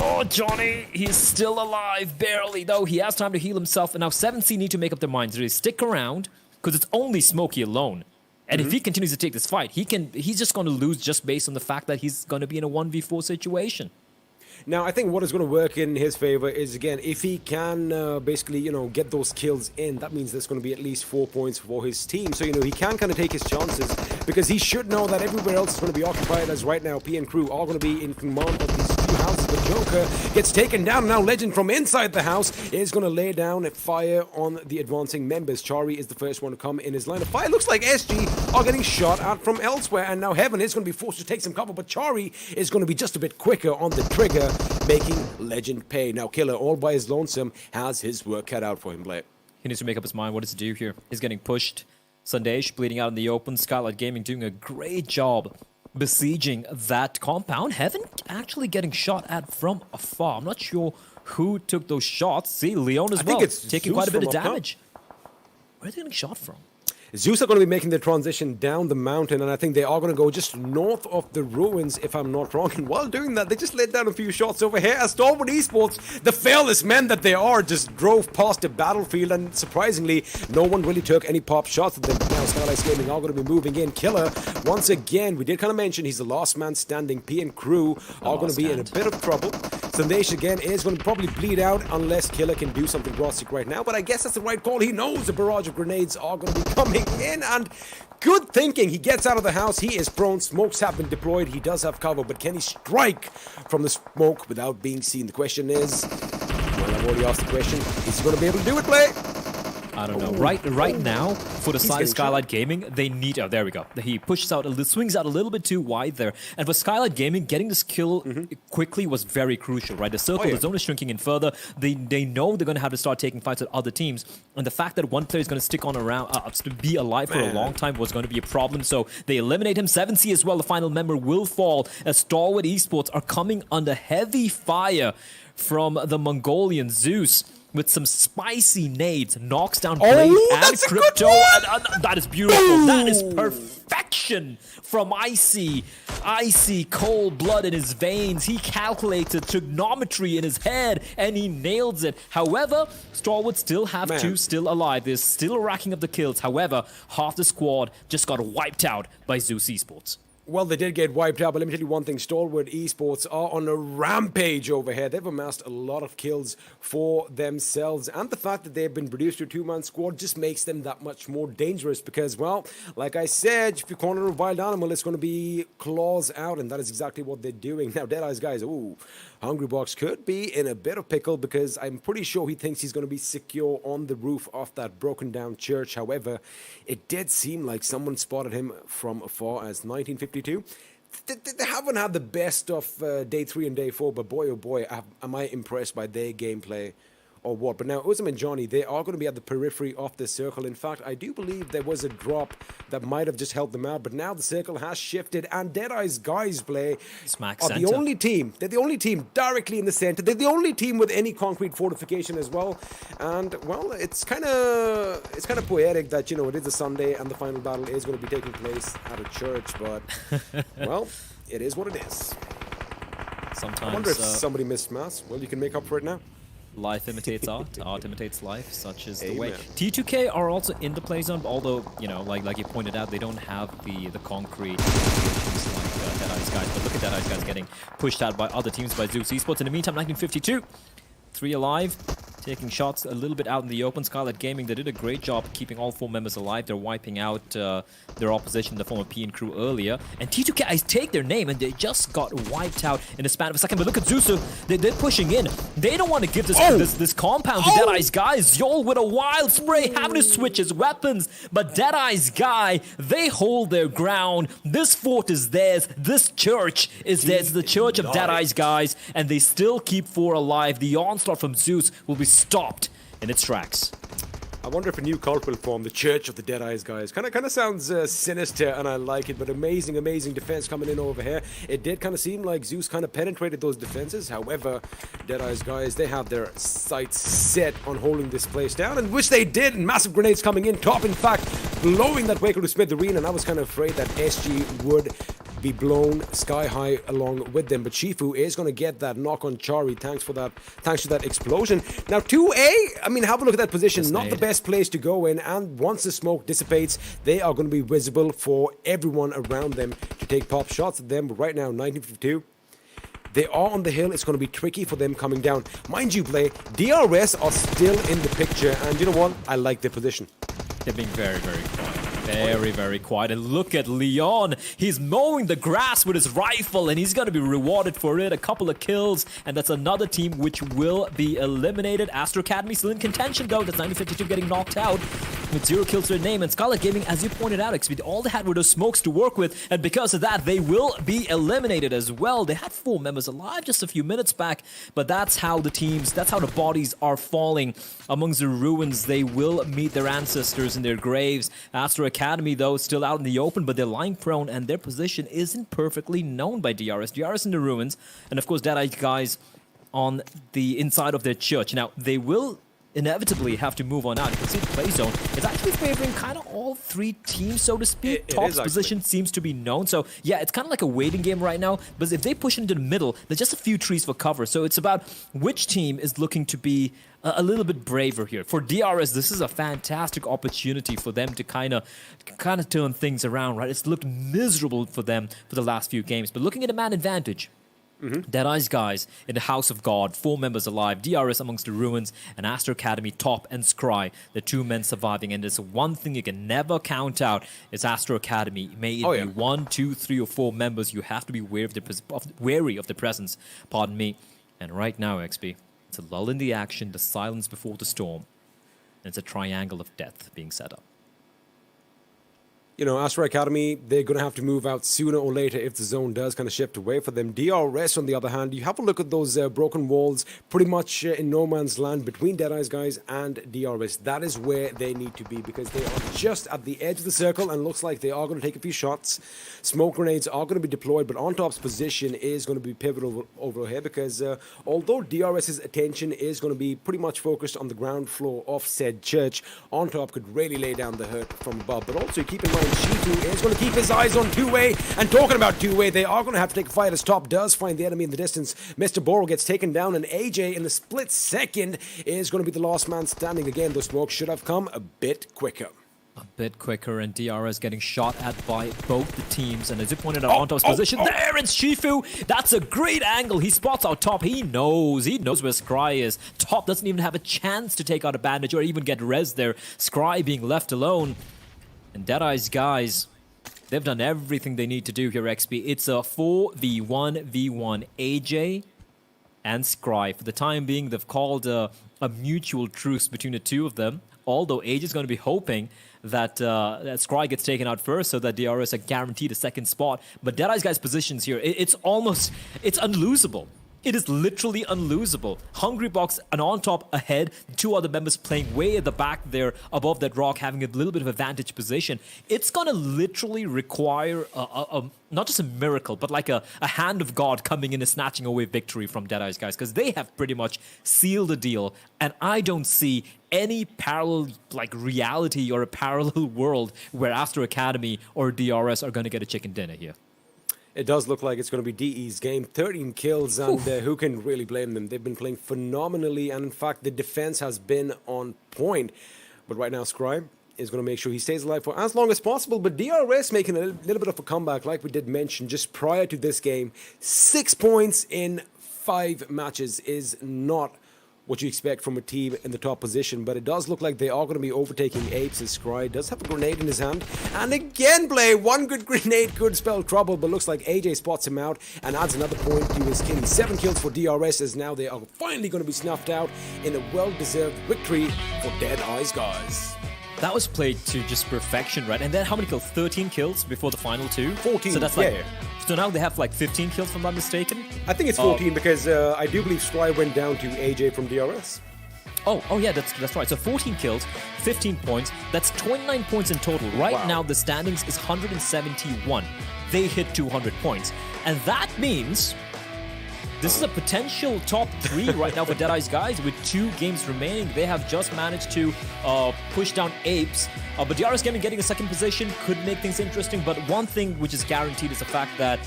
Oh, Johnny, he's still alive, barely, though. He has time to heal himself, and now 7C need to make up their minds. They stick around, because it's only Smokey alone. And if he continues to take this fight, he's just going to lose just based on the fact that he's going to be in a 1v4 situation. Now, I think what is going to work in his favor is, again, if he can basically, you know, get those kills in, that means there's going to be at least 4 points for his team. So, you know, he can kind of take his chances because he should know that everywhere else is going to be occupied, as right now PN Crew are going to be in command of these few houses. The Joker gets taken down. Now Legend from inside the house is going to lay down a fire on the advancing members. Chari is the first one to come in his line of fire. Looks like SG are getting shot at from elsewhere, and now Heaven is going to be forced to take some cover, but Chari is going to be just a bit quicker on the trigger, making Legend pay. Now Killer, all by his lonesome, has his work cut out for him, Blake. He needs to make up his mind what to do here. He's getting pushed. Sandesh bleeding out in the open. Skylightz Gaming doing a great job besieging that compound. Heaven actually getting shot at from afar. I'm not sure who took those shots. See, Leon as well, taking quite a bit of damage. Where are they getting shot from? Zeus are going to be making the transition down the mountain, and I think they are going to go just north of the ruins, if I'm not wrong. And while doing that, they just laid down a few shots over here as Stalwart Esports, the fearless men that they are, just drove past the battlefield, and surprisingly, no one really took any pop shots at them. But now Skylightz Gaming are going to be moving in. Killer, once again, we did kind of mention he's the last man standing. PN Crew are going to be in a bit of trouble. Sandesh again is going to probably bleed out unless Killer can do something drastic right now, but I guess that's the right call. He knows a barrage of grenades are going to be coming in, and good thinking. He gets out of the house. He is prone. Smokes have been deployed. He does have cover, but can he strike from the smoke without being seen? The question is, well, I've already asked the question. Is he going to be able to do it, Blake? I don't know. Right now, for the side of Skylightz Gaming, they need... Oh, there we go. He pushes out, swings out a little bit too wide there. And for Skylightz Gaming, getting this kill quickly was very crucial, right? The circle, the zone is shrinking in further. They know they're going to have to start taking fights with other teams. And the fact that one player is going to stick on around, to be alive for a long time was going to be a problem. So they eliminate him. 7C as well, the final member will fall as Stalwart Esports are coming under heavy fire from the Mongolian Zeus. with some spicy nades, knocks down Blade and Crypto. And that is beautiful. That is perfection from Icy. Icy, cold blood in his veins. He calculated trigonometry in his head and he nails it. However, Stalwart still have two still alive. They're still racking up the kills. However, half the squad just got wiped out by Zeus Esports. Well, they did get wiped out, but let me tell you one thing. Stalwart Esports are on a rampage over here. They've amassed a lot of kills for themselves. And the fact that they've been reduced to a two-man squad just makes them that much more dangerous because, well, like I said, if you corner a wild animal, it's going to be claws out, and that is exactly what they're doing. Now, DEADEYES, guys, ooh, Hungrybox could be in a bit of pickle because I'm pretty sure he thinks he's going to be secure on the roof of that broken-down church. However, it did seem like someone spotted him from afar as 1952. They haven't had the best of day 3 and day 4, but boy, oh boy, am I impressed by their gameplay or what. But now, Uzum and Johnny, they are going to be at the periphery of the circle. In fact, I do believe there was a drop that might have just helped them out, but now the circle has shifted, and DEADEYES guys play Smack are center. the only team. They're the only team directly in the center. They're the only team with any concrete fortification as well. And, well, it's kind of poetic that, you know, it is a Sunday and the final battle is going to be taking place at a church, but, well, it is what it is. Sometimes, I wonder if somebody missed mass. Well, you can make up for it now. Life imitates art, art imitates life, such is the Amen. way. T2K are also in the play zone, although, you know, like you pointed out, they don't have the concrete fortifications like DEADEYES guys. But look at DEADEYES guys getting pushed out by other teams, by Zeus Esports. In the meantime, 1952, 3 alive, taking shots a little bit out in the open. Skylightz Gaming, they did a great job keeping all 4 members alive. They're wiping out their opposition in the form of P and crew earlier. And T2K, I take their name, and they just got wiped out in the span of a second. But look at Zeus, they're pushing in. They don't want to give this compound to DEADEYES guys. Yol with a wild spray, having to switch his weapons. But DEADEYES guy, they hold their ground. This fort is theirs. This church is theirs. The church of DEADEYES guys. And they still keep 4 alive. The onslaught from Zeus will be stopped in its tracks. I wonder if a new cult will form, the Church of the DEADEYES guys. Kind of sounds sinister, and I like it, but amazing defense coming in over here. It did kind of seem like Zeus kind of penetrated those defenses. However, DEADEYES guys, they have their sights set on holding this place down, and which they did. And massive grenades coming in, top in fact, blowing that Waco to smithereens, and I was kind of afraid that SG would be blown sky high along with them, but Shifu is going to get that knock on Chari thanks to that explosion. Now 2A, I mean, have a look at that position. Not the best place to go in, and once the smoke dissipates, they are going to be visible for everyone around them to take pop shots at them. But right now, 1952, they are on the hill. It's going to be tricky for them coming down. Mind you, Play, DRS are still in the picture, and you know what? I like their position. They're being very, very quiet. Very quiet. And look at Leon. He's mowing the grass with his rifle, and he's going to be rewarded for it. A couple of kills, and that's another team which will be eliminated. Astra Academy still in contention, though. That's 1952 getting knocked out with 0 kills to their name. And Skylightz Gaming, as you pointed out, XP, all they had were those smokes to work with, and because of that, they will be eliminated as well. They had 4 members alive just a few minutes back, but that's how the bodies are falling amongst the ruins. They will meet their ancestors in their graves. Astra Academy, though, is still out in the open, but they're lying prone, and their position isn't perfectly known by DRS. DRS in the ruins, and of course, DEADEYES guys on the inside of their church. Now, they will inevitably have to move on out. You can see the play zone is actually favoring kind of all 3 teams, so to speak. Top's position seems to be known. So, yeah, it's kind of like a waiting game right now. But if they push into the middle, there's just a few trees for cover. So it's about which team is looking to be a little bit braver here. For DRS, this is a fantastic opportunity for them to kind of turn things around, right? It's looked miserable for them for the last few games. But looking at a man advantage, DEADEYES guys in the House of God, 4 members alive, DRS amongst the ruins, and Astra Academy, Top and Scry, the 2 men surviving. And there's one thing you can never count out, is Astra Academy. May it be 1, 2, 3, or 4 members, you have to be wary of the presence, pardon me. And right now, XP, it's a lull in the action, the silence before the storm, and it's a triangle of death being set up. Astra Academy, they're going to have to move out sooner or later if the zone does kind of shift away for them. DRS, on the other hand, you have a look at those broken walls pretty much in no man's land between Deadeye's guys and DRS. That is where they need to be because they are just at the edge of the circle and looks like they are going to take a few shots. Smoke grenades are going to be deployed, but On Top's position is going to be pivotal over here because although DRS's attention is going to be pretty much focused on the ground floor of said church, On Top could really lay down the hurt from above. But also keep in mind, Shifu is going to keep his eyes on two-way. And talking about two-way, they are going to have to take a fight as Top does find the enemy in the distance. Mr. Boro gets taken down, and AJ in the split second is going to be the last man standing. Again, the smoke should have come a bit quicker. A bit quicker, and DRS getting shot at by both the teams. And as you pointed out, On Top's position there, it's Shifu. That's a great angle. He spots out Top. He knows where Scry is. Top doesn't even have a chance to take out a bandage or even get res there. Scry being left alone. And Deadeye's guys, they've done everything they need to do here, XP. It's a 4v1v1. AJ and Scry. For the time being, they've called a mutual truce between the two of them. Although AJ is going to be hoping that Scry gets taken out first so that DRS are guaranteed a second spot. But Deadeye's guys' positions here, it's unlosable. It is literally unlosable. Hungry Box and On Top ahead, two other members playing way at the back there above that rock, having a little bit of a vantage position. It's going to literally require not just a miracle, but like a hand of God coming in and snatching away victory from Deadeye's guys, because they have pretty much sealed the deal. And I don't see any parallel reality or a parallel world where Astra Academy or DRS are going to get a chicken dinner here. It does look like it's going to be DE's game. 13 kills, and who can really blame them? They've been playing phenomenally, and in fact, the defense has been on point. But right now, Scribe is going to make sure he stays alive for as long as possible. But DRS making a little bit of a comeback, like we did mention just prior to this game. 6 points in 5 matches is not what you expect from a team in the top position, but it does look like they are going to be overtaking APES as Scry does have a grenade in his hand. And again, Blay, one good grenade could spell trouble, but looks like AJ spots him out and adds another point to his killing. 7 kills for DRS as now they are finally going to be snuffed out in a well-deserved victory for Deadeye's guys. That was played to just perfection, right? And then how many kills? 13 kills before the final 2? 14, so that's so now they have 15 kills, if I'm not mistaken? I think it's 14 because I do believe Scry went down to AJ from DRS. Oh yeah, that's right. So 14 kills, 15 points. That's 29 points in total. Right now, the standings is 171. They hit 200 points. And that means this is a potential top 3 right now for Deadeye's guys with 2 games remaining. They have just managed to push down APES. But DRS Gaming getting a second position could make things interesting. But one thing which is guaranteed is the fact that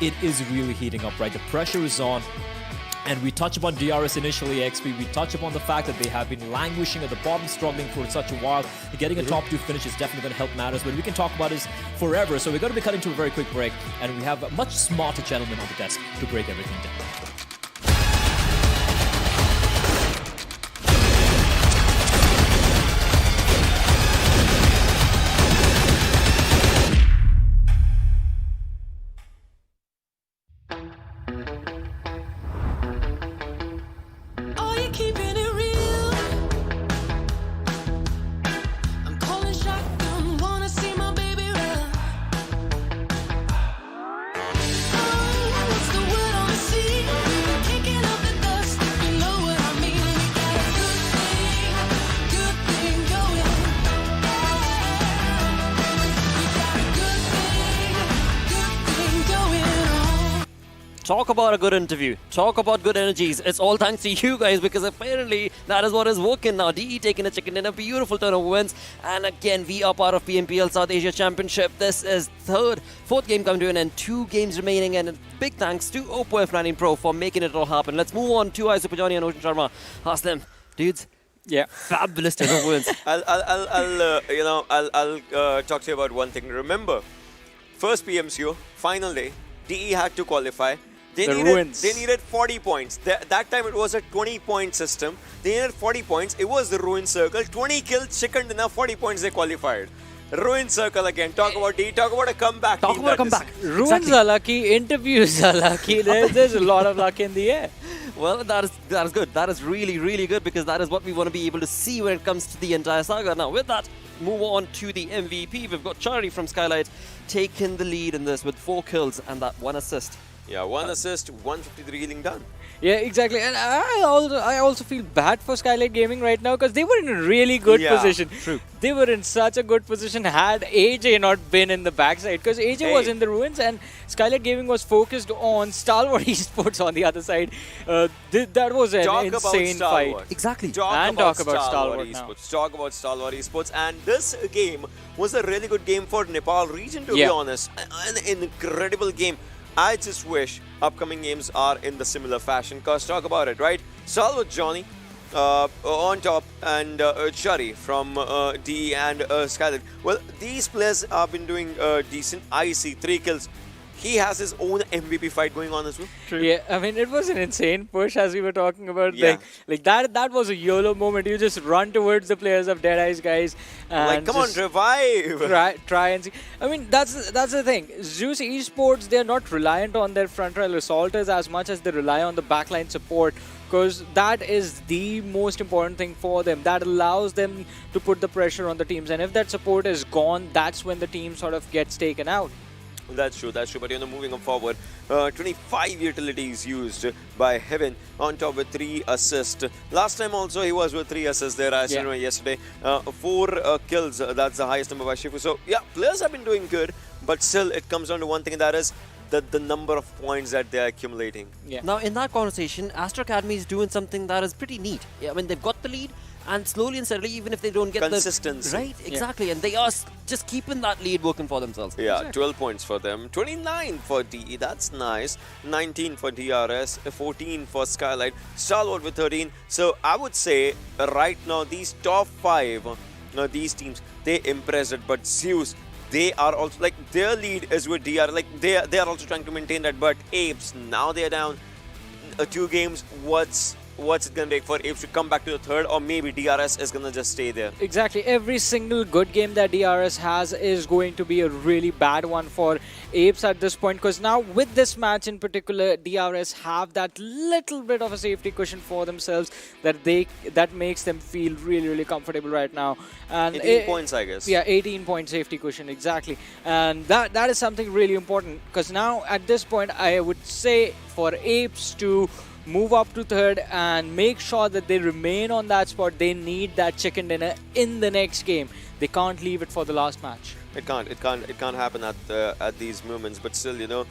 it is really heating up, right? The pressure is on. And we touch upon DRS initially, XP. We touch upon the fact that they have been languishing at the bottom, struggling for such a while. Getting a top 2 finish is definitely going to help matters, but we can talk about this forever. So we're going to be cutting to a very quick break, and we have a much smarter gentleman on the desk to break everything down. Talk about a good interview. Talk about good energies. It's all thanks to you guys, because apparently that is what is working now. DE taking a chicken dinner, beautiful turn of wins. And again, we are part of PMPL South Asia Championship. This is fourth game coming to an end, 2 games remaining. And big thanks to OPPO F19 Pro for making it all happen. Let's move on to Super Johnny and Ocean Sharma. Ask them, dudes. Yeah, fabulous turn of wins. I'll talk to you about one thing. Remember, first PMCO, final day, DE had to qualify. They needed 40 points. That time it was a 20-point system. They needed 40 points. It was the ruin circle. 20 kills, chicken dinner, 40 points, they qualified. Ruin circle again. Talk about D. Talk about a comeback. Talk about a comeback. Ruins are lucky, interviews are lucky. There's a lot of luck in the air. Well, that is good. That is really, really good, because that is what we want to be able to see when it comes to the entire saga. Now, with that, move on to the MVP. We've got Chari from Skylightz taking the lead in this with 4 kills and that 1 assist. Yeah, 1 assist, 153 healing done. Yeah, exactly. And I also feel bad for Skylightz Gaming right now, because they were in a really good position. True. They were in such a good position had AJ not been in the backside, because AJ was in the ruins and Skylightz Gaming was focused on Stalwart Esports on the other side. That was an insane fight. Exactly. Talk about Stalwart Esports. Talk about Stalwart Esports. And this game was a really good game for Nepal region, to be honest. An incredible game. I just wish upcoming games are in the similar fashion, because talk about it, right? Stalwart Johnny on top, and Chari from DE and Skylightz. Well, these players have been doing decent. I see 3 kills. He has his own MVP fight going on as well. True. Yeah, I mean, it was an insane push, as we were talking about. Yeah. Like that was a YOLO moment. You just run towards the players of DEADEYES, guys. And like, come on, revive! Try and see. I mean, that's the thing. Zeus Esports, they're not reliant on their front row assaulters as much as they rely on the backline support, because that is the most important thing for them. That allows them to put the pressure on the teams. And if that support is gone, that's when the team sort of gets taken out. That's true, but moving on forward, 25 utilities used by Heaven on top with 3 assists. Last time also he was with 3 assists there, as you know, yesterday. 4 kills, that's the highest number by Shifu. So yeah, players have been doing good, but still it comes down to one thing, and that is the number of points that they're accumulating. Yeah. Now in that conversation, Astra Academy is doing something that is pretty neat. I mean, they've got the lead, and slowly and steadily, even if they don't get consistency. Right, exactly, and they are just keeping that lead working for themselves. Yeah, exactly. 12 points for them, 29 for DE, that's nice, 19 for DRS, 14 for Skylightz, Stalwart with 13. So I would say right now these top 5, these teams, they impressed it, but Zeus, they are also, like, their lead is with DR, like they are also trying to maintain that, but APES, now they're down 2 games. What's it going to take for APES to come back to the 3rd, or maybe DRS is going to just stay there? Exactly. Every single good game that DRS has is going to be a really bad one for APES at this point, because now with this match in particular, DRS have that little bit of a safety cushion for themselves that makes them feel really, really comfortable right now. And 18 points, I guess. Yeah, 18-point safety cushion, exactly. And that is something really important, because now at this point, I would say for APES to move up to 3rd and make sure that they remain on that spot, they need that chicken dinner in the next game. They can't leave it for the last match. It can't happen at these moments. But still,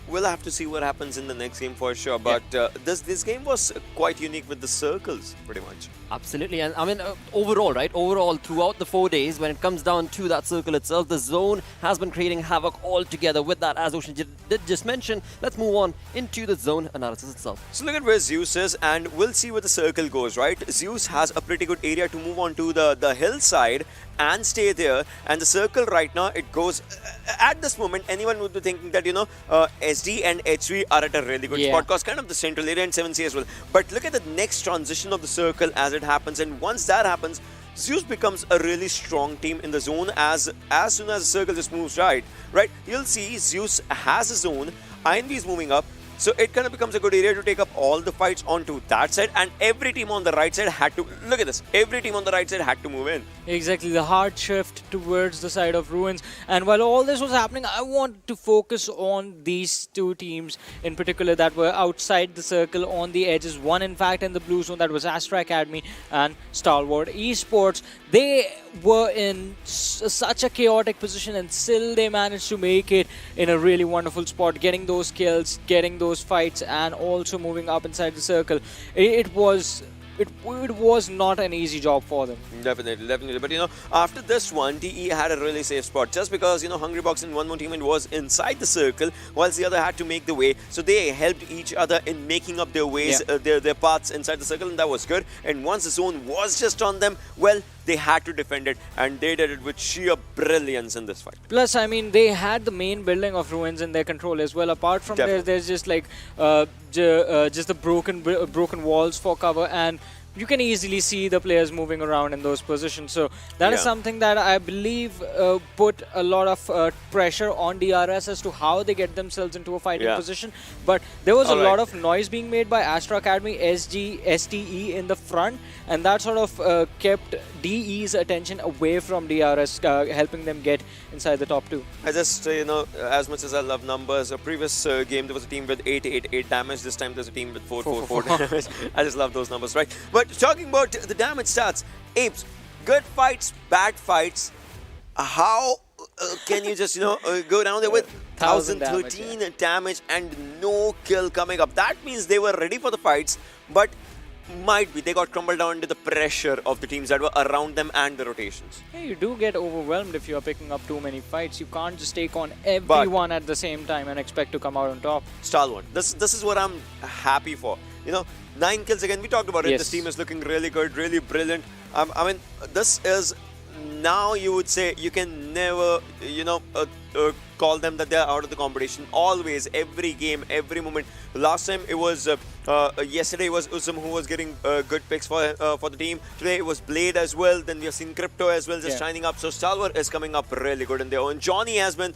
we'll have to see what happens in the next game for sure. But this game was quite unique with the circles, pretty much. Absolutely, and I mean overall, right? Overall, throughout the 4 days, when it comes down to that circle itself, the zone has been creating havoc altogether. With that, as Ocean did just mention, let's move on into the zone analysis itself. So look at where Zeus is, and we'll see where the circle goes, right? Zeus has a pretty good area to move on to the hillside and stay there, and the circle right now, it goes at this moment, anyone would be thinking that SD and HV are at a really good spot, because kind of the central area and 7C as well. But look at the next transition of the circle as it happens, and once that happens, Zeus becomes a really strong team in the zone as soon as the circle just moves right. You'll see Zeus has a zone, INV is moving up, so it kind of becomes a good area to take up all the fights onto that side, and every team on the right side had to, look at this, every team on the right side had to move in. Exactly, the hard shift towards the side of Ruins. And while all this was happening, I wanted to focus on these 2 teams in particular that were outside the circle on the edges. One, in fact, in the blue zone, that was Astra Academy and Stalwart Esports. They were in such a chaotic position, and still they managed to make it in a really wonderful spot, getting those kills, getting those fights, and also moving up inside the circle. It was not an easy job for them. Definitely. But after this one, DE had a really safe spot, just because Hungrybox and one more teammate was inside the circle, whilst the other had to make the way. So they helped each other in making up their ways, their paths inside the circle, and that was good. And once the zone was just on them, well, they had to defend it, and they did it with sheer brilliance in this fight. Plus, I mean, they had the main building of Ruins in their control as well. Apart from there's just like just the broken walls for cover, and you can easily see the players moving around in those positions. So that is something that I believe put a lot of pressure on DRS as to how they get themselves into a fighting position. But there was a lot of noise being made by Astra Academy, STE in the front, and that sort of kept DE's attention away from DRS, helping them get inside the top 2. I just, as much as I love numbers, a previous game there was a team with 888 damage, this time there's a team with 444 damage. I just love those numbers, right? But talking about the damage stats, Apes, good fights, bad fights, how can you just, go down there with 1013 damage and no kill coming up? That means they were ready for the fights, but might be they got crumbled down under the pressure of the teams that were around them and the rotations. Yeah, you do get overwhelmed if you're picking up too many fights. You can't just take on everyone at the same time and expect to come out on top. Stalwart, this is what I'm happy for. 9 kills again, we talked about it. This team is looking really good, really brilliant. I mean, this is, now you would say you can never, call them that they're out of the competition. Always, every game, every moment. Last time it was, yesterday it was Usum who was getting good picks for the team. Today it was Blade as well. Then we have seen Crypto as well just shining up. So Stalwart is coming up really good in their own. Johnny has been,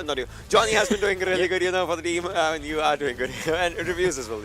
not you. Johnny has been doing really good, for the team. And you are doing good. And reviews as well,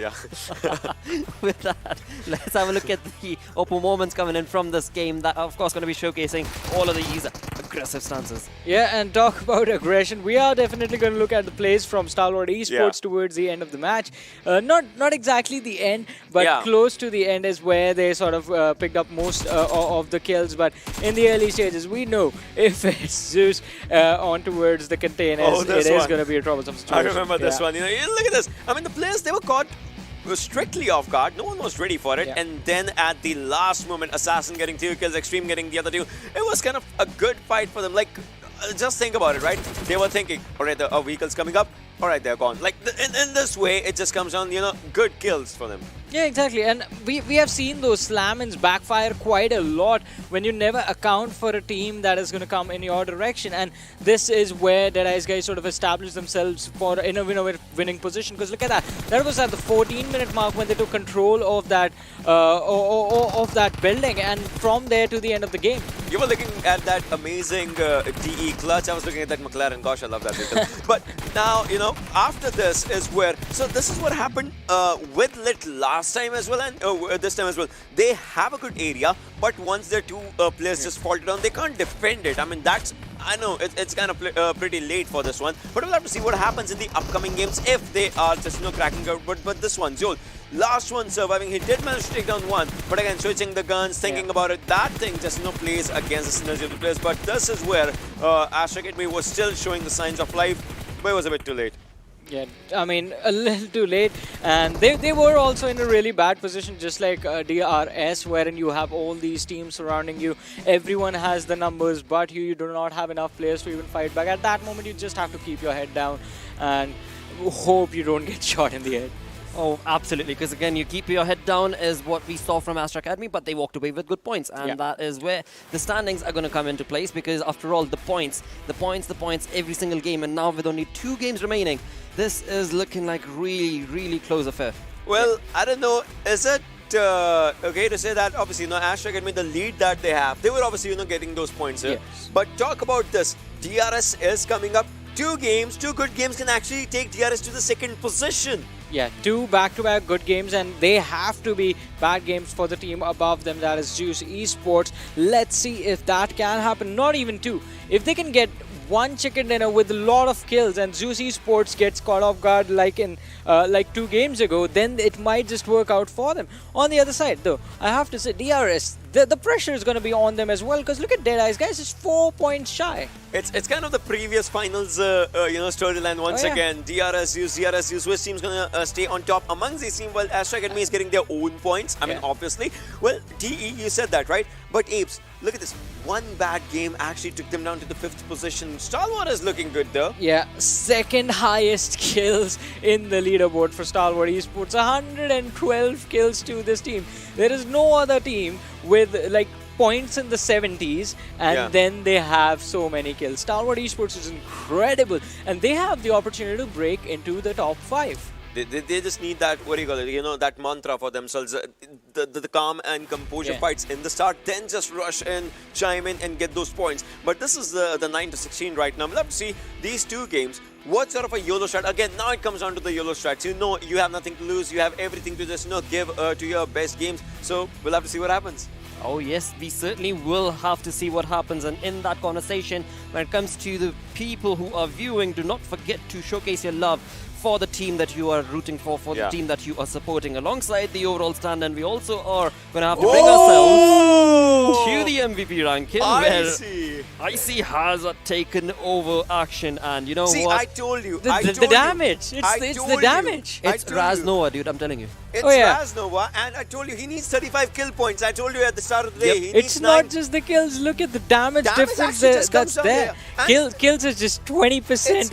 With that, let's have a look at the OPPO moments coming in from this game. That, of course, going to be showcasing all of these aggressive stances. Yeah, and talk about aggression. We are definitely going to look at the plays from Stalwart Esports towards the end of the match. Not exactly the end, but close to the end is where they sort of picked up most of the kills. But in the early stages, we know if it's Zeus on towards the containers, it is going to be a troublesome situation. I remember this one. Look at this. I mean, the players, they were caught strictly off guard. No one was ready for it. And then at the last moment, Assassin getting 2 kills, Extreme getting the other 2. It was kind of a good fight for them. Like, just think about it, right? They were thinking, all right, the vehicle's coming up. All right, they're gone. Like, in this way, it just comes on, good kills for them. Yeah, exactly. And we have seen those slam-ins backfire quite a lot when you never account for a team that is going to come in your direction. And this is where DEADEYES guys sort of establish themselves in a winning position. Because look at that. That was at the 14-minute mark when they took control of that building. And from there to the end of the game. You were looking at that amazing DE clutch. I was looking at that McLaren. Gosh, I love that vehicle. But now, after this is where... So this is what happened with Lit last time as well and this time as well. They have a good area, but once their 2 players just faltered down, they can't defend it. I mean, I know it's kind of pretty late for this one, but we'll have to see what happens in the upcoming games if they are just cracking out. But this one, Joel, last one surviving, he did manage to take down 1, but again switching the guns, thinking about it, that thing just plays against the synergy of the players. But this is where Astra Academy was still showing the signs of life, but it was a bit too late. Yeah, I mean, a little too late. And they were also in a really bad position, just like DRS, wherein you have all these teams surrounding you. Everyone has the numbers, but you do not have enough players to even fight back. At that moment, you just have to keep your head down and hope you don't get shot in the head. Oh, absolutely, because again, you keep your head down is what we saw from Astra Academy, but they walked away with good points, and that is where the standings are going to come into place, because after all, the points every single game, and now with only 2 games remaining, this is looking like really close affair. Well, I don't know, is it okay to say that obviously Astra Academy, the lead that they have, they were obviously getting those points here. But talk about this, DRS is coming up. 2 good games can actually take DRS to the 2nd position. Yeah, 2 back-to-back good games, and they have to be bad games for the team above them, that is Zeus Esports. Let's see if that can happen. Not even 2. If they can get 1 chicken dinner with a lot of kills and Zeus Esports gets caught off guard like in 2 games ago, then it might just work out for them. On the other side, though, I have to say, DRS, the pressure is going to be on them as well, because look at DEADEYES, guys, it's 4 points shy. It's kind of the previous finals, storyline once again. DRS, Zeus, which team's going to stay on top amongst these teams, while Astra Academy is getting their own points. I mean, obviously. Well, DE, you said that, right? But Apes, look at this. 1 bad game actually took them down to the 5th position. Stalwart is looking good, though. Yeah, 2nd highest kills in the leaderboard for Stalwart Esports. 112 kills to this team. There is no other team with points in the 70s and then they have so many kills. Stalwart Esports is incredible, and they have the opportunity to break into the top 5. They just need that, what do you call it, you know, that mantra for themselves. The calm and composure fights in the start, then just rush in, chime in and get those points. But this is the 9-16 right now. We'll have to see these two games. What sort of a YOLO strat? Again, now it comes down to the YOLO strats. You know, you have nothing to lose. You have everything to just, you know, give to your best games. So we'll have to see what happens. Oh yes, we certainly will have to see what happens. And in that conversation, when it comes to the people who are viewing, do not forget to showcase your love for the team that you are rooting for the team that you are supporting alongside the overall stand. And we also are going to have to bring ourselves to the MVP ranking where Icy has taken over action. And you know what? I told you. The damage. It's the damage. It's Raznova, dude, I'm telling you. It's Raznova, and I told you he needs 35 kill points. I told you at the start of the day. He needs It's not just the kills. Look at the damage difference that's there. Kills is just 20%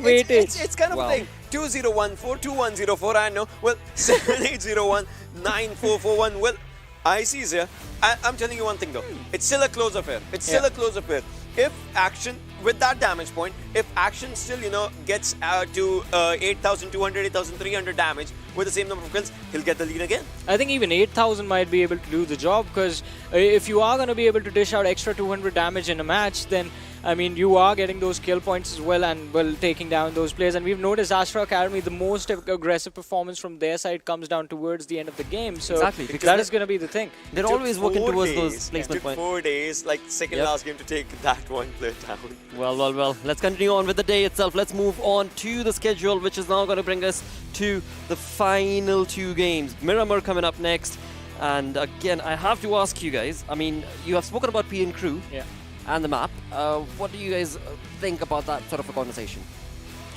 weightage. It's kind of a thing. 2014, 2104, I know. Well, 7801, 9441. Well, I see here. I'm telling you one thing though. It's still a close affair. It's still a close affair. If Action, with that damage point, if Action still, you know, gets to 8,200, 8,300 damage with the same number of kills, he'll get the lead again. I think even 8,000 might be able to do the job, because if you are going to be able to dish out extra 200 damage in a match, then I mean, you are getting those kill points as well and taking down those players. And we've noticed Astra Academy, the most aggressive performance from their side comes down towards the end of the game. So that is going to be the thing. They're always working towards those placement points. It took 4 days, like second last game, to take that one player down. Well. Let's continue on with the day itself. Let's move on to the schedule, which is now going to bring us to the final 2 games. Miramar coming up next. And again, I have to ask you guys, I mean, you have spoken about PN Crew. And the map. What do you guys think about that sort of a conversation?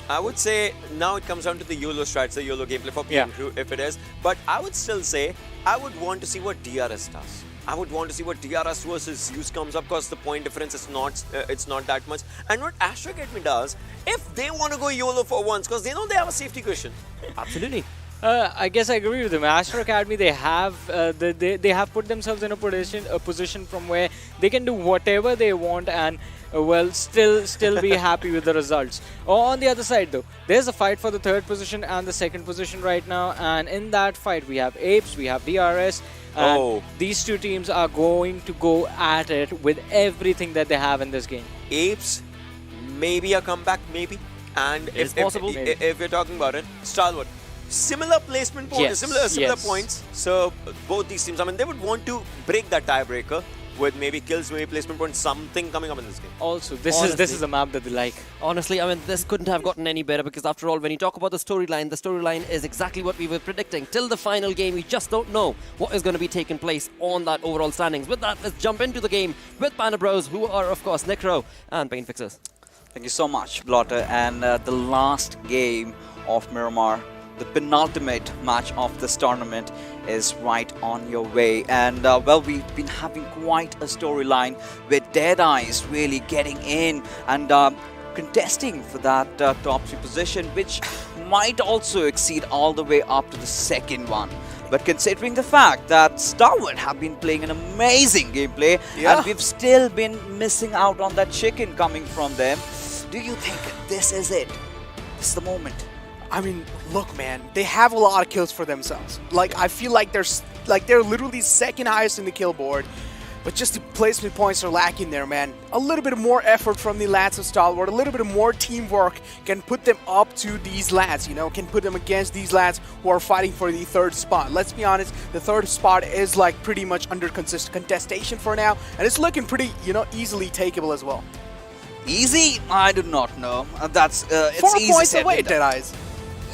I would say now it comes down to the YOLO strats, the YOLO gameplay for PM Crew, if it is. But I would still say I would want to see what DRS does. I would want to see what DRS versus Zeus comes up, because the point difference is not that much. And what Astra Academy does, if they want to go YOLO for once, because they know they have a safety cushion. Absolutely. I guess I agree with them. Astra Academy, they have put themselves in a position from where they can do whatever they want and still be happy with the results. On the other side though, there's a fight for the 3rd position and the 2nd position right now, and in that fight we have APES, we have DRS, and these 2 teams are going to go at it with everything that they have in this game. APES, maybe a comeback, maybe. And if we're talking about it, Stalwart. Similar placement points, similar points. So both these teams, I mean, they would want to break that tiebreaker with maybe kills, maybe placement points, something coming up in this game. Also, this is a map that they like. Honestly, I mean, this couldn't have gotten any better, because after all, when you talk about the storyline is exactly what we were predicting. Till the final game, we just don't know what is going to be taking place on that overall standings. With that, let's jump into the game with Panda Bros, who are, of course, Necro and Pain Fixers. Thank you so much, Blotter. And the last game of Miramar, the penultimate match of this tournament, is right on your way. And well, we've been having quite a storyline with DEADEYES really getting in and contesting for that top 3 position, which might also exceed all the way up to the 2nd one. But considering the fact that Stalwart have been playing an amazing gameplay and we've still been missing out on that chicken coming from them, do you think this is it? This is the moment? I mean, look, man, they have a lot of kills for themselves. Like, I feel like they're literally 2nd highest in the kill board, but just the placement points are lacking there, man. A little bit more effort from the lads of Stalwart, a little bit more teamwork can put them up to these lads, you know, can put them against these lads who are fighting for the 3rd spot. Let's be honest, the 3rd spot is like pretty much under contestation for now, and it's looking pretty, you know, easily takeable as well. Easy? I do not know. It's 4 easy points away, DEADEYES.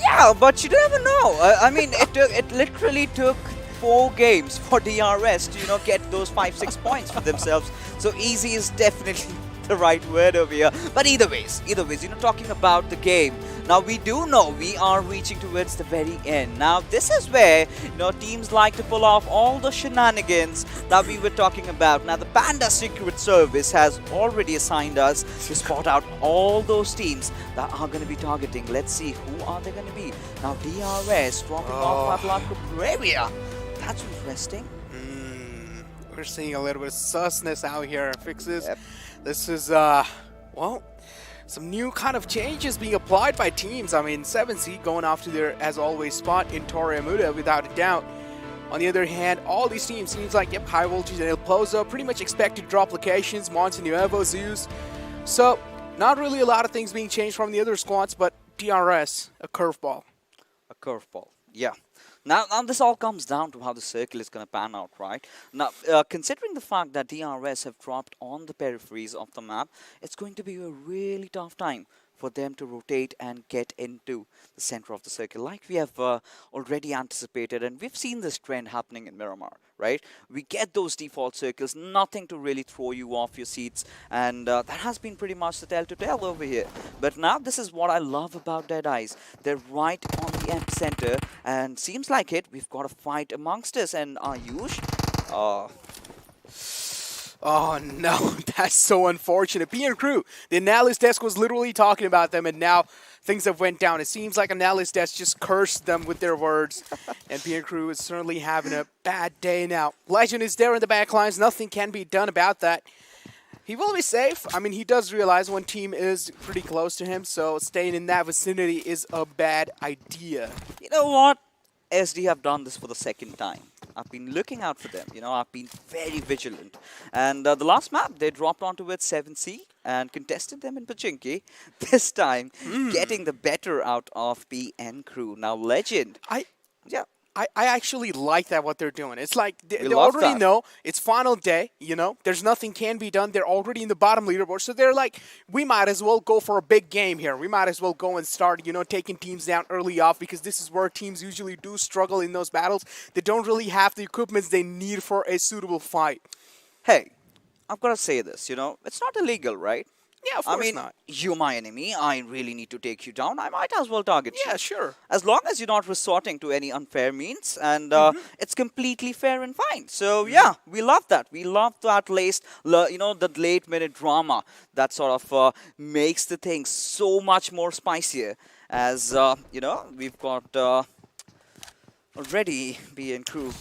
Yeah, but you never know. I mean, it literally took 4 games for DRS to, you know, get those 5-6 points for themselves. So easy is definitely the right word over here. But either ways, you know, talking about the game, now we do know we are reaching towards the very end. Now this is where, you know, teams like to pull off all the shenanigans that we were talking about. Now the Panda Secret Service has already assigned us to spot out all those teams that are going to be targeting. Let's see, who are they going to be? Now DRS dropping off Atlanta Bravia. That's interesting. We're seeing a little bit of susness out here, Fixes. This is, well, some new kind of changes being applied by teams. I mean, 7C going off to their, as always, spot in Torre Muda without a doubt. On the other hand, all these teams seems like, yep, High Voltage and Ilpozo pretty much expected drop locations, Montenuevo, Zeus. So, not really a lot of things being changed from the other squads, but DRS, a curveball. A curveball, yeah. Now this all comes down to how the circle is going to pan out, right? Now, considering the fact that DRS have dropped on the peripheries of the map, it's going to be a really tough time for them to rotate and get into the center of the circle, like we have already anticipated, and we've seen this trend happening in Miramar, right? We get those default circles, nothing to really throw you off your seats, and that has been pretty much the tell over here. But now this is what I love about DEADEYES. They're right on the epicenter, and seems like it, we've got a fight amongst us, and Ayush, oh no, that's so unfortunate. PN Crew, the analyst desk was literally talking about them, and now things have went down. It seems like analyst desk just cursed them with their words, and PN Crew is certainly having a bad day now. Legend is there in the back lines. Nothing can be done about that. He will be safe. I mean, he does realize one team is pretty close to him, so staying in that vicinity is a bad idea. You know what? SD have done this for the second time. I've been looking out for them, you know, I've been very vigilant. And the last map, they dropped onto it 7C and contested them in Pachinki. This time, getting the better out of PN Crew. Now, Legend. I actually like that what they're doing. It's like they already know it's final day, you know, there's nothing can be done. They're already in the bottom leaderboard. So they're like, we might as well go for a big game here. We might as well go and start, you know, taking teams down early off, because this is where teams usually do struggle in those battles. They don't really have the equipments they need for a suitable fight. Hey, I've got to say this, you know, it's not illegal, right? Yeah, of course not. You're my enemy. I really need to take you down. I might as well target you. Yeah, sure. As long as you're not resorting to any unfair means, and it's completely fair and fine. So yeah, we love that. We love that you know, the late minute drama that sort of makes the thing so much more spicier. As you know, we've got already PN Crew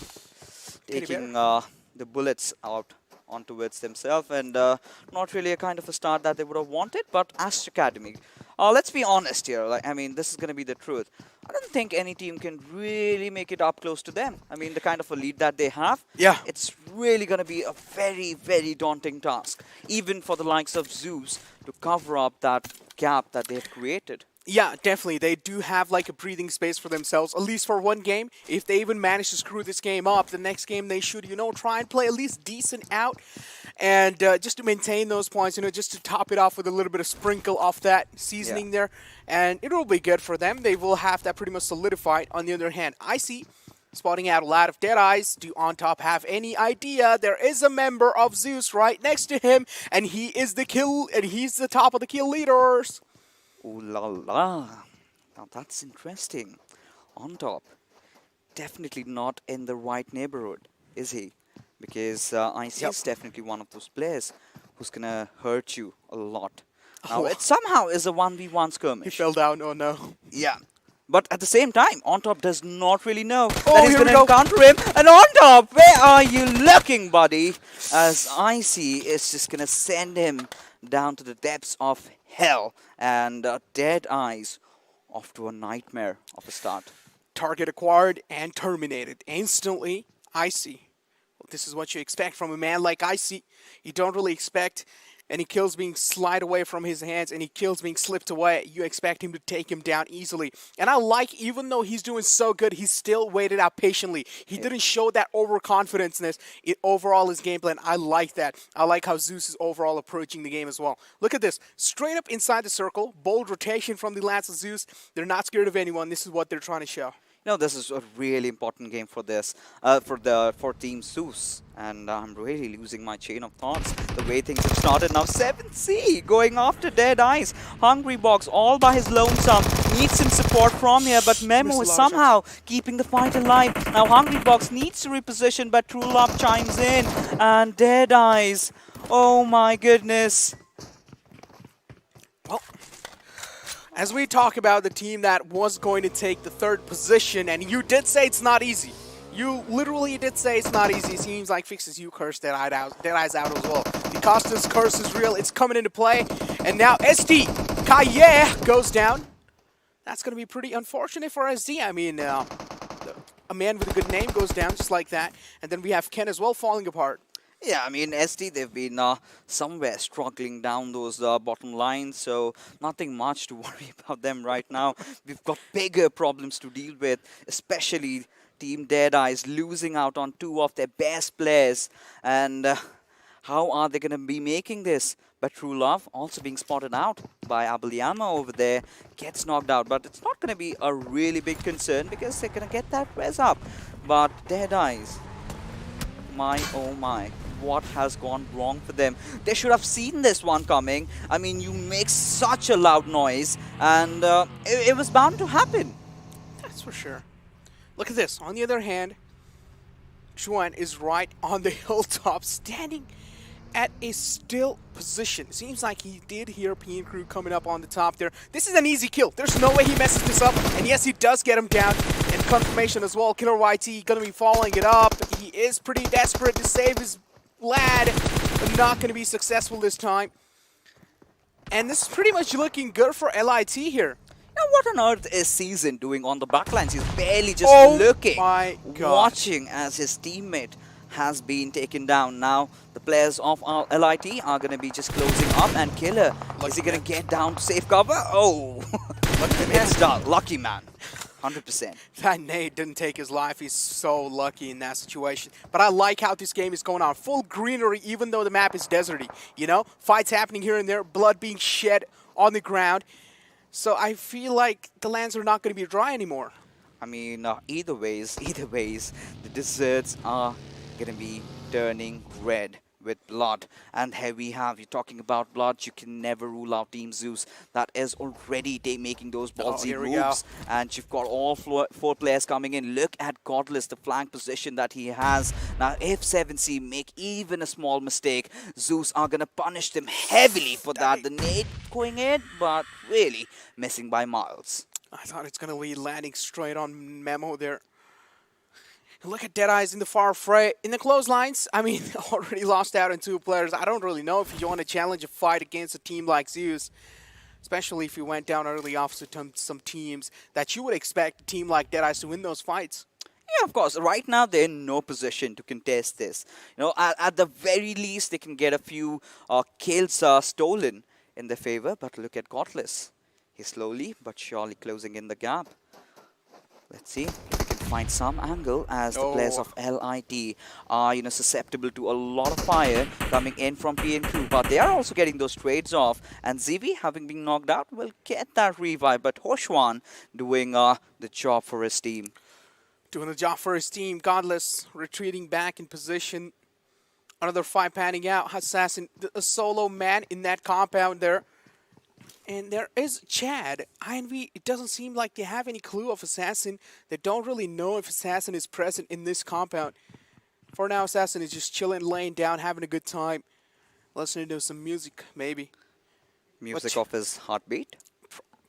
taking the bullets out onto it themselves, and not really a kind of a start that they would have wanted. But Astra Academy, let's be honest here, like, I mean, this is going to be the truth. I don't think any team can really make it up close to them. I mean, the kind of a lead that they have, it's really going to be a very, very daunting task, even for the likes of Zeus to cover up that gap that they've created. Yeah, definitely. They do have like a breathing space for themselves, at least for one game. If they even manage to screw this game up, the next game they should, you know, try and play at least decent out. And just to maintain those points, you know, just to top it off with a little bit of sprinkle of that seasoning there. And it will be good for them. They will have that pretty much solidified. On the other hand, I see spotting out a lot of DEADEYES. Do On Top have any idea? There is a member of Zeus right next to him, and he is the kill, and he's the top of the kill leaders. Ooh la la. Now that's interesting. On Top, definitely not in the right neighborhood, is he? Because IC is definitely one of those players who's gonna hurt you a lot. Now, it somehow is a 1v1 skirmish. He fell down, oh no. Yeah. But at the same time, On Top does not really know that he's gonna encounter him. And On Top, where are you looking, buddy? As IC is just gonna send him down to the depths of hell, and DEADEYES off to a nightmare of a start. Target acquired and terminated instantly. IC. Well, this is what you expect from a man like IC. You don't really expect any kills being slid away from his hands, any kills being slipped away. You expect him to take him down easily. And I like, even though he's doing so good, he still waited out patiently. He didn't show that overconfidence overall his gameplay, and I like that. I like how Zeus is overall approaching the game as well. Look at this. Straight up inside the circle, bold rotation from the Lance of Zeus. They're not scared of anyone. This is what they're trying to show. You know, this is a really important game for this, for Team Zeus, and I'm really losing my chain of thoughts. The way things have started now, 7C going after DEADEYES. Hungry Box all by his lonesome, needs some support from here, but Memo is somehow keeping the fight alive. Now Hungry Box needs to reposition, but True Love chimes in, and DEADEYES, oh my goodness. Well, as we talk about the team that was going to take the third position, and you did say it's not easy. You literally did say it's not easy. It seems like Fixes You curse DEADEYES out as well. The Costas curse is real. It's coming into play. And now SD Kaye goes down. That's going to be pretty unfortunate for SD. I mean, a man with a good name goes down just like that. And then we have Ken as well falling apart. Yeah, I mean, SD, they've been somewhere struggling down those bottom lines, so nothing much to worry about them right now. We've got bigger problems to deal with, especially Team DEADEYES losing out on two of their best players. And how are they going to be making this? But True Love also being spotted out by Abeliama over there, gets knocked out. But it's not going to be a really big concern because they're going to get that res up. But DEADEYES, my oh my. What has gone wrong for them? They should have seen this one coming. I mean, you make such a loud noise, and it was bound to happen. That's for sure. Look at this. On the other hand, Chuan is right on the hilltop, standing at a still position. Seems like he did hear PN Crew coming up on the top there. This is an easy kill. There's no way he messes this up. And yes, he does get him down. And confirmation as well. Killer YT going to be following it up. He is pretty desperate to save his lad, but not going to be successful this time. And this is pretty much looking good for LIT here. Now, what on earth is Season doing on the backlines? He's barely just looking, watching as his teammate has been taken down. Now, the players of our LIT are going to be just closing up, and Killer, is he going to get down to safe cover? Oh, it's done. Lucky man. 100%. That nade didn't take his life. He's so lucky in that situation. But I like how this game is going on. Full greenery, even though the map is deserty. You know, fights happening here and there, blood being shed on the ground. So I feel like the lands are not going to be dry anymore. I mean, either ways, the deserts are going to be turning red with blood. And here we have, you're talking about blood, you can never rule out Team Zeus. That is already making those ballsy moves. And you've got all four players coming in. Look at Godless, the flank position that he has. Now, if 7C make even a small mistake, Zeus are going to punish them heavily for that. The nade going in, but really missing by miles. I thought it's going to be landing straight on Memo there. Look at DEADEYES in the far fray. In the clotheslines, I mean, already lost out on two players. I don't really know if you want to challenge a fight against a team like Zeus, especially if you went down early off to some teams that you would expect a team like DEADEYES to win those fights. Yeah, of course. Right now, they're in no position to contest this. You know, at the very least, they can get a few kills stolen in their favor. But look at Godless. He's slowly but surely closing in the gap. Let's see if we can find some angle as the players of LIT are, you know, susceptible to a lot of fire coming in from PN Crew. But they are also getting those trades off. And Zivi, having been knocked out, will get that revive. But Hoshwan doing the job for his team. Doing the job for his team. Godless retreating back in position. Another fight panning out. Assassin, a solo man in that compound there. And there is Chad. INV, it doesn't seem like they have any clue of Assassin. They don't really know if Assassin is present in this compound. For now, Assassin is just chilling, laying down, having a good time. Listening to some music, maybe. Music of his heartbeat?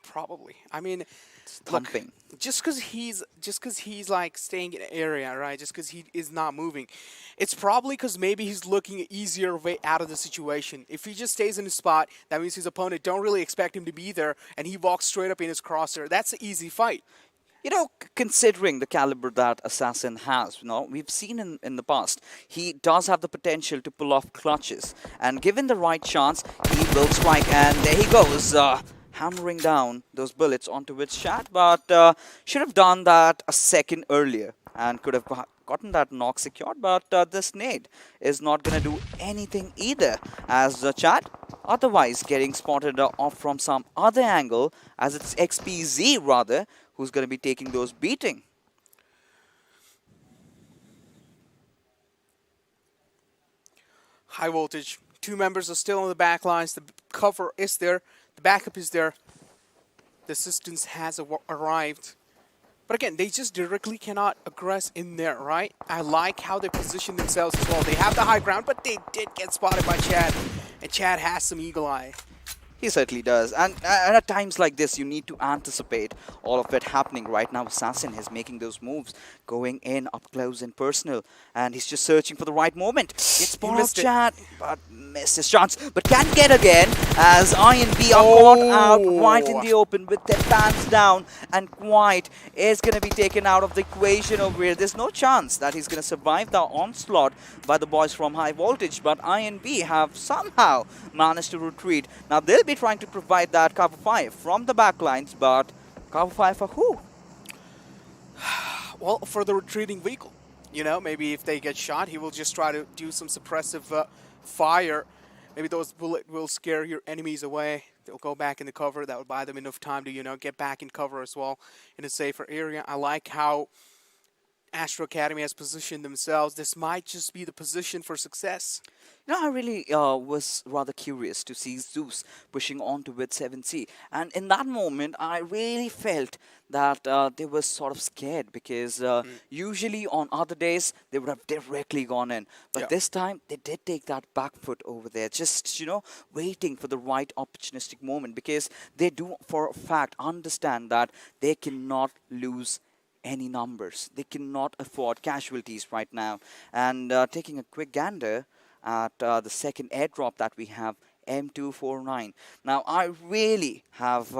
Probably. I mean, it's thumping. Look, just because he's like staying in an area, right? Just because he is not moving, it's probably because maybe he's looking an easier way out of the situation. If he just stays in his spot, that means his opponent don't really expect him to be there, and he walks straight up in his crosshair. That's an easy fight. You know, considering the caliber that Assassin has, you know, we've seen in the past, he does have the potential to pull off clutches, and given the right chance, he will strike. And there he goes. Hammering down those bullets onto his chat, but should have done that a second earlier and could have gotten that knock secured. But this nade is not going to do anything either, as the chat otherwise getting spotted off from some other angle, as it's XPZ rather who's going to be taking those beating. High voltage. Two members are still on the back lines. The cover is there. The backup is there. The assistance has arrived. But again, they just directly cannot aggress in there, right? I like how they position themselves as well. They have the high ground, but they did get spotted by Chad. And Chad has some eagle eye. He certainly does. And at times like this, you need to anticipate all of it happening. Right now, Assassin is making those moves, going in up close and personal. And he's just searching for the right moment. It's Boros chat, but missed his chance. But can get again as INV are caught out right in the open with their pants down. And Quite is going to be taken out of the equation over here. There's no chance that he's going to survive the onslaught by the boys from High Voltage. But INV have somehow managed to retreat. Now, they'll be trying to provide that cover fire from the backlines, but cover fire for who? Well, for the retreating vehicle. You know, maybe if they get shot, he will just try to do some suppressive fire. Maybe those bullets will scare your enemies away. They'll go back in the cover. That would buy them enough time to, you know, get back in cover as well in a safer area. I like how Astra Academy has positioned themselves. This might just be the position for success. You know, I really was rather curious to see Zeus pushing on to with 7C. And in that moment, I really felt that they were sort of scared because usually on other days, they would have directly gone in. But this time, they did take that back foot over there, just, you know, waiting for the right opportunistic moment because they do, for a fact, understand that they cannot lose any numbers. They cannot afford casualties right now. And taking a quick gander at the second airdrop that we have, M249. Now, I really have,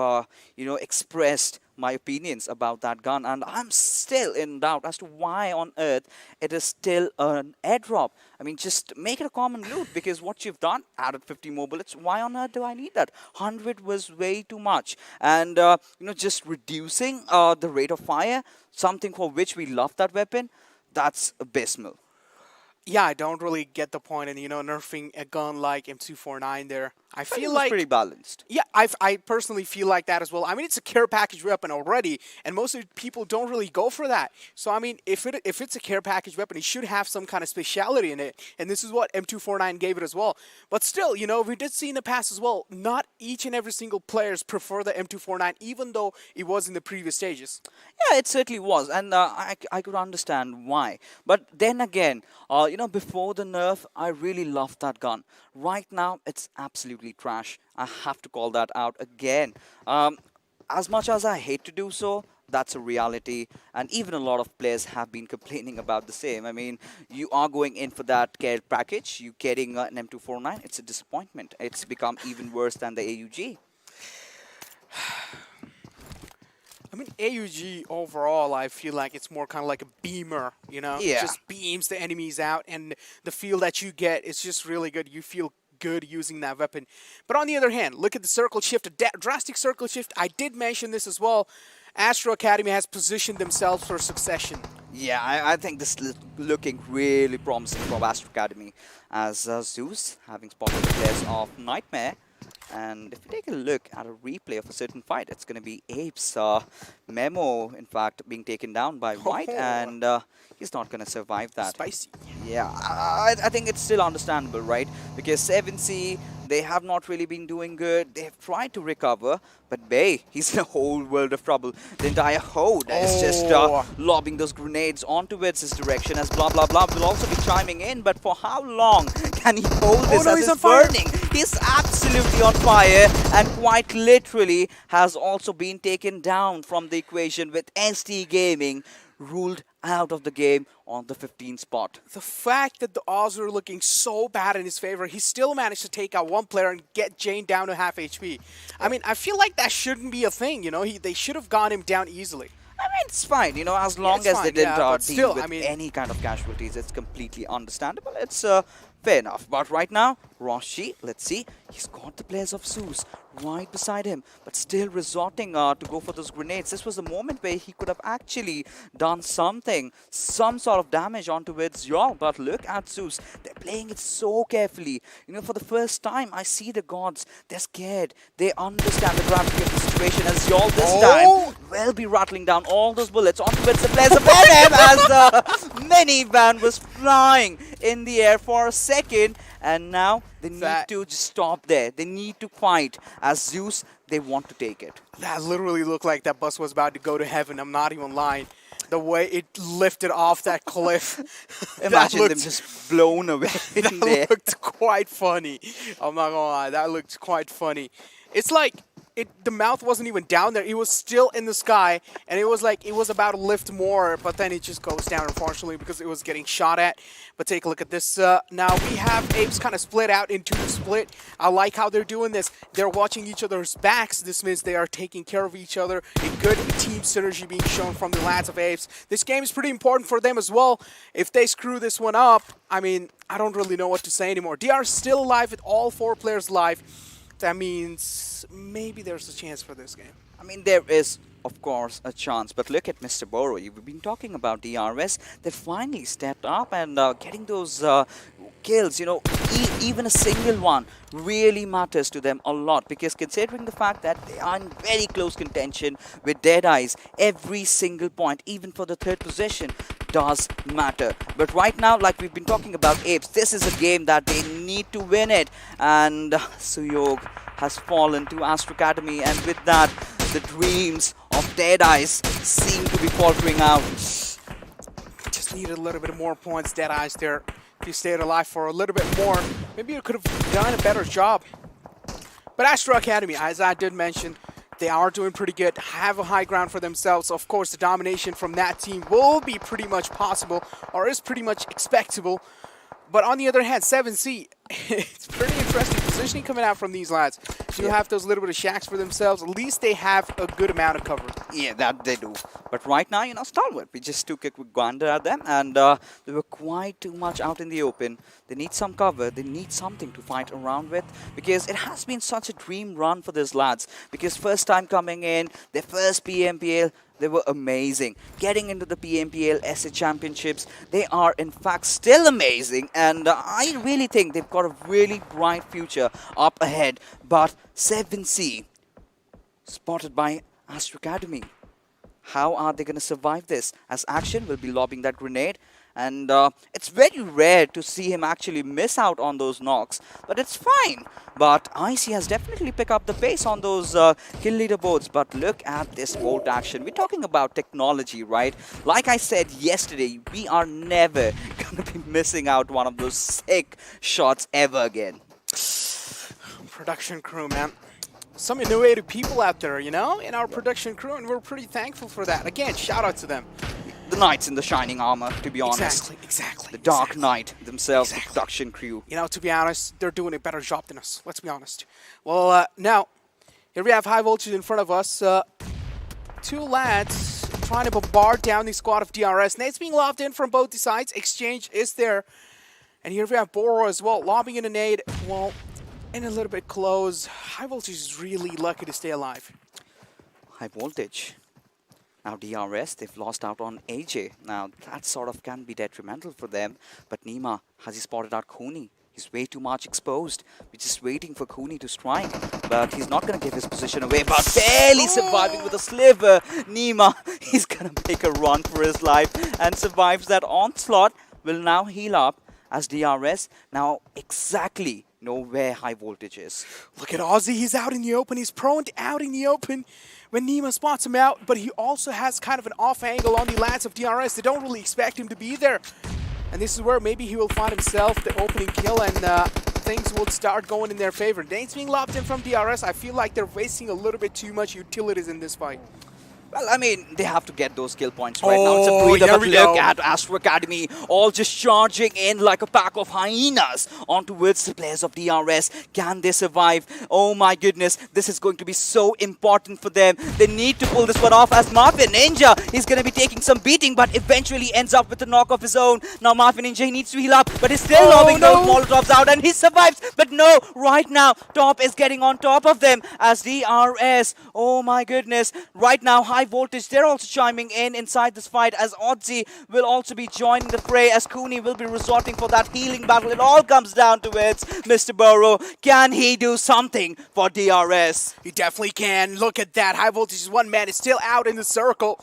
you know, expressed my opinions about that gun, and I'm still in doubt as to why on earth it is still an airdrop. I mean, just make it a common loot, because what you've done, added 50 more bullets, why on earth do I need that? 100 was way too much. And, you know, just reducing the rate of fire, something for which we love that weapon, that's abysmal. Yeah, I don't really get the point in, you know, nerfing a gun like M249 there. I feel like pretty balanced. Yeah, I personally feel like that as well. I mean, it's a care package weapon already, and most of the people don't really go for that. So I mean, if it's a care package weapon, it should have some kind of speciality in it, and this is what M249 gave it as well. But still, you know, we did see in the past as well, not each and every single players prefer the M249, even though it was in the previous stages. Yeah, it certainly was, and I could understand why. But then again, you know, before the nerf, I really loved that gun. Right now, it's absolutely trash. I have to call that out again. As much as I hate to do so, that's a reality, and even a lot of players have been complaining about the same. I mean, you are going in for that care package, you getting an M249, it's a disappointment. It's become even worse than the AUG. I mean, AUG overall, I feel like it's more kind of like a beamer, you know? Yeah. It just beams the enemies out, and the feel that you get is just really good. You feel good using that weapon. But on the other hand, look at the circle shift, a drastic circle shift. I did mention this as well. Astra Academy has positioned themselves for succession. Yeah, I think this is looking really promising from Astra Academy, as Zeus having spotted the players of Nightmare. And if you take a look at a replay of a certain fight, it's going to be Ape's Memo, in fact, being taken down by White, and he's not going to survive that. Spicy. Yeah, I think it's still understandable, right? Because 7C, they have not really been doing good. They have tried to recover, but Bay, he's in a whole world of trouble. The entire Horde is just lobbing those grenades onto its direction, as blah blah blah will also be chiming in. But for how long can he hold this as it's burning? He's absolutely on fire, and quite literally has also been taken down from the equation, with SDGaming ruled out of the game on the 15th spot. The fact that the odds were looking so bad in his favor, he still managed to take out one player and get Jane down to half HP. I mean, I feel like that shouldn't be a thing, you know? They should have gone him down easily. I mean, it's fine, you know, as long as they didn't deal with any kind of casualties, it's completely understandable. It's fair enough. But right now, Roshi, let's see, he's got the players of Zeus right beside him, but still resorting to go for those grenades. This was a moment where he could have actually done something, some sort of damage onto its Yol. But look at Zeus, they're playing it so carefully. You know, for the first time, I see the gods, they're scared. They understand the gravity of the situation, as Yol this time will be rattling down all those bullets onto its the players of NM, as Minivan was flying in the air for a second. And now they need to just stop there. They need to fight. As Zeus, they want to take it. That literally looked like that bus was about to go to heaven. I'm not even lying. The way it lifted off that cliff. Imagine them just blown away in there. That looked quite funny. I'm not gonna lie. That looked quite funny. It's like the mouth wasn't even down there. It was still in the sky, and it was like it was about to lift more, but then it just goes down, unfortunately, because it was getting shot at. But take a look at this. Now we have APES kind of split out into the split. I like how they're doing this. They're watching each other's backs. This means they are taking care of each other. A good team synergy being shown from the lads of APES. This game is pretty important for them as well. If they screw this one up, I mean, I don't really know what to say anymore. They are still alive with all 4 players alive. That means maybe there's a chance for this game. I mean, there is, of course, a chance. But look at Mr. Boro. You've been talking about DRS. They finally stepped up and getting those kills. You know, even a single one really matters to them a lot. Because considering the fact that they are in very close contention with DEADEYES, every single point, even for the 3rd position, does matter. But right now, like we've been talking about APES, this is a game that they need to win it. And Suyog has fallen to Astra Academy, and with that, the dreams of DEADEYES seem to be faltering out. Just needed a little bit more points, DEADEYES there. If you stayed alive for a little bit more, maybe you could have done a better job. But Astra Academy, as I did mention, they are doing pretty good, have a high ground for themselves. Of course, the domination from that team will be pretty much possible, or is pretty much expectable. But on the other hand, 7C, it's pretty interesting positioning coming out from these lads. Do have those little bit of shacks for themselves. At least they have a good amount of cover. Yeah, that they do. But right now, you know, Stalwart, we just took a quick gander at them, and they were quite too much out in the open. They need some cover. They need something to fight around with, because it has been such a dream run for these lads. Because first time coming in, their first PMPL, they were amazing. Getting into the PMPL SA Championships, they are in fact still amazing. And I really think they've got a really bright future up ahead. But 7C, spotted by Astra Academy. How are they going to survive this? As Action will be lobbing that grenade. And it's very rare to see him actually miss out on those knocks. But it's fine. But IC has definitely picked up the pace on those kill leaderboards. But look at this Volt action. We're talking about technology, right? Like I said yesterday, we are never going to be missing out one of those sick shots ever again. Production crew, man. Some innovative people out there, you know, in our production crew, and we're pretty thankful for that. Again, shout out to them. The knights in the shining armor, to be honest. Exactly. The Dark Knight themselves, the production crew. You know, to be honest, they're doing a better job than us. Let's be honest. Well, now, here we have High Voltage in front of us. 2 lads trying to bombard down the squad of DRS. Nate's being lobbed in from both the sides. Exchange is there. And here we have Boro as well, lobbing in a nade. Well, and a little bit close. High Voltage is really lucky to stay alive. High Voltage. Now DRS, they've lost out on AJ. Now that sort of can be detrimental for them. But Nima, has he spotted out Cooney? He's way too much exposed. We're just waiting for Cooney to strike. But he's not going to give his position away. But barely surviving with a sliver. Nima, he's going to make a run for his life and survives that onslaught. Will now heal up as DRS now exactly know where High Voltage is. Look at Ozzy, he's out in the open. He's prone to out in the open when Nima spots him out, but he also has kind of an off angle on the lads of DRS. They don't really expect him to be there. And this is where maybe he will find himself the opening kill, and things will start going in their favor. Nate's being lobbed in from DRS. I feel like they're wasting a little bit too much utilities in this fight. Well, I mean, they have to get those kill points right now. It's a breather, but look at Astra Academy, all just charging in like a pack of hyenas on towards the players of DRS. Can they survive? Oh my goodness, this is going to be so important for them. They need to pull this one off as Marvin Ninja is going to be taking some beating, but eventually ends up with a knock of his own. Now Marvin Ninja, he needs to heal up, but he's still lobbing those Molotovs out, and he survives. But no, right now, Top is getting on top of them as DRS. Oh my goodness, right now, High Voltage, they're also chiming in inside this fight as Odzi will also be joining the fray as Cooney will be resorting for that healing battle. It all comes down to it. Mr. Burrow, can he do something for DRS? He definitely can. Look at that. High Voltage's one man is still out in the circle.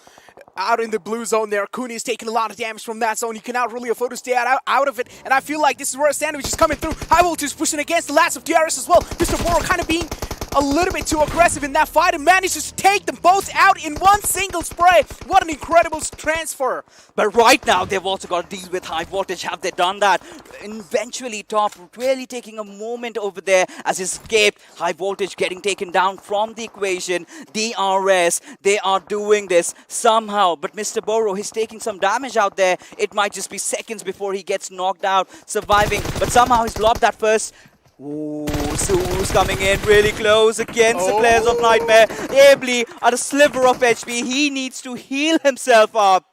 Out in the blue zone there. Cooney is taking a lot of damage from that zone. He cannot really afford to stay out of it. And I feel like this is where a sandwich is coming through. High Voltage pushing against the lads of DRS as well. Mr. Boro kind of being a little bit too aggressive in that fight and manages to take them both out in one single spray. What an incredible transfer. But right now, they've also got to deal with high voltage. Have they done that? Eventually, Top really taking a moment over there as he escaped. High voltage getting taken down from the equation. DRS, they are doing this somehow. But Mr. Burrow, he's taking some damage out there. It might just be seconds before he gets knocked out, surviving. But somehow he's lobbed that first. Ooh, Zeus coming in really close against the players of Nightmare. Ably at a sliver of HP. He needs to heal himself up.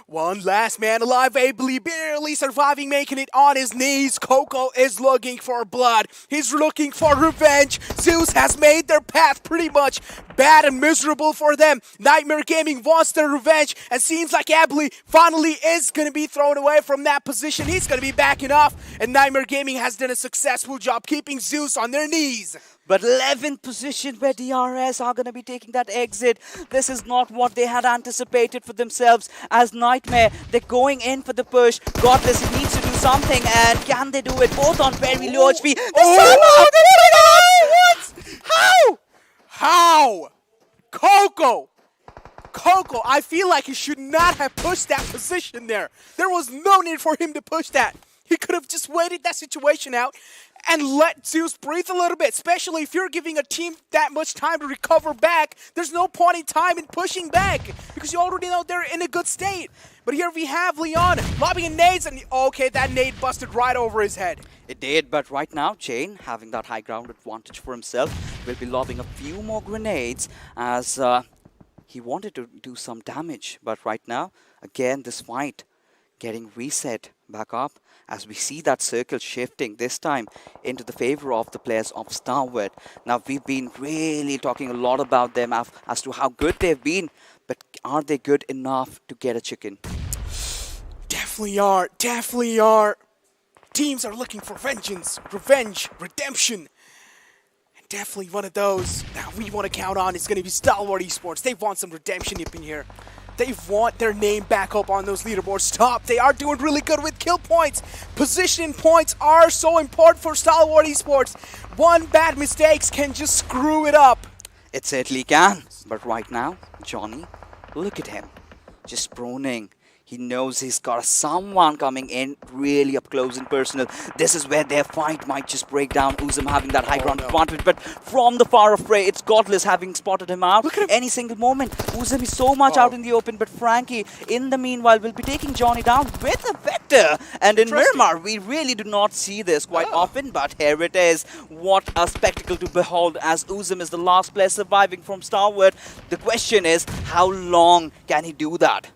One last man alive, Ably barely surviving, making it on his knees. Coco is looking for blood. He's looking for revenge. Zeus has made their path pretty much bad and miserable for them. Nightmare Gaming wants their revenge, and seems like Ably finally is going to be thrown away from that position. He's going to be backing off, and Nightmare Gaming has done a successful job keeping Zeus on their knees. But 11th position where DRS are going to be taking that exit. This is not what they had anticipated for themselves as Nightmare. They're going in for the push. Godless, he needs to do something, and can they do it? Both on very low HP. What? How? Coco, I feel like he should not have pushed that position there. There was no need for him to push that. He could have just waited that situation out and let Zeus breathe a little bit, especially if you're giving a team that much time to recover back. There's no point in time in pushing back because you already know they're in a good state. But here we have Leon lobbing in nades, and okay, that nade busted right over his head. It did, but right now, Jane, having that high ground advantage for himself, will be lobbing a few more grenades as he wanted to do some damage. But right now, again, this fight getting reset back up as we see that circle shifting this time into the favor of the players of Stalwart. Now, we've been really talking a lot about them as to how good they've been, but are they good enough to get a chicken? Definitely are. Teams are looking for vengeance, revenge, redemption. And definitely one of those that we want to count on is going to be Stalwart Esports. They want some redemption up in here. They want their name back up on those leaderboards top. They are doing really good with kill points. Position points are so important for Stalwart Esports. One bad mistake can just screw it up. It certainly can. But right now, Johnny, look at him. Just proning. He knows he's got someone coming in really up close and personal. This is where their fight might just break down. Uzum having that high ground advantage, but from the far affray, it's Godless having spotted him out. Any single moment. Uzum is so much out in the open, but Frankie, in the meanwhile, will be taking Johnny down with a Vector. And in Miramar, we really do not see this quite often, but here it is. What a spectacle to behold as Uzum is the last player surviving from Stalwart. The question is, how long can he do that?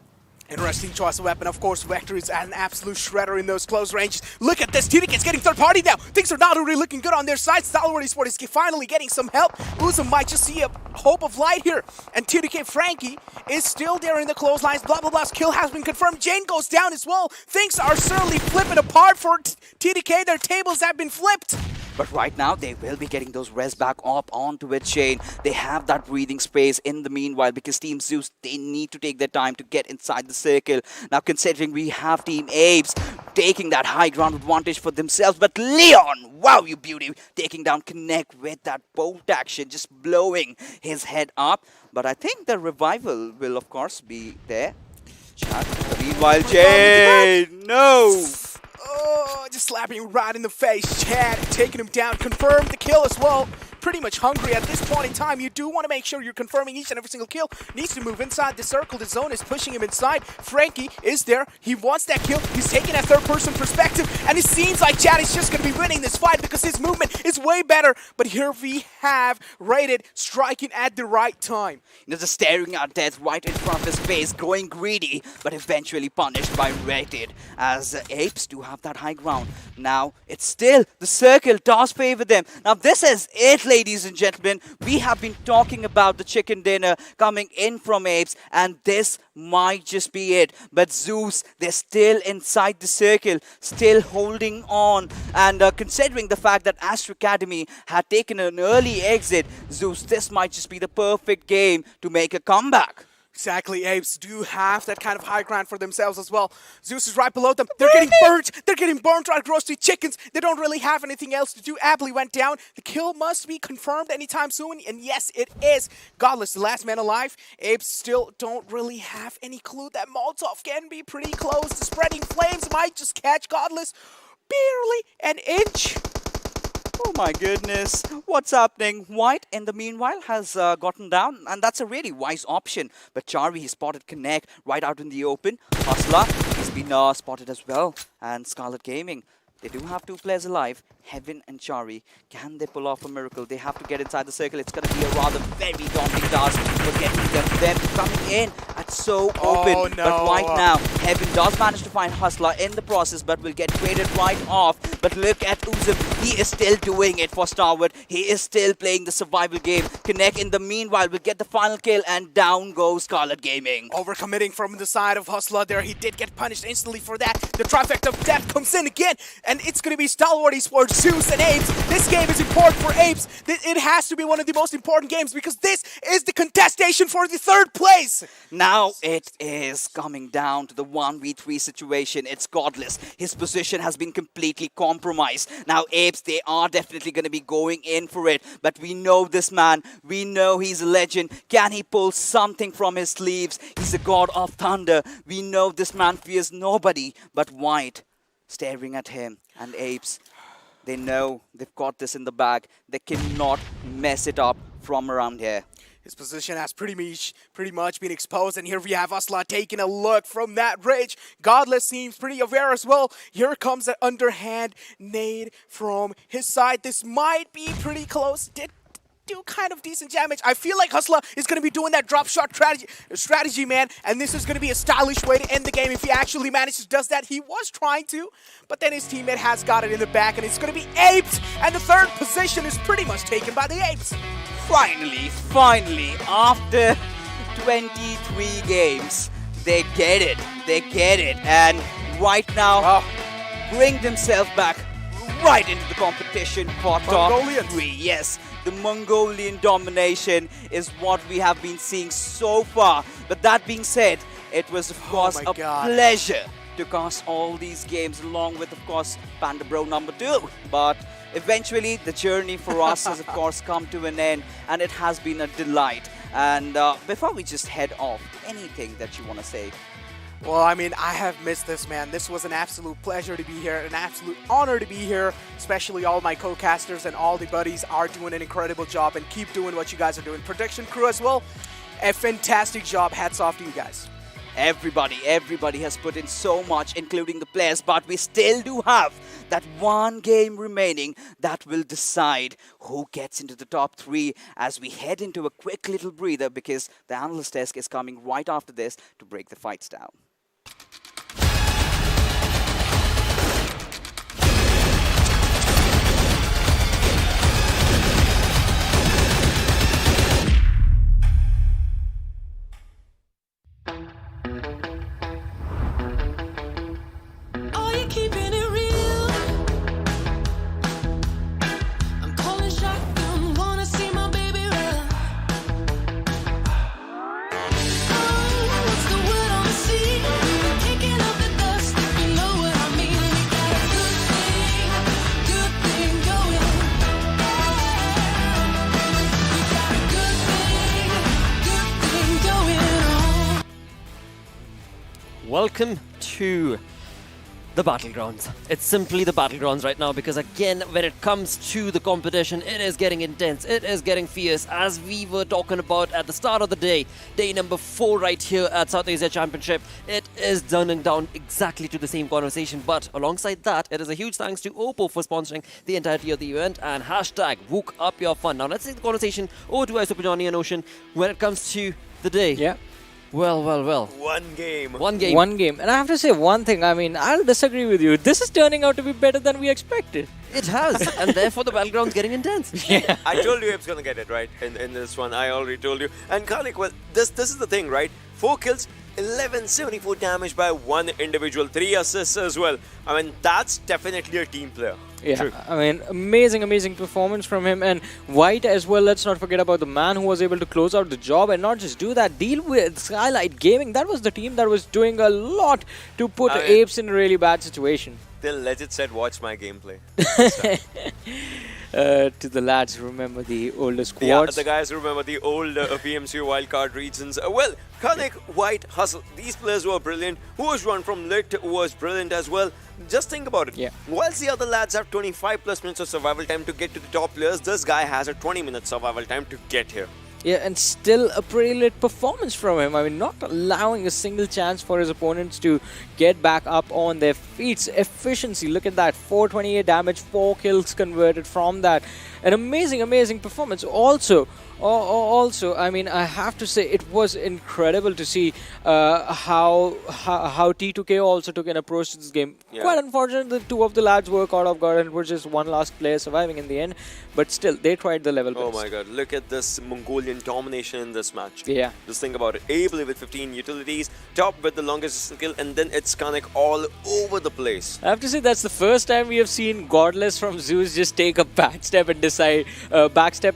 Interesting choice of weapon. Of course, Vector is an absolute shredder in those close ranges. Look at this. TDK's getting third party now. Things are not really looking good on their side. Stalwart Esports is finally getting some help. Uzum might just see a hope of light here. And TDK Frankie is still there in the close lines. Blah, blah, blah's kill has been confirmed. Jane goes down as well. Things are certainly flipping apart for TDK. Their tables have been flipped. But right now, they will be getting those res back up onto it, Shane. They have that breathing space in the meanwhile because Team Zeus, they need to take their time to get inside the circle. Now, considering we have Team APES taking that high ground advantage for themselves. But Leon, wow, you beauty, taking down Connect with that bolt action, just blowing his head up. But I think the revival will, of course, be there. Chat. Meanwhile, Jane, no! Oh, just slapping him right in the face. Chad taking him down, confirmed the kill as well. Pretty much hungry at this point in time. You do want to make sure you're confirming each and every single kill. Needs to move inside the circle. The zone is pushing him inside. Frankie is there. He wants that kill. He's taking a third-person perspective. And it seems like Chad is just going to be winning this fight because his movement is way better. But here we have Rated striking at the right time. You know, just staring at death right in front of his face, going greedy, but eventually punished by Rated. As Apes do have that high ground. Now, it's still, the circle does favor them. Now, this is it, ladies and gentlemen. We have been talking about the chicken dinner coming in from Apes, and this might just be it. But Zeus, they're still inside the circle, still holding on. And considering the fact that Astra Academy had taken an early exit, Zeus, this might just be the perfect game to make a comeback. Exactly, Apes do have that kind of high ground for themselves as well. Zeus is right below them. They're getting burnt. They're getting burnt like roasted chickens. They don't really have anything else to do. Abley went down. The kill must be confirmed anytime soon. And yes, it is. Godless, the last man alive. Apes still don't really have any clue that Molotov can be pretty close. The spreading flames might just catch Godless barely an inch. Oh my goodness, what's happening? White, in the meanwhile, has gotten down, and that's a really wise option. But Charvi, he spotted Connect right out in the open. Hustler, he's been spotted as well. And Scarlet Gaming, they do have 2 players alive. Heaven and Chari, can they pull off a miracle? They have to get inside the circle. It's going to be a rather very daunting task for getting them coming in at so open. Oh, no. But right now, Heaven does manage to find Hustler in the process, but will get traded right off. But look at Uzum. He is still doing it for Stalwart. He is still playing the survival game. Connect in the meanwhile will get the final kill, and down goes Scarlet Gaming. Overcommitting from the side of Hustler there. He did get punished instantly for that. The trifecta of death comes in again, and it's going to be Stalwart Esports, Zeus, and Apes. This game is important for Apes. It has to be one of the most important games because this is the contestation for the 3rd place. Now it is coming down to the 1v3 situation. It's Godless. His position has been completely compromised. Now Apes, they are definitely going to be going in for it. But we know this man. We know he's a legend. Can he pull something from his sleeves? He's a god of thunder. We know this man fears nobody but White. Staring at him, and Apes, they know they've got this in the bag. They cannot mess it up from around here. His position has pretty much been exposed, and here we have Asla taking a look from that ridge. Godless seems pretty aware as well. Here comes an underhand nade from his side. This might be pretty close. Did do kind of decent damage. I feel like Hustler is going to be doing that drop shot strategy, man, and this is going to be a stylish way to end the game if he actually manages to does that. He was trying to, but then his teammate has got it in the back, and it's going to be Apes, and the 3rd position is pretty much taken by the Apes. Finally, after 23 games, they get it, and right now, bring themselves back right into the competition for top 3. Yes. The Mongolian domination is what we have been seeing so far. But that being said, it was of course a pleasure to cast all these games along with, of course, Panda Bro number 2. But eventually the journey for us has of course come to an end, and it has been a delight. And before we just head off, anything that you want to say? Well, I mean, I have missed this, man. This was an absolute pleasure to be here, an absolute honor to be here, especially all my co-casters and all the buddies are doing an incredible job, and keep doing what you guys are doing. Production crew as well, a fantastic job. Hats off to you guys. Everybody has put in so much, including the players, but we still do have that one game remaining that will decide who gets into the top 3 as we head into a quick little breather, because the analyst desk is coming right after this to break the fights down. Welcome to the Battlegrounds. It's simply the Battlegrounds right now, because again, when it comes to the competition, it is getting intense, it is getting fierce, as we were talking about at the start of the day number 4 right here at South Asia Championship. It is turning down exactly to the same conversation, but alongside that, it is a huge thanks to OPPO for sponsoring the entirety of the event, and hashtag Wook Up Your Fun. Now let's take the conversation over to Super Johnny and Ocean when it comes to the day. Yeah. Well. One game. And I have to say one thing. I mean, I'll disagree with you. This is turning out to be better than we expected. It has. And therefore the Battleground's getting intense. Yeah. I told you Abe's going to get it, right? In this one, I already told you. And Karlik, well, this is the thing, right? 4 kills. 1174 damage by one individual, 3 assists as well. I mean, that's definitely a team player. Yeah, True. I mean, amazing performance from him. And White as well, let's not forget about the man who was able to close out the job and not just do that, deal with Skylightz Gaming. That was the team that was doing a lot to put Apes in a really bad situation. The legend said, watch my gameplay. To the lads who remember the older squads. Yeah, the guys who remember the old PMC wildcard regions. Well, Kanik, White, Hustle, these players were brilliant. Who was run from Lit was brilliant as well. Just think about it. Yeah. Whilst the other lads have 25 plus minutes of survival time to get to the top players, this guy has a 20-minute survival time to get here. Yeah, and still a pretty lit performance from him. I mean, not allowing a single chance for his opponents to get back up on their feet. Efficiency, look at that. 428 damage, 4 kills converted from that. An amazing performance. Also, I mean, I have to say it was incredible to see how T2K also took an approach to this game. Yeah. Quite unfortunate that 2 of the lads were caught off guard and were just one last player surviving in the end. But still, they tried the level best. Oh my god, look at this Mongolian domination in this match. Yeah. Just think about it. Able with 15 utilities, top with the longest skill, and then it's Kanik all over the place. I have to say that's the first time we have seen Godless from Zeus just take a backstep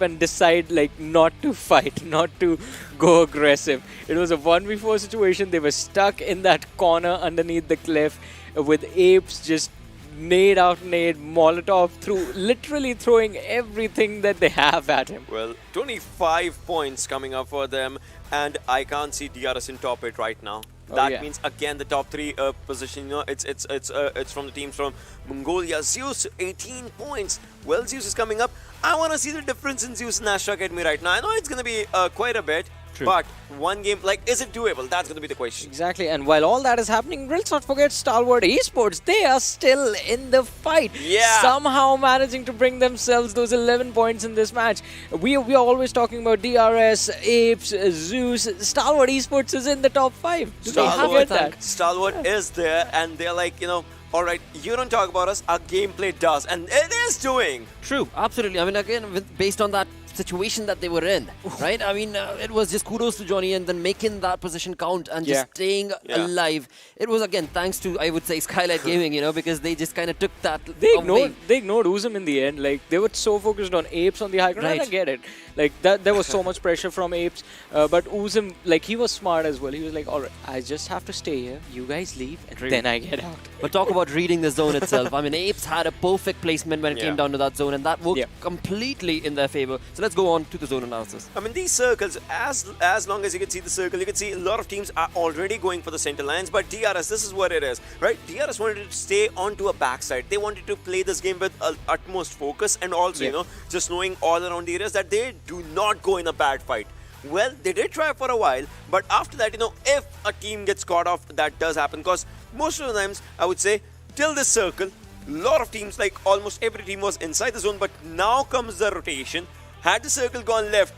and decide like not to fight, not to go aggressive. It was a 1v4 situation. They were stuck in that corner underneath the cliff with Apes just nade out nade, Molotov through, literally throwing everything that they have at him. Well, 25 points coming up for them, and I can't see DRS in top 8 right now. That means again the top 3 position. You know, it's from the teams from Mongolia. Zeus 18 points. Well, Zeus is coming up. I want to see the difference in Zeus and Astra Academy right now. I know it's going to be quite a bit. True. But one game, like, is it doable? That's going to be the question. Exactly, and while all that is happening, let's not forget Stalwart Esports. They are still in the fight. Yeah. Somehow managing to bring themselves those 11 points in this match. We are always talking about DRS, Apes, Zeus. Stalwart Esports is in the top 5. Do they forget that? Stalwart is there, and they're like, you know, all right, you don't talk about us, our gameplay does, and it is doing. True, absolutely. I mean, again, based on that situation that they were in, right? I mean, it was just kudos to Johnny and then making that position count and just staying alive. It was, again, thanks to, I would say, Skylightz Gaming, you know, because they just kind of took that They ignored Uzum in the end. Like, they were so focused on Apes on the high ground. Right. I get it. Like, there was so much pressure from Apes. But Uzum, like, he was smart as well. He was like, all right, I just have to stay here. You guys leave, and then I get out. But talk about reading the zone itself. I mean, Apes had a perfect placement when it came down to that zone, and that worked completely in their favor. So let's go on to the zone analysis. I mean, these circles, as long as you can see the circle, you can see a lot of teams are already going for the center lines. But DRS, this is what it is, right? DRS wanted to stay onto a backside. They wanted to play this game with utmost focus, and also, you know, just knowing all around the areas that they do not go in a bad fight. Well, they did try for a while, but after that, you know, if a team gets caught off, that does happen. Because most of the times, I would say, till this circle, a lot of teams, like almost every team was inside the zone, but now comes the rotation. Had the circle gone left,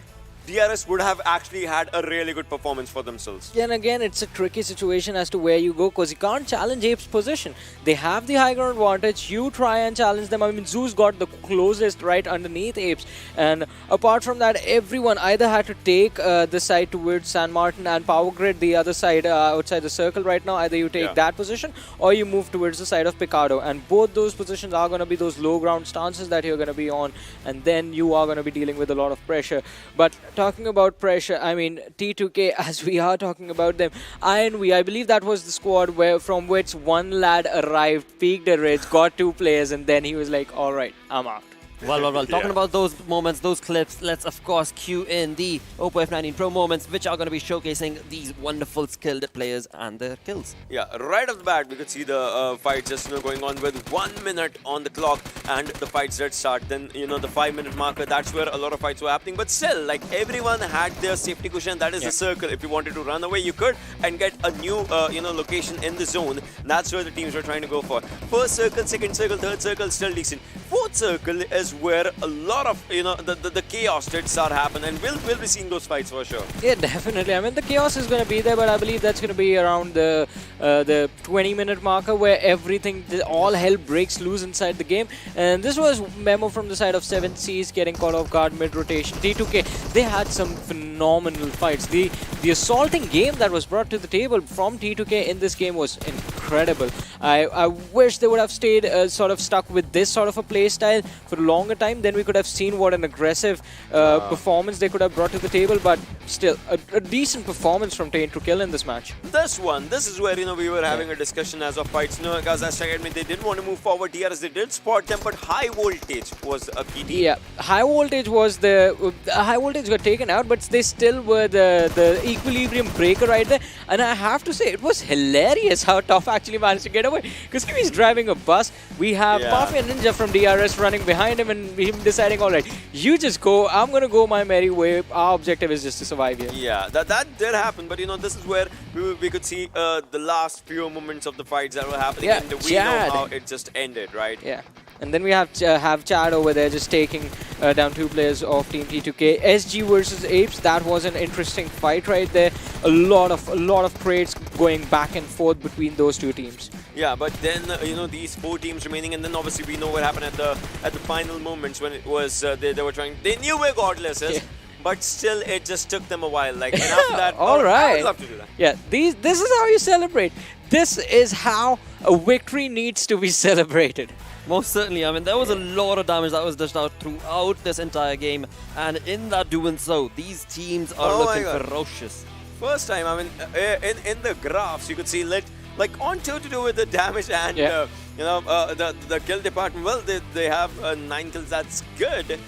DRS would have actually had a really good performance for themselves. Then again, it's a tricky situation as to where you go, because you can't challenge Apes' position. They have the high ground advantage. You try and challenge them. I mean, Zeus got the closest right underneath Apes. And apart from that, everyone either had to take the side towards San Martin and Power Grid, the other side outside the circle right now. Either you take that position or you move towards the side of Picado. And both those positions are going to be those low ground stances that you're going to be on. And then you are going to be dealing with a lot of pressure. But talking about pressure, I mean, T2K, as we are talking about them, I believe that was the squad from which one lad arrived, peaked a ridge, got 2 players, and then he was like, all right, I'm out. Well. Talking about those moments, those clips, let's of course cue in the OPPO F19 Pro moments, which are going to be showcasing these wonderful skilled players and their kills. Yeah, right off the bat, we could see the fight just going on with 1 minute on the clock, and the fights did start. Then, you know, the 5-minute marker, that's where a lot of fights were happening. But still, like, everyone had their safety cushion. That is the circle. If you wanted to run away, you could, and get a new, location in the zone. That's where the teams were trying to go for. First circle, second circle, third circle, still decent. fourth circle is where a lot of the chaos did start happening, and we'll be seeing those fights for sure. Yeah, definitely. I mean, the chaos is going to be there, but I believe that's going to be around the 20-minute marker where everything, all hell breaks loose inside the game. And this was Memo from the side of 7 Seas getting caught off guard mid-rotation. T2K, they had some phenomenal fights. The assaulting game that was brought to the table from T2K in this game was incredible. I wish they would have stayed sort of stuck with this sort of a play style for a longer time. Then we could have seen what an aggressive performance they could have brought to the table. But still, a decent performance from Taint to Kill in this match. This is where we were having a discussion as of fights. Because Astra Academy, they didn't want to move forward. DRS, they did spot them, but High Voltage was a key team. Yeah, High Voltage was High Voltage got taken out, but they still were the equilibrium breaker right there. And I have to say, it was hilarious how Tough actually managed to get away. Because he's driving a bus. We have Mafia Ninja from DRS running behind him and him deciding, alright, you just go, I'm going to go my merry way. Our objective is just to survive here. Yeah, that did happen, but this is where we could see the last few moments of the fights that were happening, and we know how it just ended, right? Yeah. And then we have Chad over there just taking down 2 players of Team T2K. SG versus Apes, that was an interesting fight right there. A lot of crates going back and forth between those 2 teams. Yeah, but then these 4 teams remaining, and then obviously we know what happened at the final moments when it was they were trying. They knew where Godless is. Yeah. But still, it just took them a while. Like, and after that, I would love to do that. Yeah, this is how you celebrate. This is how a victory needs to be celebrated. Most certainly. I mean, there was a lot of damage that was dished out throughout this entire game. And in that doing so, these teams are looking ferocious. First time, I mean, in the graphs, you could see like on toe to do with the damage and the kill department. Well, they have 9 kills. That's good.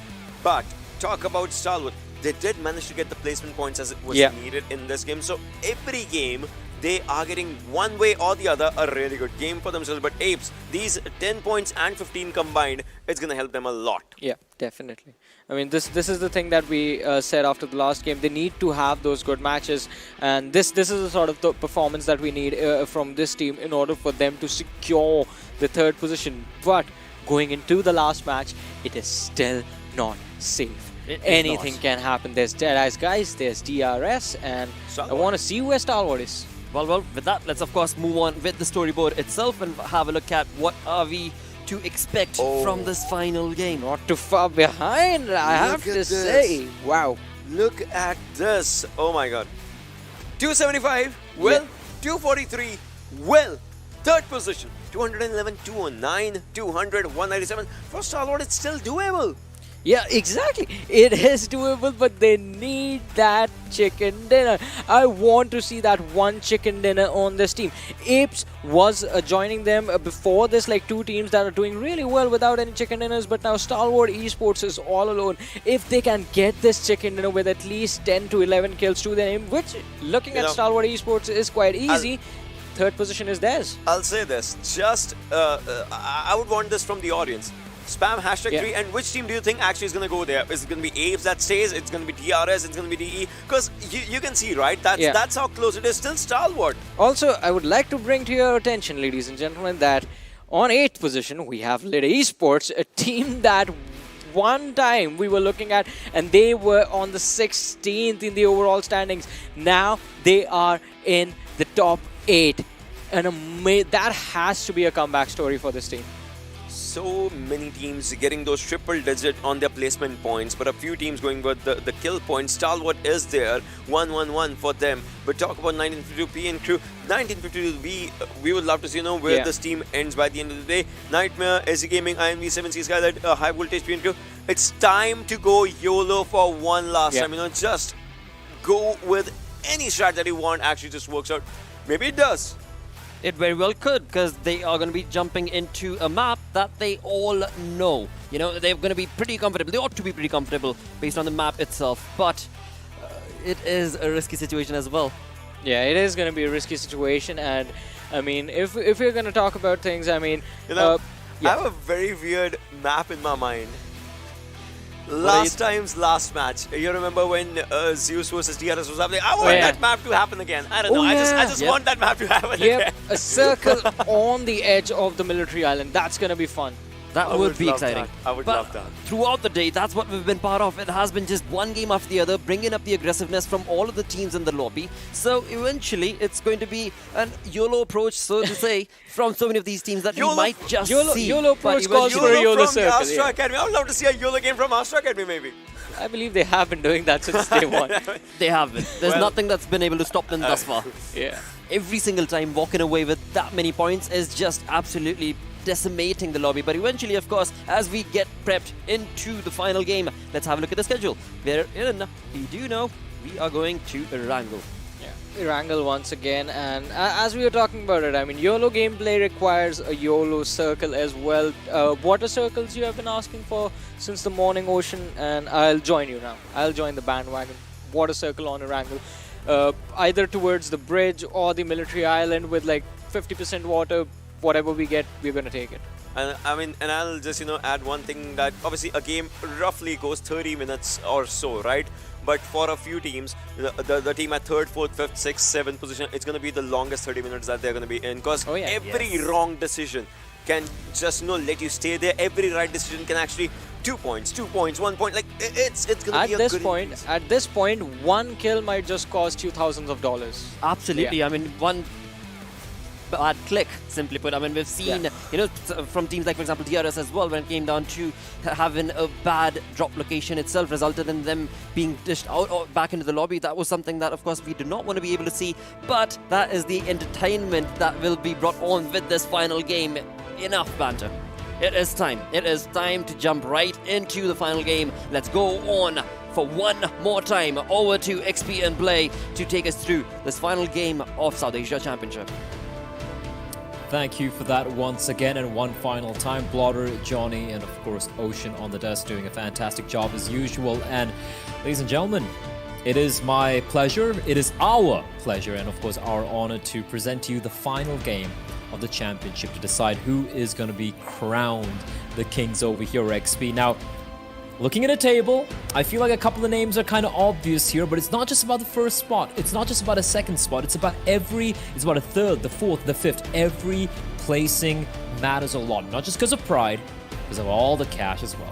But talk about Stalwart. They did manage to get the placement points as it was needed in this game. So every game, they are getting one way or the other a really good game for themselves. But Apes, these 10 points and 15 combined, it's going to help them a lot. Yeah, definitely. I mean, this is the thing that we said after the last game. They need to have those good matches. And this is the sort of the performance that we need from this team in order for them to secure the 3rd position. But going into the last match, it is still not safe. Anything can happen. There's DEADEYES, guys. There's DRS, and I want to see where Stalwart is. Well, with that, let's of course move on with the storyboard itself and have a look at what are we to expect from this final game. Not too far behind, I have to say. Wow. Look at this. Oh my God. 275. Well, 243. Well, 3rd position. 211, 209, 200, 197. For Stalwart, it's still doable. Yeah, exactly. It is doable, but they need that chicken dinner. I want to see that one chicken dinner on this team. Apes was joining them before this, like 2 teams that are doing really well without any chicken dinners, but now Stalwart Esports is all alone. If they can get this chicken dinner with at least 10 to 11 kills to their name, which looking at Stalwart Esports is quite easy, 3rd position is theirs. I'll say this, just I would want this from the audience. Spam #3, and which team do you think actually is going to go there? Is it going to be Apes that stays? It's going to be DRS? It's going to be DE? Because you can see, right? That's how close it is. Still Stalwart. Also, I would like to bring to your attention, ladies and gentlemen, that on 8th position, we have DEADEYES, a team that one time we were looking at, and they were on the 16th in the overall standings. Now they are in the top 8. And that has to be a comeback story for this team. So many teams getting those triple digit on their placement points, but a few teams going with the kill points. Stalwart is there, 1-1-1 for them. But talk about 1952 P and crew. 1952, we would love to see where this team ends by the end of the day. Nightmare, SDGaming, INVEsports, Skylightz, High Voltage P and crew. It's time to go YOLO for one last time. Just go with any strat that you want. Actually, just works out. Maybe it does. It very well could, because they are going to be jumping into a map that they all know. They're going to be pretty comfortable. They ought to be pretty comfortable based on the map itself. But it is a risky situation as well. Yeah, it is going to be a risky situation. And, I mean, if we're going to talk about things, I mean... I have a very weird map in my mind. Last match. You remember when Zeus versus DRS was happening? I want that map to happen again. I don't know. I just want that map to happen again. A circle on the edge of the military island. That's going to be fun. That would be exciting. I would But love that. throughout the day, that's what we've been part of. It has been just one game after the other, bringing up the aggressiveness from all of the teams in the lobby. So eventually, it's going to be an YOLO approach, so to say, from so many of these teams that we might just see. YOLO approach But calls for a YOLO from circle. Astra Academy. I would love to see a YOLO game from Astra Academy, maybe. I believe they have been doing that since day one. They have been. There's nothing that's been able to stop them thus far. Yeah. Every single time walking away with that many points is just absolutely decimating the lobby. But eventually, of course, as we get prepped into the final game, let's have a look at the schedule. Wherein we do know we are going to Erangel. Erangel once again, and as we were talking about it, I mean, YOLO gameplay requires a YOLO circle as well. Water circles you have been asking for since the morning, Ocean, and I'll join you now. I'll join the bandwagon. Water circle on Erangel. Either towards the bridge or the military island with like 50% water. Whatever we get, we're going to take it. And I mean, and I'll just, add one thing that obviously a game roughly goes 30 minutes or so, right? But for a few teams, the team at 3rd, 4th, 5th, 6th, 7th position, it's going to be the longest 30 minutes that they're going to be in. Because every wrong decision can just, let you stay there. Every right decision can actually 2 points, 1 point. Like, it's going to be a good increase. At this point, one kill might just cost you thousands of dollars. Absolutely. Yeah. I mean, one bad click, simply put. I mean, we've seen, from teams like, for example, DRS as well, when it came down to having a bad drop location itself, resulted in them being dished out or back into the lobby. That was something that, of course, we do not want to be able to see. But that is the entertainment that will be brought on with this final game. Enough banter. It is time. It is time to jump right into the final game. Let's go on for one more time over to XP and Play to take us through this final game of South Asia Championship. Thank you for that once again, and one final time. Blotter, Johnny, and of course Ocean on the desk doing a fantastic job as usual. And ladies and gentlemen, it is my pleasure, it is our pleasure, and of course our honor to present to you the final game of the championship to decide who is going to be crowned the kings over here at XP. Now, looking at a table, I feel like a couple of names are kind of obvious here, but it's not just about the first spot. It's not just about a second spot. It's about a 3rd, the 4th, the 5th. Every placing matters a lot. Not just because of pride, because of all the cash as well.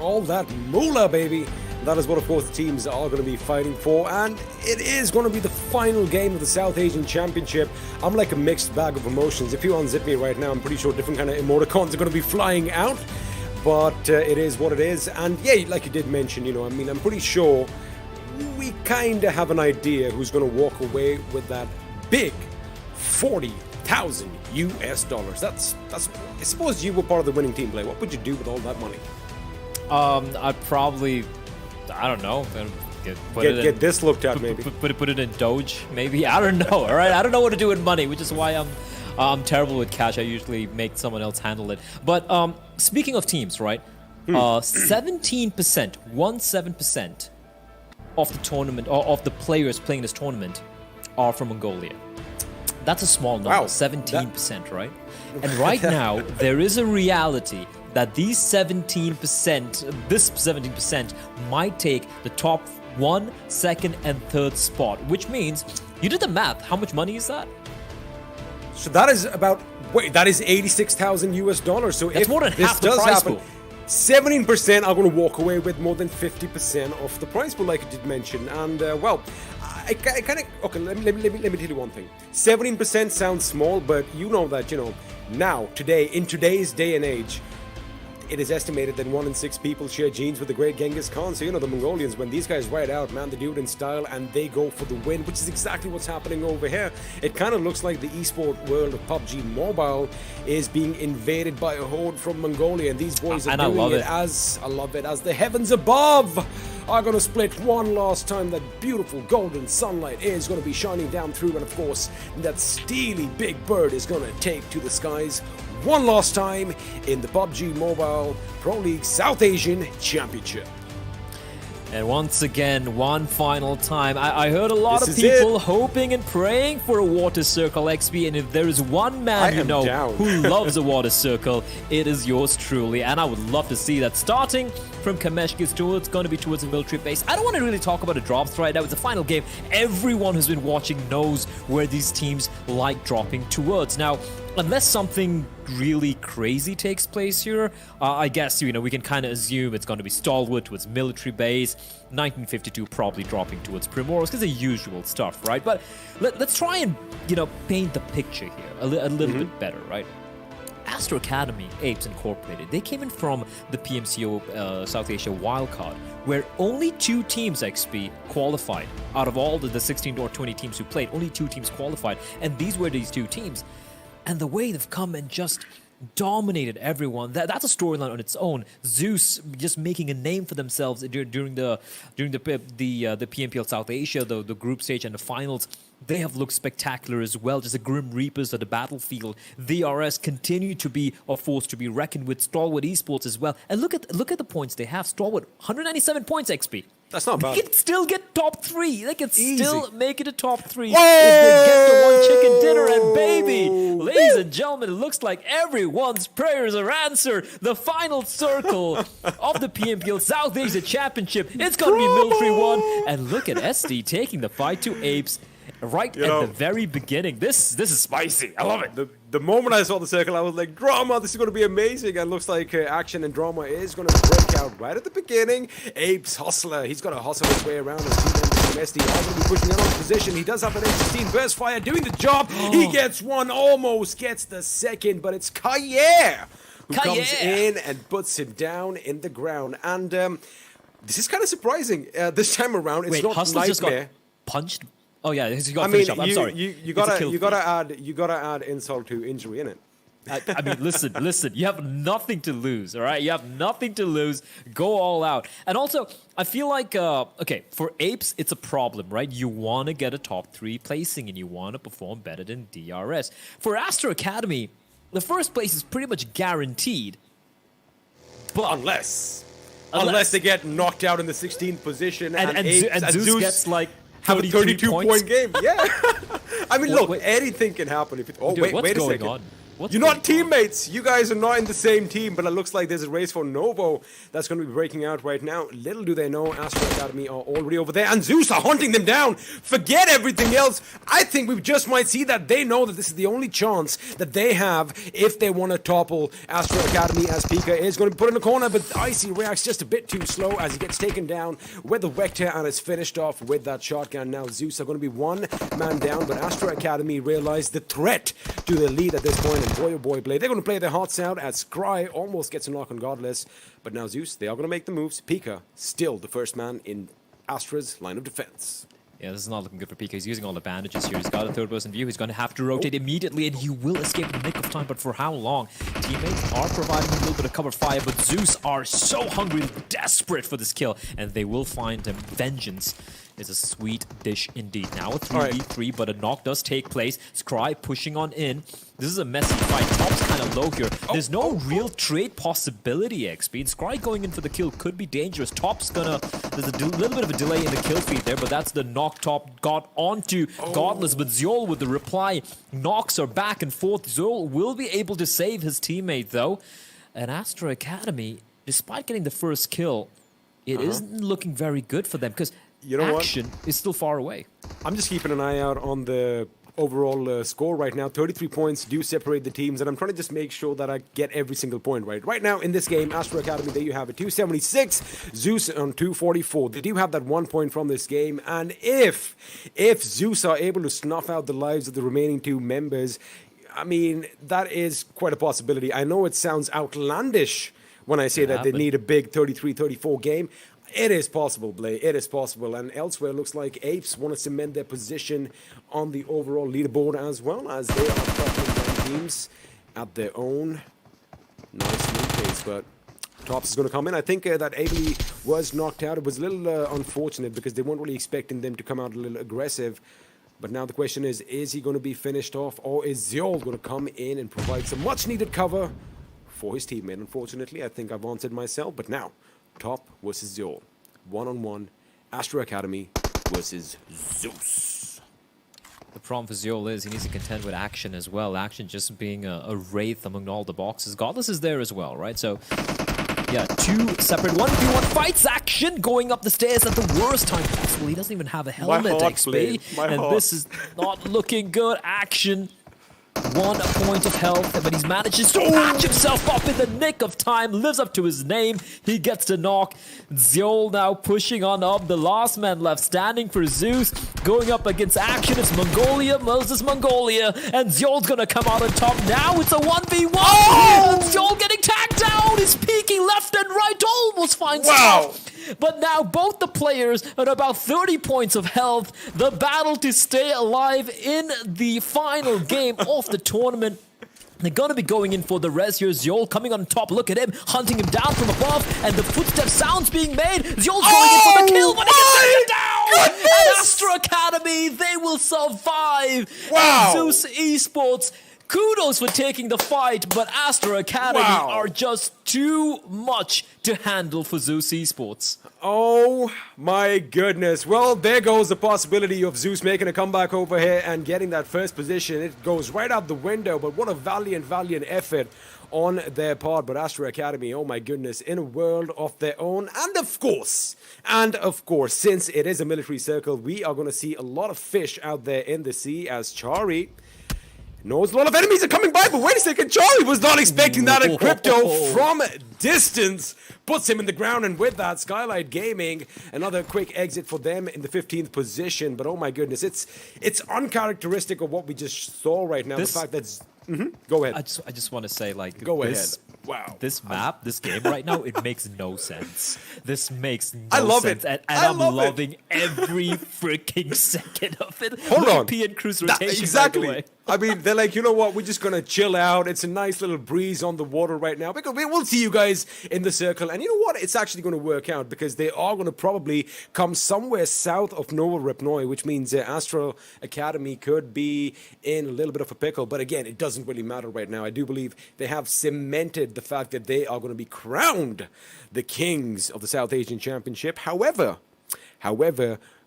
All that moolah, baby. That is what, of course, the teams are going to be fighting for, and it is going to be the final game of the South Asian Championship. I'm like a mixed bag of emotions. If you unzip me right now, I'm pretty sure different kind of emoticons are going to be flying out. But it is what it is, and yeah, like you did mention, I'm pretty sure we kind of have an idea who's going to walk away with that big $40,000 US. That's. I suppose you were part of the winning team, Play. What would you do with all that money? I'd probably, I don't know, get this looked at, maybe. Put it in Doge, maybe. I don't know. All right, I don't know what to do with money, which is why I'm terrible with cash. I usually make someone else handle it. But speaking of teams, right? 17% of the tournament, or of the players playing this tournament, are from Mongolia. That's a small number, 17%, right? And right now, there is a reality that these 17% might take the top 1, 2nd, and 3rd spot, which means, you did the math, how much money is that? So that is that is $86,000 US. So that's if more than this half the does prize happen, pool. 17% are going to walk away with more than 50% of the prize pool, like I did mention. And well, I kind of okay. Let me tell you one thing. 17% sounds small, but you know that now in today's day and age, it is estimated that 1 in 6 people share genes with the great Genghis Khan. So, the Mongolians, when these guys ride out, man, they do it in style and they go for the win, which is exactly what's happening over here. It kind of looks like the esport world of PUBG Mobile is being invaded by a horde from Mongolia, and these boys are doing it as, I love it, as the heavens above are going to split one last time. That beautiful golden sunlight is going to be shining down through, and of course, that steely big bird is going to take to the skies one last time in the PUBG Mobile Pro League South Asian Championship. And once again, one final time, I heard a lot of people hoping and praying for a Water Circle XP, and if there is one man who loves a Water Circle, it is yours truly, and I would love to see that starting from Kameshki. It's going to be towards the military base. I don't want to really talk about the drops right now. It's a final game. Everyone who's been watching knows where these teams like dropping towards. Now, unless something really crazy takes place here, I guess, we can kind of assume it's going to be Stalwart towards military base, 1952 probably dropping towards Primoros, because the usual stuff, right? But let's try and, paint the picture here a little bit better, right? Astra Academy, APES Incorporated, they came in from the PMCO South Asia wildcard, where only 2 teams, XP, qualified. Out of all the 16 or 20 teams who played, only 2 teams qualified, and these were these 2 teams. And the way they've come and just dominated everyone, that's a storyline on its own. Zeus just making a name for themselves during the PMPL South Asia, the group stage and the finals. They have looked spectacular as well. Just the Grim Reapers of the battlefield. DRS continue to be a force to be reckoned with. Stalwart Esports as well. And look at the points they have. Stalwart, 197 points, XP. That's not bad. They can still get top 3. They can still make it a top 3 if they get the one chicken dinner. And baby, ladies and gentlemen, it looks like everyone's prayers are answered. The final circle of the PMPL South Asia Championship. It's going to be military 1. And look at SD taking the fight to APES. Right at the very beginning. This is spicy. I love it. The moment I saw the circle, I was like, drama, this is going to be amazing. And looks like action and drama is going to break out right at the beginning. APES Hustler, he's got to hustle his way around. And team members from SD are going to be pushing in on position. He does have an M16 burst fire doing the job. He gets one, almost gets the second, but it's Kaye who comes in and puts him down in the ground. And this is kind of surprising this time around. It's not Hustler just got punched. Oh yeah, he got finished up. I'm sorry. You gotta add insult to injury, innit? I mean, listen. You have nothing to lose, all right? You have nothing to lose. Go all out. And also, I feel like, for APES, it's a problem, right? You want to get a top 3 placing and you want to perform better than DRS. For Astra Academy, the first place is pretty much guaranteed. But unless they get knocked out in the 16th position and Zeus gets like have a 32-point game. Yeah. I mean, look, wait. Anything can happen. Wait a second. What's You're not teammates. You guys are not in the same team, but it looks like there's a race for Novo that's going to be breaking out right now. Little do they know, Astra Academy are already over there, and Zeus are hunting them down. Forget everything else. I think we just might see that they know that this is the only chance that they have if they want to topple Astra Academy, as Pika is going to be put in the corner, but Icy reacts just a bit too slow as he gets taken down with the Vector and is finished off with that shotgun. Now Zeus are going to be 1 man down, but Astra Academy realize the threat to the lead at this point. And boy, oh boy, Blade, they're going to play their hearts out as Scry almost gets a knock on Godless. But now Zeus, they are going to make the moves. Pika, still the first man in Astra's line of defense. Yeah, this is not looking good for Pika. He's using all the bandages here. He's got a third-person view. He's going to have to rotate immediately, and he will escape in the nick of time. But for how long? Teammates are providing him a little bit of cover fire, but Zeus are so hungry, desperate for this kill, and they will find him. Vengeance is a sweet dish indeed. Now a 3v3, but a knock does take place. Scry pushing on in. This is a messy fight. Top's kind of low here. There's no real trade possibility, XP. And Scry going in for the kill could be dangerous. Top's gonna... There's a little bit of a delay in the kill feed there, but that's the knock Top got onto Godless. But Zeol with the reply. Knocks are back and forth. Zeol will be able to save his teammate, though. And Astra Academy, despite getting the first kill, it isn't looking very good for them, because action is still far away. I'm just keeping an eye out on the overall score right now. 33 points do separate the teams, and I'm trying to just make sure that I get every single point right. Right now in this game, Astra Academy, there you have it, 276, Zeus on 244. They do have that 1 point from this game, and if Zeus are able to snuff out the lives of the remaining 2 members, I mean, that is quite a possibility. I know it sounds outlandish when I say that they need a big 33-34 game. It is possible, Blay. It is possible. And elsewhere, it looks like APES want to cement their position on the overall leaderboard as well, as they are toppling down teams at their own nice new pace. But Tops is going to come in. I think that Ably was knocked out. It was a little unfortunate because they weren't really expecting them to come out a little aggressive. But now the question is he going to be finished off, or is Zeol going to come in and provide some much-needed cover for his teammate? Unfortunately, I think I've answered myself. But now, Top versus Zeol. 1-on-1. Astra Academy versus Zeus. The problem for Zeol is he needs to contend with Action as well. Action just being a wraith among all the boxes. Godless is there as well, right? So Yeah, two separate 1v1 fights action going up the stairs at the worst time possible. He doesn't even have a helmet, XP. And this is not looking good. Action. 1 point of health, but he's manages to patch himself up in the nick of time, lives up to his name, he gets the knock. Zeol now pushing on up, the last man left standing for Zeus, going up against Action, it's Mongolia, Moses Mongolia, and Zeol's gonna come out on top. Now it's a 1v1, Zeol getting tagged down, he's peeking left and right, almost finds out. But now both the players at about 30 points of health, the battle to stay alive in the final game of the tournament. They're going to be going in for the res here. Zeol coming on top. Look at him, hunting him down from above. And the footstep sounds being made. Zeol's going in for the kill, but he gets taken down. And Astra Academy, they will survive. Wow. And Zeus Esports, kudos for taking the fight, but Astra Academy are just too much to handle for Zeus Esports. Oh my goodness. Well, there goes the possibility of Zeus making a comeback over here and getting that first position. It goes right out the window, but what a valiant effort on their part. But Astra Academy, oh my goodness, in a world of their own. And of course, since it is a military circle, we are going to see a lot of fish out there in the sea as Chari knows a lot of enemies are coming by, but wait a second, Charlie was not expecting that, and Crypto from distance puts him in the ground, and with that, Skylightz Gaming, another quick exit for them in the 15th position, but oh my goodness, it's uncharacteristic of what we just saw right now, the fact that... Go ahead. I just want to say, like, Go ahead. Wow. This map, this game right now, it makes no sense. This makes no I love sense. it. And I'm loving every freaking second of it. Hold on. European cruise rotation, Exactly. by the way. I mean, they're like, you know what? We're just going to chill out. It's a nice little breeze on the water right now. Because we'll see you guys in the circle. And you know what? It's actually going to work out because they are going to probably come somewhere south of Nova Ripnoi, which means Astra Academy could be in a little bit of a pickle. But again, it doesn't really matter right now. I do believe they have cemented the fact that they are going to be crowned the kings of the South Asian Championship. However,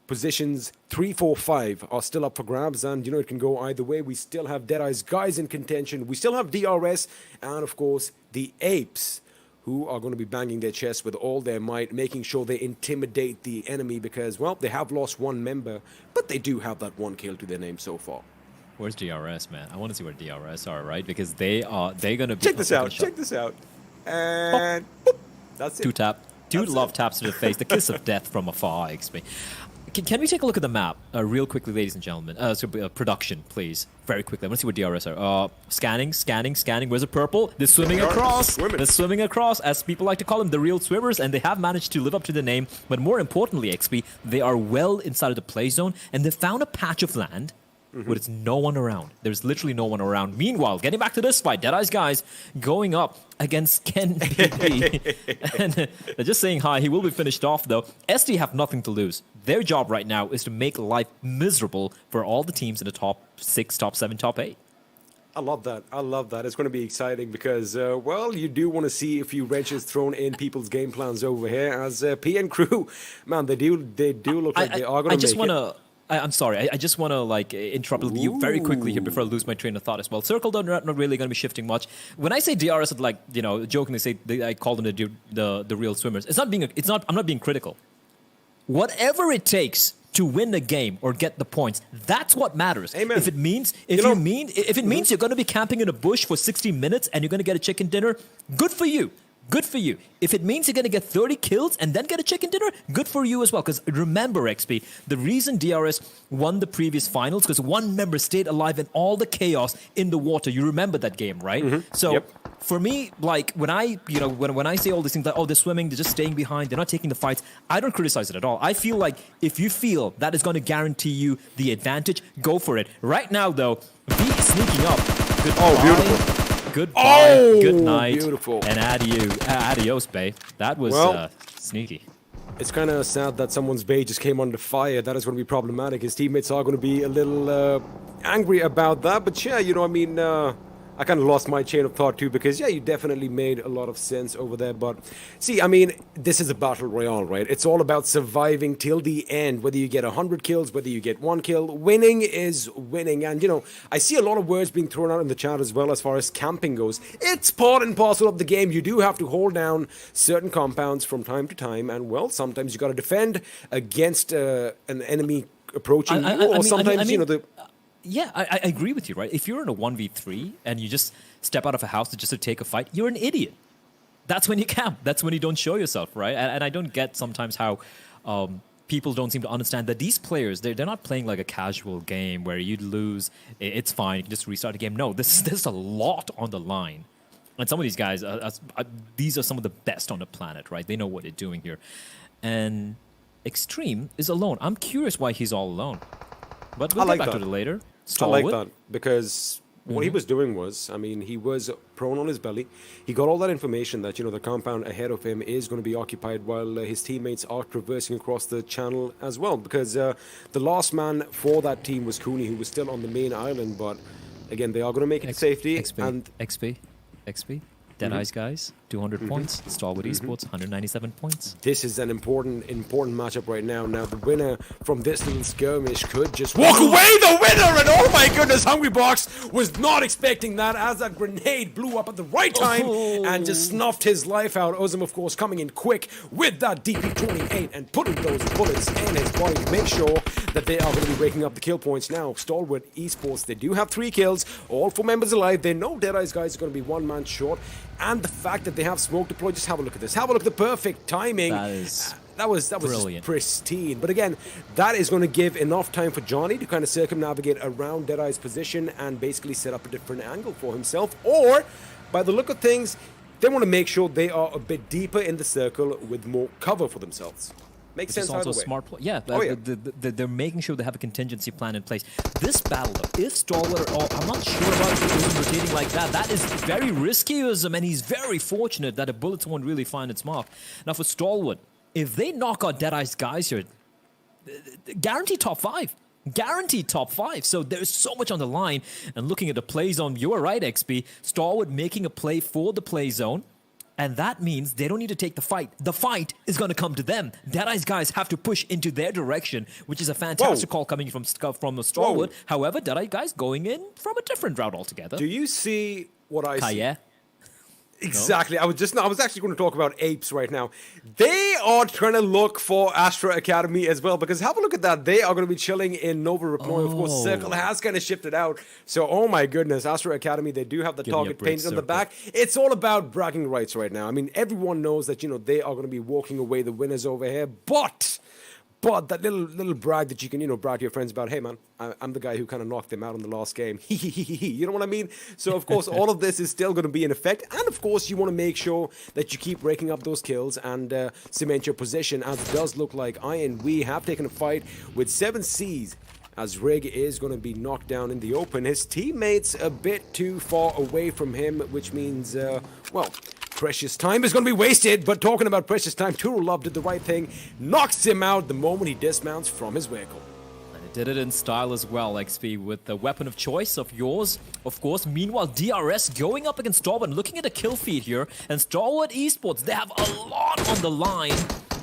positions 3, 4, 5 are still up for grabs, and you know it can go either way. We still have Deadeye's guys in contention. We still have DRS, and of course the APES, who are going to be banging their chests with all their might, making sure they intimidate the enemy because, well, they have lost one member, but they do have that one kill to their name so far. Where's DRS, man? I want to see where DRS are, right? Because they're going to be... Check this out. And boop, that's it. Two tap. Dude love taps to the face. The kiss of death from afar, XP. Can we take a look at the map real quickly, ladies and gentlemen? Production, please. Very quickly. I want to see where DRS are. Scanning. Where's the purple? They're swimming across. They're swimming across, as people like to call them, the real swimmers, and they have managed to live up to the name. But more importantly, XP, they are well inside of the play zone, and they found a patch of land where there's no one around. There's literally no one around. Meanwhile, getting back to this fight, Deadeye's guys going up against Ken PP. And they're just saying hi. He will be finished off, though. SD have nothing to lose. Their job right now is to make life miserable for all the teams in the top 6, top 7, top 8. I love that. It's going to be exciting because, well, you do want to see a few wrenches thrown in people's game plans over here. As PN Crew, man, they do look like they are going to make it. I'm sorry. I just want to like interrupt you very quickly here before I lose my train of thought as well. Circle are not really going to be shifting much. When I say DRS, like jokingly say I call them the real swimmers. I'm not being critical. Whatever it takes to win the game or get the points, that's what matters. Amen. If it means you're going to be camping in a bush for 60 minutes and you're going to get a chicken dinner, good for you. Good for you. If it means you're going to get 30 kills and then get a chicken dinner, good for you as well. Because remember, XP, the reason DRS won the previous finals because one member stayed alive in all the chaos in the water. You remember that game, right? So for me, like when I say all these things like, oh, they're swimming, they're just staying behind, they're not taking the fights, I don't criticize it at all. I feel like if you feel that is going to guarantee you the advantage, go for it. Right now, though, B is sneaking up. Goodbye. Oh, beautiful. Goodbye, good night, beautiful. And adios, Bay. That was sneaky. It's kind of sad that someone's Bay just came under fire. That is going to be problematic. His teammates are going to be a little angry about that. But yeah, I kind of lost my chain of thought too, because yeah, you definitely made a lot of sense over there. But see, I mean, this is a battle royale, right? It's all about surviving till the end, whether you get 100 kills, whether you get 1 kill. Winning is winning. And, you know, I see a lot of words being thrown out in the chat as well as far as camping goes. It's part and parcel of the game. You do have to hold down certain compounds from time to time. And, well, sometimes you got to defend against an enemy approaching you, or sometimes, you know, the... Yeah, I agree with you, right? If you're in a 1v3 and you just step out of a house just to take a fight, you're an idiot. That's when you camp. That's when you don't show yourself, right? And I don't get sometimes how people don't seem to understand that these players, they're not playing like a casual game where you'd lose, it's fine, you can just restart the game. No, there's a lot on the line. And some of these guys, these are some of the best on the planet, right? They know what they're doing here. And Extreme is alone. I'm curious why he's all alone. But we'll get back to it later. Stalwart. I like that because what he was doing was, I mean, he was prone on his belly. He got all that information that, you know, the compound ahead of him is going to be occupied while his teammates are traversing across the channel as well. Because the last man for that team was Cooney, who was still on the main island. But again, they are going to make it to safety. XP. Deadeye's guys, 200 points. Stalwart Esports, 197 points. This is an important matchup right now. Now, the winner from this little skirmish could just walk away the winner! And oh my goodness, Hungrybox was not expecting that as that grenade blew up at the right time and just snuffed his life out. Ozum, of course, coming in quick with that DP28 and putting those bullets in his body to make sure that they are going to be raking up the kill points. Now, Stalwart Esports, they do have 3 kills, all 4 members alive. They know Deadeye's guys are going to be 1 man short. And the fact that they have smoke deployed, just have a look at this. Have a look at the perfect timing. That was brilliant. Pristine. But again, that is going to give enough time for Johnny to kind of circumnavigate around Deadeye's position and basically set up a different angle for himself. Or, by the look of things, they want to make sure they are a bit deeper in the circle with more cover for themselves. Makes sense also either way. Smart play. Yeah, they're making sure they have a contingency plan in place. This battle, though, if Stalwart, I'm not sure about Ozum rotating like that. That is very risky, Ozum, and he's very fortunate that the bullets won't really find its mark. Now, for Stalwart, if they knock out Deadeye's guys here, guaranteed top 5. Guaranteed top 5. So there's so much on the line. And looking at the play zone, you are right, XP. Stalwart making a play for the play zone. And that means they don't need to take the fight. The fight is going to come to them. Deadeye's guys have to push into their direction, which is a fantastic call coming from the Stalwart. However, Deadeye's guys going in from a different route altogether. Do you see what I see? Yeah. Exactly. No? I was actually going to talk about APES right now. They are trying to look for Astra Academy as well, because have a look at that. They are going to be chilling in Nova Reploy. Of course, Circle has kind of shifted out. So, oh my goodness, Astra Academy, they do have the target painted on the back. It's all about bragging rights right now. I mean, everyone knows that, you know, they are going to be walking away the winners over here, but that little brag that you can, you know, brag to your friends about, hey man, I'm the guy who kind of knocked them out in the last game. You know what I mean? So of course, all of this is still going to be in effect. And of course, you want to make sure that you keep raking up those kills and cement your position, as it does look like we have taken a fight with 7Cs. As Rig is going to be knocked down in the open. His teammates a bit too far away from him, which means, well, precious time is going to be wasted. But talking about precious time, Turulov did the right thing, knocks him out the moment he dismounts from his vehicle. And it did it in style as well, XP, with the weapon of choice of yours, of course. Meanwhile, DRS going up against Stalwart, looking at the kill feed here. And Stalwart Esports, they have a lot on the line.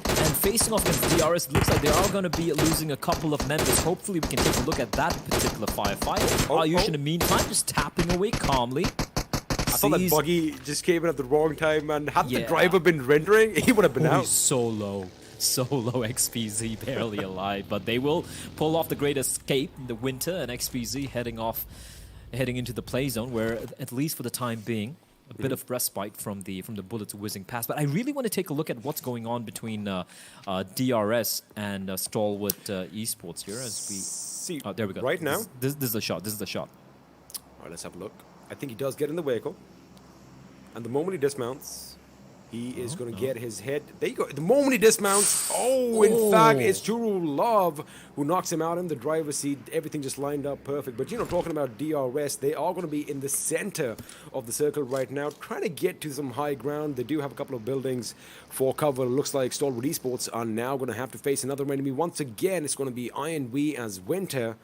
And facing off against DRS, it looks like they are going to be losing a couple of members. Hopefully, we can take a look at that particular firefight. Ayush, in the meantime, just tapping away calmly. I thought that buggy just came in at the wrong time, and had the driver been rendering, he would have been out. He's so low. So low, XPZ, barely alive. But they will pull off the great escape in the winter, and XPZ heading into the play zone, where, at least for the time being, a bit of respite from the bullets whizzing past. But I really want to take a look at what's going on between DRS and Stalwart Esports here as we see. There we go. Right now, this is the shot. This is the shot. All right, let's have a look. I think he does get in the vehicle, and the moment he dismounts, he is going to get his head. There you go. The moment he dismounts, in fact, it's Turulov who knocks him out in the driver's seat. Everything just lined up perfect. But, you know, talking about DRS, they are going to be in the center of the circle right now, trying to get to some high ground. They do have a couple of buildings for cover. Looks like Stalwart Esports are now going to have to face another enemy. Once again, it's going to be INV as Winter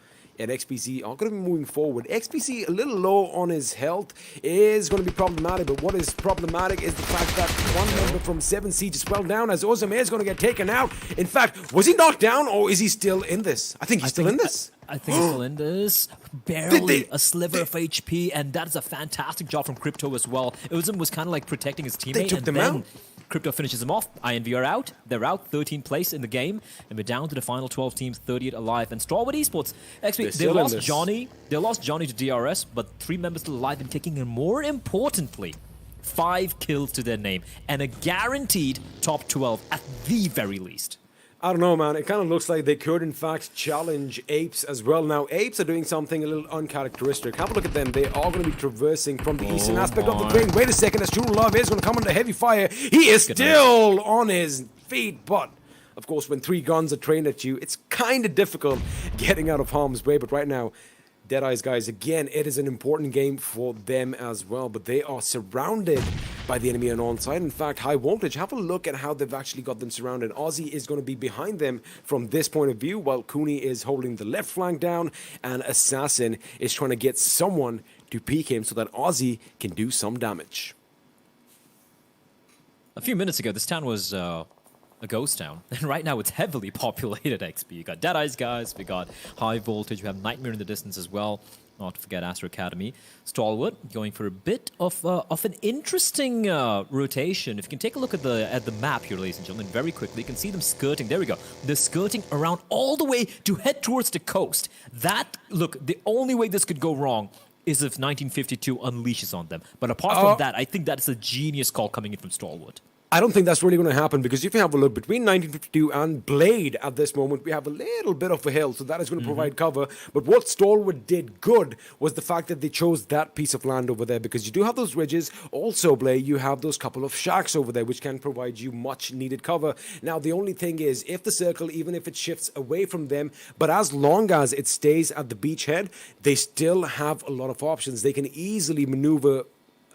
and XPC are going to be moving forward. XPC a little low on his health is going to be problematic, but what is problematic is the fact that one member from 7 Siege is well down, as Ozame is going to get taken out. In fact, was he knocked down or is he still in this? I think he's still in this. I think he's still in this. Barely a sliver of HP, and that is a fantastic job from Crypto as well. Ozam was kind of like protecting his teammate, They took and them then out. Crypto finishes him off. INV are out. They're out 13th place in the game, and we're down to the final 12 teams, 38 alive. And Stalwart Esports, actually, they still in lost this. Johnny. They lost Johnny to DRS, but 3 members still alive and kicking. And more importantly, 5 kills to their name and a guaranteed top 12 at the very least. I don't know, man. It kind of looks like they could, in fact, challenge APES as well. Now, APES are doing something a little uncharacteristic. Have a look at them. They are going to be traversing from the eastern aspect of the train. Wait a second. As True Love is going to come under heavy fire. He is still on his feet, but of course, when 3 guns are trained at you, it's kind of difficult getting out of harm's way. But right now, DEADEYES, guys, again, it is an important game for them as well, but they are surrounded by the enemy on onside. In fact, High Voltage, have a look at how they've actually got them surrounded. Aussie is going to be behind them from this point of view, while Cooney is holding the left flank down, and Assassin is trying to get someone to peek him so that Aussie can do some damage. A few minutes ago, this town was a ghost town, and right now it's heavily populated. XP. You got DEADEYES, guys. We got High Voltage. We have Nightmare in the distance as well. Not to forget Astra Academy. Stalwart going for a bit of an interesting rotation. If you can take a look at the map here, ladies and gentlemen, very quickly, you can see them skirting. There we go. They're skirting around all the way to head towards the coast. Look, the only way this could go wrong is if 1952 unleashes on them. But apart from that, I think that is a genius call coming in from Stalwart. I don't think that's really going to happen, because if you have a look between 1952 and Blade at this moment, we have a little bit of a hill, so that is going to provide cover. But what Stalwart did good was the fact that they chose that piece of land over there, because you do have those ridges. Also, Blade, you have those couple of shacks over there, which can provide you much needed cover. Now, the only thing is, if the circle, even if it shifts away from them, but as long as it stays at the beachhead, they still have a lot of options. They can easily maneuver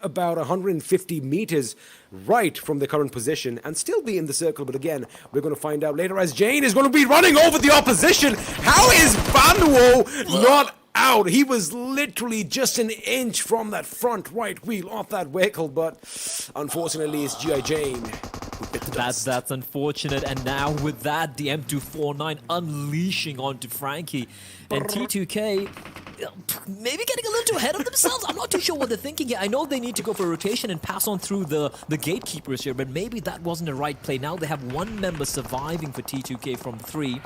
about 150 meters right from the current position and still be in the circle. But again, we're going to find out later, as Jane is going to be running over the opposition. How is Banwo not out? He was literally just an inch from that front right wheel off that vehicle, but unfortunately it's G.I. Jane who bit the dust. That's unfortunate. And now with that, the M249 unleashing onto Frankie, and T2K maybe getting a little too ahead of themselves. I'm not too sure what they're thinking here. I know they need to go for a rotation and pass on through the gatekeepers here, but maybe that wasn't the right play. Now they have 1 member surviving for T2K from 3.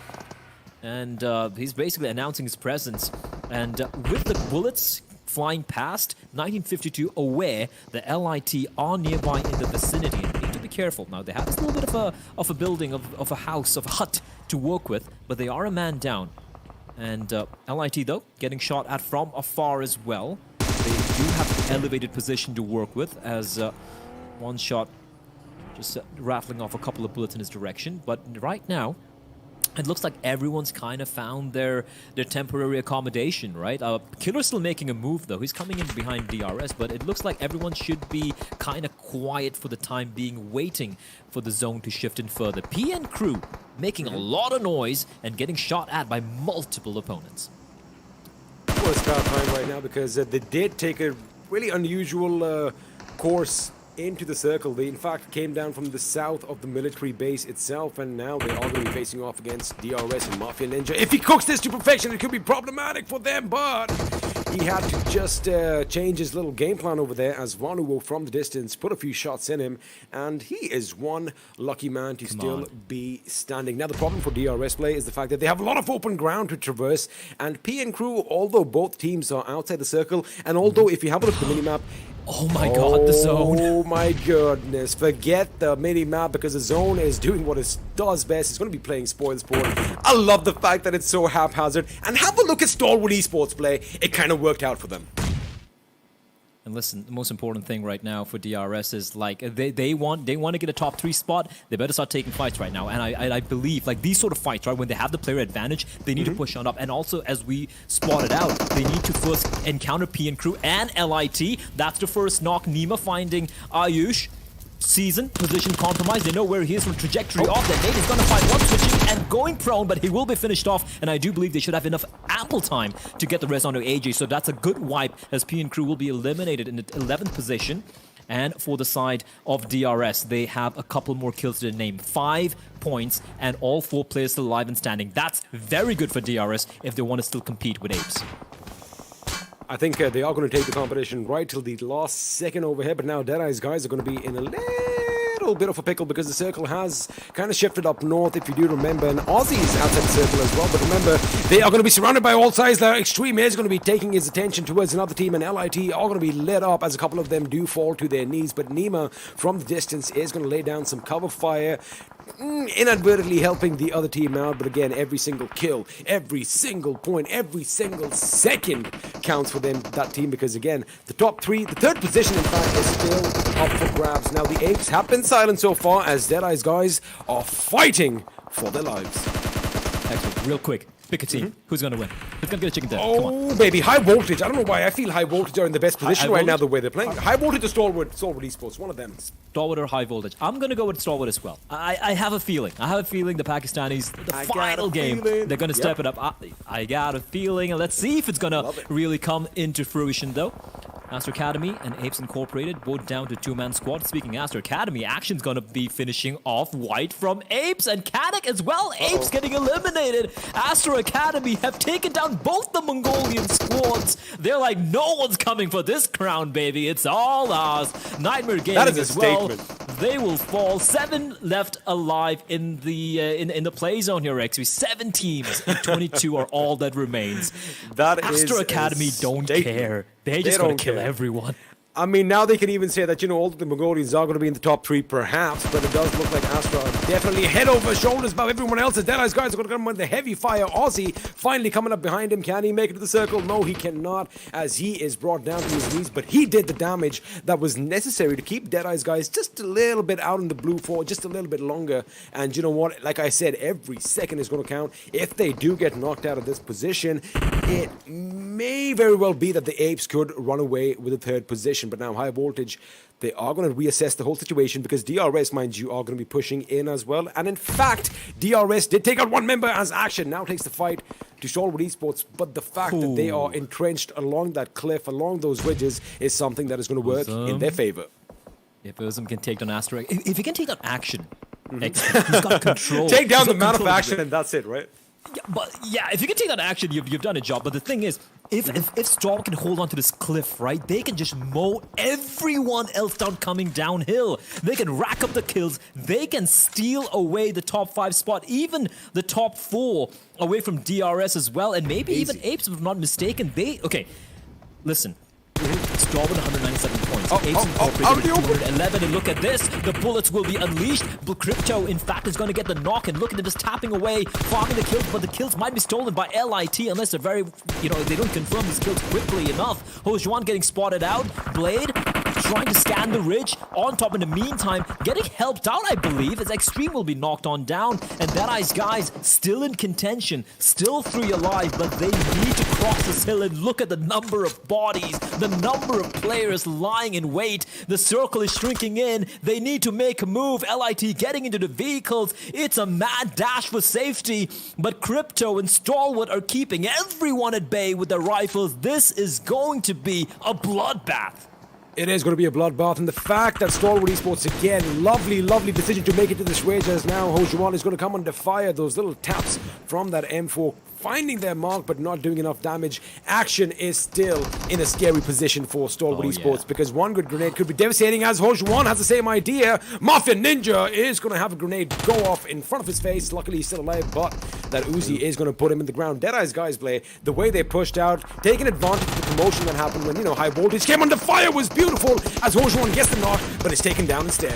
And he's basically announcing his presence. And with the bullets flying past, 1952 aware the LIT are nearby in the vicinity. And they need to be careful. Now they have this little bit of a building, of a house, of a hut to work with, but they are a man down. And LIT, though, getting shot at from afar as well. They do have an elevated position to work with, as one shot just rattling off a couple of bullets in his direction. But right now, it looks like everyone's kind of found their temporary accommodation, right? Killer's still making a move, though. He's coming in behind DRS, but it looks like everyone should be kind of quiet for the time being, waiting for the zone to shift in further. PN Crew making a lot of noise and getting shot at by multiple opponents. Well, it's about time right now, because they did take a really unusual course into the circle. They in fact came down from the south of the military base itself, and now they are going to be facing off against DRS and Mafia Ninja. If he cooks this to perfection, it could be problematic for them, but he had to just change his little game plan over there, as Vanuwo from the distance put a few shots in him, and he is one lucky man to still be standing. Now the problem for DRS play is the fact that they have a lot of open ground to traverse, and PN Crew, although both teams are outside the circle, and although if you have a look at the minimap, oh my god, the zone. Oh my goodness. Forget the mini-map, because the zone is doing what it does best. It's going to be playing spoil sport. I love the fact that it's so haphazard. And have a look at Stalwart Esports play. It kind of worked out for them. And listen, the most important thing right now for DRS is, like, they want to get a top 3 spot. They better start taking fights right now. And I believe, like, these sort of fights, right, when they have the player advantage, they need to push on up. And also, as we spotted out, they need to first encounter PN Crew and LIT. That's the first knock. Nima finding Ayush. season, position compromise. They know where he is from trajectory off. That nade is going to find one switching and going prone, but he will be finished off. And I do believe they should have enough ample time to get the rest onto AJ. So that's a good wipe as P and crew will be eliminated in the 11th position. And for the side of DRS, they have a couple more kills to their name. 5 points and all 4 players still alive and standing. That's very good for DRS if they want to still compete with APES. I think they are going to take the competition right till the last second over here, but now DEADEYES guys are going to be in a little bit of a pickle because the circle has kind of shifted up north, if you do remember, and Aussie is outside the circle as well, but remember, they are going to be surrounded by all sides. Their Extreme is going to be taking his attention towards another team, and LIT are going to be lit up as a couple of them do fall to their knees, but Nima from the distance is going to lay down some cover fire, inadvertently helping the other team out. But again, every single kill, every single point, every single second counts for them, that team, because again, the top 3, the 3rd position in fact is still up for grabs. Now the APES have been silent so far as DEADEYES guys are fighting for their lives. Excellent. Real quick, pick a team. Who's going to win? Who's going to get a chicken dinner? Oh, baby, High Voltage. I don't know why I feel High Voltage are in the best position right now the way they're playing. High Voltage or Stalwart Esports, one of them. Stalwart or High Voltage. I'm going to go with Stalwart as well. I have a feeling. I have a feeling the Pakistanis, the final game, they're going to step it up. I got a feeling. Let's see if it's going to really come into fruition, though. Astra Academy and APES Incorporated both down to 2-man squad. Speaking of Astra Academy, Action's going to be finishing off white from APES and Kanak as well. APES getting eliminated. Astra Academy have taken down both the Mongolian squads. They're like, no one's coming for this crown, baby. It's all ours. Nightmare Gaming as well. They will fall. 7 left alive in the play zone here, XV. 7 teams and 22 are all that remains. Astra Academy don't care. They're just going to kill everyone. I mean, now they can even say that, you know, all of the Mongolians are going to be in the top 3 perhaps, but it does look like Astra are definitely head over shoulders above everyone else. As DEADEYES guys are going to come with the heavy fire. Aussie finally coming up behind him. Can he make it to the circle? No, he cannot, as he is brought down to his knees, but he did the damage that was necessary to keep DEADEYES guys just a little bit out in the blue for just a little bit longer. And you know what? Like I said, every second is going to count. If they do get knocked out of this position, it may very well be that the APES could run away with the 3rd position. But now High Voltage, they are going to reassess the whole situation because DRS, mind you, are going to be pushing in as well. And in fact, DRS did take out one member as Action now takes the fight to Stalwart Esports. But the fact that they are entrenched along that cliff, along those ridges, is something that is going to work in their favor. If Uzum can take down Astra, if he can take down Action, he's got control. Take down the amount of Action and that's it, right? Yeah, but yeah, if you can take that Action, you've done a job. But the thing is, if Storm can hold on to this cliff, right, they can just mow everyone else down coming downhill. They can rack up the kills. They can steal away the top 5 spot, even the top 4 away from DRS as well, and maybe even APES, if I'm not mistaken. Okay, listen. Storm with 197 points. APES Incorporated with 211. And look at this. The bullets will be unleashed. But Crypto, in fact, is going to get the knock. And look at them just tapping away, farming the kills. But the kills might be stolen by LIT unless they're very, they don't confirm these kills quickly enough. Hojuan getting spotted out. Blade trying to scan the ridge. On top in the meantime, getting helped out, I believe, as Extreme will be knocked on down. And DEADEYES guys still in contention. Still 3 alive, but they need to cross this hill and look at the number of bodies, the number of players lying in wait. The circle is shrinking in. They need to make a move. LIT getting into the vehicles. It's a mad dash for safety. But Crypto and Stalwart are keeping everyone at bay with their rifles. This is going to be a bloodbath. It is going to be a bloodbath, and the fact that Stalwart Esports, again, lovely decision to make it to this ridge, as now Hojuan is going to come under fire. Those little taps from that M4 finding their mark but not doing enough damage. Action is still in a scary position for Stalwart Esports because one good grenade could be devastating, as Hojuan has the same idea. Mafia Ninja is going to have a grenade go off in front of his face. Luckily he's still alive, but that Uzi is going to put him in the ground. DEADEYES guys play the way they pushed out, taking advantage of the promotion that happened when, High Voltage came under fire was beautiful as Hojuan gets the knock, but is taken down instead.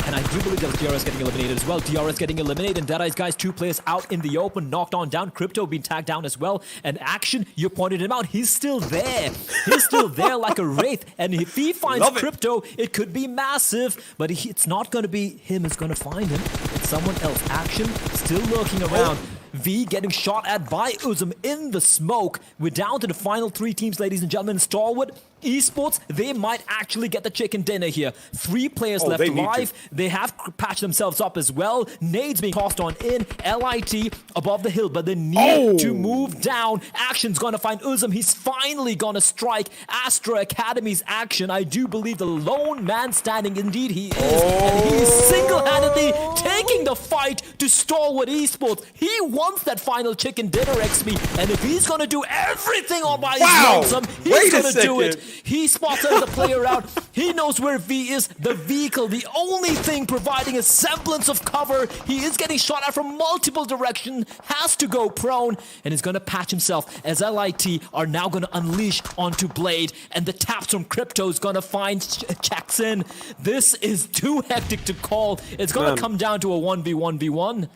And I do believe that DRS getting eliminated as well. DRS getting eliminated, and DEADEYES guys, 2 players out in the open, knocked on down. Crypto being tagged down as well. And Action, you pointed him out, he's still there. He's still there like a wraith. And if he finds Crypto, it could be massive. But it's not going to be him who's going to find him. It's someone else. Action still lurking around. V getting shot at by Uzum in the smoke. We're down to the final 3 teams, ladies and gentlemen. Stalwart, Esports, they might actually get the chicken dinner here. 3 players left alive. They have patched themselves up as well. Nades being tossed on in. LIT above the hill, but they need to move down. Action's gonna find Uzum. He's finally gonna strike Astra Academy's Action. I do believe the lone man standing, indeed he is. And he is single-handedly taking the fight to Stalwart Esports. He wants that final chicken dinner, XP. And if he's gonna do everything all by his lonesome, he's gonna do it. He spots the player out. He knows where V is, the vehicle, the only thing providing a semblance of cover. He is getting shot at from multiple directions, has to go prone, and is gonna patch himself as LIT are now gonna unleash onto Blade, and the taps from Crypto is gonna find checks in. This is too hectic to call. It's gonna come down to a 1v1v1.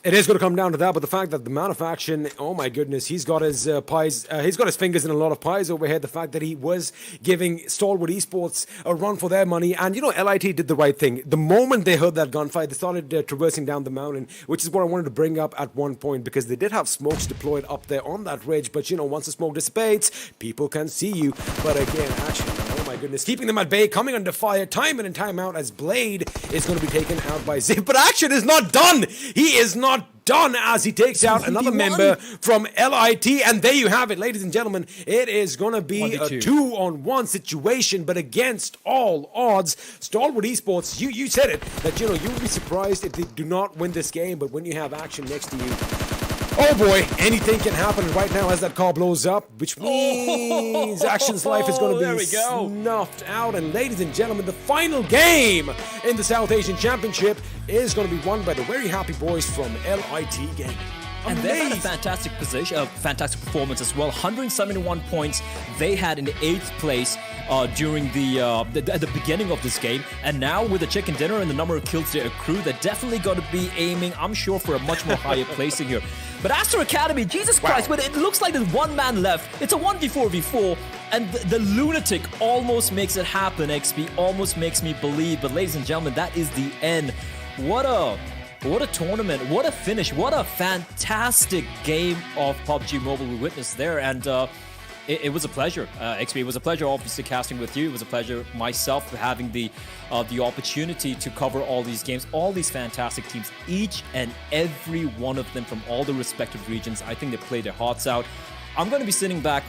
It is going to come down to that, but the fact that the man of action, oh my goodness, he's got his pies, he's got his fingers in a lot of pies over here. The fact that he was giving Stalwart Esports a run for their money, and you know, LIT did the right thing. The moment they heard that gunfight, they started traversing down the mountain, which is what I wanted to bring up at one point, because they did have smokes deployed up there on that ridge, but you know, once the smoke dissipates, people can see you. But again, action, oh my goodness, keeping them at bay, coming under fire, time in and time out, as Blade is going to be taken out by Zip. But action is not done. He is not done as he takes out another member from LIT, and there you have it, ladies and gentlemen. It is going to be a 2-on-1 situation, but against all odds, Stalwart Esports, you said it, that you know, you would be surprised if they do not win this game, but when you have action next to you, oh boy, anything can happen right now as that car blows up, which means Action's life is going to be snuffed out. And ladies and gentlemen, the final game in the South Asian Championship is going to be won by the very happy boys from LIT Gaming. And they had a fantastic position, a fantastic performance as well. 171 points they had in the 8th place during at the beginning of this game. And now with the chicken dinner and the number of kills they accrue, they're definitely going to be aiming, I'm sure, for a much more higher placing here. But Astra Academy, Jesus Christ, but it looks like there's one man left. It's a 1v4v4, and the lunatic almost makes it happen, XP, almost makes me believe. But ladies and gentlemen, that is the end. What a tournament, what a finish, what a fantastic game of PUBG Mobile we witnessed there. And it was a pleasure, XP. It was a pleasure, obviously, casting with you. It was a pleasure myself having the opportunity to cover all these games, all these fantastic teams, each and every one of them from all the respective regions. I think they played their hearts out. I'm going to be sitting back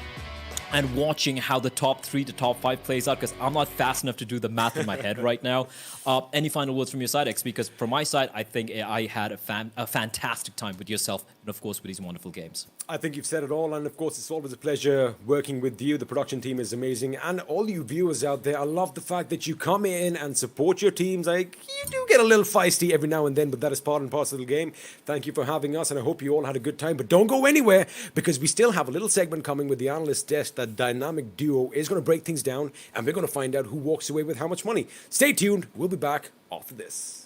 and watching how the top 3 to top 5 plays out, because I'm not fast enough to do the math in my head right now. Any final words from your side, X? Because from my side, I think I had a fantastic time with yourself and, of course, with these wonderful games. I think you've said it all, and of course, it's always a pleasure working with you. The production team is amazing, and all you viewers out there, I love the fact that you come in and support your teams. You do get a little feisty every now and then, but that is part and parcel of the game. Thank you for having us, and I hope you all had a good time. But don't go anywhere, because we still have a little segment coming with the analyst desk. That dynamic duo is going to break things down, and we're going to find out who walks away with how much money. Stay tuned. We'll be back after this.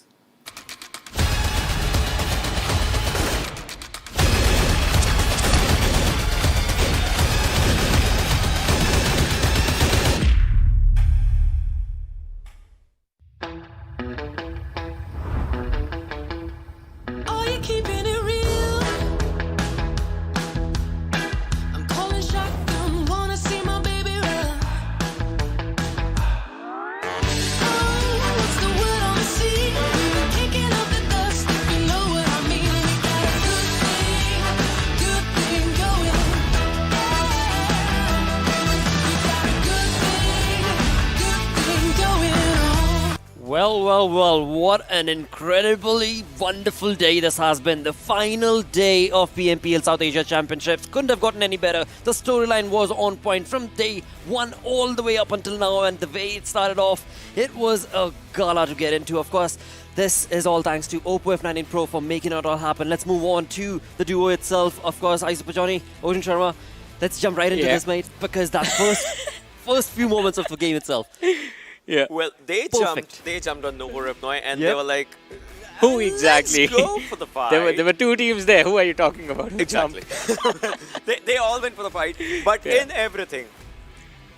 Well, what an incredibly wonderful day this has been. The final day of PMPL South Asia Championships. Couldn't have gotten any better. The storyline was on point from day one all the way up until now, and the way it started off, it was a gala to get into. Of course, this is all thanks to OPPO F19 Pro for making it all happen. Let's move on to the duo itself. Of course, Isaac Pajani, Ocean Sharma. Let's jump right into this, mate, because that first few moments of the game itself. Yeah. Well, they jumped on Nova Ripnoy, and they were like, who exactly? Let's go for the fight. There were 2 teams there. Who are you talking about? Who exactly. they all went for the fight. But in everything,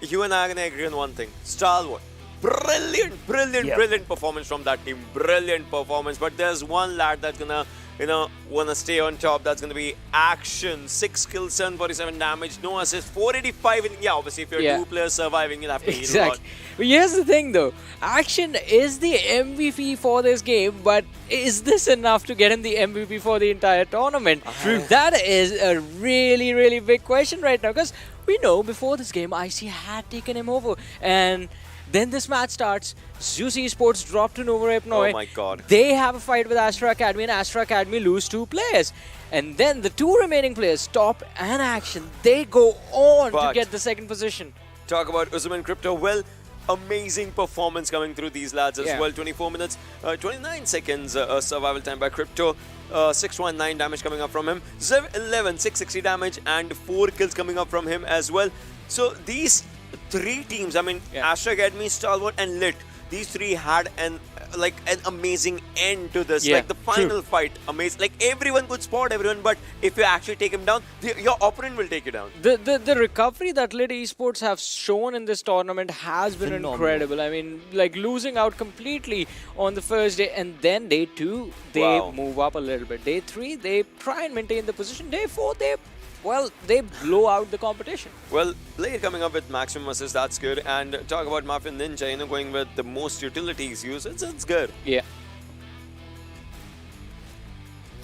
you and I are going to agree on one thing. Stalwart. Brilliant performance from that team. Brilliant performance. But there's one lad that's going to want to stay on top. That's going to be Action. 6 kills, 747 damage, no assist, 485. Obviously, if you're 2 players surviving, you'll have to heal a lot. But here's the thing though, Action is the MVP for this game, but is this enough to get him the MVP for the entire tournament? True. That is a really, really big question right now, because we know before this game, IC had taken him over, and then this match starts. Zeus Esports dropped to Nova Epnoi. Oh my god. They have a fight with Astra Academy, and Astra Academy lose 2 players. And then the 2 remaining players, Top and Action, they go on to get the 2nd position. Talk about Usman Crypto. Well, amazing performance coming through these lads as well. 24 minutes, 29 seconds survival time by Crypto. 619 damage coming up from him. Zev 11, 660 damage and 4 kills coming up from him as well. So these 3 teams, I mean, Astra Academy, Stalwart and Lit, these 3 had an amazing end to this. Like the final fight, amazing. Like everyone could spot everyone, but if you actually take him down, your opponent will take you down. The recovery that Lit Esports have shown in this tournament has been incredible. I mean, like losing out completely on the first day, and then day 2, they move up a little bit. Day 3, they try and maintain the position. Day 4, they blow out the competition. Well, Blade coming up with maximum assist, that's good. And talk about Mafia Ninja, going with the most utilities used, it's good. Yeah.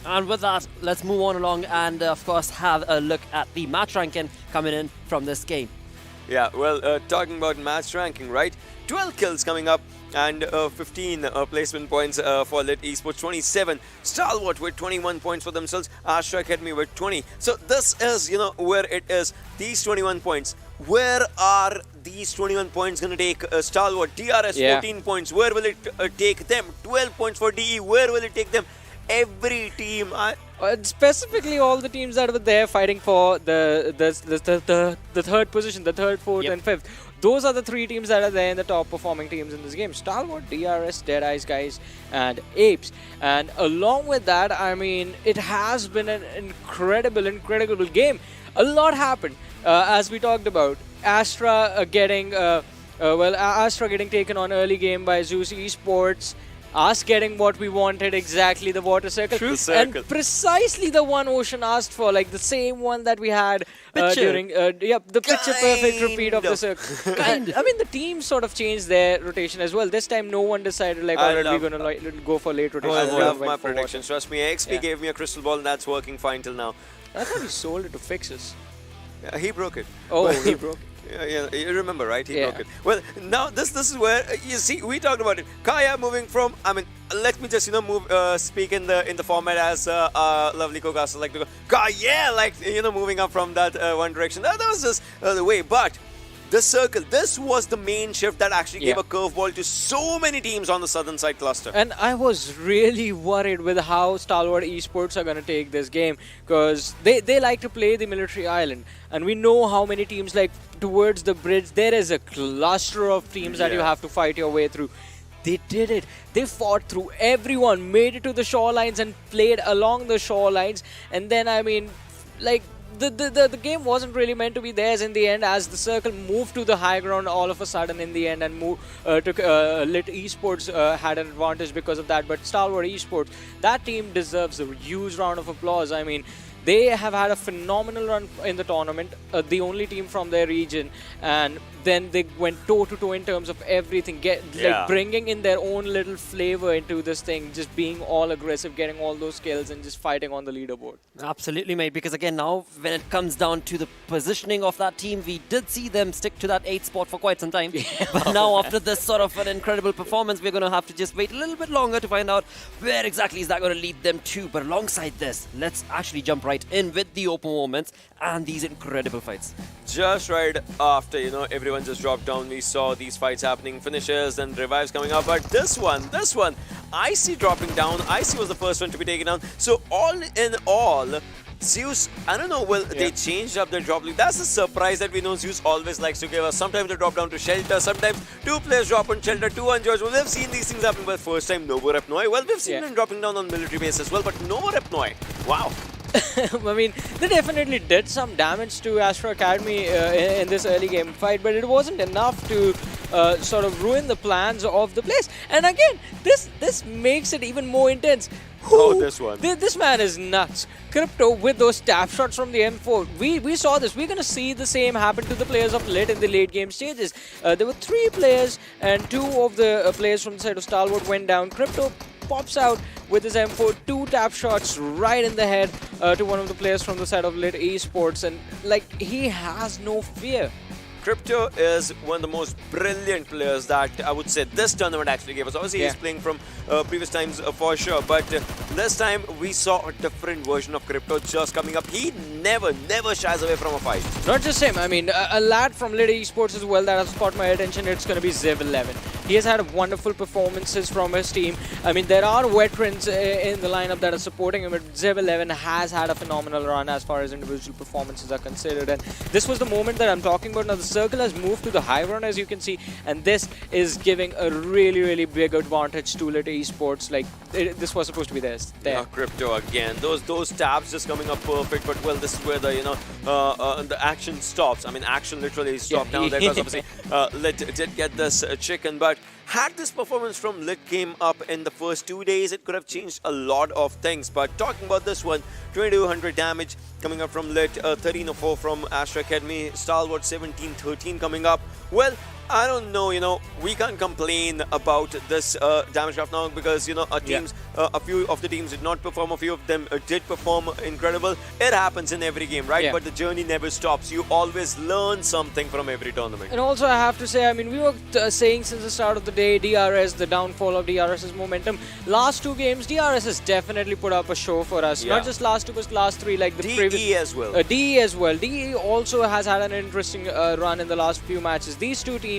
And with that, let's move on along and, of course, have a look at the match ranking coming in from this game. Yeah, well, talking about match ranking, right? 12 kills coming up and 15 placement points for Lit Esports, 27. Stalwart with 21 points for themselves, Astra Academy with 20. So this is, where it is. These 21 points. Where are these 21 points going to take Stalwart? DRS 14 points. Where will it take them? 12 points for DE. Where will it take them? Every team. Specifically, all the teams that were there fighting for the 3rd position, the 3rd, 4th, and 5th. Those are the 3 teams that are there in the top performing teams in this game. Stalwart, DRS, DEADEYES guys, and APES. And along with that, I mean, it has been an incredible game. A lot happened, as we talked about. Astra getting taken on early game by Zeus Esports. Us getting what we wanted, exactly, the water circle. And precisely the one Ocean asked for, like the same one that we had during the picture-perfect repeat of the circle. I mean, the team sort of changed their rotation as well. This time, no one decided, like, alright, we're going to go for late rotation. I love my predictions. Trust me, XP gave me a crystal ball and that's working fine till now. I thought he sold it to Fixes. Yeah, he broke it. Oh, he broke it. Yeah, you remember, right? He broke it. Well, now this is where you see we talked about it. Kaya moving from. I mean, let me just speak in the format as lovely co-caster like to go. Kaya, like moving up from that one direction. That was just the way. But the circle, this was the main shift that actually gave a curveball to so many teams on the southern side cluster. And I was really worried with how Stalwart Esports are going to take this game, because they like to play the military island, and we know how many teams, like towards the bridge, there is a cluster of teams that you have to fight your way through. They did it. They fought through everyone, made it to the shorelines and played along the shorelines. And then, I mean, like, the game wasn't really meant to be theirs in the end, as the circle moved to the high ground all of a sudden in the end, and Lit Esports had an advantage because of that. But Stalwart Esports, that team deserves a huge round of applause. I mean, they have had a phenomenal run in the tournament, the only team from their region, and then they went toe-to-toe in terms of everything, like bringing in their own little flavor into this thing, just being all aggressive, getting all those kills, and just fighting on the leaderboard. Absolutely, mate, because again, now when it comes down to the positioning of that team, we did see them stick to that 8th spot for quite some time. But now after this sort of an incredible performance, we're going to have to just wait a little bit longer to find out where exactly is that going to lead them to. But alongside this, let's actually jump right in with the open moments and these incredible fights. Just right after, everyone just dropped down, we saw these fights happening, finishes and revives coming up. But this one, IC dropping down. IC was the first one to be taken down. So all in all, Zeus, I don't know, they changed up their drop lead. That's a surprise that we know Zeus always likes to give us. Sometimes they drop down to shelter, sometimes 2 players drop on shelter, 2 on George. Well, we've seen these things happen, but first time Nova Repnoi. Well, we've seen them dropping down on military base as well, but Nova Repnoi, wow. I mean, they definitely did some damage to Astra Academy in this early game fight, but it wasn't enough to sort of ruin the plans of the place. And again, this makes it even more intense. Oh, this one. This man is nuts. Crypto with those tap shots from the M4. We saw this. We're going to see the same happen to the players of Lit in the late game stages. There were 3 players and 2 of the players from the side of Stalwart went down. Crypto pops out with his M4, 2 tap shots right in the head to one of the players from the side of Lit Esports, and like, he has no fear. Crypto is one of the most brilliant players that I would say this tournament actually gave us. Obviously, he's playing from previous times for sure, but this time we saw a different version of Crypto just coming up. He never shies away from a fight. Not just him, I mean, a lad from Lit Esports as well that has caught my attention. It's going to be Zev11. He has had wonderful performances from his team. I mean, there are veterans in the lineup that are supporting him, but Zev11 has had a phenomenal run as far as individual performances are considered. And this was the moment that I'm talking about. Now, the circle has moved to the high ground, as you can see, and this is giving a really big advantage to Lit Esports. Like, this was supposed to be theirs. Yeah, Crypto again. Those tabs just coming up perfect, but well, this is where the the action stops. I mean, action literally stopped down there because obviously Lit did get this chicken, but had this performance from Lit came up in the first 2 days, it could have changed a lot of things. But talking about this one, 2200 damage coming up from Lit, 1304 from Astra Academy, Stalwart 1713 coming up. Well, I don't know, we can't complain about this damage right now because, our teams, a few of the teams did not perform, a few of them did perform incredible. It happens in every game, right? But the journey never stops. You always learn something from every tournament. And also, I have to say, I mean, we were saying since the start of the day, DRS, the downfall of DRS's momentum. Last 2 games, DRS has definitely put up a show for us. Not just last 2, but last 3, like the previous. DE as well. DE as well. DE also has had an interesting run in the last few matches. These 2 teams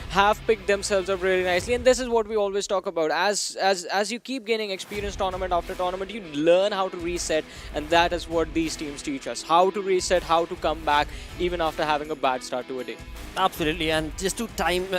have picked themselves up really nicely, and this is what we always talk about. As you keep gaining experience tournament after tournament, you learn how to reset, and that is what these teams teach us. How to reset, how to come back even after having a bad start to a day. Absolutely, and just to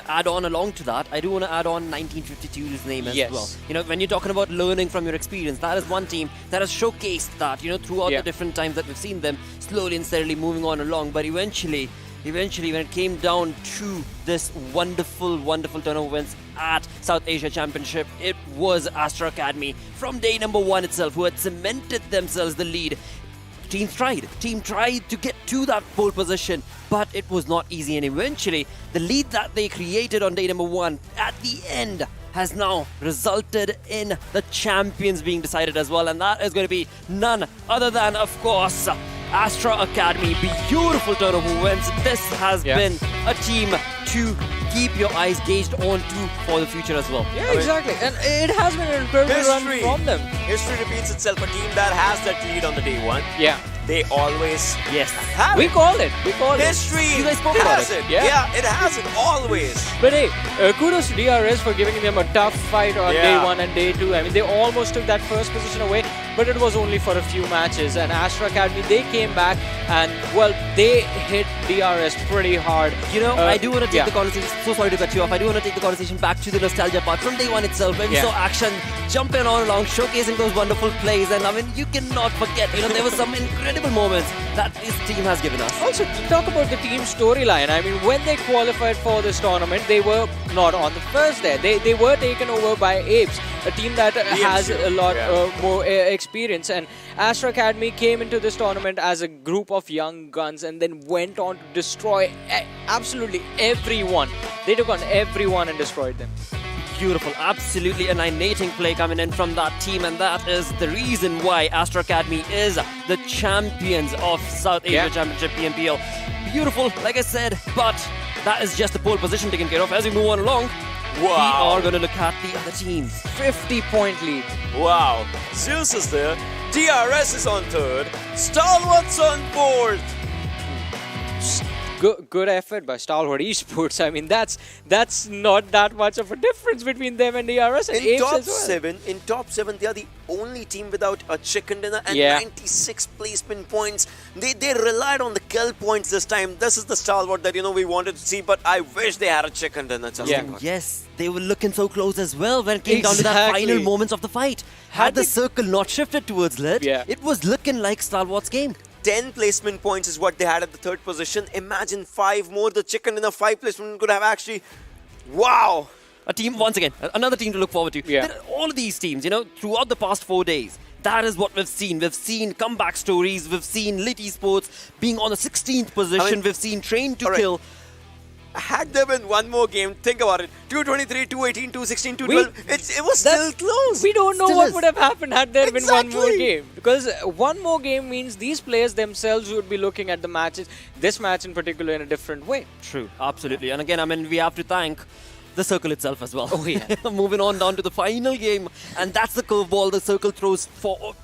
add on along to that, I do want to add on 1952's name as well. When you're talking about learning from your experience, that is one team that has showcased that, throughout the different times that we've seen them slowly and steadily moving on along, but eventually when it came down to this wonderful tournament wins at South Asia Championship, it was Astra Academy from day number 1 itself who had cemented themselves the lead. Team tried to get to that pole position, but it was not easy, and eventually the lead that they created on day number 1 at the end has now resulted in the champions being decided as well, and that is going to be none other than, of course, Astra Academy. Beautiful tournament wins. This has been a team to keep your eyes gauged on to for the future as well. Yeah, exactly. And it has been an incredible run from them. History repeats itself. A team that has that lead on the day 1. Yeah. They always have We it. call it. History You guys spoke about has it. it. Yeah, it has it always. But hey, kudos to DRS for giving them a tough fight on day 1 and day 2. I mean, they almost took that first position away, but it was only for a few matches. And Astra Academy, they came back and, well, they hit DRS pretty hard. I do want to take the conversation, so sorry to cut you off, I do want to take the conversation back to the nostalgia part from day 1 itself, when we saw Action jumping on along, showcasing those wonderful plays, and I mean, you cannot forget, there were some incredible moments that this team has given us. Also, to talk about the team storyline, I mean, when they qualified for this tournament, they were not on the first there. They were taken over by APES, a team that has a lot more experience. And Astra Academy came into this tournament as a group of young guns and then went on to destroy absolutely everyone. They took on everyone and destroyed them. Beautiful, absolutely annihilating play coming in from that team, and that is the reason why Astra Academy is the champions of South Asia Championship PMPL. Beautiful, like I said, but that is just the pole position taken care of. As we move on along, we are going to look at the other teams. 50-point lead. Wow, Zeus is there, DRS is on 3rd, Stalwart's on 4th. Good effort by Stalwart Esports. I mean, that's not that much of a difference between them and DRS and In Apes top as well. 7, they are the only team without a chicken dinner and 96 placement points. They relied on the kill points this time. This is the Stalwart that we wanted to see, but I wish they had a chicken dinner. Yes, they were looking so close as well when it came down to that final moments of the fight. Had the circle not shifted towards Lit, it was looking like Stalwart's game. 10 placement points is what they had at the 3rd position. Imagine 5 more. The chicken in a 5 placement could have actually... Wow! a team, once again, another team to look forward to. Yeah. There are all of these teams, throughout the past 4 days. That is what we've seen. We've seen comeback stories. We've seen Lit Esports being on the 16th position. We've seen Train to Kill. Had there been one more game, think about it. 223, 218, 216, 212. It was still close. We don't know Still what is. would have happened had there been one more Exactly. game. Because one more game means these players themselves would be looking at the matches, this match in particular, in a different way. True, absolutely. And again, we have to thank the circle itself as well. Oh, yeah. Moving on down to the final game. And that's the curveball the circle throws to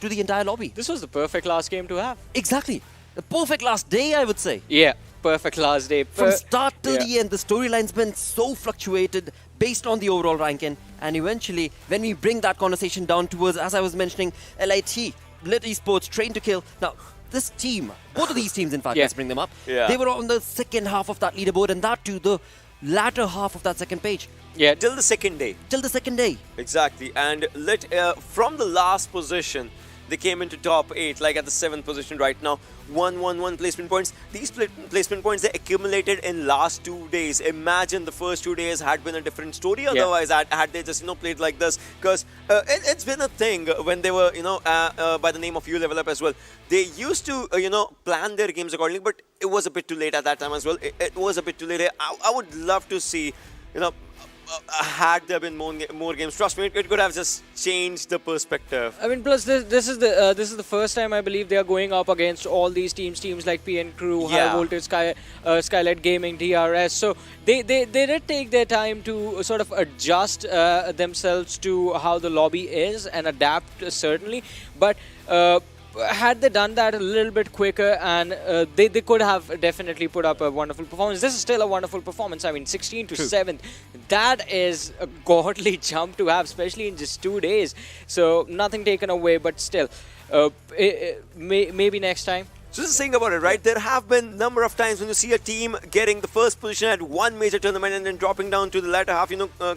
the entire lobby. This was the perfect last game to have. Exactly. The perfect last day, I would say. Yeah. Perfect last day. From start till the end, the storyline's been so fluctuated based on the overall ranking. And eventually, when we bring that conversation down towards, as I was mentioning, LIT, Lit Esports, Train to Kill. Now, this team, both of these teams, in fact, let's bring them up. Yeah. They were on the second half of that leaderboard, and that too, the latter half of that second page. Yeah. Till the second day. Till the second day. Exactly. And from the last position, they came into top 8, like at the 7th position right now. 111 placement points. These placement points, they accumulated in last 2 days. Imagine the first 2 days had been a different story otherwise, had they just, played like this. Because it's been a thing when they were, by the name of U-Level Up as well. They used to, plan their games accordingly, but it was a bit too late at that time as well. It was a bit too late. I would love to see, had there been more games, trust me, it could have just changed the perspective. Plus this is the first time I believe they are going up against all these teams like PN Crew, High Voltage, Skylightz Gaming, DRS. So they did take their time to sort of adjust themselves to how the lobby is and adapt certainly, but had they done that a little bit quicker, and they could have definitely put up a wonderful performance. This is still a wonderful performance. 16 to 7th. That is a godly jump to have, especially in just 2 days. So nothing taken away, but still, maybe next time. So just think about it, right? There have been a number of times when you see a team getting the first position at one major tournament and then dropping down to the latter half,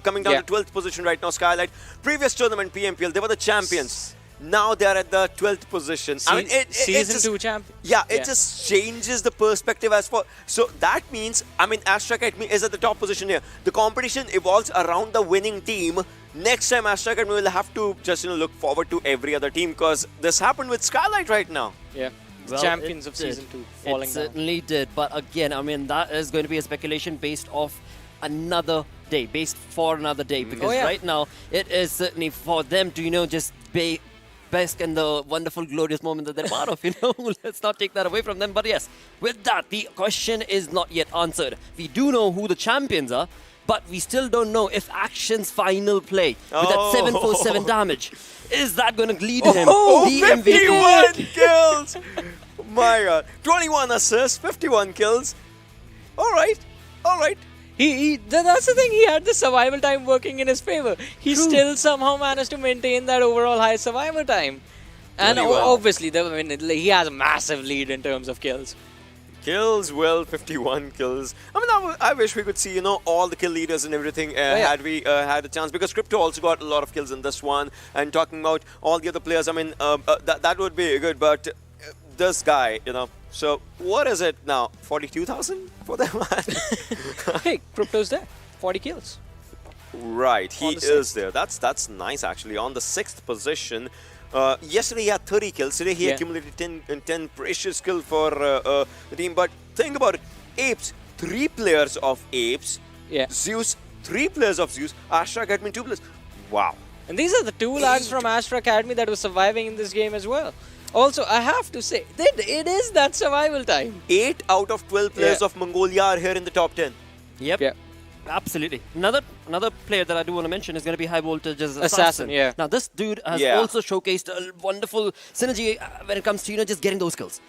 coming down to 12th position right now, Skylightz. Previous tournament, PMPL, they were the champions. Now they are at the 12th position. Season 2 champion. Yeah, it just changes the perspective as for. So that means, Astra Academy is at the top position here. The competition evolves around the winning team. Next time, Astra Academy will have to just look forward to every other team, because this happened with Skylightz right now. Yeah. Well, champions of season 2 falling It certainly did. But again, that is going to be a speculation based off another day, based for another day, because right now it is certainly for them to just bask in the wonderful, glorious moment that they're part of, Let's not take that away from them. But yes, with that, the question is not yet answered. We do know who the champions are, but we still don't know if Action's final play with that 747 damage, is that going to lead him the 51 kills! My God. 21 assists, 51 kills. All right. That's the thing, he had the survival time working in his favor. He still somehow managed to maintain that overall high survival time. And obviously, he has a massive lead in terms of kills. Kills, 51 kills. I wish we could see, all the kill leaders and everything had we had a chance, because Crypto also got a lot of kills in this one. And talking about all the other players, that would be good, but this guy, So what is it now? 42,000 for them? Hey, Crypto's there. 40 kills. Right, he is there. That's nice actually. On the 6th position. Yesterday he had 30 kills. Today he accumulated 10 precious kills for the team. But think about it. Apes, 3 players of Apes. Yeah. Zeus, 3 players of Zeus. Astra Academy, 2 players. Wow. And these are the 2 lads from Astra Academy that were surviving in this game as well. Also, I have to say, it is that survival time. 8 out of 12 players of Mongolia are here in the top 10. Yep. Yeah. Absolutely. Another player that I do want to mention is going to be High Voltage's Assassin. Yeah. Now, this dude has also showcased a wonderful synergy when it comes to, just getting those kills.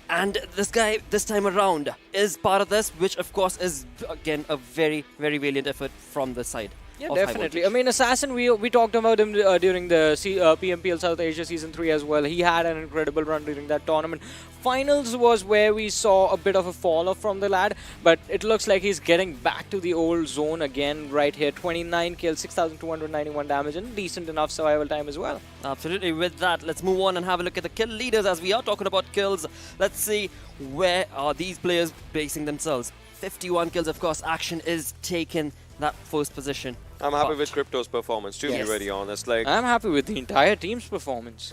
And this guy, this time around, is part of this, which, of course, is, again, a very, very valiant effort from the side. Yeah, definitely. Assassin, we talked about him during the PMPL South Asia Season 3 as well. He had an incredible run during that tournament. Finals was where we saw a bit of a fall off from the lad, but it looks like he's getting back to the old zone again right here. 29 kills, 6,291 damage, and decent enough survival time as well. Absolutely. With that, let's move on and have a look at the kill leaders. As we are talking about kills, let's see where are these players placing themselves. 51 kills, of course. Action is taking that first position. I'm happy with Crypto's performance, to be very honest. Like, I'm happy with the entire team's performance.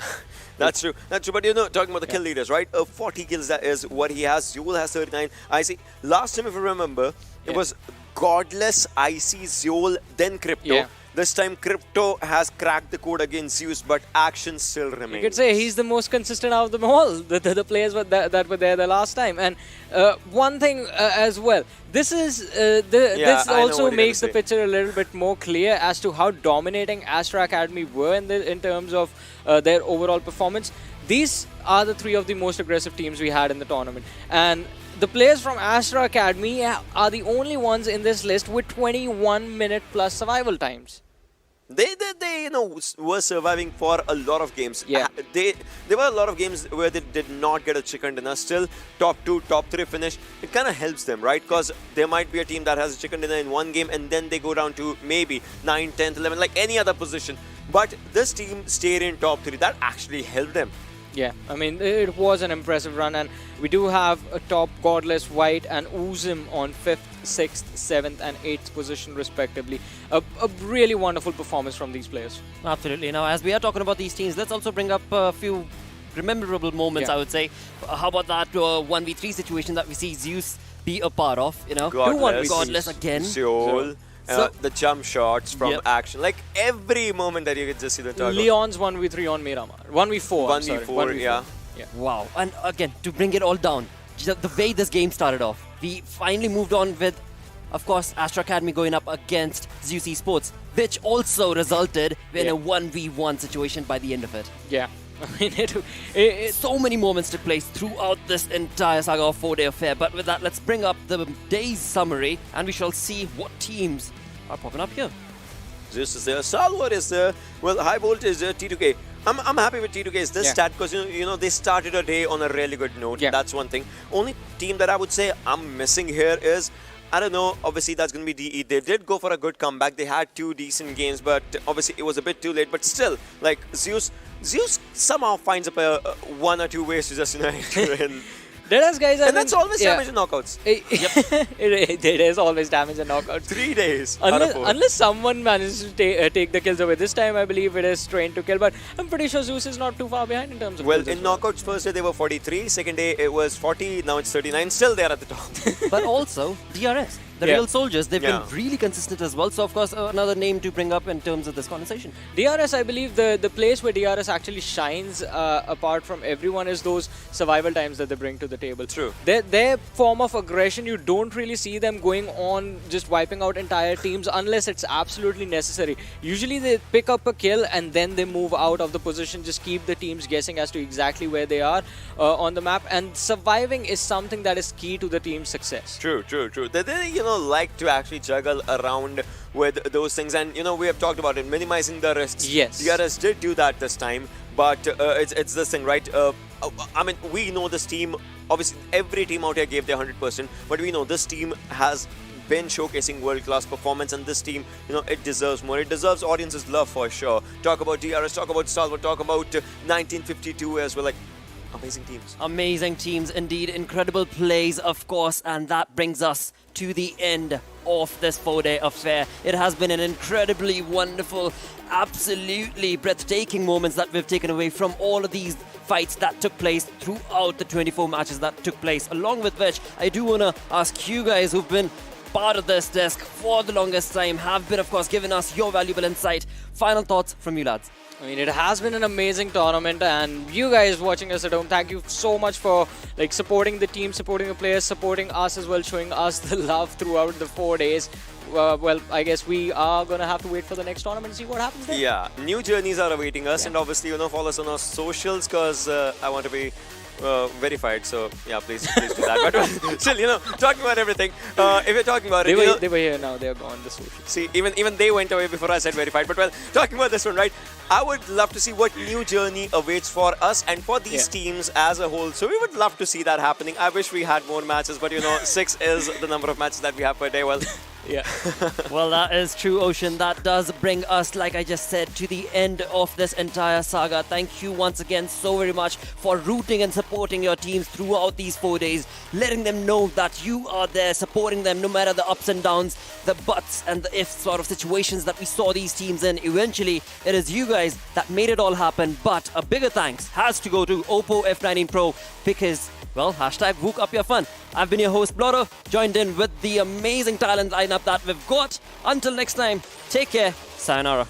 That's true. That's true. But talking about the kill leaders, right? 40 kills, that is what he has. Zul has 39. I see. Last time, if you remember, it was Godless, Icy, Zul, then Crypto. Yeah. This time, Crypto has cracked the code against Zeus, but action still remains. You could say he's the most consistent out of them all, the players that were there the last time. And one thing as well, this also makes the picture a little bit more clear as to how dominating Astra Academy were in terms of their overall performance. These are the three of the most aggressive teams we had in the tournament. And the players from Astra Academy are the only ones in this list with 21-minute plus survival times. They were surviving for a lot of games. Yeah. There were a lot of games where they did not get a chicken dinner. Still, top 2, top 3 finish. It kind of helps them, right? Because there might be a team that has a chicken dinner in one game and then they go down to maybe 9, 10, 11, like any other position. But this team stayed in top 3. That actually helped them. Yeah, I mean, it was an impressive run, and we do have a top Godless, White, and Uzim on 5th, 6th, 7th, and 8th position, respectively. A really wonderful performance from these players. Absolutely. Now, as we are talking about these teams, let's also bring up a few memorable moments, I would say. How about that 1v3 situation that we see Zeus be a part of? Godless again. Seoul. The jump shots from action, like every moment that you could just see the target. Leon's 1v3 on Miramar. 1v4. 1v4, yeah. Wow. And again, to bring it all down, the way this game started off, we finally moved on with, of course, Astra Academy going up against Zeus Esports, which also resulted in a 1v1 situation by the end of it. Yeah. I mean, so many moments took place throughout this entire saga of 4-day affair. But with that, let's bring up the day's summary and we shall see what teams are popping up here. Zeus is there, Stalwart is there, well, High Voltage, T2K. I'm happy with T2K's this stat because they started a day on a really good note. That's one thing. Only team that I would say I'm missing here is, I don't know, obviously that's going to be DE. They did go for a good comeback. They had 2 decent games, but obviously it was a bit too late. But still, like Zeus somehow finds up 1 or 2 ways to just win. DEADEYES, guys, and that's always damage in knockouts. It is always damage in knockouts. 3 days. Unless someone manages to take the kills away. This time, I believe it is Train to Kill, but I'm pretty sure Zeus is not too far behind in terms of kills. Well, in knockouts, first day they were 43, second day it was 40, now it's 39. Still there at the top. But also, DRS. The real soldiers, they've been really consistent as well. So, of course, another name to bring up in terms of this conversation. DRS, I believe the place where DRS actually shines apart from everyone is those survival times that they bring to the table. True. Their form of aggression, you don't really see them going on just wiping out entire teams unless it's absolutely necessary. Usually they pick up a kill and then they move out of the position, just keep the teams guessing as to exactly where they are on the map. And surviving is something that is key to the team's success. True. They like to actually juggle around with those things, and we have talked about it, minimizing the risks. Yes, DRS did do that this time, but it's this thing, right? I mean, we know this team, obviously every team out here gave their 100%, but we know this team has been showcasing world-class performance, and this team, it deserves more. It deserves audience's love for sure. Talk about DRS, talk about Stalwart, talk about 1952 as well. Like, amazing teams. Amazing teams indeed. Incredible plays, of course. And that brings us to the end of this 4-day affair. It has been an incredibly wonderful, absolutely breathtaking moments that we've taken away from all of these fights that took place throughout the 24 matches that took place. Along with which, I do want to ask you guys who've been part of this desk for the longest time, have been, of course, giving us your valuable insight. Final thoughts from you lads. I mean, it has been an amazing tournament, and you guys watching us at home, thank you so much for supporting the team, supporting the players, supporting us as well, showing us the love throughout the 4 days. Well, I guess we are going to have to wait for the next tournament and see what happens there. Yeah, new journeys are awaiting us, and obviously, follow us on our socials because I want to be verified, so yeah, please do that. But still, talking about everything, if you're talking about they were here, now they're gone, the social. See, even they went away before I said verified. But well, talking about this one, right, I would love to see what new journey awaits for us and for these teams as a whole. So we would love to see that happening. I wish we had more matches, but 6 is the number of matches that we have per day. Well, Yeah. Well, that is true, Ocean. That does bring us, like I just said, to the end of this entire saga. Thank you once again so very much for rooting and supporting your teams throughout these 4 days, letting them know that you are there, supporting them no matter the ups and downs, the buts and the ifs sort of situations that we saw these teams in. Eventually, it is you guys that made it all happen. But a bigger thanks has to go to OPPO F19 Pro because, well, hashtag Wook Up Your Fun. I've been your host, Blotto, joined in with the amazing talent lineup that we've got. Until next time, take care. Sayonara.